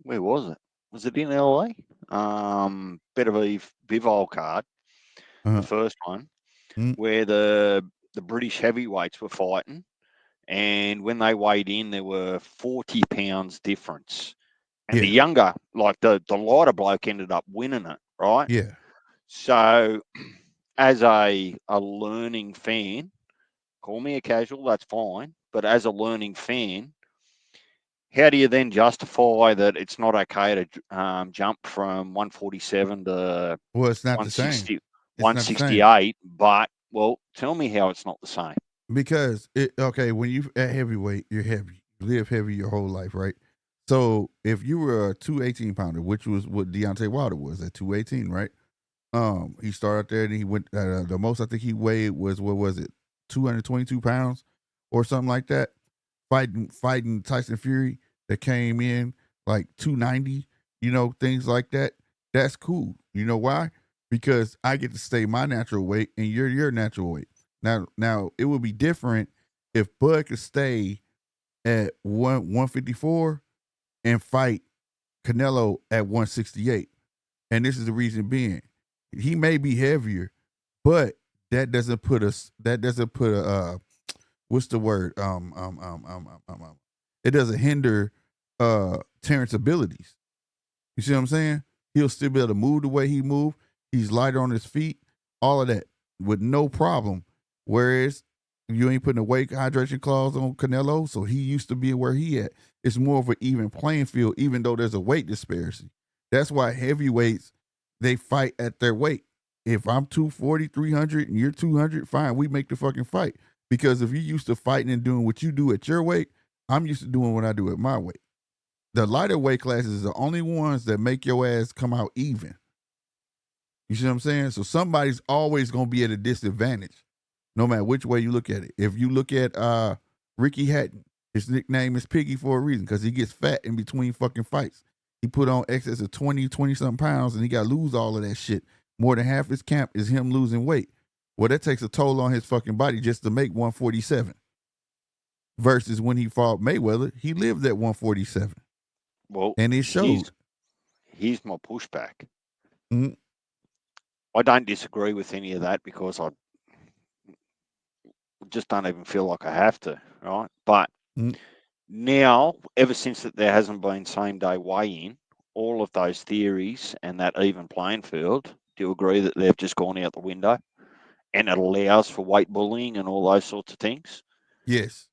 where was it? Was it in LA? Bit of a Bivol card, the first one, where the British heavyweights were fighting, and when they weighed in, there were 40 pounds difference. And the younger, like the lighter bloke ended up winning it, right? Yeah. So as a learning fan, call me a casual, that's fine. But as a learning fan, how do you then justify that it's not okay to jump from 147 to it's not the same. 168? But, well, tell me how it's not the same. Because, when you at heavyweight, you're heavy. You live heavy your whole life, right? So if you were a 218 pounder, which was what Deontay Wilder was at 218, right? He started there and he went, the most I think he weighed was, what was it? 222 pounds or something like that. Fighting Tyson Fury that came in like 290, things like that. That's cool. You know why? Because I get to stay my natural weight and you're your natural weight. Now it would be different if Bud could stay at 154 and fight Canelo at 168. And this is the reason being. He may be heavier, but that doesn't put what's the word? It doesn't hinder Terrence's abilities. You see what I'm saying? He'll still be able to move the way he moved. He's lighter on his feet, all of that with no problem. Whereas you ain't putting a weight hydration clause on Canelo, so he used to be where he at. It's more of an even playing field, even though there's a weight disparity. That's why heavyweights, they fight at their weight. If I'm 240, 300, and you're 200, fine, we make the fucking fight. Because if you're used to fighting and doing what you do at your weight, I'm used to doing what I do at my weight. The lighter weight classes are the only ones that make your ass come out even. You see what I'm saying? So somebody's always going to be at a disadvantage, no matter which way you look at it. If you look at Ricky Hatton, his nickname is Piggy for a reason, because he gets fat in between fucking fights. He put on excess of 20-something pounds, and he got to lose all of that shit. More than half his camp is him losing weight. Well, that takes a toll on his fucking body just to make 147. Versus when he fought Mayweather, he lived at 147. Well, and it showed. Here's my pushback. Mm-hmm. I don't disagree with any of that because I just don't even feel like I have to, right? But now, ever since that there hasn't been same-day weigh-in, all of those theories and that even playing field, do you agree that they've just gone out the window? And it allows for weight bullying and all those sorts of things? Yes.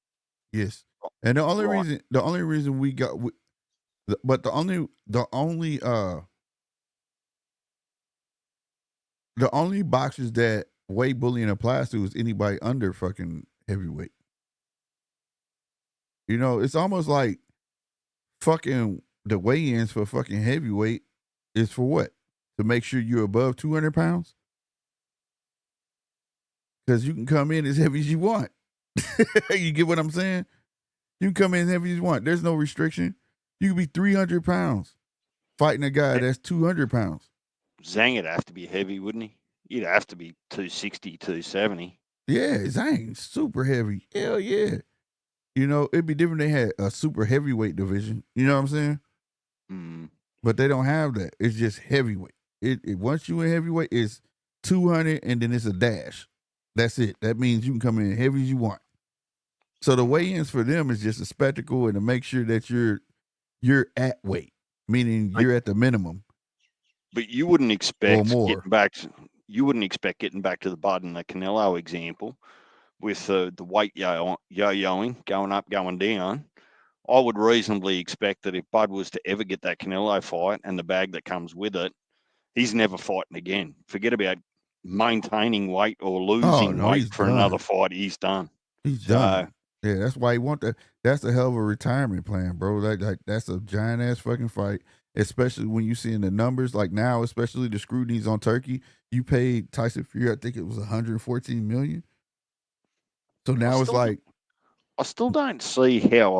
And the only Right. reason we got, but the only boxers that weight bullying applies to is anybody under fucking heavyweight. You know, it's almost like fucking the weigh-ins for fucking heavyweight is for what? To make sure you're above 200 pounds? Because you can come in as heavy as you want. You get what I'm saying? You can come in as heavy as you want. There's no restriction. You can be 300 pounds fighting a guy that's 200 pounds. Zhang would have to be heavy, wouldn't he? He'd have to be 260, 270. Yeah, Zhang, super heavy. Hell yeah. You know, it'd be different if they had a super heavyweight division. You know what I'm saying? Mm. But they don't have that. It's just heavyweight. It once you in heavyweight, it's 200 and then it's a dash. That's it. That means you can come in heavy as you want. So the weigh-ins for them is just a spectacle and to make sure that you're at weight, meaning you're at the minimum. But you wouldn't expect more. getting back to the Bud and the Canelo example with the weight yo-yoing, going up, going down. I would reasonably expect that if Bud was to ever get that Canelo fight and the bag that comes with it, he's never fighting again. Forget about maintaining weight or losing weight for another fight. He's done. He's done. Yeah, that's why he want that. That's a hell of a retirement plan, bro. Like that's a giant ass fucking fight. Especially when you seeing the numbers, like now, especially the scrutinies on Turkey. You paid Tyson Fury, I think it was 114 million. So now it's like, I still don't see how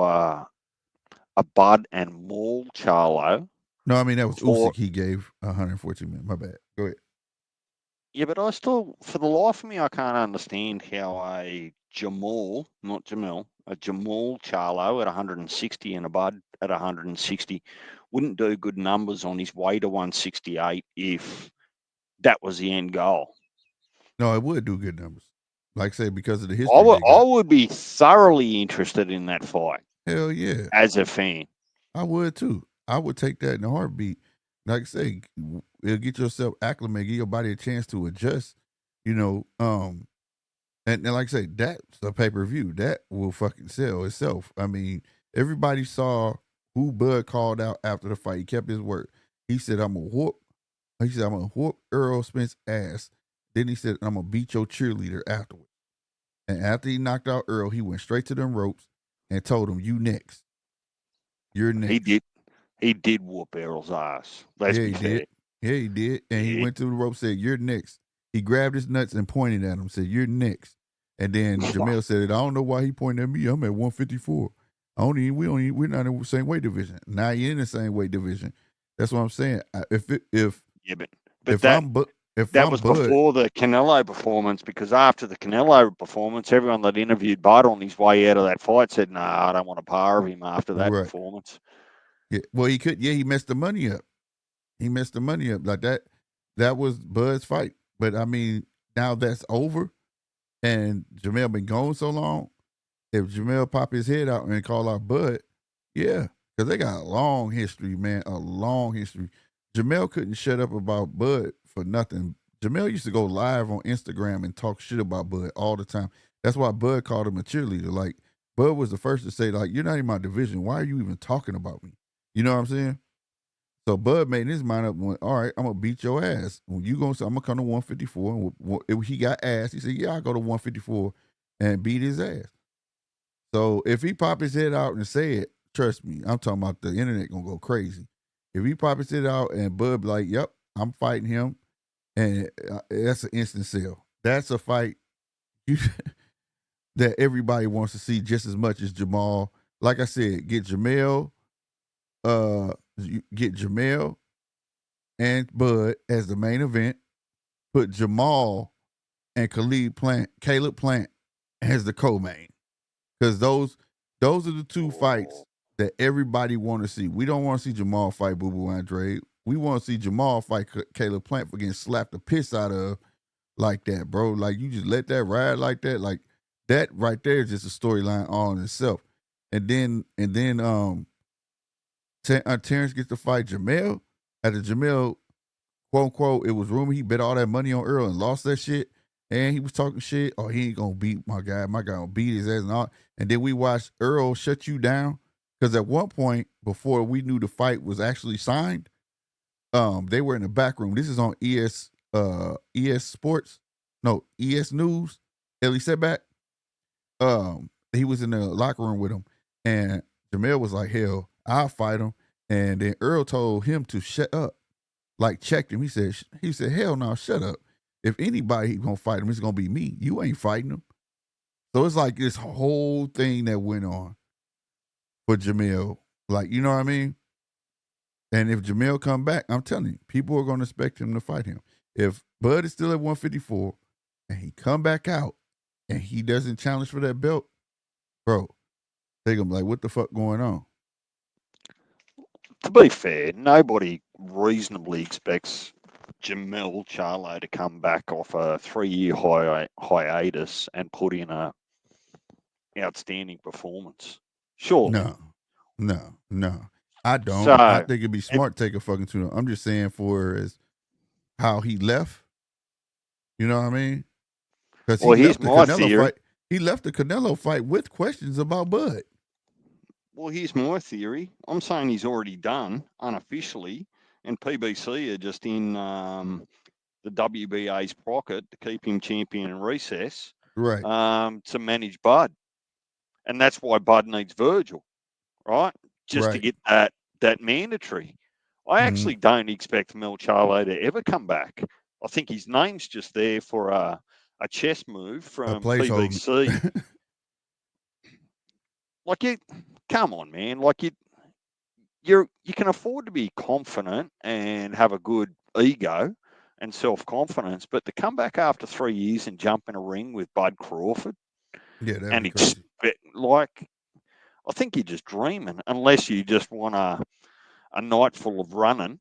a Bud and Maul Charlo. No, I mean that was Usyk. He gave 114 million. My bad. Go ahead. Yeah, but I still, for the life of me, I can't understand how a Jamal, not Jamil, a Jamal Charlo at 160 and a Bud at 160 wouldn't do good numbers on his way to 168 if that was the end goal. No, it would do good numbers. Like I say, because of the history. I would be thoroughly interested in that fight. Hell yeah. As a fan. I would too. I would take that in a heartbeat. Like I say, it'll get yourself acclimated, give your body a chance to adjust, you know. And like I say, that's a pay-per-view. That will fucking sell itself. I mean, everybody saw who Bud called out after the fight. He kept his word. He said, I'm gonna whoop Errol Spence ass. Then he said, I'm gonna beat your cheerleader afterwards. And after he knocked out Earl, he went straight to them ropes and told him, you next. You're next. He did whoop Errol's ass. Let's be fair. Yeah, he did. And he went to the rope, said, you're next. He grabbed his nuts and pointed at him, said, you're next. And then Jamel said, I don't know why he pointed at me. I'm at 154. We're not in the same weight division. Now you're in the same weight division. That's what I'm saying. That was before the Canelo performance, because after the Canelo performance, everyone that interviewed Bud on his way out of that fight said, I don't want a par of him after that performance. Yeah, well, he could. Yeah, he messed the money up. Like that. That was Bud's fight. But I mean, now that's over, and Jamel been gone so long. If Jamel pop his head out and call out Bud, yeah, because they got a long history, man, a long history. Jamel couldn't shut up about Bud for nothing. Jamel used to go live on Instagram and talk shit about Bud all the time. That's why Bud called him a cheerleader. Like, Bud was the first to say, like, you're not in my division. Why are you even talking about me? You know what I'm saying? So Bud made his mind up. Went, all right, I'm gonna beat your ass. When you gonna say I'm gonna come to 154? And if he got ass, he said, yeah, I'll go to 154 and beat his ass. So if he pop his head out and say it, trust me, I'm talking about the internet gonna go crazy. If he pop his head out and Bud be like, yep, I'm fighting him, and that's an instant sell. That's a fight that everybody wants to see just as much as Jamal. Like I said, get Jamel and Bud as the main event. Put Jamal and Caleb Plant as the co-main, because those are the two fights that everybody want to see. We don't want to see Jamal fight Boo Boo Andre. We want to see Jamal fight Caleb Plant for getting slapped the piss out of like that, bro. Like, you just let that ride like that. Like, that right there is just a storyline all in itself. And then Terrence gets to fight Jamel. After Jamel, quote unquote, it was rumored he bet all that money on Earl and lost that shit. And he was talking shit. Oh, he ain't gonna beat my guy. My guy gonna beat his ass and all. And then we watched Earl shut you down. Because at one point, before we knew the fight was actually signed, they were in the back room. This is on ES Sports. No, ES News. Ellie Setback. He was in the locker room with him. And Jamel was like, hell, I'll fight him. And then Earl told him to shut up. Like, checked him. He said, hell no, shut up. If anybody gonna fight him, it's gonna be me. You ain't fighting him. So it's like this whole thing that went on for Jamel. Like, you know what I mean? And if Jamel come back, I'm telling you, people are gonna expect him to fight him. If Bud is still at 154 and he come back out and he doesn't challenge for that belt, bro, they're gonna be like, what the fuck going on? To be fair, nobody reasonably expects Jamel Charlo to come back off a 3-year hiatus and put in a outstanding performance. Surely. No. I don't. So, I think it'd be smart to take a fucking tune. I'm just saying for as how he left. You know what I mean? Because here's my theory. He left the Canelo fight with questions about Bud. Well, here's my theory. I'm saying he's already done unofficially, and PBC are just in the WBA's pocket to keep him champion in recess, right? To manage Bud, and that's why Bud needs Virgil, right? Just to get that mandatory. I actually don't expect Mel Charlo to ever come back. I think his name's just there for a chess move from PBC. Like, come on, man. Like, you can afford to be confident and have a good ego and self-confidence, but to come back after 3 years and jump in a ring with Bud Crawford, and expect, like, I think you're just dreaming, unless you just want a night full of running.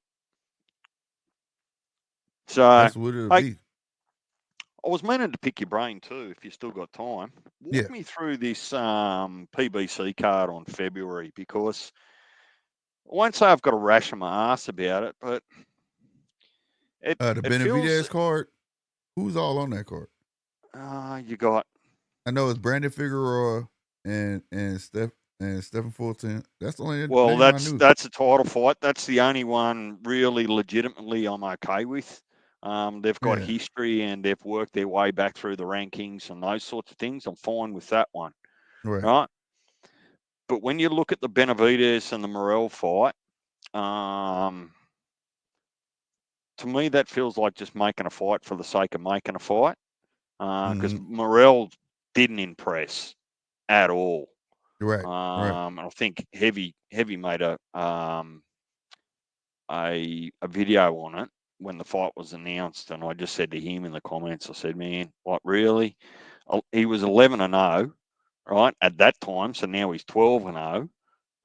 So that's what it'll be. I was meaning to pick your brain too, if you still got time. Walk me through this PBC card on February, because I won't say I've got a rash on my ass about it, but the Benavidez card. Who's all on that card? You got. I know it's Brandon Figueroa and Stephen Fulton. That's the only. Well, that's a title fight. That's the only one really legitimately I'm okay with. They've got history and they've worked their way back through the rankings and those sorts of things. I'm fine with that one. Right? But when you look at the Benavidez and the Morrell fight, to me, that feels like just making a fight for the sake of making a fight. Because Morrell didn't impress at all. Right. I think Heavy made a video on it when the fight was announced, and I just said to him in the comments, I said, man, like, really? He was 11-0, right, at that time, so now he's 12-0.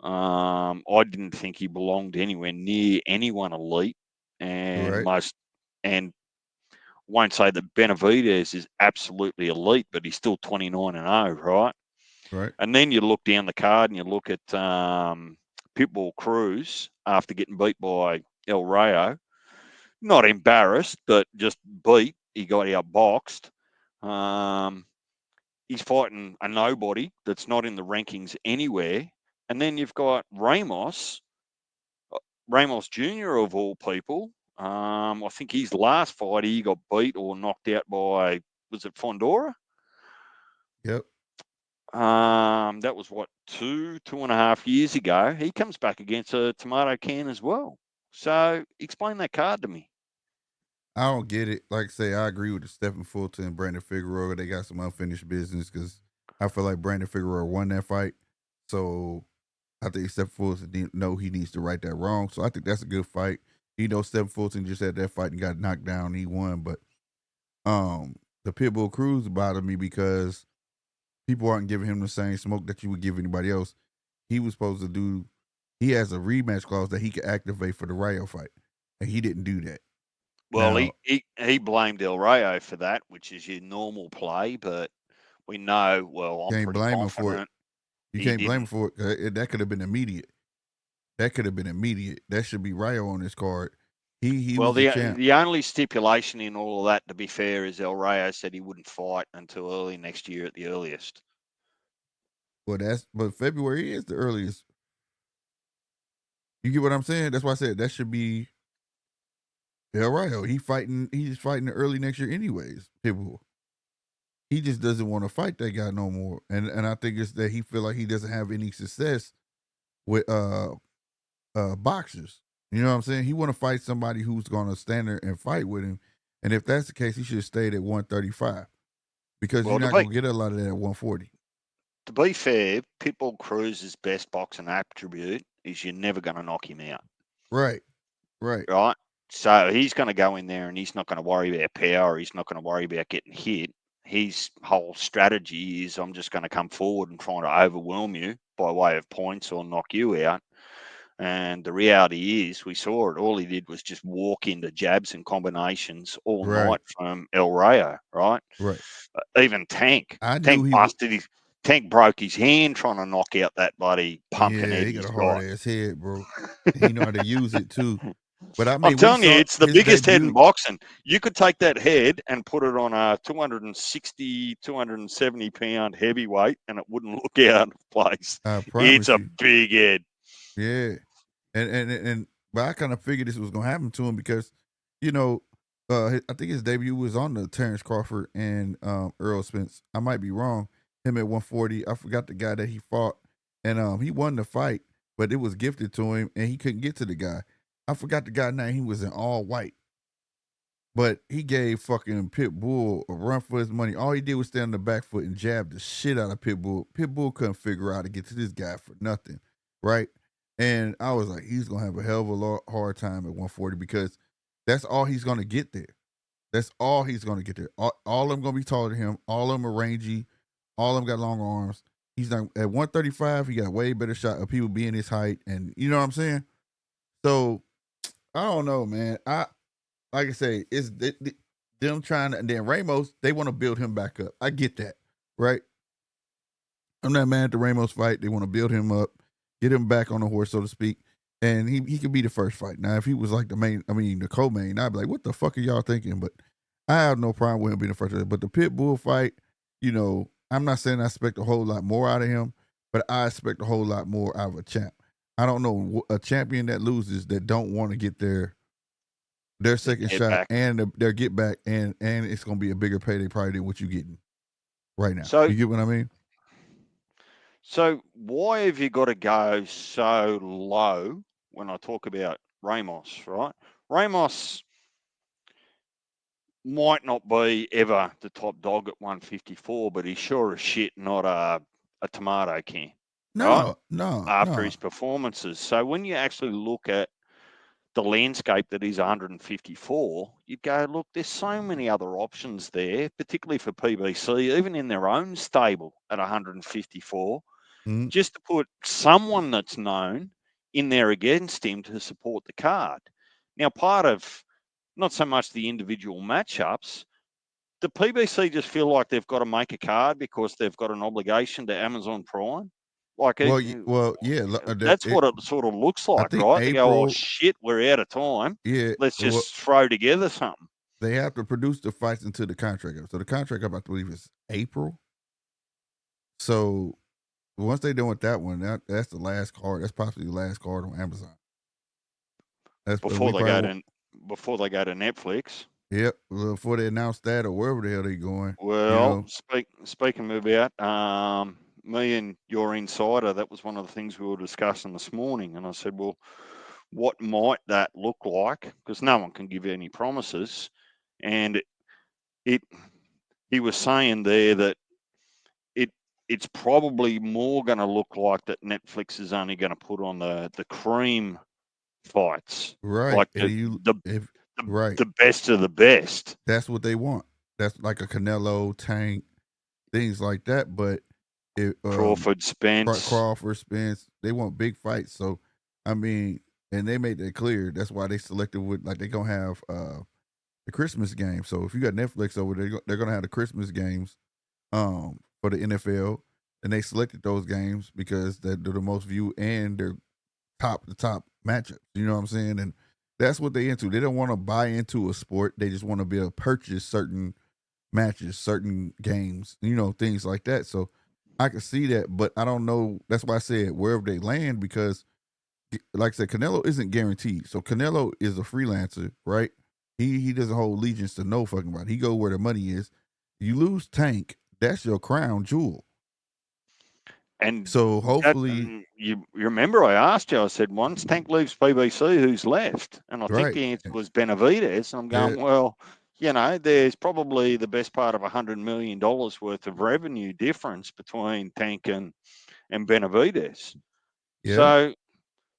I didn't think he belonged anywhere near anyone elite, and won't say that Benavidez is absolutely elite, but he's still 29-0, right? Right. And then you look down the card and you look at Pitbull Cruz after getting beat by El Rayo. Not embarrassed, but just beat. He got outboxed. He's fighting a nobody that's not in the rankings anywhere. And then you've got Ramos Jr. of all people. I think his last fight, he got beat or knocked out by, was it Fondora? Yep. That was what, 2.5 years ago. He comes back against a tomato can as well. So explain that card to me. I don't get it. Like I say, I agree with the Stephen Fulton and Brandon Figueroa. They got some unfinished business because I feel like Brandon Figueroa won that fight. So I think Stephen Fulton didn't know he needs to right that wrong. So I think that's a good fight. You know, Stephen Fulton just had that fight and got knocked down. He won, but the Pitbull Cruz bothered me because people aren't giving him the same smoke that you would give anybody else. He was supposed to do. He has a rematch clause that he could activate for the Rayo fight, and he didn't do that. Well, Now, he blamed El Rayo for that, which is your normal play, but we know. Well, I'm can't pretty blame him for it. confident You he can't blame him didn't. for it. That could have been immediate. That could have been immediate. That should be Rayo on this card. He Well, was the champ. the only stipulation in all of that, to be fair, is El Rayo said he wouldn't fight until early next year at the earliest. But February is the earliest. You get what I'm saying? That's why I said that should be El Rayo. He's fighting early next year anyways. Pitbull. He just doesn't want to fight that guy no more. And I think it's that he feel like he doesn't have any success with boxers. You know what I'm saying? He want to fight somebody who's gonna stand there and fight with him. And if that's the case, he should have stayed at 135. Because Well, you're not gonna get a lot of that at 140. To be fair, Pitbull Cruz's best boxing attribute is you're never going to knock him out. Right. Right? So he's going to go in there and he's not going to worry about power. He's not going to worry about getting hit. His whole strategy is I'm just going to come forward and try to overwhelm you by way of points or knock you out. And the reality is we saw it. All he did was just walk into jabs and combinations all night from El Rayo, right? Right. Even Tank. Tank broke his hand trying to knock out that bloody pumpkin head. He got a hard ass head, bro. He know how to use it too. But I'm telling you, it's the biggest head in boxing. You could take that head and put it on a 260, 270 pound heavyweight and it wouldn't look out of place. It's a big head. Yeah. But I kind of figured this was gonna happen to him because, I think his debut was on the Terrence Crawford and Earl Spence. I might be wrong. Him at 140. I forgot the guy that he fought. And he won the fight, but it was gifted to him and he couldn't get to the guy. I forgot the guy's name. He was in all white. But he gave fucking Pitbull a run for his money. All he did was stand on the back foot and jab the shit out of Pitbull. Pitbull couldn't figure out how to get to this guy for nothing. Right? And I was like, he's going to have a hell of a hard time at 140 because that's all he's going to get there. That's all he's going to get there. All of them going to be taller than him. All of them are rangy. All of them got long arms. He's not at 135. He got a way better shot of people being his height. And you know what I'm saying? So I don't know, man. Like I say, it's them trying to, and then Ramos, they want to build him back up. I get that, right? I'm not mad at the Ramos fight. They want to build him up, get him back on the horse, so to speak. And he could be the first fight. Now, if he was like the co-main, I'd be like, what the fuck are y'all thinking? But I have no problem with him being the first fight. But the Pitbull fight, I'm not saying I expect a whole lot more out of him, but I expect a whole lot more out of a champ. I don't know a champion that loses that don't want to get their second shot back. And their get back, and it's going to be a bigger payday probably than what you're getting right now. So, you get what I mean? So why have you got to go so low when I talk about Ramos, right? Ramos might not be ever the top dog at 154, but he's sure as shit not a tomato can. No. After his performances. So when you actually look at the landscape that is 154, you go, look, there's so many other options there, particularly for PBC, even in their own stable at 154, just to put someone that's known in there against him to support the card. Now, part of not so much the individual matchups, the PBC just feel like they've got to make a card because they've got an obligation to Amazon Prime. Like, yeah, that's what it sort of looks like, right? They go, oh shit, we're out of time. Yeah, let's just throw together something. They have to produce the fights until the contract up. So the contract up, I believe, is April. So once they're done with that one, that's the last card. That's possibly the last card on Amazon. That's before they go to Netflix. Yep, before they announce that or wherever the hell they're going. Well, speaking about me and your insider, that was one of the things we were discussing this morning. And I said, well, what might that look like? Because no one can give you any promises. And he was saying there that it's probably more going to look like that Netflix is only going to put on the cream fights. Right. Like the best of the best. That's what they want. that's like a Canelo, Tank, things like that. But Crawford, Spence. Crawford, Spence, they want big fights. So I mean, and they made that clear. That's why they selected with like they're gonna have the Christmas game. So if you got Netflix over there, they're gonna have the Christmas games for the NFL, and they selected those games because they're the most viewed and they're the top matchups. You know what I'm saying? And that's what they into. They don't want to buy into a sport. They just want to be able to purchase certain matches, certain games, things like that. So I can see that, but I don't know. That's why I said wherever they land, because like I said, Canelo isn't guaranteed. So Canelo is a freelancer, right? He doesn't hold allegiance to no fucking body. He go where the money is. You lose Tank, that's your crown jewel. And so hopefully you remember I asked you, I said, once Tank leaves PBC, who's left? And I think the answer was Benavidez. And I'm going, well, there's probably the best part of $100 million worth of revenue difference between Tank and Benavidez. Yeah.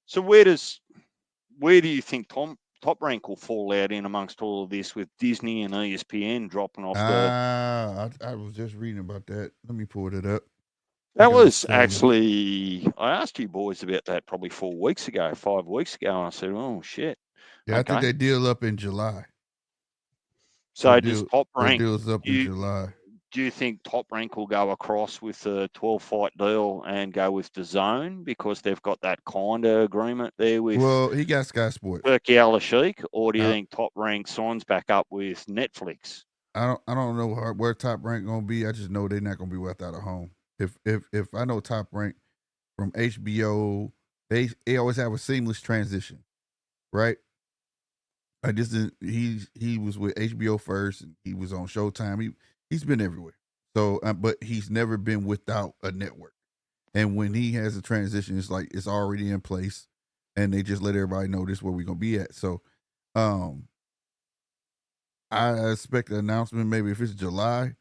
So where do you think Top Rank will fall out in amongst all of this, with Disney and ESPN dropping off I was just reading about that. Let me pull it up. That was actually, I asked you boys about that probably 5 weeks ago, and I said, oh, shit. Yeah, okay. I think they deal up in July. So does Top Rank, deals up in July. Do you think Top Rank will go across with a 12-fight deal and go with DAZN because they've got that kind of agreement there with? Well, he got Sky Sports. Turkey Al-Sheikh, or do you think Top Rank signs back up with Netflix? I don't know where Top Rank gonna be. I just know they're not gonna be without a home. If I know Top Rank from HBO, they always have a seamless transition, right? I just didn't. He was with HBO first, and he was on Showtime. He's been everywhere. So, but he's never been without a network. And when he has a transition, it's like it's already in place, and they just let everybody know this is where we're gonna be at. So, I expect an announcement maybe if it's July.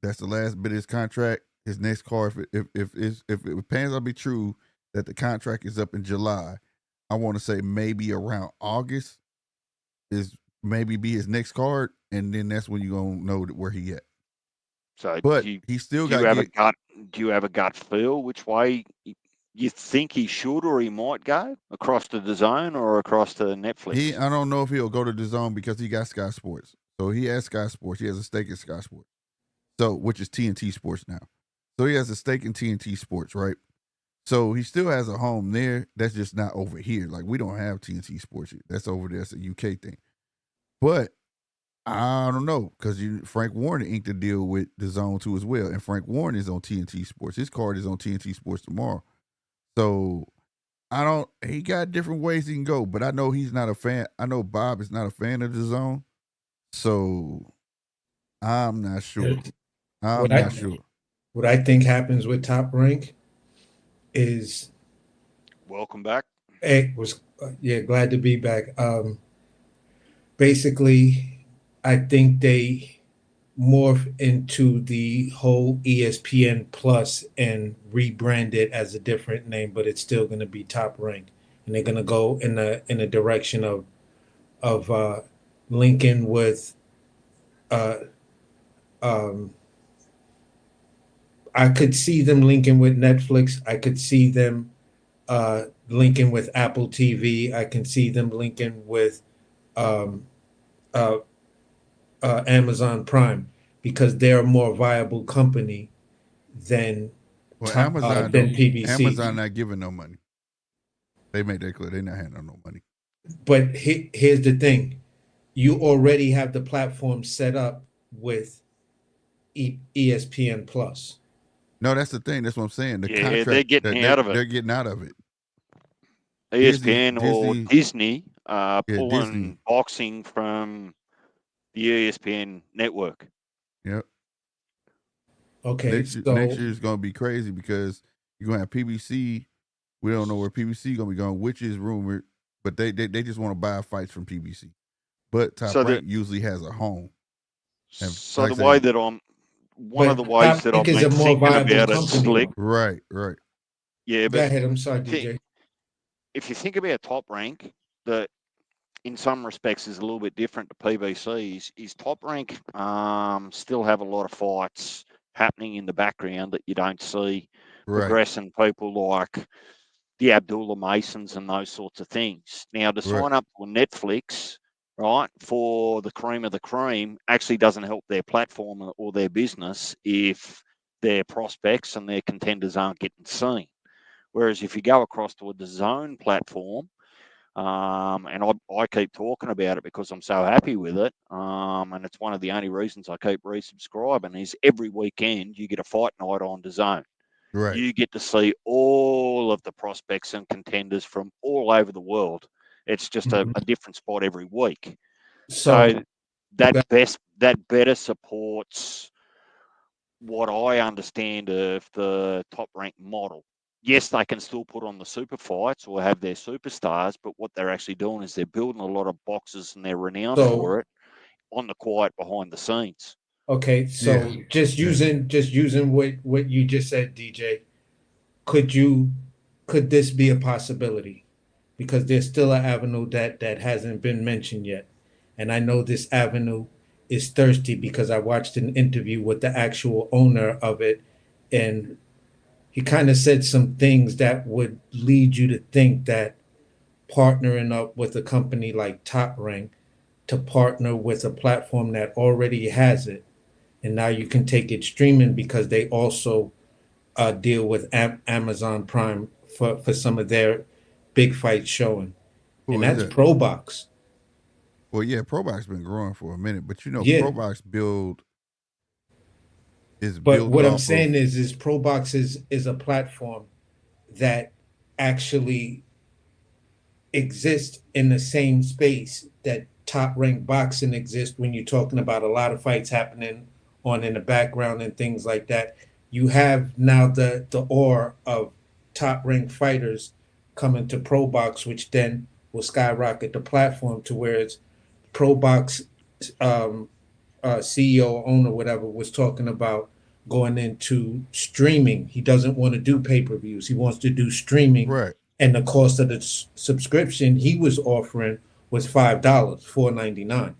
That's the last bit of his contract. His next card, if it pans out to be true that the contract is up in July, I want to say maybe around August is maybe be his next card, and then that's when you're gonna know where he at. So, but he still got. Do you have a gut feel which way you think he should or he might go, across to DAZN or across to Netflix? I don't know if he'll go to DAZN because he got Sky Sports. So he has Sky Sports. He has a stake in Sky Sports. So, which is TNT Sports now. So he has a stake in TNT Sports, right? So he still has a home there. That's just not over here. Like, we don't have TNT Sports yet. That's over there. That's a UK thing. But I don't know, because Frank Warren inked a deal with DAZN too as well. And Frank Warren is on TNT Sports. His card is on TNT Sports tomorrow. So he got different ways he can go, but I know he's not a fan. I know Bob is not a fan of DAZN. So I'm not sure. I'm not sure. What I think happens with Top Rank is, welcome back. Hey, glad to be back. Basically, I think they morph into the whole ESPN Plus and rebrand it as a different name, but it's still going to be Top Rank, and they're going to go in the direction of linking with I could see them linking with Netflix. I could see them linking with Apple TV. I can see them linking with Amazon Prime, because they're a more viable company than PBC. Amazon not giving no money. They made that clear. They're not handling no money. But here's the thing. You already have the platform set up with ESPN Plus. No, that's the thing. That's what I'm saying. Contract, they're getting out of it. They're getting out of it. ESPN or Disney pulling Disney. Boxing from the ESPN network. Yep. Okay. Next year is going to be crazy because you're going to have PBC. We don't know where PBC is going to be going, which is rumored, but they just want to buy fights from PBC. But Top Rank usually has a home. So like the way that I'm, one of the ways that I'm thinking about it, Slick. Right. Yeah, but go ahead. I'm sorry, DJ. If you think about Top Rank, that in some respects is a little bit different to PBC. Is Top Rank still have a lot of fights happening in the background that you don't see, progressing people like the Abdullah Masons and those sorts of things. Now, to sign up to Netflix, right, for the cream of the cream actually doesn't help their platform or their business if their prospects and their contenders aren't getting seen. Whereas if you go across to a DAZN platform, and I keep talking about it because I'm so happy with it, and it's one of the only reasons I keep resubscribing, is every weekend you get a fight night on DAZN. You get to see all of the prospects and contenders from all over the world. It's just a different spot every week. So that better supports what I understand of the Top Rank model. Yes, they can still put on the super fights or have their superstars, but what they're actually doing is they're building a lot of boxes and they're renowned for it on the quiet behind the scenes. Okay, so just using what you just said, DJ, could this be a possibility? Because there's still an avenue that hasn't been mentioned yet. And I know this avenue is thirsty because I watched an interview with the actual owner of it, and he kind of said some things that would lead you to think that partnering up with a company like Top Rank to partner with a platform that already has it, and now you can take it streaming because they also deal with Amazon Prime for some of their big fights showing. And that's ProBox. Well, yeah, ProBox been growing for a minute, but ProBox is but built. What I'm saying is ProBox is a platform that actually exists in the same space that Top Rank Boxing exists when you're talking about a lot of fights happening on in the background and things like that. You have now the aura of Top Rank fighters coming to ProBox, which then will skyrocket the platform to where it's ProBox CEO, owner, whatever, was talking about going into streaming. He doesn't want to do pay-per-views. He wants to do streaming. Right. And the cost of the subscription he was offering was $5, $4.99.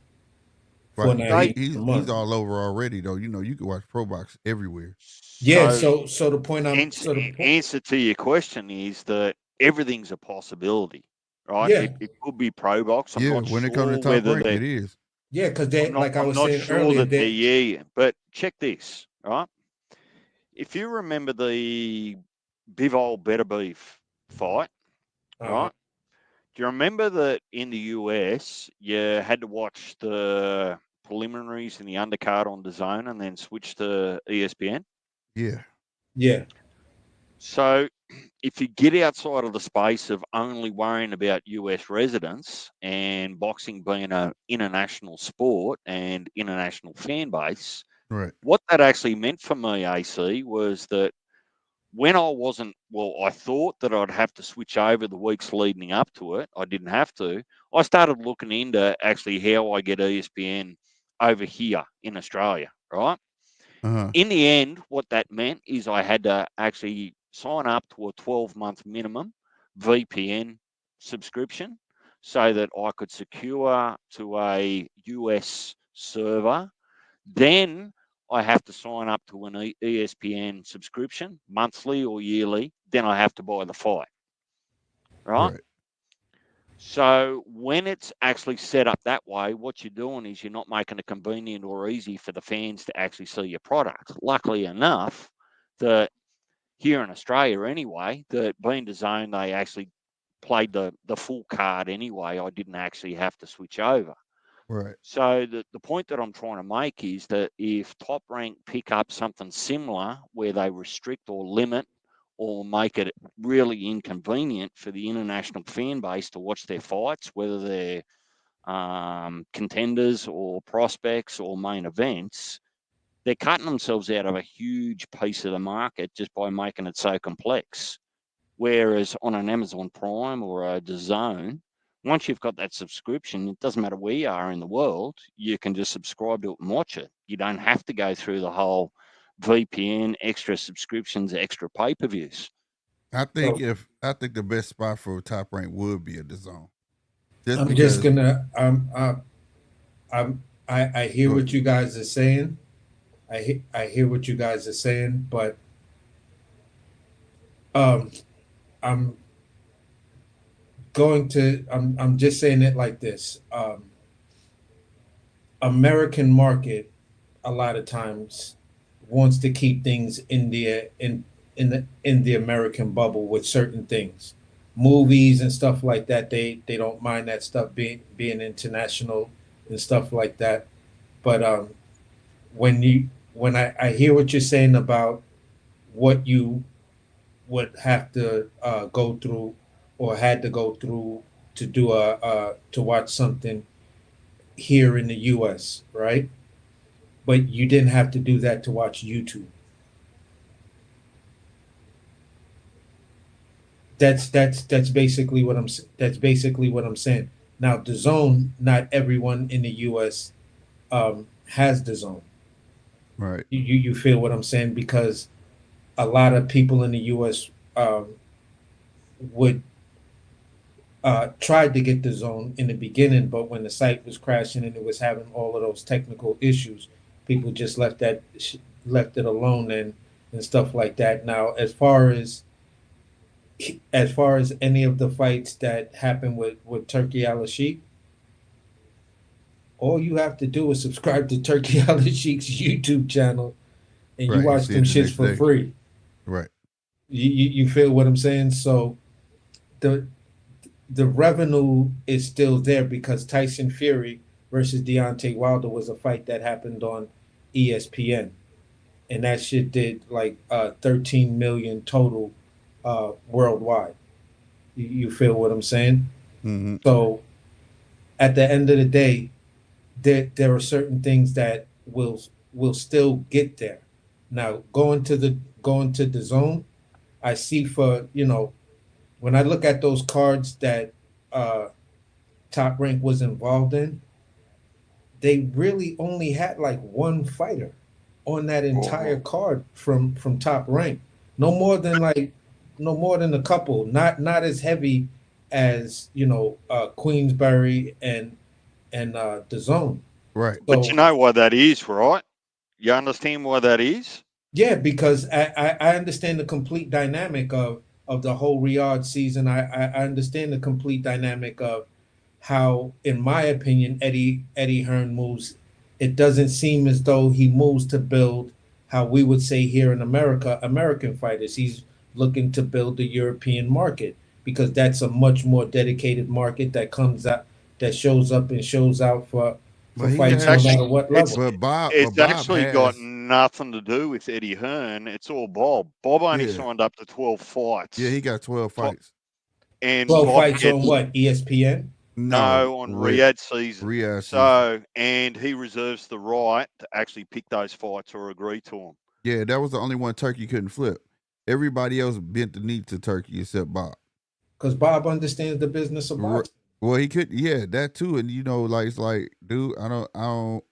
He's all over already, though. You can watch ProBox everywhere. Yeah. So the point answer to your question is that everything's a possibility, right? Yeah. It could be ProBox. I'm not when sure it comes to Top Rank, it is. Yeah, because like I was not saying sure earlier, that but check this, right? If you remember the Bivol Better Beef fight, right? Do you remember that in the US you had to watch the preliminaries and the undercard on DAZN and then switch to ESPN? Yeah. So if you get outside of the space of only worrying about US residents and boxing being an international sport and international fan base, what that actually meant for me, AC, was that when I wasn't, I thought that I'd have to switch over the weeks leading up to it. I didn't have to. I started looking into actually how I get ESPN over here in Australia, right? In the end, what that meant is I had to actually sign up to a 12-month minimum VPN subscription so that I could secure to a US server. Then I have to sign up to an ESPN subscription, monthly or yearly. Then I have to buy the fight, right? So when it's actually set up that way, what you're doing is you're not making it convenient or easy for the fans to actually see your product. Luckily enough, that here in Australia anyway, that being DAZN, they actually played the full card anyway. I didn't actually have to switch over. Right. So the point that I'm trying to make is that if Top Rank pick up something similar where they restrict or limit or make it really inconvenient for the international fan base to watch their fights, whether they're contenders or prospects or main events, they're cutting themselves out of a huge piece of the market just by making it so complex. Whereas on an Amazon Prime or a DAZN, once you've got that subscription, it doesn't matter where you are in the world, you can just subscribe to it and watch it. You don't have to go through the whole VPN, extra subscriptions, extra pay-per-views. I think the best spot for Top Rank would be a DAZN. I'm just gonna I hear Go what ahead. you guys are saying. I hear what you guys are saying, but um I'm I'm just saying it like this. American market a lot of times wants to keep things in the American bubble with certain things. Movies and stuff like that, they don't mind that stuff being international and stuff like that. But when I hear what you're saying about what you would have to go through or had to go through to do to watch something here in the US, right? But you didn't have to do that to watch YouTube. That's basically what I'm saying. Now the zone, not everyone in the US has the zone. Right. You feel what I'm saying? Because a lot of people in the US would tried to get the zone in the beginning, but when the site was crashing and it was having all of those technical issues, people just left it alone and stuff like that. Now, as far as any of the fights that happened with Turkey Al Sheikh, all you have to do is subscribe to Turkey Al Sheikh's YouTube channel, and you Right. And watch see them it the shits next for day. free. Right. You feel what I'm saying? So the revenue is still there because Tyson Fury versus Deontay Wilder was a fight that happened on ESPN, and that shit did like 13 million total worldwide. You feel what I'm saying? Mm-hmm. So at the end of the day, there are certain things that will still get there. Now going to the zone, I see for when I look at those cards that uh, Top Rank was involved in, they really only had like one fighter on that entire card from Top Rank. No more than a couple. Not as heavy as Queensberry and the Zone. Right. But So you know why that is, right? You understand why that is? yeah, because I understand the complete dynamic of the whole Riyadh season. I understand the complete dynamic of how, in my opinion, Eddie Hearn moves. It doesn't seem as though he moves to build how we would say here in America, American fighters. He's looking to build the European market because that's a much more dedicated market that comes out, that shows up and shows out for But he fights no has. matter what It's level. But it's Bob actually got has. nothing to do with Eddie Hearn. It's all Bob. Bob only Yeah. signed up to 12 Yeah. fights. He got 12 fights. And 12 Bob fights on gets what, ESPN? No. no on Riyadh season. Riyadh season. So, and he reserves the right to actually pick those fights or agree to them. Yeah, that was the only one Turkey couldn't flip. Everybody else bent the knee to Turkey except Bob. Because Bob understands the business of boxing. Well, he could. Yeah, that too. And it's like, dude, I don't.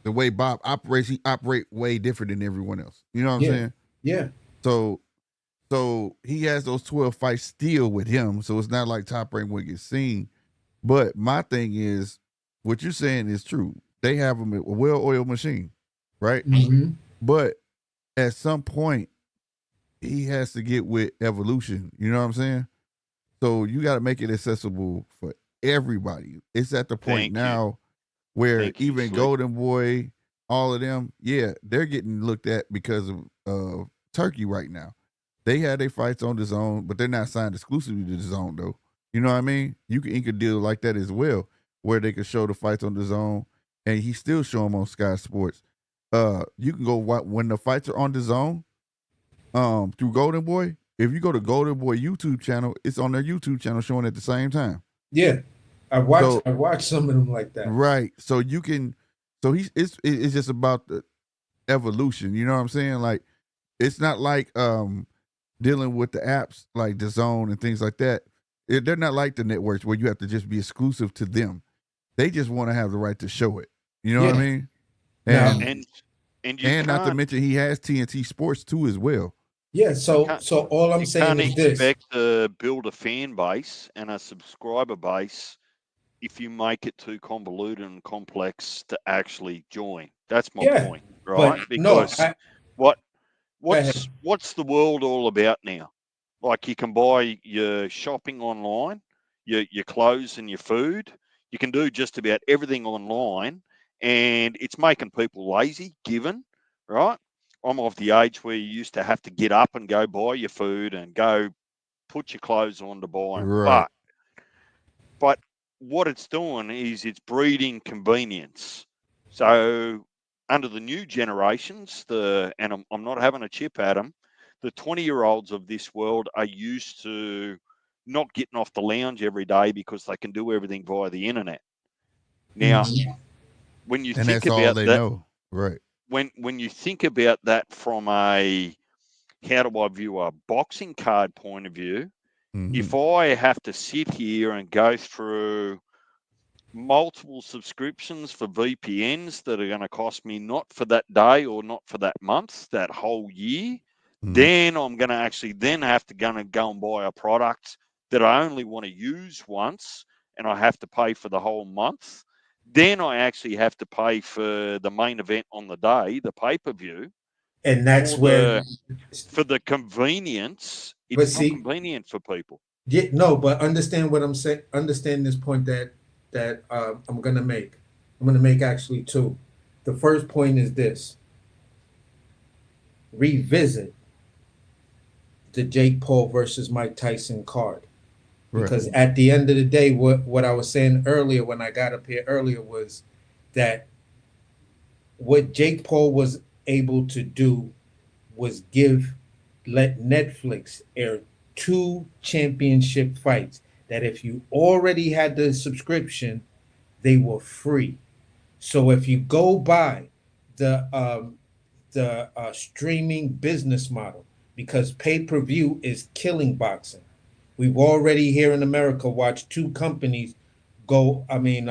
The way Bob operates, he operate way different than everyone else. You know what I'm saying? Yeah. So he has those 12 fights still with him. So it's not like Top Rank would get seen. But my thing is, what you're saying is true. They have him a well-oiled machine, right? Mm-hmm. But at some point, he has to get with evolution. You know what I'm saying? So you got to make it accessible for everybody. It's at the point now where even Golden Boy, all of them, yeah, they're getting looked at because of Turkey right now. They had their fights on the zone, but they're not signed exclusively to the zone, though. You know what I mean? You can ink a deal like that as well, where they could show the fights on the zone, and he still show them on Sky Sports. You can go when the fights are on the zone, through Golden Boy. If you go to Golden Boy YouTube channel, it's on their YouTube channel showing at the same time. Yeah, I watched some of them like that. Right. So you can. So it's just about the evolution. You know what I'm saying? Like, it's not like dealing with the apps like the Zone and things like that. They're not like the networks where you have to just be exclusive to them. They just want to have the right to show it. You know what I mean? And not to mention he has TNT Sports too as well. Yeah. So all I'm saying is this: expect to build a fan base and a subscriber base if you make it too convoluted and complex to actually join. That's my Yeah, point, right? but no, Because what's the world all about now? Like, you can buy your shopping online, your clothes and your food. You can do just about everything online, and it's making people lazy, given, right? I'm of the age where you used to have to get up and go buy your food and go put your clothes on to buy them. Right. But what it's doing is it's breeding convenience. So under the new generations, and I'm not having a chip at them, the 20-year-olds of this world are used to not getting off the lounge every day because they can do everything via the internet. Now, when you And think that's all about they that, know. Right. when you think about that from a how do I view a boxing card point of view, if I have to sit here and go through multiple subscriptions for VPNs that are going to cost me not for that day or not for that month, that whole year, then I'm going to actually then have to go and buy a product that I only want to use once, and I have to pay for the whole month. Then I actually have to pay for the main event on the day, the pay-per-view. And that's For the convenience, but it's not see, convenient for people. yeah, no, but understand what I'm saying. Understand this point that I'm gonna make. I'm gonna make actually two. The first point is this: revisit the Jake Paul versus Mike Tyson card, Right. because at the end of the day, what I was saying earlier when I got up here earlier was that what Jake Paul was able to do was let Netflix air 2 championship fights that if you already had the subscription, they were free. So if you go by the streaming business model, because pay-per-view is killing boxing. We've already here in America watched two companies go. I mean,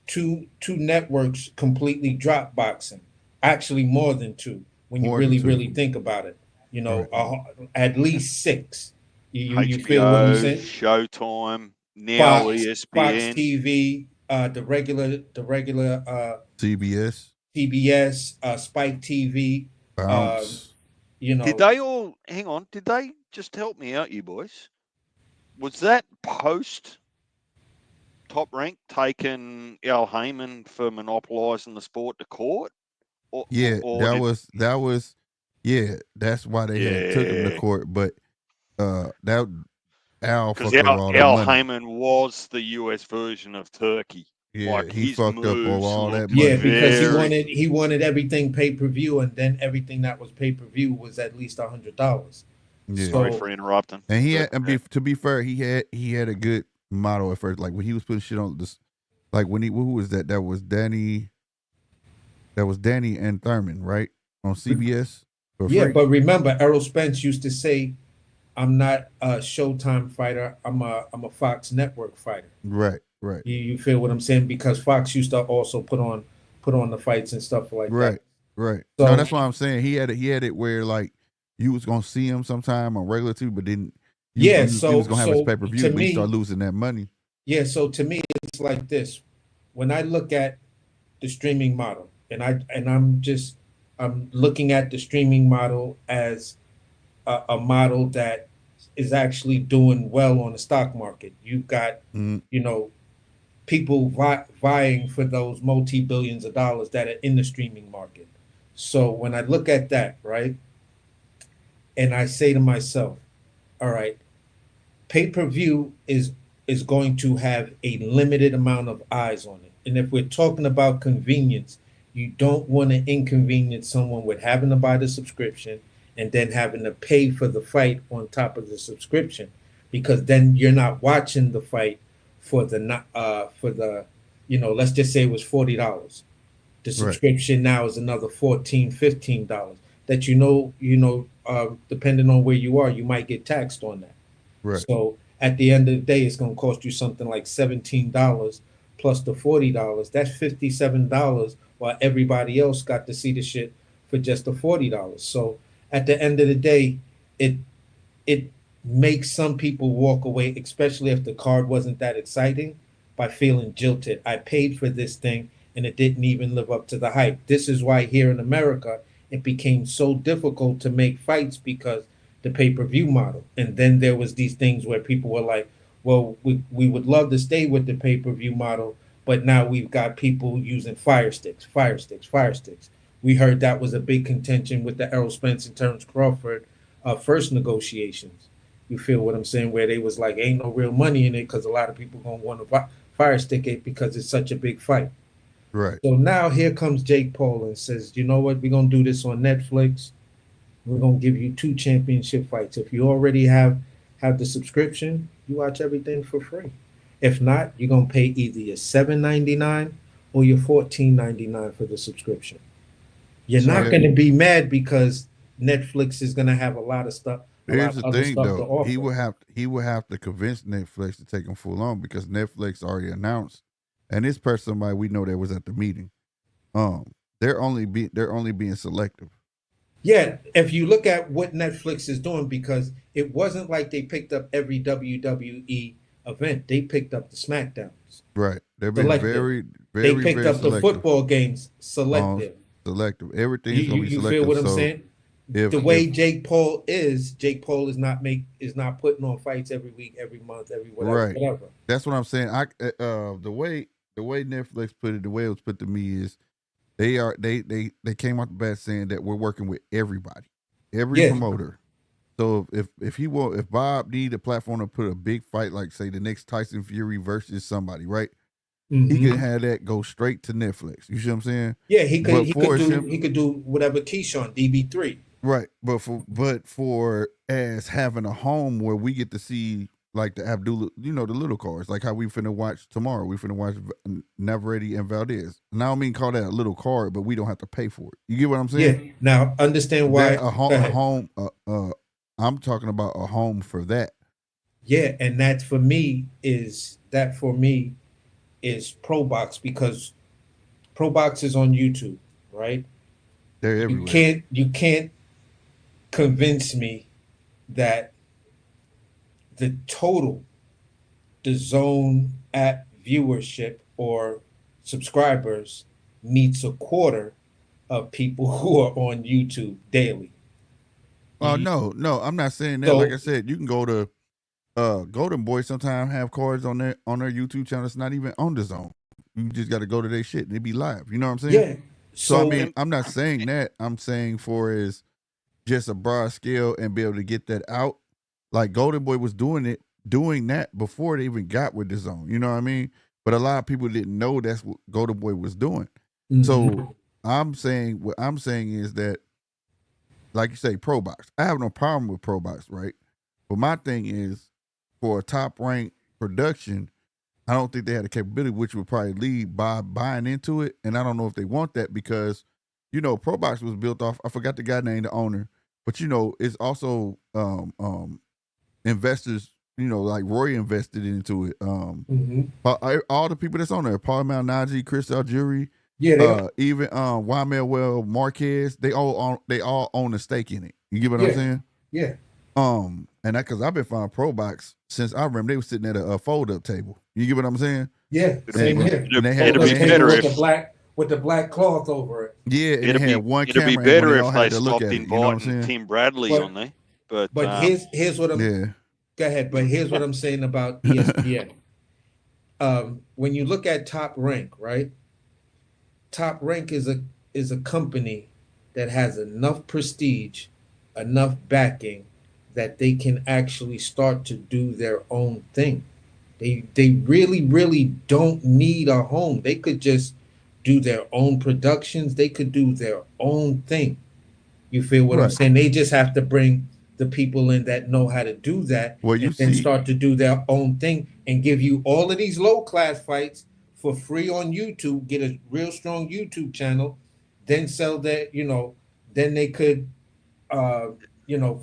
two networks completely drop boxing. Actually, more than two when you More than really two. think about it. You know, Right. at least six. You feel what I'm HBO, saying? Showtime, now Fox ESPN. TV, the regular CBS. TBS, Spike TV. Um, Bounce. you Did know, they all hang on? Did they just help me out, you boys? Was that post Top Rank taking Al Heyman for monopolising the sport to court? Yeah, Or that did was yeah, that's why they had took him to yeah? court, but that Al Because fucked over all that Al money. Heyman was the US version of Turkey. Yeah, Like, he his fucked up over moves all that looked yeah, money. because very. he wanted everything pay-per-view, and then everything that was pay-per-view was at least $100. Yeah. Sorry So for interrupting. And he But, had, to be fair, he had a good model at first. Like when he was putting shit on this, like when who was that? That was Danny and Thurman, right? On CBS for yeah, free. but remember, Errol Spence used to say, "I'm not a Showtime fighter. I'm a Fox Network fighter." Right, right, You feel what I'm saying? Because Fox used to also put on the fights and stuff like that. right, right. No, So that's why I'm saying he had it where like you was gonna see him sometime on regular TV, but then yeah, he was gonna have his so pay per view, to but he started me, losing that money. yeah, so to me, it's like this. When I look at the streaming model, and I'm looking at the streaming model as a model that is actually doing well on the stock market. You've got, Mm, you know, people vying for those multi-billions of dollars that are in the streaming market. So when I look at that, right, and I say to myself, all right, pay-per-view is going to have a limited amount of eyes on it. And if we're talking about convenience, you don't want to inconvenience someone with having to buy the subscription and then having to pay for the fight on top of the subscription, because then you're not watching the fight for the let's just say it was $40. The right, subscription now is another $14, $15 that depending on where you are, you might get taxed on that. right, So at the end of the day, it's going to cost you something like $17 plus the $40. That's $57, while everybody else got to see the shit for just the $40. So at the end of the day, it it makes some people walk away, especially if the card wasn't that exciting, by feeling jilted. I paid for this thing and it didn't even live up to the hype. This is why here in America it became so difficult to make fights, because the pay-per-view model. And then there was these things where people were like, well, we would love to stay with the pay-per-view model, but now we've got people using fire sticks. We heard that was a big contention with the Errol Spence and Terrence Crawford first negotiations. You feel what I'm saying? Where they was like, ain't no real money in it because a lot of people gonna want to fire stick it because it's such a big fight. Right. So now here comes Jake Paul and says, you know what? We're gonna do this on Netflix. We're gonna give you 2 championship fights. If you already have the subscription, you watch everything for free. If not, you're gonna pay either your $7.99 or your $14.99 for the subscription. You're not gonna be mad because Netflix is gonna have a lot of stuff. Here's the thing, though. He would have to convince Netflix to take him full on, because Netflix already announced, and this person, somebody we know that was at the meeting. They're only being selective. Yeah, if you look at what Netflix is doing, because it wasn't like they picked up every WWE event. They picked up the SmackDowns. Right. They're being very, They picked very up selective. the football games selective. Selective. Everything's gonna be selective. You feel what I'm saying? The way Jake Paul is not putting on fights every week, every month, every whatever. That's what I'm saying. The way Netflix put it, the way it was put to me is they came out the bat saying that we're working with everybody, every promoter. So if Bob need a platform to put a big fight, like say the next Tyson Fury versus somebody, right? Mm-hmm. He can have that go straight to Netflix. You see what I'm saying? Yeah, he could do whatever Keyshawn DB3. Right, but for as having a home where we get to see like the Abdullah, the little cards, like how we finna watch tomorrow. We finna watch Navarrete and Valdez. And I don't mean call that a little card, but we don't have to pay for it. You get what I'm saying? Yeah. Now understand why a home. I'm talking about a home for that. Yeah, and that for me is ProBox, because ProBox is on YouTube, right? They're everywhere. You can't convince me that the total DAZN app viewership or subscribers meets a quarter of people who are on YouTube daily. Oh no, I'm not saying that. So, like I said, you can go to Golden Boy sometimes have cards on their YouTube channel. It's not even on DAZN. You just got to go to their shit and it be live. You know what I'm saying? Yeah. So I mean, I'm not saying that. I'm saying for is just a broad scale and be able to get that out. Like Golden Boy was doing that before they even got with DAZN. You know what I mean? But a lot of people didn't know that's what Golden Boy was doing. Mm-hmm. So what I'm saying is that, like you say, ProBox. I have no problem with ProBox, right? But my thing is, for a top ranked production, I don't think they had the capability, which would probably lead by buying into it. And I don't know if they want that because, ProBox was built off, I forgot the guy named the owner, but it's also investors, like Roy invested into it. All the people that's on there, Paul Malnaji, Chris Algieri, even Wymel Marquez, they all own a stake in it. You get what I'm saying? Yeah. And that because I've been following ProBox since I remember they were sitting at a fold-up table. You get what I'm saying? Yeah, same here. With the black cloth over it. Yeah, and they had one camera. It'd be better if they stopped inviting Tim Bradley on there. But here's what I'm. Yeah. Go ahead. But here's what I'm saying about ESPN. When you look at Top Rank, right? Top Rank is a company that has enough prestige, enough backing, that they can actually start to do their own thing. They really, really don't need a home. They could just do their own productions. They could do their own thing. You feel what I'm saying? They just have to bring the people in that know how to do that, and start to do their own thing and give you all of these low-class fights for free on YouTube, get a real strong YouTube channel, then sell that, then they could, for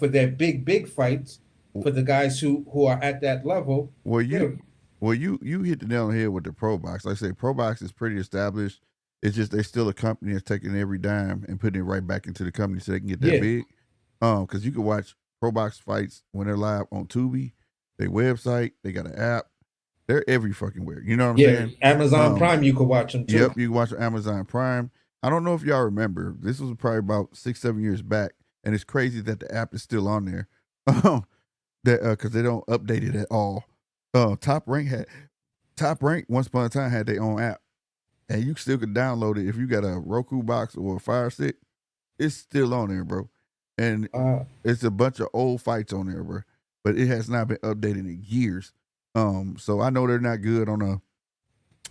their big fights, for the guys who are at that level. Well, you hit the nail on the head with the ProBox. Like I say, ProBox is pretty established. It's just they're still a company that's taking every dime and putting it right back into the company so they can get that big. Because you can watch ProBox fights when they're live on Tubi, their website, they got an app. They're every fucking where. You know what I'm Yeah, saying? Amazon Prime, you could watch them too. Yep, you can watch on Amazon Prime. I don't know if y'all remember. This was probably about 6-7 years back, and it's crazy that the app is still on there. That because they don't update it at all. Top Rank once upon a time had their own app, and you still could download it if you got a Roku box or a Fire Stick. It's still on there, bro, and it's a bunch of old fights on there, bro. But it has not been updated in years. So I know they're not good on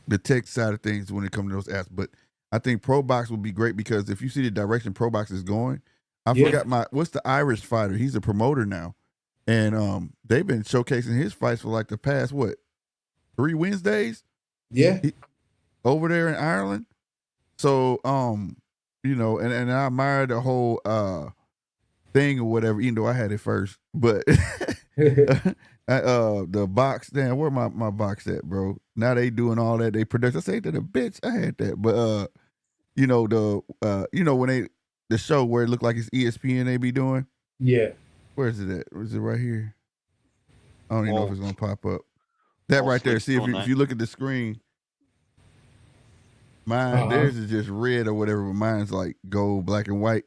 the tech side of things when it comes to those apps, but I think Pro Box will be great because if you see the direction Pro Box is going, I forgot what's the Irish fighter? He's a promoter now, and they've been showcasing his fights for like the past 3 Wednesdays? Yeah, over there in Ireland. So you know, and I admire the whole thing or whatever, even though I had it first, but. The box, damn, where my box at, bro? Now they doing all that. They produce. I say to the bitch, I had that, but you know when the show where it looked like it's ESPN they be doing. Yeah. Where is it at? Is it right here? I don't even know if it's gonna pop up. That right there. See if you look at the screen, mine theirs is just red or whatever, but mine's like gold, black and white.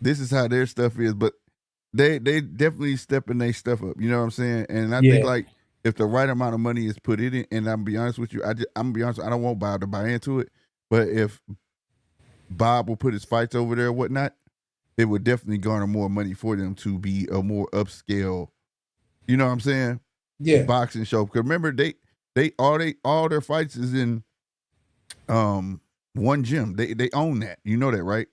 This is how their stuff is, but. They definitely stepping their stuff up. You know what I'm saying? And I think like if the right amount of money is put in it, and I'm gonna be honest with you, I'm gonna be honest, I don't want Bob to buy into it, but if Bob will put his fights over there or whatnot, it would definitely garner more money for them to be a more upscale. You know what I'm saying? Yeah. Boxing show. Because remember, all their fights is in one gym. They own that. You know that, right?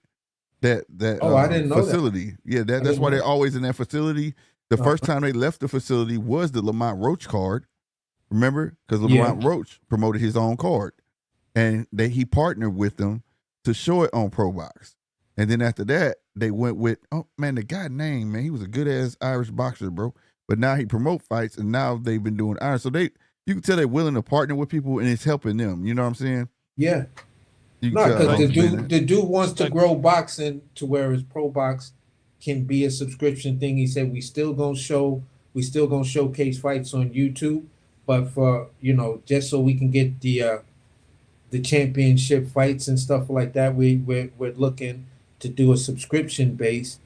That I didn't know facility. That. Yeah, that's why they're always in that facility. The first time they left the facility was the Lamont Roach card. Remember? Because Lamont Roach promoted his own card. And he partnered with them to show it on Pro Box. And then after that, they went with, oh man, the guy name, man, he was a good ass Irish boxer, bro. But now he promote fights, and now they've been doing Irish. So you can tell they're willing to partner with people, and it's helping them. You know what I'm saying? Yeah. No, because the dude wants to grow boxing to where his Pro Box can be a subscription thing. He said we still gonna showcase fights on YouTube, but for just so we can get the championship fights and stuff like that, we're looking to do a subscription based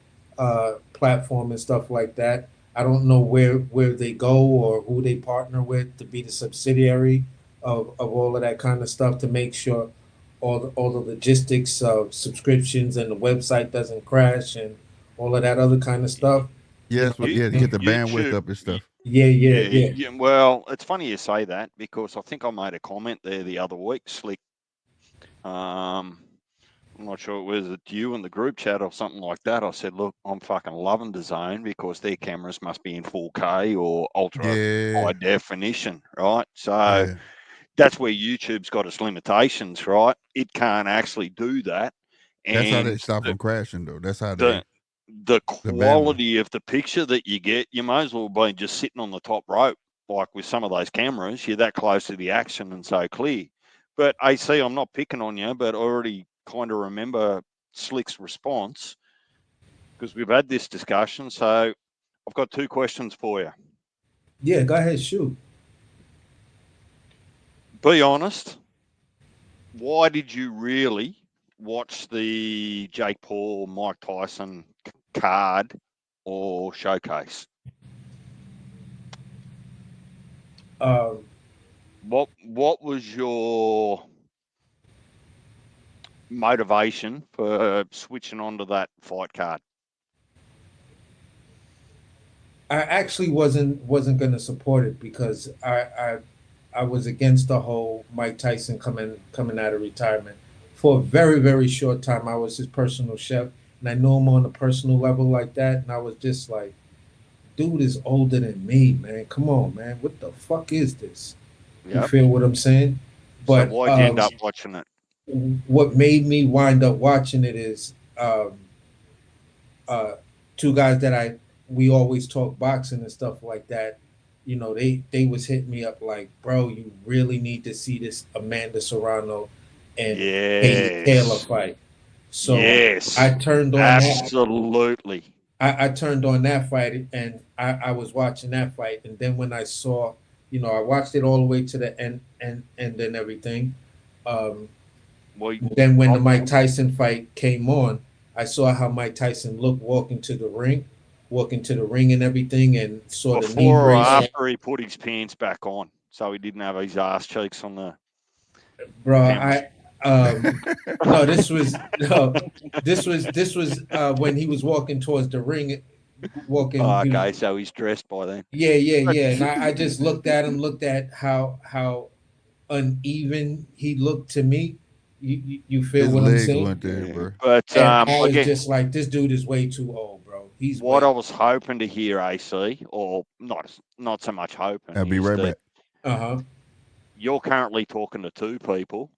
platform and stuff like that. I don't know where they go or who they partner with to be the subsidiary of all of that kind of stuff to make sure all the logistics of subscriptions and the website doesn't crash and all of that other kind of stuff. Yes, to get the bandwidth up and stuff. Yeah. Well, it's funny you say that because I think I made a comment there the other week, Slick. I'm not sure it was you in the group chat or something like that. I said, look, I'm fucking loving DAZN because their cameras must be in 4K or ultra high definition, right? So that's where YouTube's got its limitations, right? It can't actually do that. And that's how they stop them crashing, though. That's how the quality of the picture that you get, you might as well be just sitting on the top rope, like with some of those cameras. You're that close to the action and so clear. But AC, I'm not picking on you, but I already kind of remember Slick's response because we've had this discussion. So I've got 2 questions for you. Yeah, go ahead, shoot. Be honest. Why did you really watch the Jake Paul, Mike Tyson card or showcase? What was your motivation for switching onto that fight card? I actually wasn't going to support it because I was against the whole Mike Tyson coming out of retirement. For a very, very short time, I was his personal chef, and I knew him on a personal level like that, and I was just like, dude is older than me, man. Come on, man. What the fuck is this? Yep. You feel what I'm saying? But so why'd you end up watching it? What made me wind up watching it is 2 guys that we always talk boxing and stuff like that. They was hitting me up like, bro, you really need to see this Amanda Serrano and Katie Taylor fight. So I turned on I turned on that fight and I was watching that fight. And then when I saw, I watched it all the way to the end and everything. Um, Well, then when the Mike Tyson fight came on, I saw how Mike Tyson looked walking to the ring and everything, and saw the knee before or brace. after he put his pants back on, so he didn't have his ass cheeks on the Bro, cameras. no, this was when he was walking towards the ring, walking. Oh, he was- okay, so he's dressed by then. yeah, and I just looked at how uneven he looked to me. You feel His what I'm legs saying? weren't there, Yeah. bro. But And I was again, just like, this dude is way too old, bro. He's what way. I was hoping to hear, AC, or not so much hoping, I'll be is right that back. you're currently talking to two people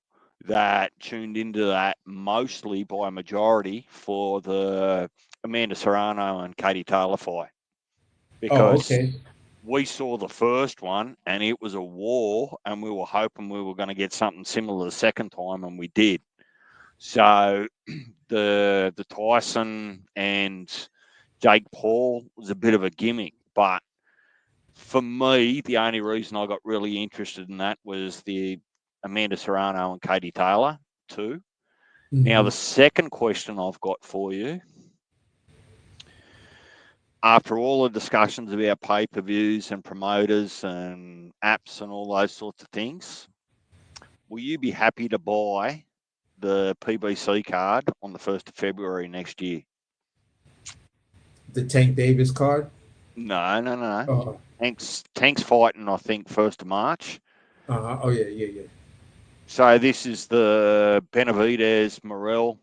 that tuned into that mostly by a majority for the Amanda Serrano and Katie Taylor fight. Oh, Because okay. we saw the first one and it was a war, and we were hoping we were going to get something similar the second time, and we did. So the Tyson and Jake Paul was a bit of a gimmick, but for me, the only reason I got really interested in that was the Amanda Serrano and Katie Taylor too. Now, the second question I've got for you, after all the discussions about pay-per-views and promoters and apps and all those sorts of things, will you be happy to buy the PBC card on the 1st of February next year? The Tank Davis card? No. Oh, Tank's fighting, I think, 1st of March. oh yeah. So this is the Benavidez Morel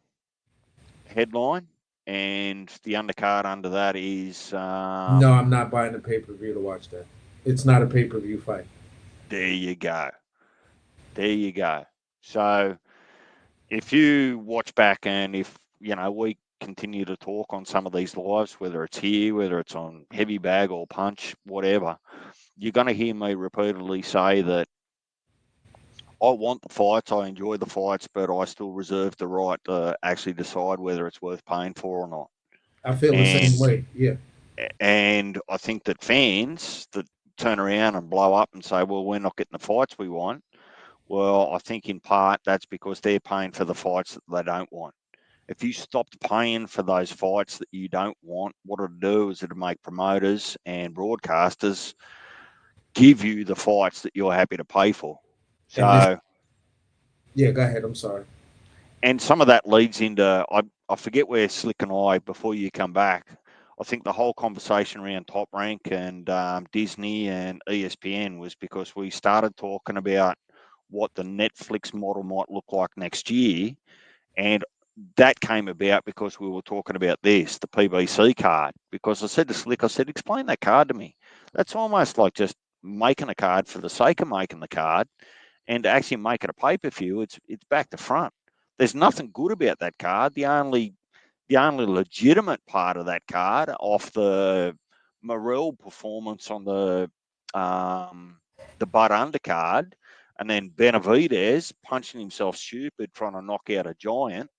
headline, and the undercard under that is No, I'm not buying the pay-per-view to watch that. It's not a pay-per-view fight. There you go. So if you watch back, and if we continue to talk on some of these lives, whether it's here, whether it's on Heavy Bag or Punch, whatever, you're going to hear me repeatedly say that I want the fights, I enjoy the fights, but I still reserve the right to actually decide whether it's worth paying for or not. I feel the same way. Yeah. And I think that fans that turn around and blow up and say, well, we're not getting the fights we want. Well, I think in part that's because they're paying for the fights that they don't want. If you stopped paying for those fights that you don't want, what it'll do is it'll make promoters and broadcasters give you the fights that you're happy to pay for. So, yeah, go ahead. I'm sorry. And some of that leads into, I forget where Slick and I, before you come back, I think the whole conversation around Top Rank and Disney and ESPN was because we started talking about what the Netflix model might look like next year. And that came about because we were talking about this, the PBC card. Because I said to Slick, explain that card to me. That's almost like just making a card for the sake of making the card, and to actually make it a pay-per-view, it's back to front. There's nothing good about that card. The only legitimate part of that card, off the Morel performance on the Bud undercard, and then Benavidez punching himself stupid trying to knock out a giant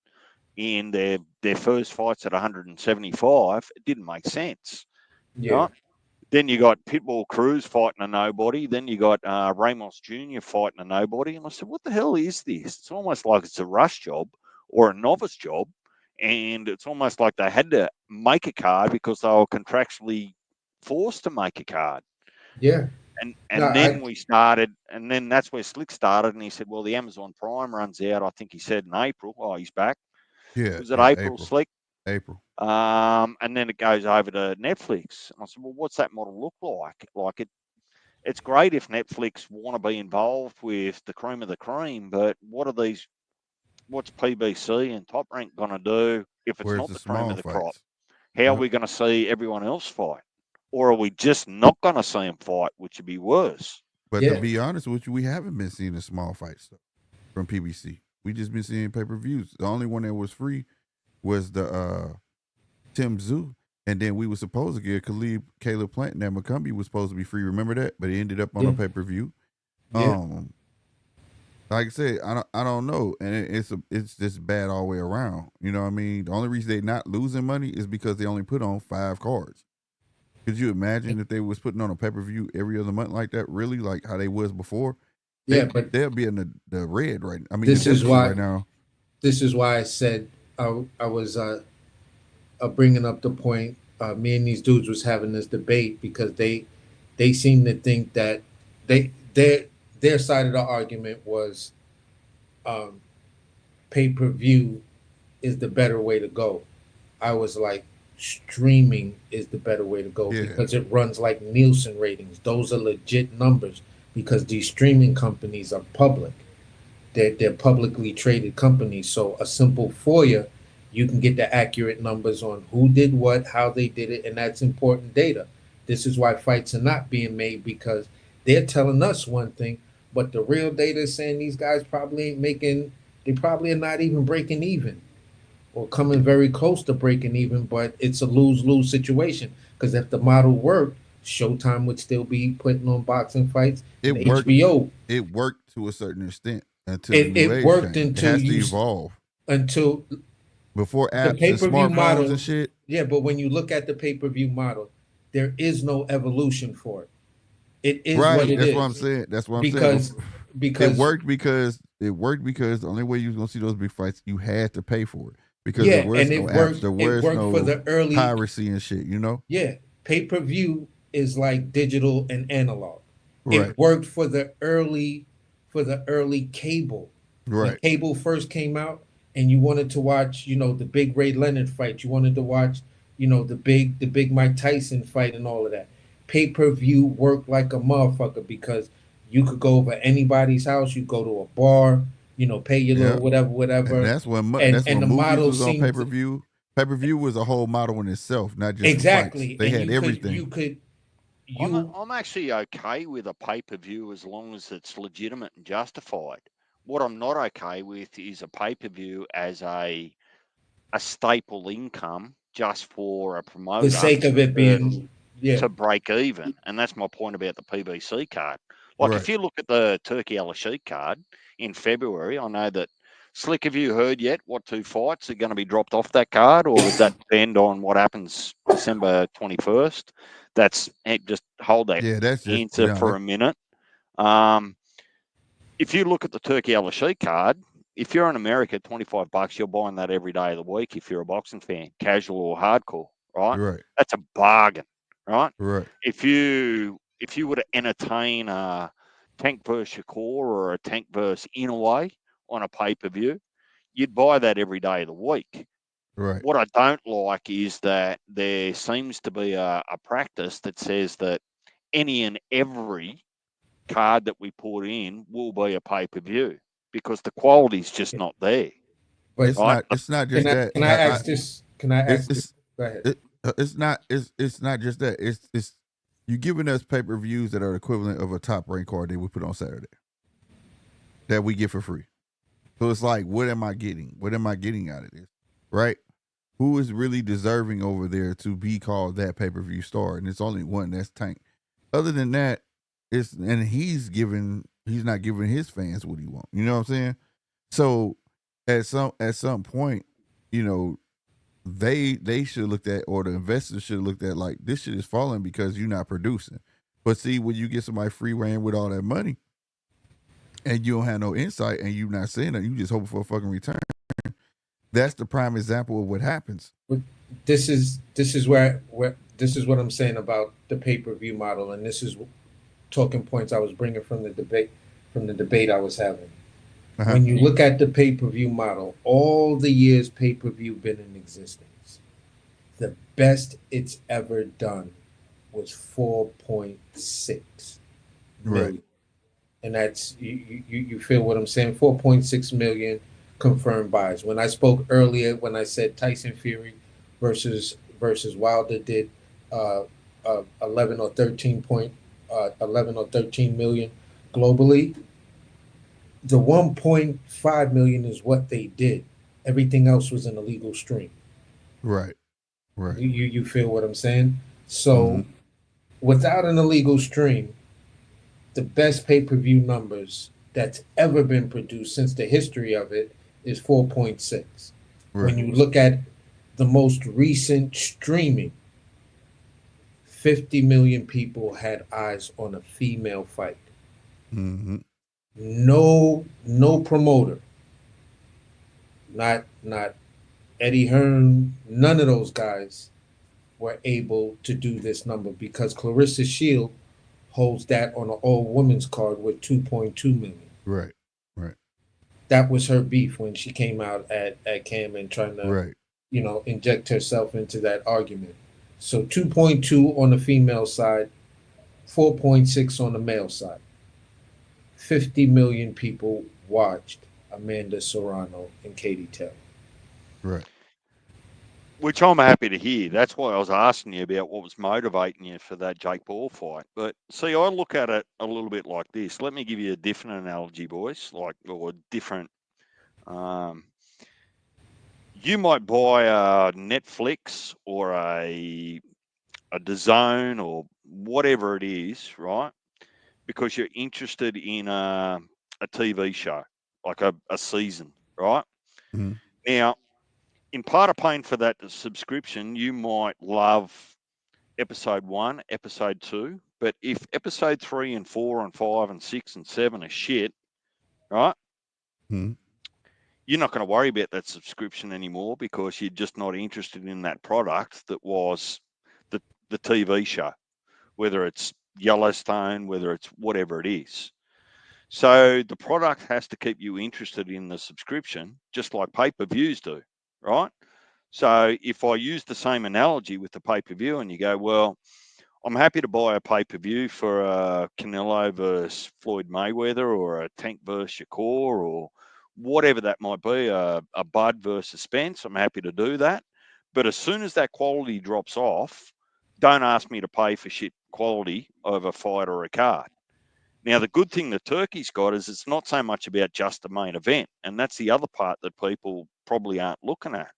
in their first fights at 175, it didn't make sense. Yeah. Right? Then you got Pitbull Cruz fighting a nobody. Then you got Ramos Jr. fighting a nobody. And I said, what the hell is this? It's almost like it's a rush job or a novice job. And it's almost like they had to make a card because they were contractually forced to make a card. Yeah. And then we started, and then that's where Slick started. And he said, well, the Amazon Prime runs out, I think he said in April. Oh, he's back. Yeah. Was it April, Slick? April. And then it goes over to Netflix. And I said, well, what's that model look like? Like it's great if Netflix want to be involved with the cream of the cream, but what's PBC and Top Rank going to do if it's not the cream of the crop? How are we going to see everyone else fight? Or are we just not going to see them fight, which would be worse? But to be honest with you, we haven't been seeing the small fights from PBC. We just been seeing pay-per-views. The only one that was free was the Tim Zoo, and then we were supposed to get Caleb Plant and that McCumbee was supposed to be free. Remember that? But it ended up on a pay-per-view. Like I said, I don't know, and it's just bad all the way around. You know what I mean? The only reason they're not losing money is because they only put on 5 cards. Could you imagine if they was putting on a pay-per-view every other month like that? Really, like how they was before? Yeah, but they'll be in the red right. I mean, the this is deficit why right now. this is why I said I was bringing up the point. Me and these dudes was having this debate because they seem to think that their side of the argument was pay-per-view is the better way to go. I was like, streaming is the better way to go because it runs like Nielsen ratings. Those are legit numbers because these streaming companies are public. They're publicly traded companies. So a simple FOIA, you can get the accurate numbers on who did what, how they did it, and that's important data. This is why fights are not being made because they're telling us one thing, but the real data is saying these guys probably ain't making, they probably are not even breaking even or coming very close to breaking even, but it's a lose-lose situation because if the model worked, Showtime would still be putting on boxing fights. It worked. HBO. It worked to a certain extent until it worked changed. until it has to evolve until before apps the pay-per-view and smartphones model and shit. Yeah, but when you look at the pay-per-view model, there is no evolution for it. It is right. what it That's is. what I'm saying. That's what I'm because, saying. Because it worked because the only way you was gonna see those big fights, you had to pay for it because yeah, there was and no it apps, worked. there It was worked no for the early piracy and shit. You know. Yeah, pay-per-view is like digital and analog. Right. It worked for the early cable. Right. When cable first came out, and you wanted to watch, the big Ray Leonard fight. You wanted to watch, the big Mike Tyson fight and all of that. Pay-per-view worked like a motherfucker because you could go over anybody's house. You go to a bar, pay your little whatever. And that's when and the movies model was on pay-per-view. Pay-per-view was a whole model in itself, not just exactly. fights. They had everything. I'm actually okay with a pay-per-view as long as it's legitimate and justified. What I'm not okay with is a pay-per-view as a staple income just for a promoter. The sake of it being to break even. And that's my point about the PBC card. Like if you look at the Turkey Al-Sheikh card in February, I know that Slick, have you heard yet what 2 fights are going to be dropped off that card, or does that depend on what happens December 21st? That's just hold that answer for a minute. If you look at the Turkey Al-Sheikh card, if you're in America, $25, you're buying that every day of the week. If you're a boxing fan, casual or hardcore, right? Right. That's a bargain, right? Right. If you were to entertain a Tank versus Shakur or a Tank versus Inoue on a pay-per-view, you'd buy that every day of the week. Right. What I don't like is that there seems to be a practice that says that any and every card that we put in will be a pay-per-view because the quality's just not there. But it's not just that. Can I ask this? Can I ask this? Go ahead. It's not just that. It's you giving us pay-per-views that are equivalent of a top ranked card that we put on Saturday that we get for free. So it's like, what am I getting? What am I getting out of this? Right? Who is really deserving over there to be called that pay-per-view star? And it's only one, that's Tank. Other than that, he's not giving his fans what he wants. You know what I'm saying? So at some point, they should have looked at, or the investors should have looked at, like, this shit is falling because you're not producing. But see, when you get somebody free reign with all that money and you don't have no insight and you're not saying that, you just hoping for a fucking return. That's the prime example of what happens. This is where this is what I'm saying about the pay-per-view model, and this is talking points I was bringing from the debate I was having. When you look at the pay-per-view model, all the years pay-per-view been in existence, the best it's ever done was 4.6 million. Right. And that's you feel what I'm saying? 4.6 million confirmed buys. When I spoke earlier, when I said Tyson Fury versus Wilder did 11 or 13 million globally, the 1.5 million is what they did. Everything else was an illegal stream. Right. You feel what I'm saying? So without an illegal stream, the best pay-per-view numbers that's ever been produced since the history of it is 4.6. Right. When you look at the most recent streaming, 50 million people had eyes on a female fight. Mm-hmm. No promoter, not Eddie Hearn, none of those guys were able to do this number because Clarissa Shield holds that on an all women's card with 2.2 million. Right. That was her beef when she came out at Cam and trying to, inject herself into that argument. So 2.2 on the female side, 4.6 on the male side. 50 million people watched Amanda Serrano and Katie Taylor. Right. Which I'm happy to hear. That's why I was asking you about what was motivating you for that Jake Paul fight. But see, I look at it a little bit like this. Let me give you a different analogy, boys. Or different. You might buy a Netflix or a DAZN or whatever it is, right? Because you're interested in a TV show, like a season, right? Mm-hmm. Now, in part of paying for that subscription, you might love episode 1, episode 2, but if episode 3 and 4 and 5 and 6 and 7 are shit, right? Mm-hmm. You're not going to worry about that subscription anymore because you're just not interested in that product that was the TV show, whether it's Yellowstone, whether it's whatever it is. So the product has to keep you interested in the subscription, just like pay-per-views do, right? So if I use the same analogy with the pay-per-view and you go, well, I'm happy to buy a pay-per-view for a Canelo versus Floyd Mayweather or a Tank versus Shakur or whatever that might be, a Bud versus Spence, I'm happy to do that. But as soon as that quality drops off, don't ask me to pay for shit quality of a fight or a card. Now, the good thing that Turkey's got is it's not so much about just the main event. And that's the other part that people probably aren't looking at,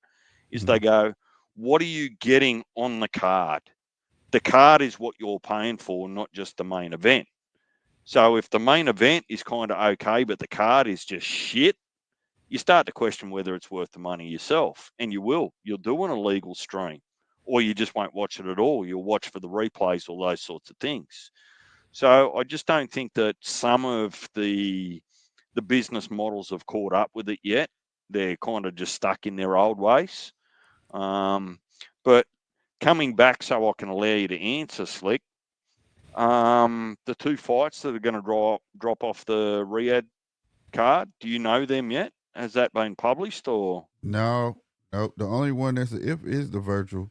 is they go, what are you getting on the card? The card is what you're paying for, not just the main event. So if the main event is kind of okay, but the card is just shit, you start to question whether it's worth the money yourself. And you will. You'll do an illegal stream, or you just won't watch it at all. You'll watch for the replays or those sorts of things. So I just don't think that some of the business models have caught up with it yet. They're kind of just stuck in their old ways. But coming back so I can allow you to answer, Slick, the 2 fights that are going to drop off the Riyadh card, do you know them yet? Has that been published or? No. The only one that's a if is the virtual.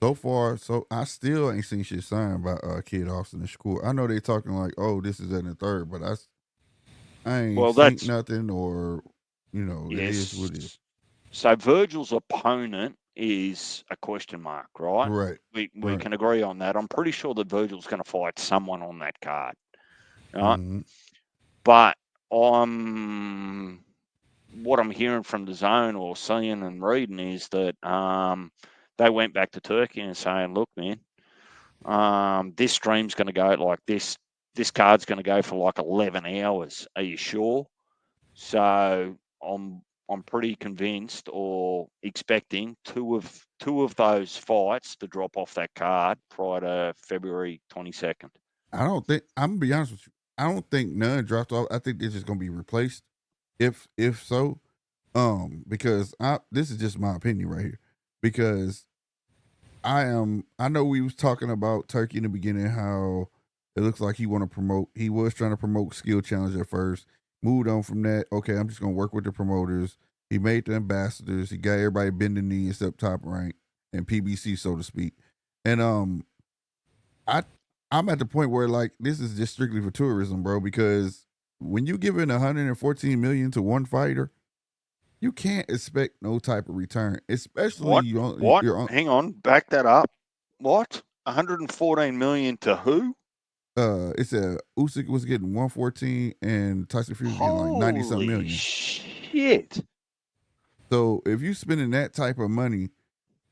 So far, I still ain't seen shit signed by Kid Austin and Shakur. I know they talking like, oh, this is in the third, but I ain't seen nothing or, it is what it is. So Virgil's opponent is a question mark, right? Right. We can agree on that. I'm pretty sure that Virgil's going to fight someone on that card, right? Mm-hmm. But what I'm hearing from the zone or seeing and reading is that they went back to Turkey and saying, look, man, this stream's going to go like this. This card's going to go for like 11 hours. Are you sure? So I'm pretty convinced or expecting two of those fights to drop off that card prior to February 22nd. I'm gonna be honest with you. I don't think none dropped off. I think they're just gonna be replaced. If so, because this is just my opinion right here. Because I know we was talking about Turkey in the beginning, how it looks like he was trying to promote Skill Challenge at first, moved on from that. Okay, I'm just gonna work with the promoters. He made the ambassadors. He got everybody bending knee except Top Rank and PBC, so to speak. And I'm at the point where like this is just strictly for tourism, bro. Because when you give in 114 million to one fighter, you can't expect no type of return, especially what? Hang on, back that up. What? 114 million to who? It said Usyk was getting 114 and Tyson Fury was getting like 90 something million. Shit. So if you spending that type of money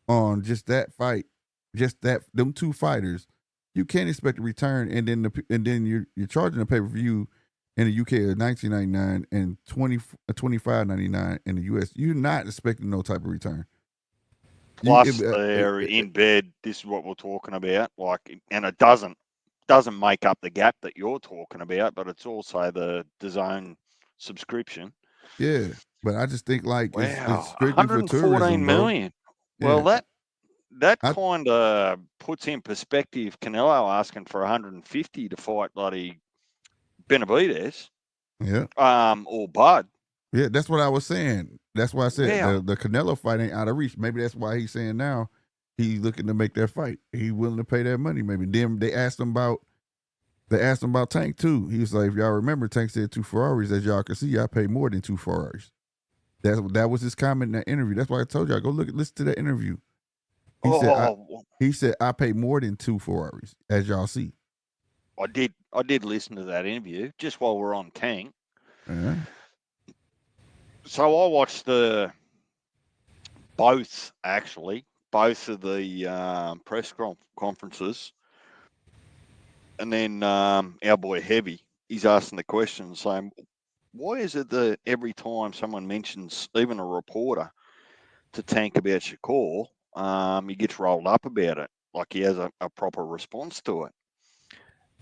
on just that fight, them 2 fighters, you can't expect a return. And then you're charging a pay-per-view in the UK at $19.99 and $25.99 in the US. You're not expecting no type of return. Plus, they're in bed. This is what we're talking about. Like, and it doesn't make up the gap that you're talking about, but it's also the DAZN subscription. Yeah, but I just think like it's Wow, strictly for 114 tourism, bro. million. Well, Yeah, that kind of puts in perspective Canelo asking for 150 to fight bloody Benavidez. yeah, or Bud. yeah. That's what I was saying. That's why I said Wow. the Canelo fight ain't out of reach. Maybe that's why he's saying now he's looking to make that fight. He willing to pay that money. Maybe then they asked him about Tank too. He was like, if y'all remember, Tank said 2 Ferraris. As y'all can see, I pay more than 2 Ferraris. That was his comment in that interview. That's why I told y'all go listen to that interview. He said I pay more than 2 Ferraris, as y'all see. I did listen to that interview just while we're on Tank. Uh-huh. So I watched both of the press conferences, and then our boy Heavy, he's asking the question saying, why is it that every time someone mentions, even a reporter, to Tank about Shakur, he gets rolled up about it, like he has a proper response to it?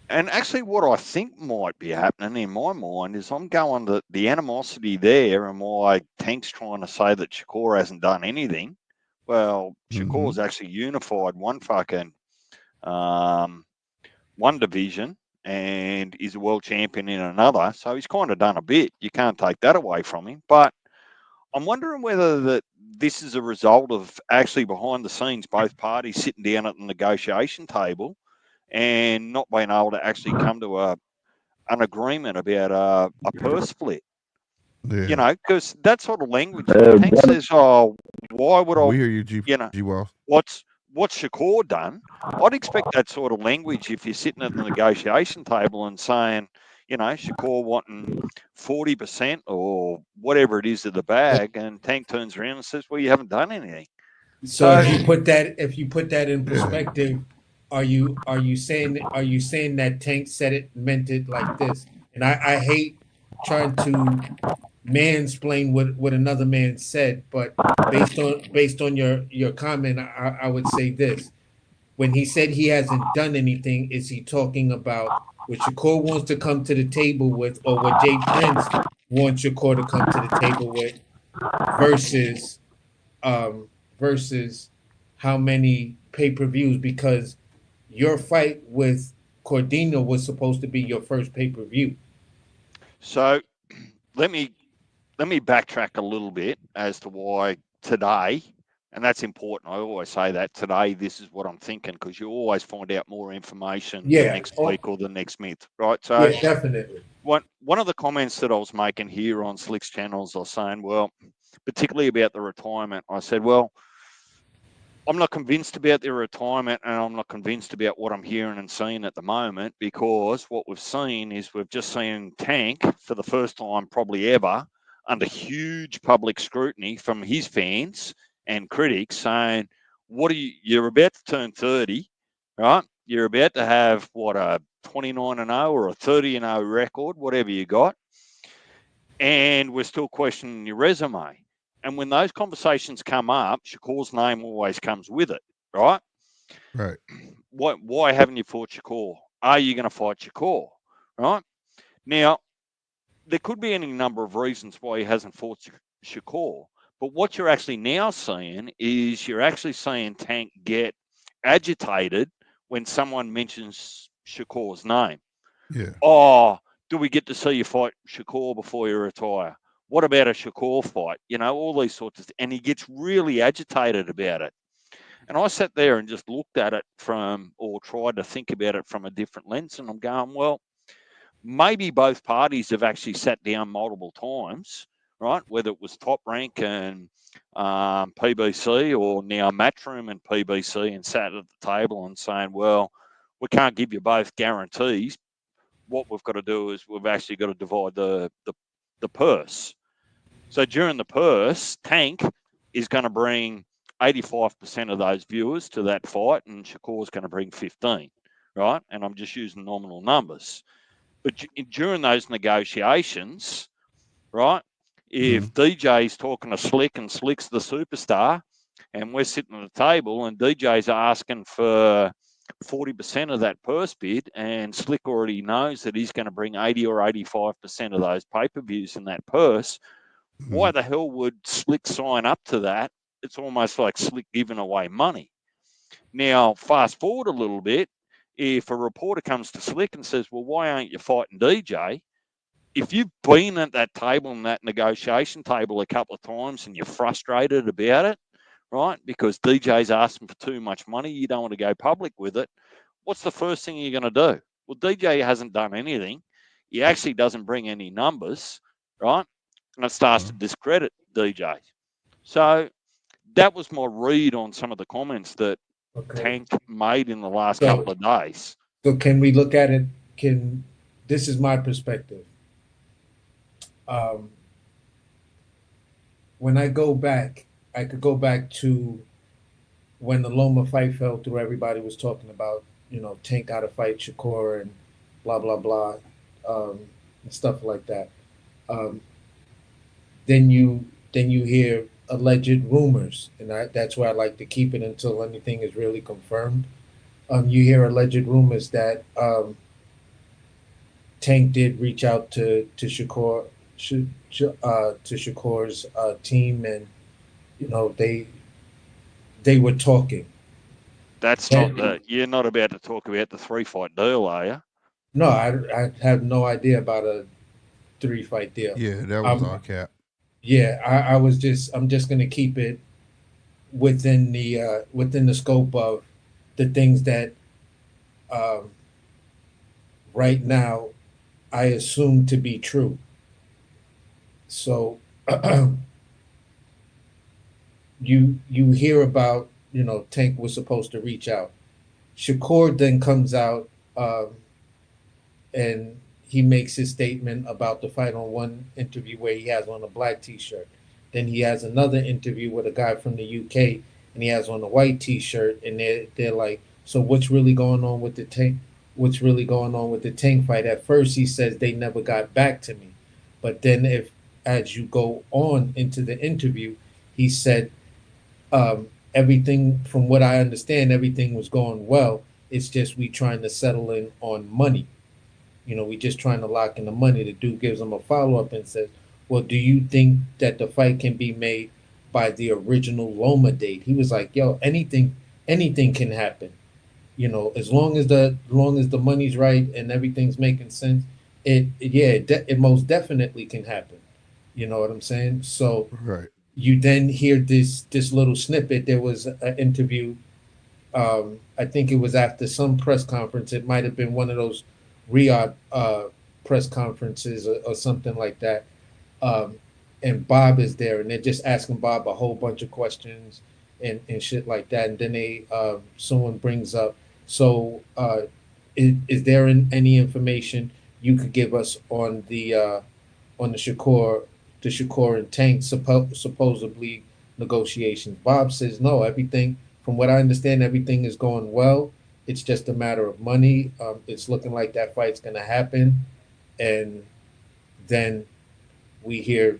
And actually what I think might be happening in my mind is I'm going to the animosity there and why Tank's trying to say that Shakur hasn't done anything. Well, Shakur's actually unified one division and is a world champion in another. So he's kind of done a bit. You can't take that away from him. But I'm wondering whether this is a result of actually behind the scenes, both parties sitting down at the negotiation table and not being able to actually come to an agreement about a purse split. Yeah. You know, because that sort of language, Tank says, "Oh, why would I?" We hear you, G. Walls. What's Shakur done? I'd expect that sort of language if you're sitting at the negotiation table and saying, you know, Shakur wanting 40% or whatever it is of the bag, and Tank turns around and says, "Well, you haven't done anything." So if you put that in perspective, are you saying that Tank said it meant it like this? And I hate trying to mansplain what another man said, but based on your comment, I would say this. When he said he hasn't done anything, is he talking about what Shakur wants to come to the table with, or what Jay Prince wants Shakur to come to the table with, versus how many pay-per-views? Because your fight with Cordino was supposed to be your first pay-per-view. So let me backtrack a little bit as to why today, and that's important. I always say that today, this is what I'm thinking, because you always find out more information the next week or the next month, right? So yeah, definitely. One of the comments that I was making here on Slick's channels, I was saying, well, particularly about the retirement, I said, well, I'm not convinced about their retirement, and I'm not convinced about what I'm hearing and seeing at the moment, because what we've seen is we've just seen Tank for the first time probably ever under huge public scrutiny from his fans and critics saying, you're about to turn 30, right? You're about to have a 29-0 or a 30-0 record, whatever you got, and we're still questioning your resume. And when those conversations come up, Shakur's name always comes with it, right? Right. Why haven't you fought Shakur? Are you going to fight Shakur, right? Now, there could be any number of reasons why he hasn't fought Shakur, but what you're actually now seeing is you're actually seeing Tank get agitated when someone mentions Shakur's name. Yeah. Oh, do we get to see you fight Shakur before you retire? What about a Shakur fight? You know, all these sorts of things. And he gets really agitated about it. And I sat there and just looked at it tried to think about it from a different lens. And I'm going, well, maybe both parties have actually sat down multiple times, right? Whether it was Top Rank and PBC, or now Matchroom and PBC, and sat at the table and saying, well, we can't give you both guarantees. What we've got to do is we've actually got to divide the purse. So during the purse, Tank is going to bring 85% of those viewers to that fight, and Shakur's going to bring 15, right? And I'm just using nominal numbers. But during those negotiations, right, if DJ's talking to Slick and Slick's the superstar, and we're sitting at the table, and DJ's asking for 40% of that purse bid, and Slick already knows that he's going to bring 80 or 85% of those pay-per-views in that purse. Why the hell would Slick sign up to that? It's almost like Slick giving away money. Now, fast forward a little bit, if a reporter comes to Slick and says, well, why aren't you fighting DJ? If you've been at that table and that negotiation table a couple of times and you're frustrated about it, right, because DJ's asking for too much money, you don't want to go public with it, what's the first thing you're going to do? Well, DJ hasn't done anything. He actually doesn't bring any numbers, right? And it starts to discredit DJ. So that was my read on some of the comments that Tank made in the last couple of days. So can we look at it? This is my perspective. When I go back, I could go back to when the Loma fight fell through. Everybody was talking about, Tank got to fight Shakur and blah blah blah, and stuff like that. Then you hear alleged rumors, and that's where I like to keep it until anything is really confirmed. You hear alleged rumors that Tank did reach out to Shakur, to Shakur's team, and they were talking. That's not you're not about to talk about the 3-fight deal, are you? No, I have no idea about a 3-fight deal. Yeah, that was all cap. Yeah, I'm just gonna keep it within the scope of the things that right now I assume to be true. So you hear about, Tank was supposed to reach out. Shakur then comes out and he makes his statement about the Fight on One interview where he has on a black t-shirt. Then he has another interview with a guy from the UK and he has on a white t-shirt, and they're like, so what's really going on with the Tank? What's really going on with the Tank fight? At first he says they never got back to me. But then as you go on into the interview, he said everything, from what I understand, everything was going well. It's just we trying to settle in on money. We just trying to lock in the money. The dude gives him a follow-up and says, well, do you think that the fight can be made by the original Loma date? He was like, yo, anything can happen. As long as the money's right and everything's making sense, it most definitely can happen. You know what I'm saying? So right. You then hear this little snippet. There was an interview. I think it was after some press conference. It might have been one of those Riyadh press conferences or something like that. And Bob is there, and they're just asking Bob a whole bunch of questions and shit like that. And then someone brings up, so is there any information you could give us on the Shakur and Tank supposedly negotiations? Bob says no. Everything, from what I understand, everything is going well. It's just a matter of money. It's looking like that fight's going to happen, and then we hear,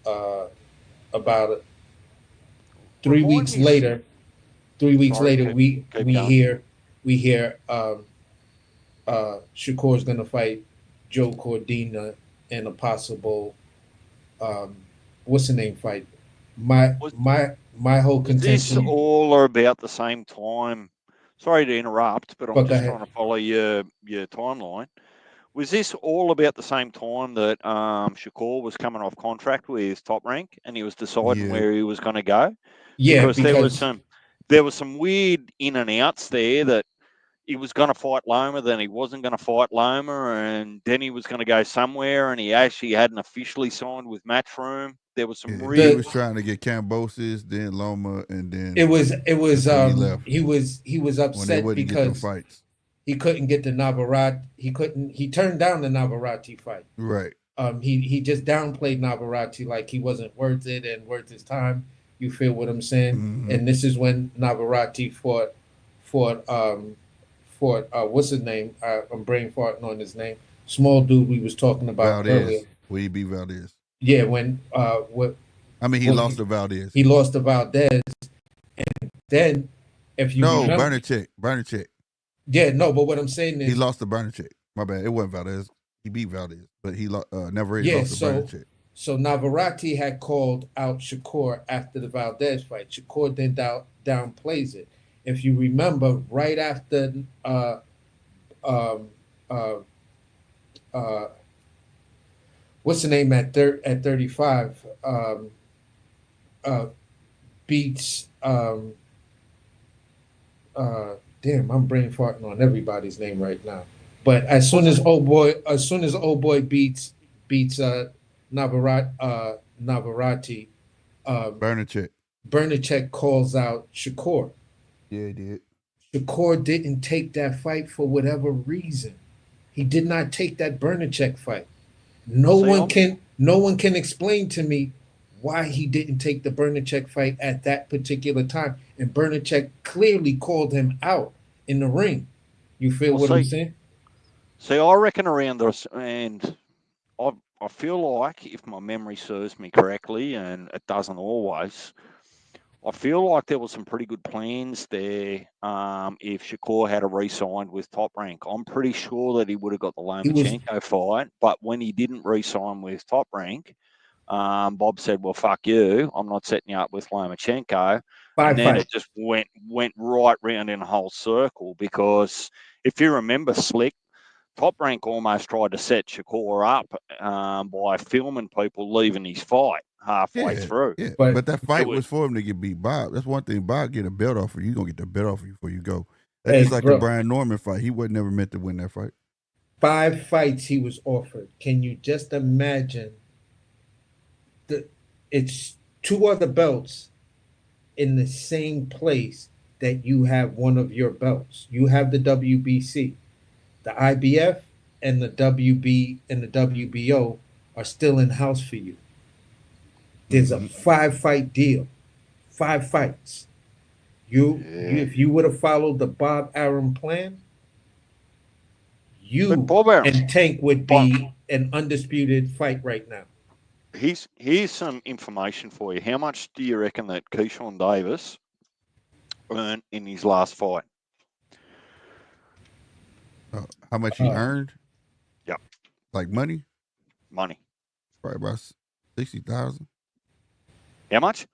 about it. 3 weeks later. 3 weeks later, we hear Shakur's going to fight Joe Cordina in a possible what's the name fight. My whole contention. This all are about the same time. Sorry to interrupt, but I'm just trying to follow your timeline. Was this all about the same time that Shakur was coming off contract with Top Rank and he was deciding where he was going to go? Yeah, because there was some weird in and outs there that he was going to fight Loma, then he wasn't going to fight Loma, and then he was going to go somewhere, and he actually hadn't officially signed with Matchroom. There was some weird. He was trying to get Cambosis, then Loma, and then he was upset because he couldn't get the Navarrete. He turned down the Navarrete fight. Right. He just downplayed Navarrete like he wasn't worth it and worth his time. You feel what I'm saying? Mm-hmm. And this is when Navarrete fought what's his name? I'm brain farting on his name. Small dude we was talking about Valdez. earlier. Will he be Valdez? Yeah, when I mean, he Well, lost to Valdez. He lost to Valdez, and then if you remember, Bernacek. Yeah, no, but what I'm saying is he lost to Bernacek. My bad. It wasn't Valdez. He beat Valdez, but he lost to Bernacek. So Navarrete had called out Shakur after the Valdez fight. Shakur then downplays it. If you remember, right after what's the name at 35 beats damn, I'm brain farting on everybody's name right now. But as soon as old boy beats Navarrete, Bernacek calls out Shakur. Yeah, he did. Shakur didn't take that fight for whatever reason. He did not take that Bernacek fight. No one can explain to me why he didn't take the Bernacek fight at that particular time. And Bernacek clearly called him out in the ring. You feel what I'm saying? See, I reckon around this, and I feel like, if my memory serves me correctly, and it doesn't always, I feel like there were some pretty good plans there. If Shakur had re-signed with Top Rank, I'm pretty sure that he would have got the Lomachenko fight. But when he didn't re-sign with Top Rank, Bob said, "Well, fuck you. I'm not setting you up with Lomachenko." And then it just went right round in a whole circle, because if you remember, Slick, Top Rank almost tried to set Shakur up by filming people leaving his fight halfway through. Yeah, but that fight was for him to get beat Bob. That's one thing. Bob get a belt off of you. You're going to get the belt off of you before you go. That's just like the Brian Norman fight. He was never meant to win that fight. 5 fights he was offered. Can you just imagine? It's 2 other belts in the same place that you have one of your belts. You have the WBC. The IBF and the WB and the WBO are still in house for you. There's a 5-fight deal, 5 fights. If you would have followed the Bob Arum plan, you and Tank would be an undisputed fight right now. Here's some information for you. How much do you reckon that Keyshawn Davis earned in his last fight? How much he earned? Yep. Like money? Money. Probably about 60,000. How much?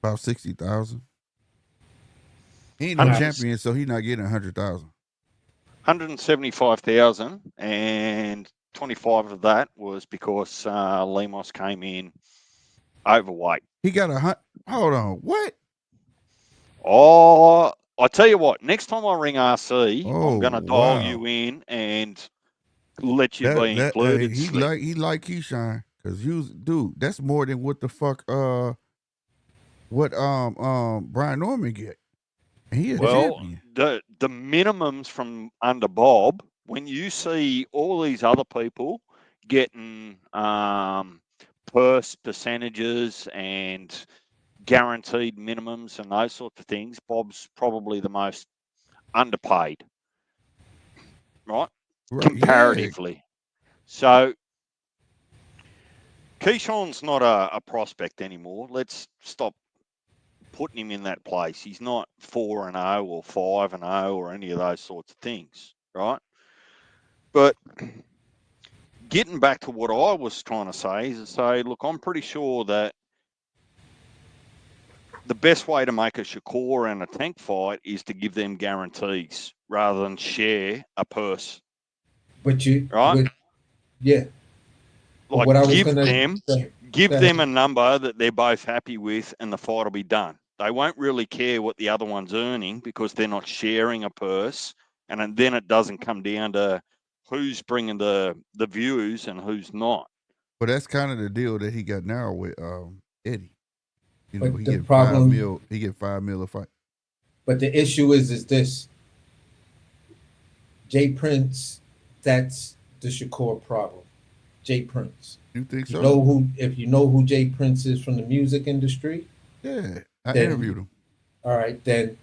About 60,000. He ain't no champion, so he's not getting 100,000. 175,000, and 25 of that was because Lemos came in overweight. He got hold on, what? Oh, I tell you what, next time I ring RC, I'm going to dial you in and let you be included. He like Keyshawn, because dude, that's more than what the fuck Brian Norman get. He is champion. The minimums from under Bob, when you see all these other people getting purse percentages and guaranteed minimums and those sorts of things, Bob's probably the most underpaid, right? Comparatively. Yeah. So Keyshawn's not a prospect anymore. Let's stop putting him in that place. He's not 4-0 or 5-0 or any of those sorts of things, right? But getting back to what I was trying to say is to say, look, I'm pretty sure that the best way to make a Shakur and a Tank fight is to give them guarantees rather than share a purse. But right? Yeah. Like, give them a number that they're both happy with, and the fight will be done. They won't really care what the other one's earning because they're not sharing a purse, and then it doesn't come down to who's bringing the views and who's not. But that's kind of the deal that he got now with Eddie. You know, but he get $5 million. He get $5 million a fight. But the issue is this: Jay Prince. That's the Shakur problem. Jay Prince. You think so? If you know who Jay Prince is from the music industry? Yeah, I interviewed him. All right, then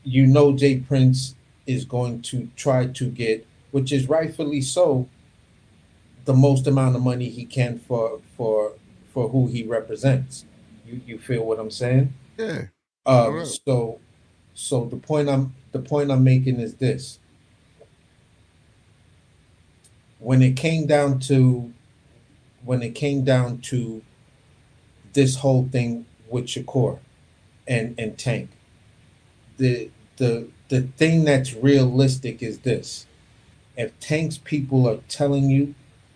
you know Jay Prince is going to try to get, which is rightfully so, the most amount of money he can for for who he represents. You feel what I'm saying? Yeah. So the point I'm making is this: when it came down to this whole thing with Shakur and Tank, the thing that's realistic is this: if Tank's people are telling you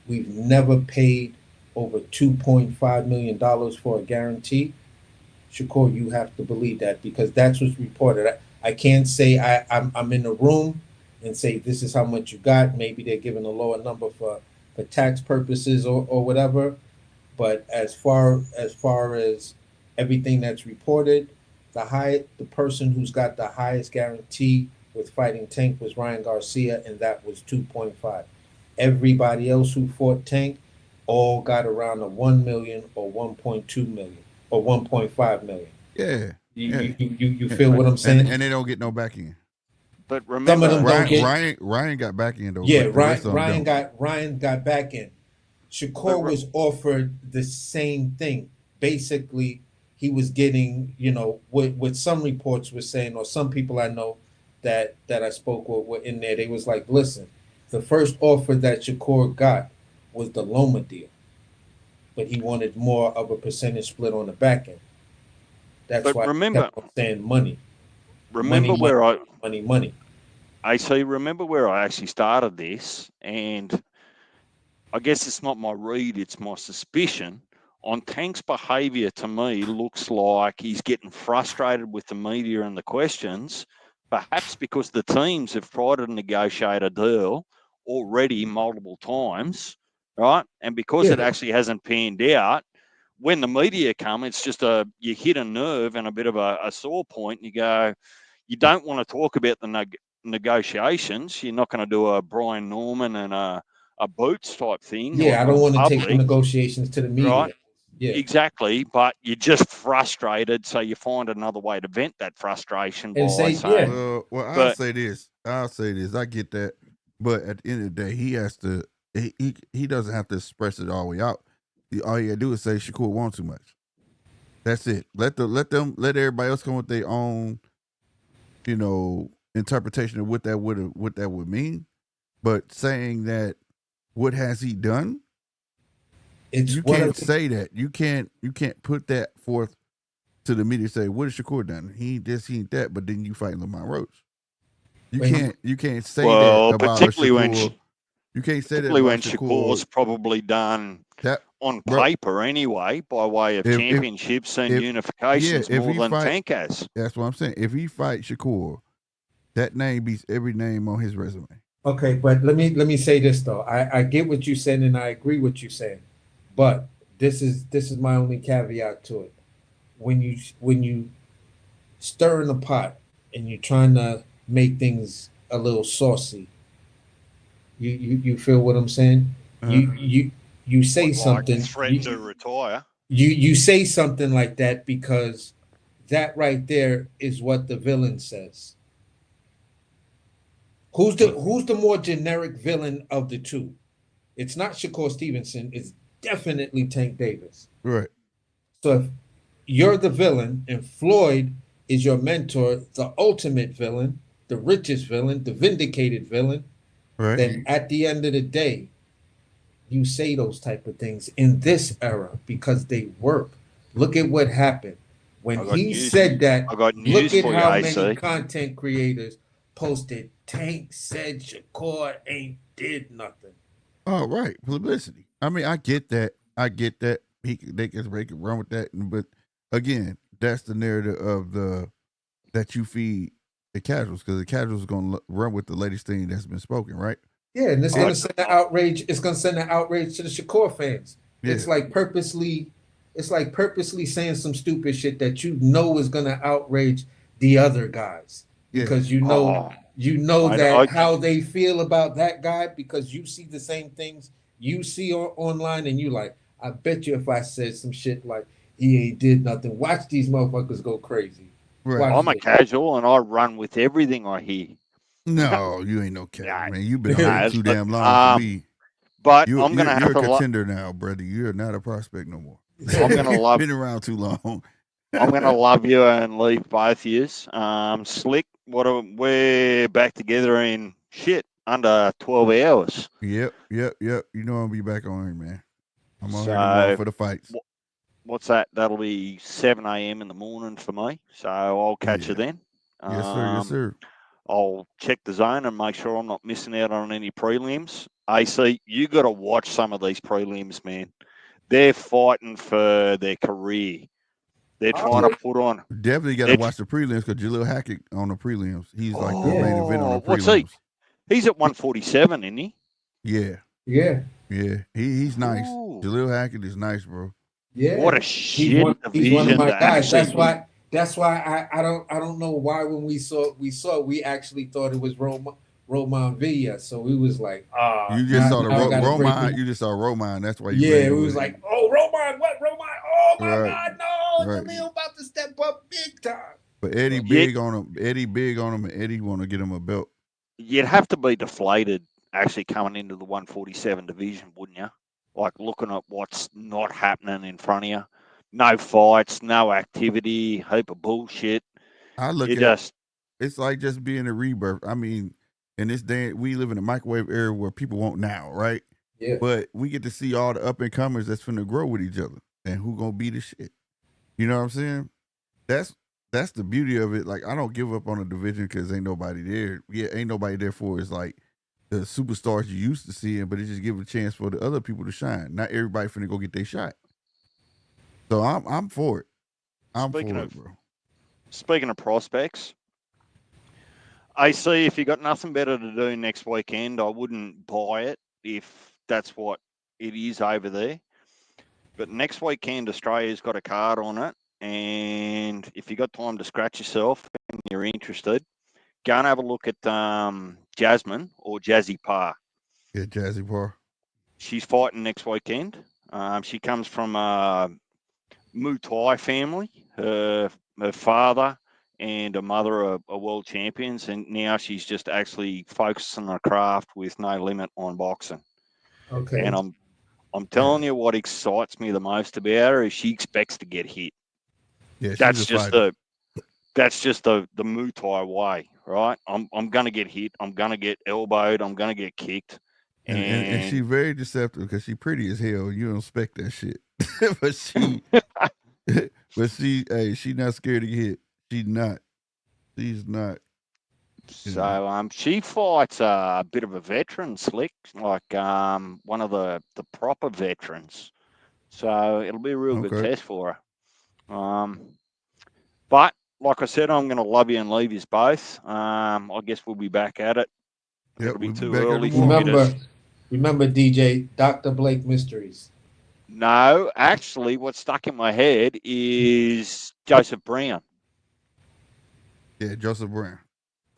we've never paid over $2.5 million for a guarantee, Shakur, you have to believe that, because that's what's reported. I can't say I'm in the room and say this is how much you got. Maybe they're giving a lower number for tax purposes or whatever. But as far as everything that's reported, the person who's got the highest guarantee with fighting Tank was Ryan Garcia, and that was 2.5. Everybody else who fought Tank all got around a 1 million or 1.2 million or 1.5 million. Yeah. You feel what I'm saying? And they don't get no back end. But remember, Some of them don't get. Ryan got back end though. Yeah, Ryan got back end. Shakur was offered the same thing. Basically, he was getting, what some reports were saying, or some people I know that I spoke with were in there. They was like, listen, the first offer that Shakur got was the Loma deal, but he wanted more of a percentage split on the back end. That's why I kept on saying money. Remember money. Remember where I actually started this, and I guess it's not my read, it's my suspicion. On Tank's behaviour, to me, looks like he's getting frustrated with the media and the questions, perhaps because the teams have tried to negotiate a deal already multiple times, right? And because it actually hasn't panned out, when the media come, it's just you hit a nerve and a bit of a sore point. And you go, you don't want to talk about the negotiations. You're not going to do a Brian Norman and a Boots type thing. Yeah, I don't want to take the negotiations to the media. Right? Yeah, exactly. But you're just frustrated, so you find another way to vent that frustration and by saying, Well, I'll say this. I get that, but at the end of the day, he has to. He doesn't have to express it all the way out. All you gotta do is say Shakur wants too much. That's it. Let everybody else come with their own, interpretation of what that would mean. But saying that, what has he done? You can't say that. You can't put that forth to the media. Say, what has Shakur done? He this, he that. But then you fight Lamont Roach. You can't say that about Shakur. You can't say that about when Shakur. Shakur's probably done that on paper anyway, by way of championships and unifications more than Tank has. That's what I'm saying. If he fights Shakur, that name beats every name on his resume. Okay, but let me say this though. I get what you're saying and I agree with you saying, but this is my only caveat to it. When you stir in the pot and you're trying to make things a little saucy, you feel what I'm saying? You say something. Threaten to retire. You say something like that because that right there is what the villain says. Who's the more generic villain of the two? It's not Shakur Stevenson. It's definitely Tank Davis. Right. So if you're the villain and Floyd is your mentor, the ultimate villain, the richest villain, the vindicated villain, right, then at the end of the day, you say those type of things in this era because they work. Look at what happened. When he said that, look at how many content creators posted, Tank said Shakur ain't did nothing. Oh, right. Publicity. I mean, I get that. They can run with that. But again, that's the narrative of that you feed the casuals, because the casuals are going to run with the latest thing that's been spoken, right? Yeah, and it's going to send the outrage. It's going to send the outrage to the Shakur fans. Yeah. It's like purposely saying some stupid shit that you know is going to outrage the other guys, because you know how they feel about that guy, because you see the same things you see online, and you like, I bet you if I said some shit like he ain't did nothing, watch these motherfuckers go crazy. Right. I'm a casual and I run with everything I hear. No, you ain't no casual, man. You've been on too damn long for me. But you're a contender now, brother. You're not a prospect no more. I'm gonna love. Been around too long. I'm gonna love you and leave both yous. Slick. We're back together in under 12 hours. Yep. You know I'll be back on here, man. I'm on here So tomorrow for the fights. what's that? That'll be 7 a.m. in the morning for me. So I'll catch you then. Yes, sir. Yes, sir. I'll check the zone and make sure I'm not missing out on any prelims. AC, you got to watch some of these prelims, man. They're fighting for their career. They're trying to put on. Definitely got to watch the prelims because Jalil Hackett on the prelims. He's like the main event on the prelims. What's he? He's at 147, isn't he? Yeah. He's nice. Ooh. Jalil Hackett is nice, bro. Yeah. What a shit division. He's one of my guys. Actually, That's why I don't know why when we actually thought it was Roman Villa. So we was like, you just saw the Roman. You just saw Roman. That's why we was like, oh, Roman, what Roman? Oh my God, no, right. Jalil about to step up big time. But Eddie big on him. Eddie big on him, and Eddie want to get him a belt. You'd have to be deflated actually coming into the 147 division, wouldn't you? Like looking at what's not happening in front of you. No fights, no activity, heap of bullshit. I look at it's like just being a rebirth. I mean, in this day, we live in a microwave era where people want now, right? Yeah. But we get to see all the up and comers that's finna grow with each other and who gonna be the shit. You know what I'm saying? That's the beauty of it. Like I don't give up on a division because ain't nobody there. Yeah, ain't nobody there for it's like the superstars you used to seeing, but it just give a chance for the other people to shine. Not everybody finna go get their shot. So I'm for it. I'm for it, bro. Speaking of prospects, AC, if you got nothing better to do next weekend, I wouldn't buy it if that's what it is over there. But next weekend, Australia's got a card on it. And if you got time to scratch yourself and you're interested, go and have a look at Jasmine or Jazzy Parr. Yeah, Jazzy Parr. She's fighting next weekend. She comes from a Muay Thai family. Her father and her mother are world champions, and now she's just actually focusing on her craft with no limit on boxing. Okay. And I'm telling you what excites me the most about her is she expects to get hit. Yeah, that's just the Muay Thai way, right? I'm gonna get hit. I'm gonna get elbowed. I'm gonna get kicked. And she's very deceptive because she's pretty as hell. You don't expect that shit, but she not scared to get hit. She's not. So she fights a bit of a veteran, Slick, like one of the proper veterans. So it'll be a real good test for her. But like I said, I'm going to love you and leave you both. I guess we'll be back at it. It'll be too early for me to... Remember, DJ, Dr. Blake Mysteries. No, actually, what stuck in my head is Joseph Brown. Yeah, Joseph Brown.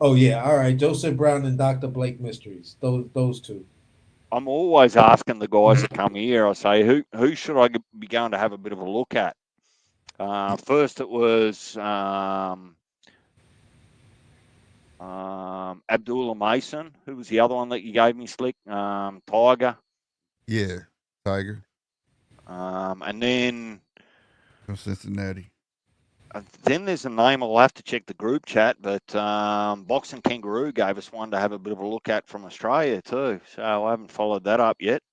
Oh, yeah. All right. Joseph Brown and Dr. Blake Mysteries. Those two. I'm always asking the guys that come here, I say, who should I be going to have a bit of a look at? First, it was Abdullah Mason. Who was the other one that you gave me, Slick? Tiger. Yeah, Tiger. And then from Cincinnati. Then there's a name I'll have to check the group chat, but Boxing Kangaroo gave us one to have a bit of a look at from Australia too. So I haven't followed that up yet.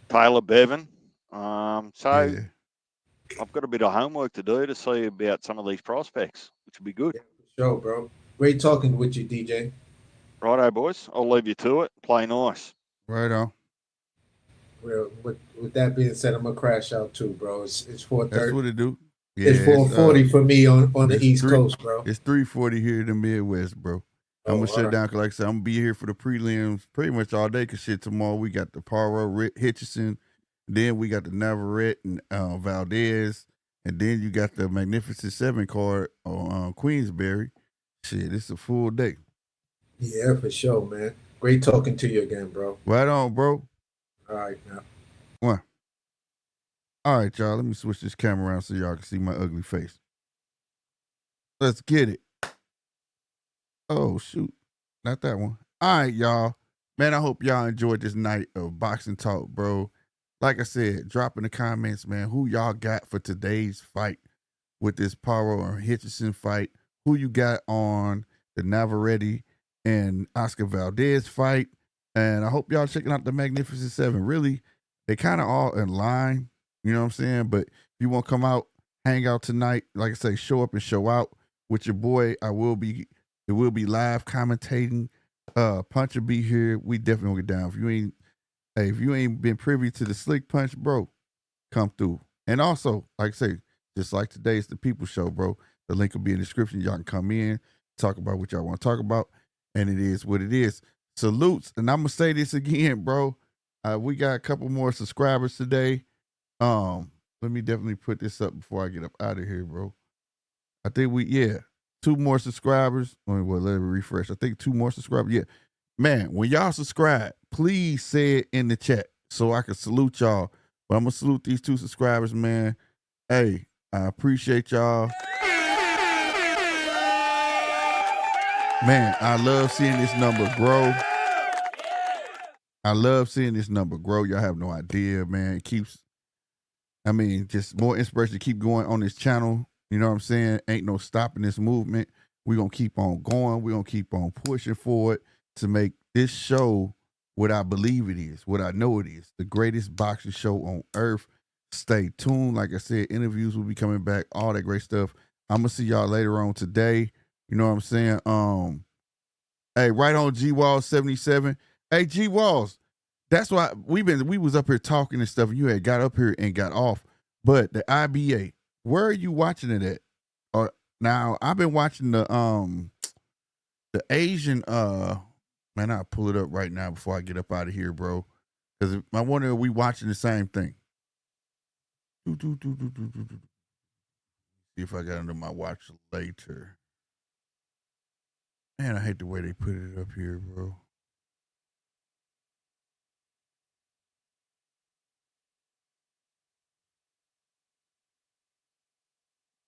Taylor Bevan. So yeah. I've got a bit of homework to do to see about some of these prospects, which will be good. Yeah, for sure, bro. Great talking with you, DJ. Righto, boys. I'll leave you to it. Play nice. Right on. Well, with that being said, I'm gonna crash out too, bro. It's 4:30. That's what it do. Yeah, it's 4:40 for me on the East Coast, bro. It's 3:40 here in the Midwest, bro. I'm gonna sit down, cause like I said, I'm gonna be here for the prelims pretty much all day. Cause shit, tomorrow we got the Paro Richardson, then we got the Navarrete and Valdez, and then you got the Magnificent 7 card on Queensberry. Shit, it's a full day. Yeah, for sure, man. Great talking to you again, bro. Right on, bro. All right, now. One. All right, y'all. Let me switch this camera around so y'all can see my ugly face. Let's get it. Oh, shoot. Not that one. All right, y'all. Man, I hope y'all enjoyed this night of boxing talk, bro. like I said, drop in the comments, man, who y'all got for today's fight with this Paro and Richardson fight. Who you got on the Navarrete and Oscar Valdez fight. And I hope y'all checking out the Magnificent Seven. Really, they kind of all in line. You know what I'm saying? But if you want to come out, hang out tonight, like I say, show up and show out with your boy. It will be live commentating. Punch will be here. We definitely will get down. If you ain't been privy to the Slick Punch, bro, come through. And also, like I say, just like today, it's the People Show, bro. The link will be in the description. Y'all can come in, talk about what y'all want to talk about, and it is what it is. Salutes, and I'm gonna say this again, bro. We got a couple more subscribers today. Let me definitely put this up before I get up out of here, bro. I think 2 more subscribers. Well, let me refresh. I think 2 more subscribers. Yeah, man. When y'all subscribe, please say it in the chat so I can salute y'all. But I'm gonna salute these 2 subscribers, man. Hey, I appreciate y'all. Man, I love seeing this number grow. Y'all have no idea, man. It keeps, just more inspiration to keep going on this channel. You know what I'm saying? Ain't no stopping this movement. We're going to keep on going. We're going to keep on pushing forward to make this show what I believe it is, what I know it is, the greatest boxing show on earth. Stay tuned. Like I said, interviews will be coming back, all that great stuff. I'm going to see y'all later on today. You know what I'm saying? Hey, right on G-Walls 77. Hey, G-Walls, that's why we was up here talking and stuff. And you had got up here and got off. But the IBA, where are you watching it at? Now I've been watching the Asian man, I'll pull it up right now before I get up out of here, bro. Because I wonder if we watching the same thing. See if I got under my watch later. Man, I hate the way they put it up here, bro.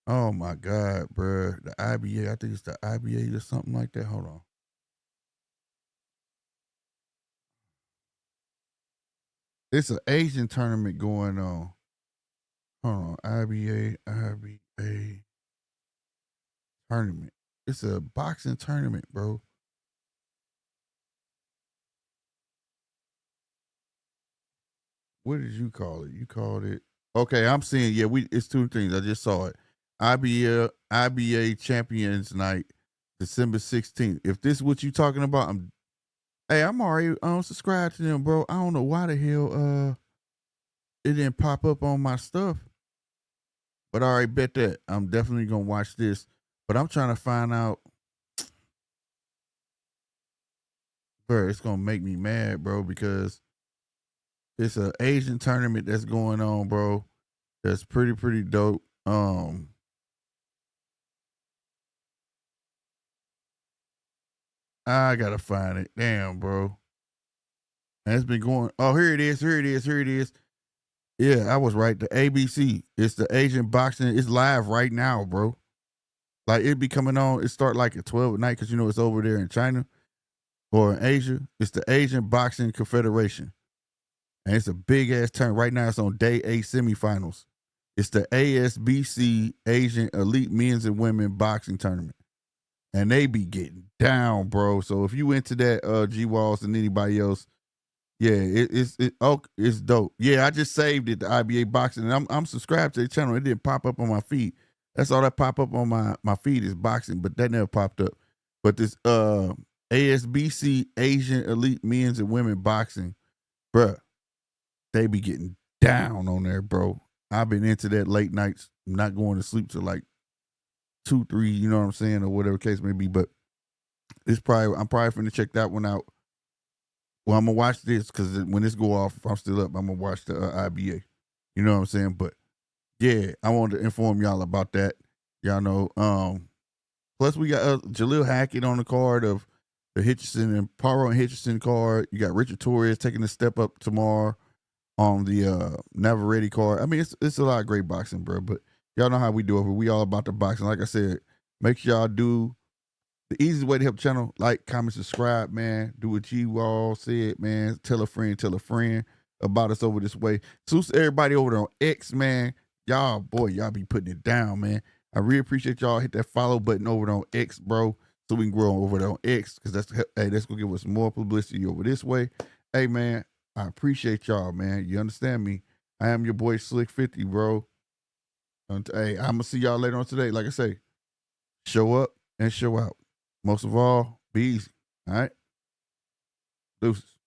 Oh my God, bro. The IBA, I think it's the IBA or something like that. Hold on. It's an Asian tournament going on. Hold on. IBA tournament. It's a boxing tournament, bro. What did you call it? You called it. Okay, I'm seeing, it's 2 things. I just saw it. IBA Champions Night, December 16th. If this is what you talking about, I'm already subscribed to them, bro. I don't know why the hell it didn't pop up on my stuff. But I already bet that. I'm definitely gonna watch this. But I'm trying to find out. Bro, it's gonna make me mad, bro, because it's an Asian tournament that's going on, bro. That's pretty dope. I gotta find it. Damn, bro. And it's been going. Oh, here it is. Yeah, I was right. The ABC. It's the Asian boxing. It's live right now, bro. Like it be coming on. It start like at 12 at night because it's over there in China or in Asia. It's the Asian Boxing Confederation. And it's a big ass tournament. Right now it's on day 8 semifinals. It's the ASBC Asian Elite Men's and Women Boxing Tournament. And they be getting down, bro. So if you into that G-Walls and anybody else, yeah, it's dope. Yeah, I just saved it, the IBA Boxing, and I'm subscribed to the channel. It didn't pop up on my feed. That's all that pop up on my feed is boxing, but that never popped up. But this ASBC Asian Elite Men's and Women Boxing, bruh, they be getting down on there, bro. I've been into that late nights. I'm not going to sleep till like 2, 3, you know what I'm saying, or whatever case may be. But I'm probably finna check that one out. Well, I'm gonna watch this because when this go off, if I'm still up, I'm gonna watch the IBA. You know what I'm saying? But yeah, I wanted to inform y'all about that. Y'all know. Plus, we got Jalil Hackett on the card of the Hitchison and Paro and Hitchison card. You got Richard Torres taking a step up tomorrow on the Navarrete card. I mean, it's a lot of great boxing, bro. But y'all know how we do it. We all about the boxing. Like I said, make sure y'all do the easiest way to help the channel, like, comment, subscribe, man. Do what G-Wall said, man. Tell a friend. about us over this way. Salute to everybody over there on X, man. Y'all be putting it down, man. I really appreciate y'all. Hit that follow button over there on X, bro, so we can grow over there on X, because that's gonna give us more publicity over this way. Hey, man, I appreciate y'all, man. You understand me? I am your boy Slick 50, bro. Hey, I'm gonna see y'all later on today. Like I say, show up and show out. Most of all, be easy. All right? Deuces.